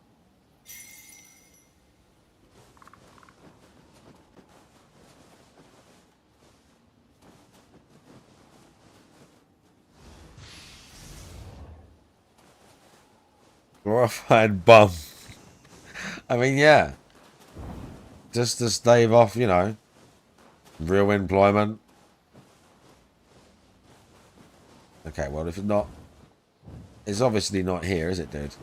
Glorified bum. I mean, yeah. Just to stave off, you know, real employment. Okay, well, if it's not... It's obviously not here, is it, dude?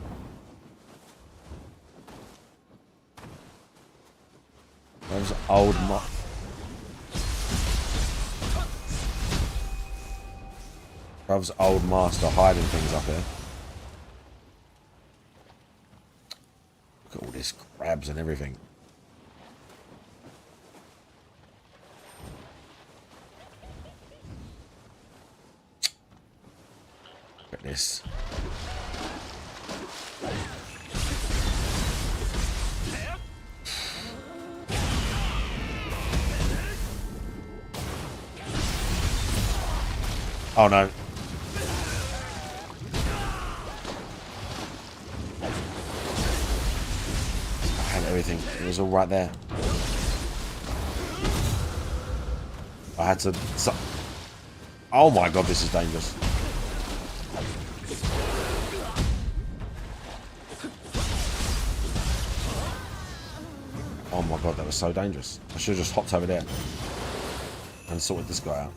Those old Brov's old master hiding things up here. Look at all this crabs and everything. Look at this. Oh no. I had everything. It was all right there. I had to... Oh my god, this is dangerous. Oh my god, that was so dangerous. I should have just hopped over there and sorted this guy out.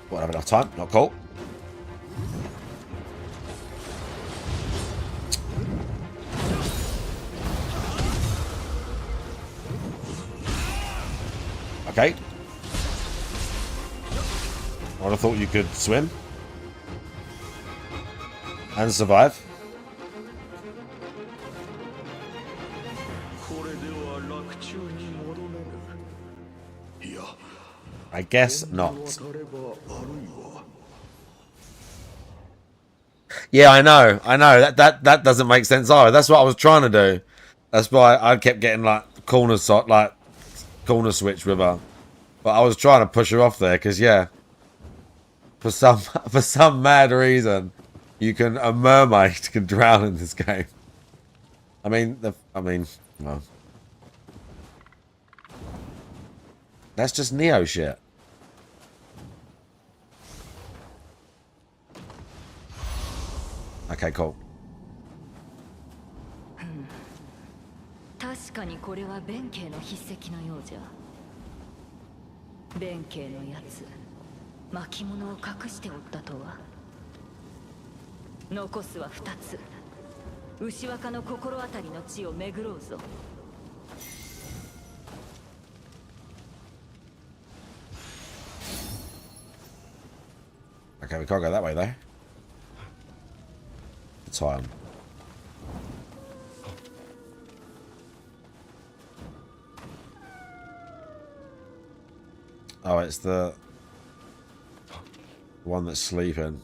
Won't have enough time. Not cool. Okay. I would have thought you could swim and survive. I guess not. Yeah, I know. That doesn't make sense either. That's what I was trying to do. That's why I kept getting like corner switch with her. But I was trying to push her off there because yeah, for some mad reason, a mermaid can drown in this game. Well, that's just Neo shit. Okay, cool. 確かにこれは弁慶の筆跡のようじゃ。弁慶のやつ、巻物を隠しておったとは。残すは2つ。牛若の心当たりの地を巡ろうぞ。Okay, we can't go that way though. Time. Oh, it's the one that's sleeping.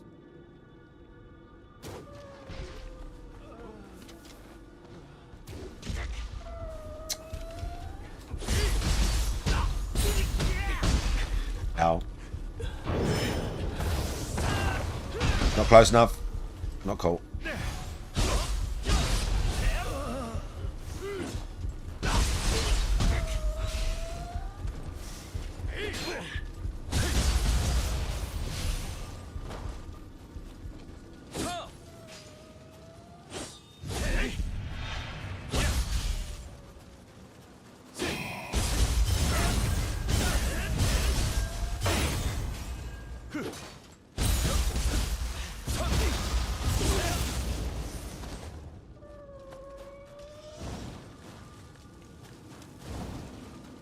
Ow. Not close enough. Not cool.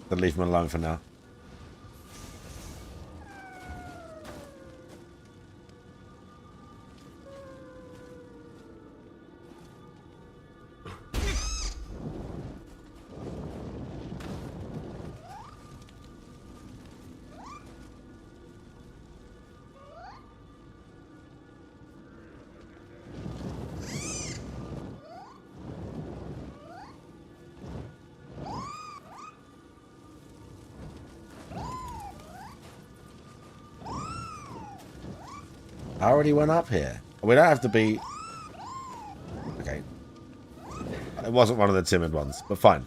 to leave him alone for now. I already went up here. We don't have to be... Okay. It wasn't one of the timid ones, but fine.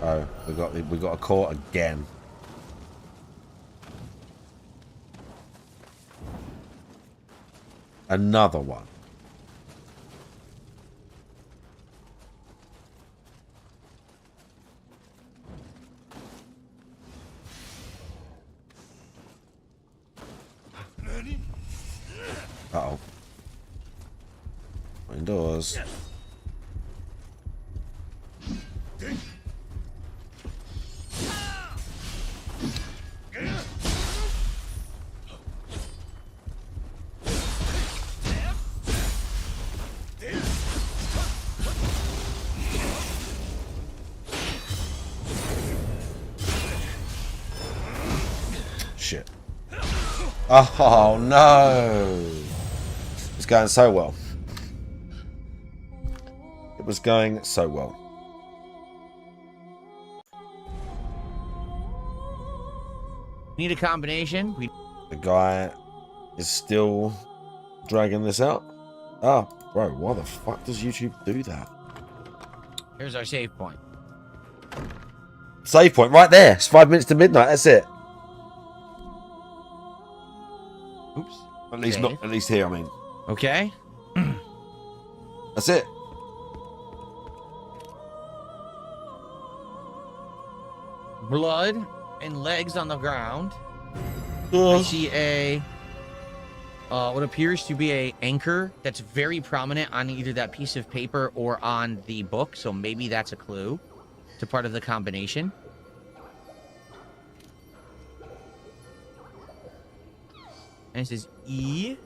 Oh, we got a call again. Another one. Uh-oh. Indoors. Shit. Oh no! It's going so well. It was going so well. Need a combination. The guy is still dragging this out. Oh, bro, why the fuck does YouTube do that? Here's our save point. Save point right there. It's 5 minutes to midnight. That's it. Oops. At least not. At least here. I mean. Okay. That's it. Blood and legs on the ground. I see a what appears to be a anchor that's very prominent on either that piece of paper or on the book. So maybe that's a clue to part of the combination. And it says E.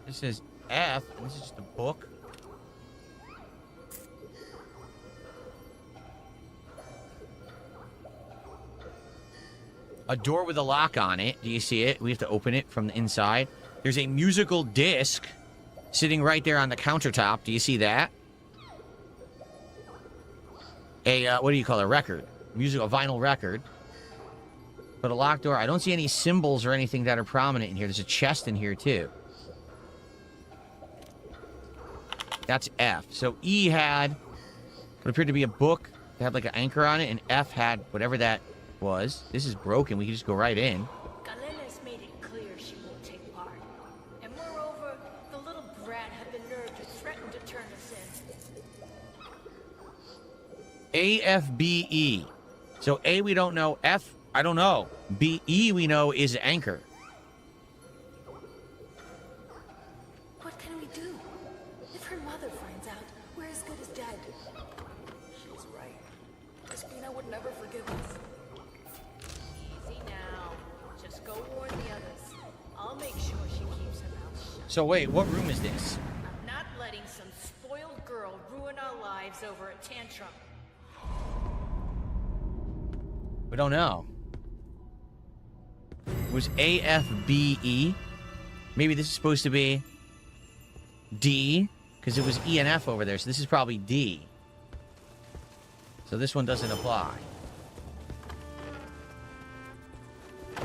This says F, and this is just a book. A door with a lock on it. Do you see it? We have to open it from the inside. There's a musical disc sitting right there on the countertop. Do you see that? A, what do you call it? A record. Musical, vinyl record. But a locked door. I don't see any symbols or anything that are prominent in here. There's a chest in here, too. That's F. So E had what appeared to be a book that had like an anchor on it, and F had whatever that was. This is broken. We can just go right in. Galena's made it clear she won't take part. And moreover, the little brat had the nerve to threaten to turn us in. A, F, B, E. So A we don't know. F, I don't know. B, E we know is anchor. What can we do? If her mother finds out, we're as good as dead. She's right. Espina would never forgive us. Easy now. Just go warn the others. I'll make sure she keeps her mouth shut. So wait, what room is this? I'm not letting some spoiled girl ruin our lives over a tantrum. We don't know. It was A, F, B, E. Maybe this is supposed to be D, because it was E and F over there, so this is probably D. So this one doesn't apply. I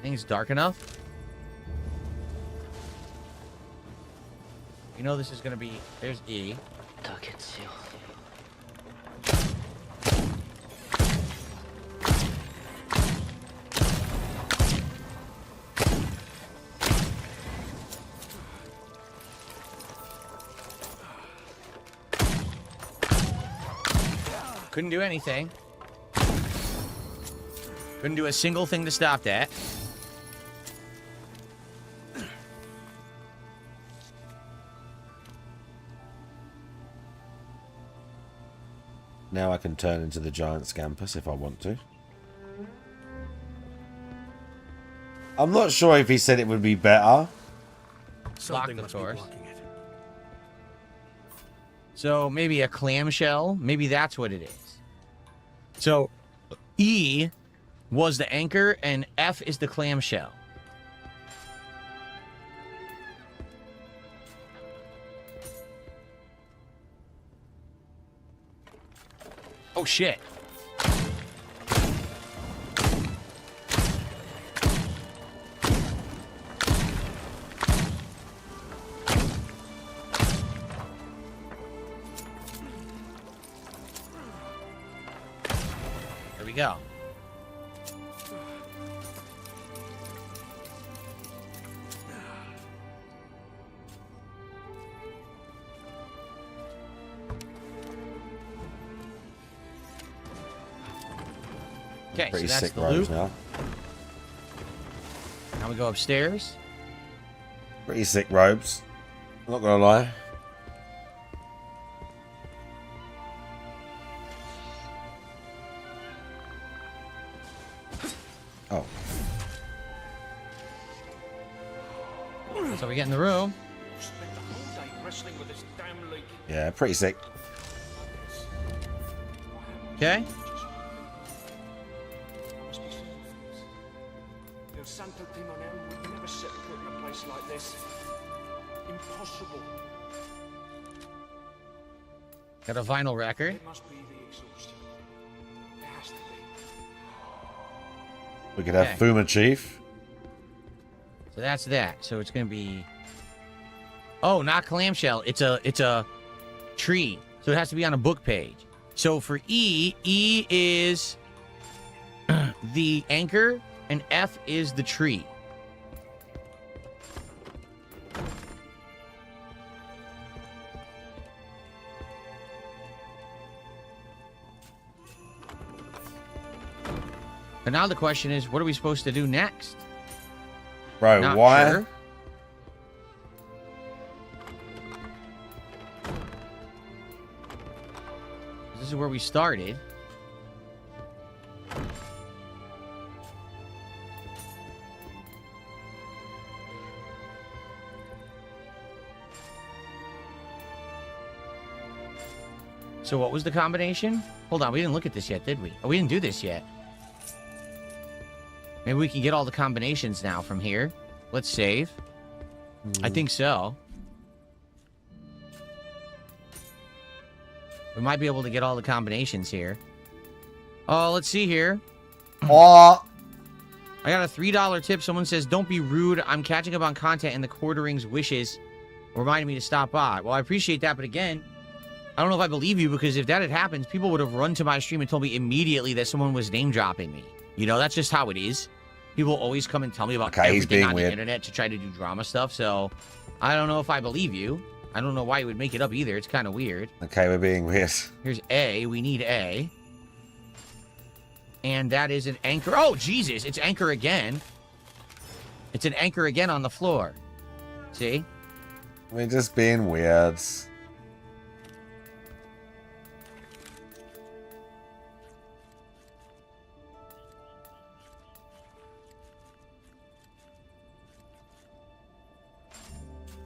think it's dark enough. You know this is going to be... There's E. Couldn't do anything. Couldn't do a single thing to stop that. Now I can turn into the giant scampus if I want to. I'm not sure if he said it would be better. Locked, of course. So maybe a clamshell. Maybe that's what it is. So E was the anchor and F is the clamshell. Oh shit. There we go. Okay, Pretty so that's sick the robes loop. now. Now we go upstairs. Pretty sick robes. I'm not gonna lie. Oh. So we get in the room. Yeah, pretty sick. Okay. El Santo Timonel would never set foot in a place like this. Impossible. Got a vinyl record. It must be the exhaust. It has to be. We could have Okay. Fuma Chief. So that's that. So it's gonna be. Oh, not clamshell. It's a tree. So it has to be on a book page. So for E is the anchor and F is the tree. And now the question is, what are we supposed to do next? Bro, Not why? sure. This is where we started. So what was the combination? Hold on, we didn't look at this yet, did we? Oh, we didn't do this yet. Maybe we can get all the combinations now from here. Let's save. I think so. We might be able to get all the combinations here. Oh, let's see here. Oh. I got a $3 tip. Someone says, don't be rude. I'm catching up on content and the Quarterings wishes reminded me to stop by. Well, I appreciate that, but again, I don't know if I believe you, because if that had happened, people would have run to my stream and told me immediately that someone was name dropping me. You know, that's just how it is. People always come and tell me about everything on the internet to try to do drama stuff, so I don't know if I believe you. I don't know why you would make it up either. It's kind of weird. Okay, we're being weird. Here's A. We need A. And that is an anchor. Oh, Jesus. It's anchor again. It's an anchor again on the floor. See? We're just being weird.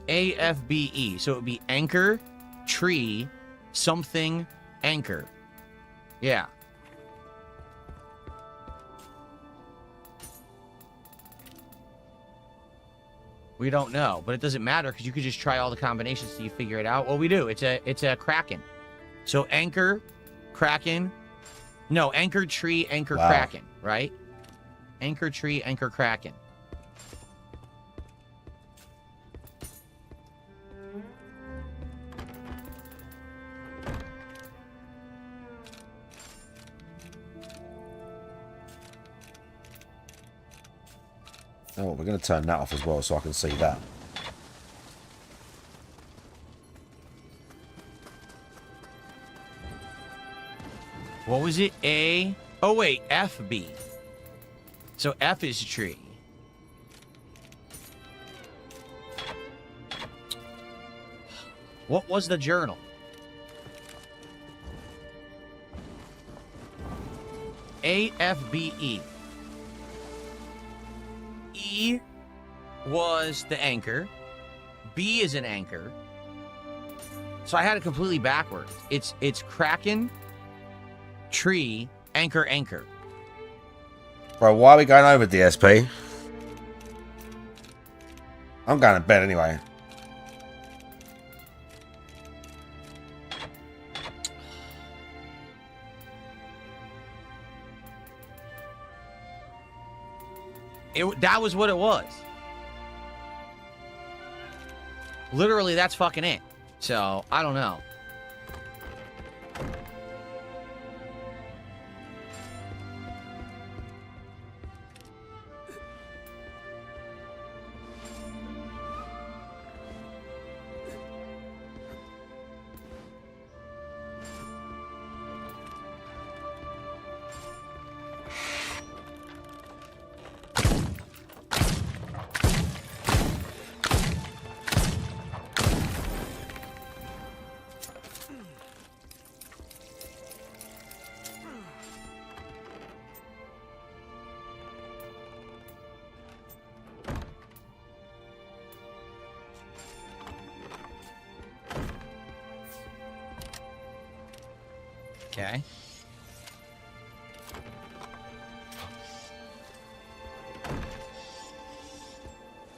AFBE. So it would be anchor, tree, something, anchor. Yeah. We don't know, but it doesn't matter because you could just try all the combinations so you figure it out. Well, we do. It's a kraken. So anchor, kraken. No, anchor, tree, anchor, kraken, right? Anchor, tree, anchor, kraken. Oh, we're going to turn that off as well so I can see that. What was it? A? Oh, wait. FB. So F is tree. What was the journal? A, F, B, E. E was the anchor. B is an anchor. So I had it completely backwards. It's Kraken, tree, anchor, anchor. Bro, why are we going over DSP? I'm going to bed anyway. That was what it was. Literally, that's fucking it. So, I don't know. Okay.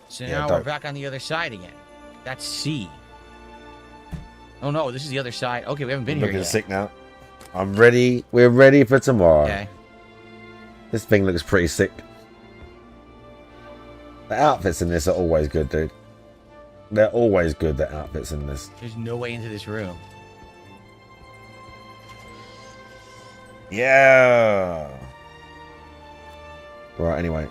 So now we're back on the other side again. That's C. Oh no, this is the other side. Okay, we haven't been here yet. Looking sick now. I'm ready. We're ready for tomorrow. Okay. This thing looks pretty sick. The outfits in this are always good, dude. They're always good, the outfits in this. There's no way into this room. Yeah. Right, anyway.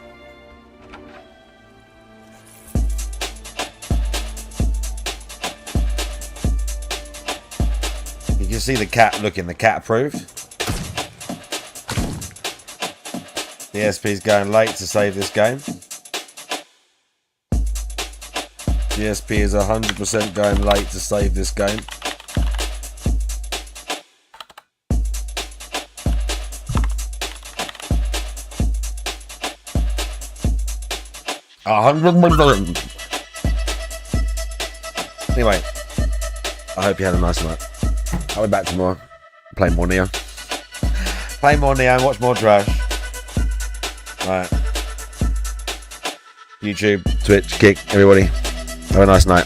You can see the cat looking, the cat approved. The SP's going late to save this game. The SP is 100% going late to save this game. Anyway, I hope you had a nice night. I'll be back tomorrow. Play more Neo. Play more Neo and watch more trash. Right. YouTube, Twitch, Kick, everybody. Have a nice night.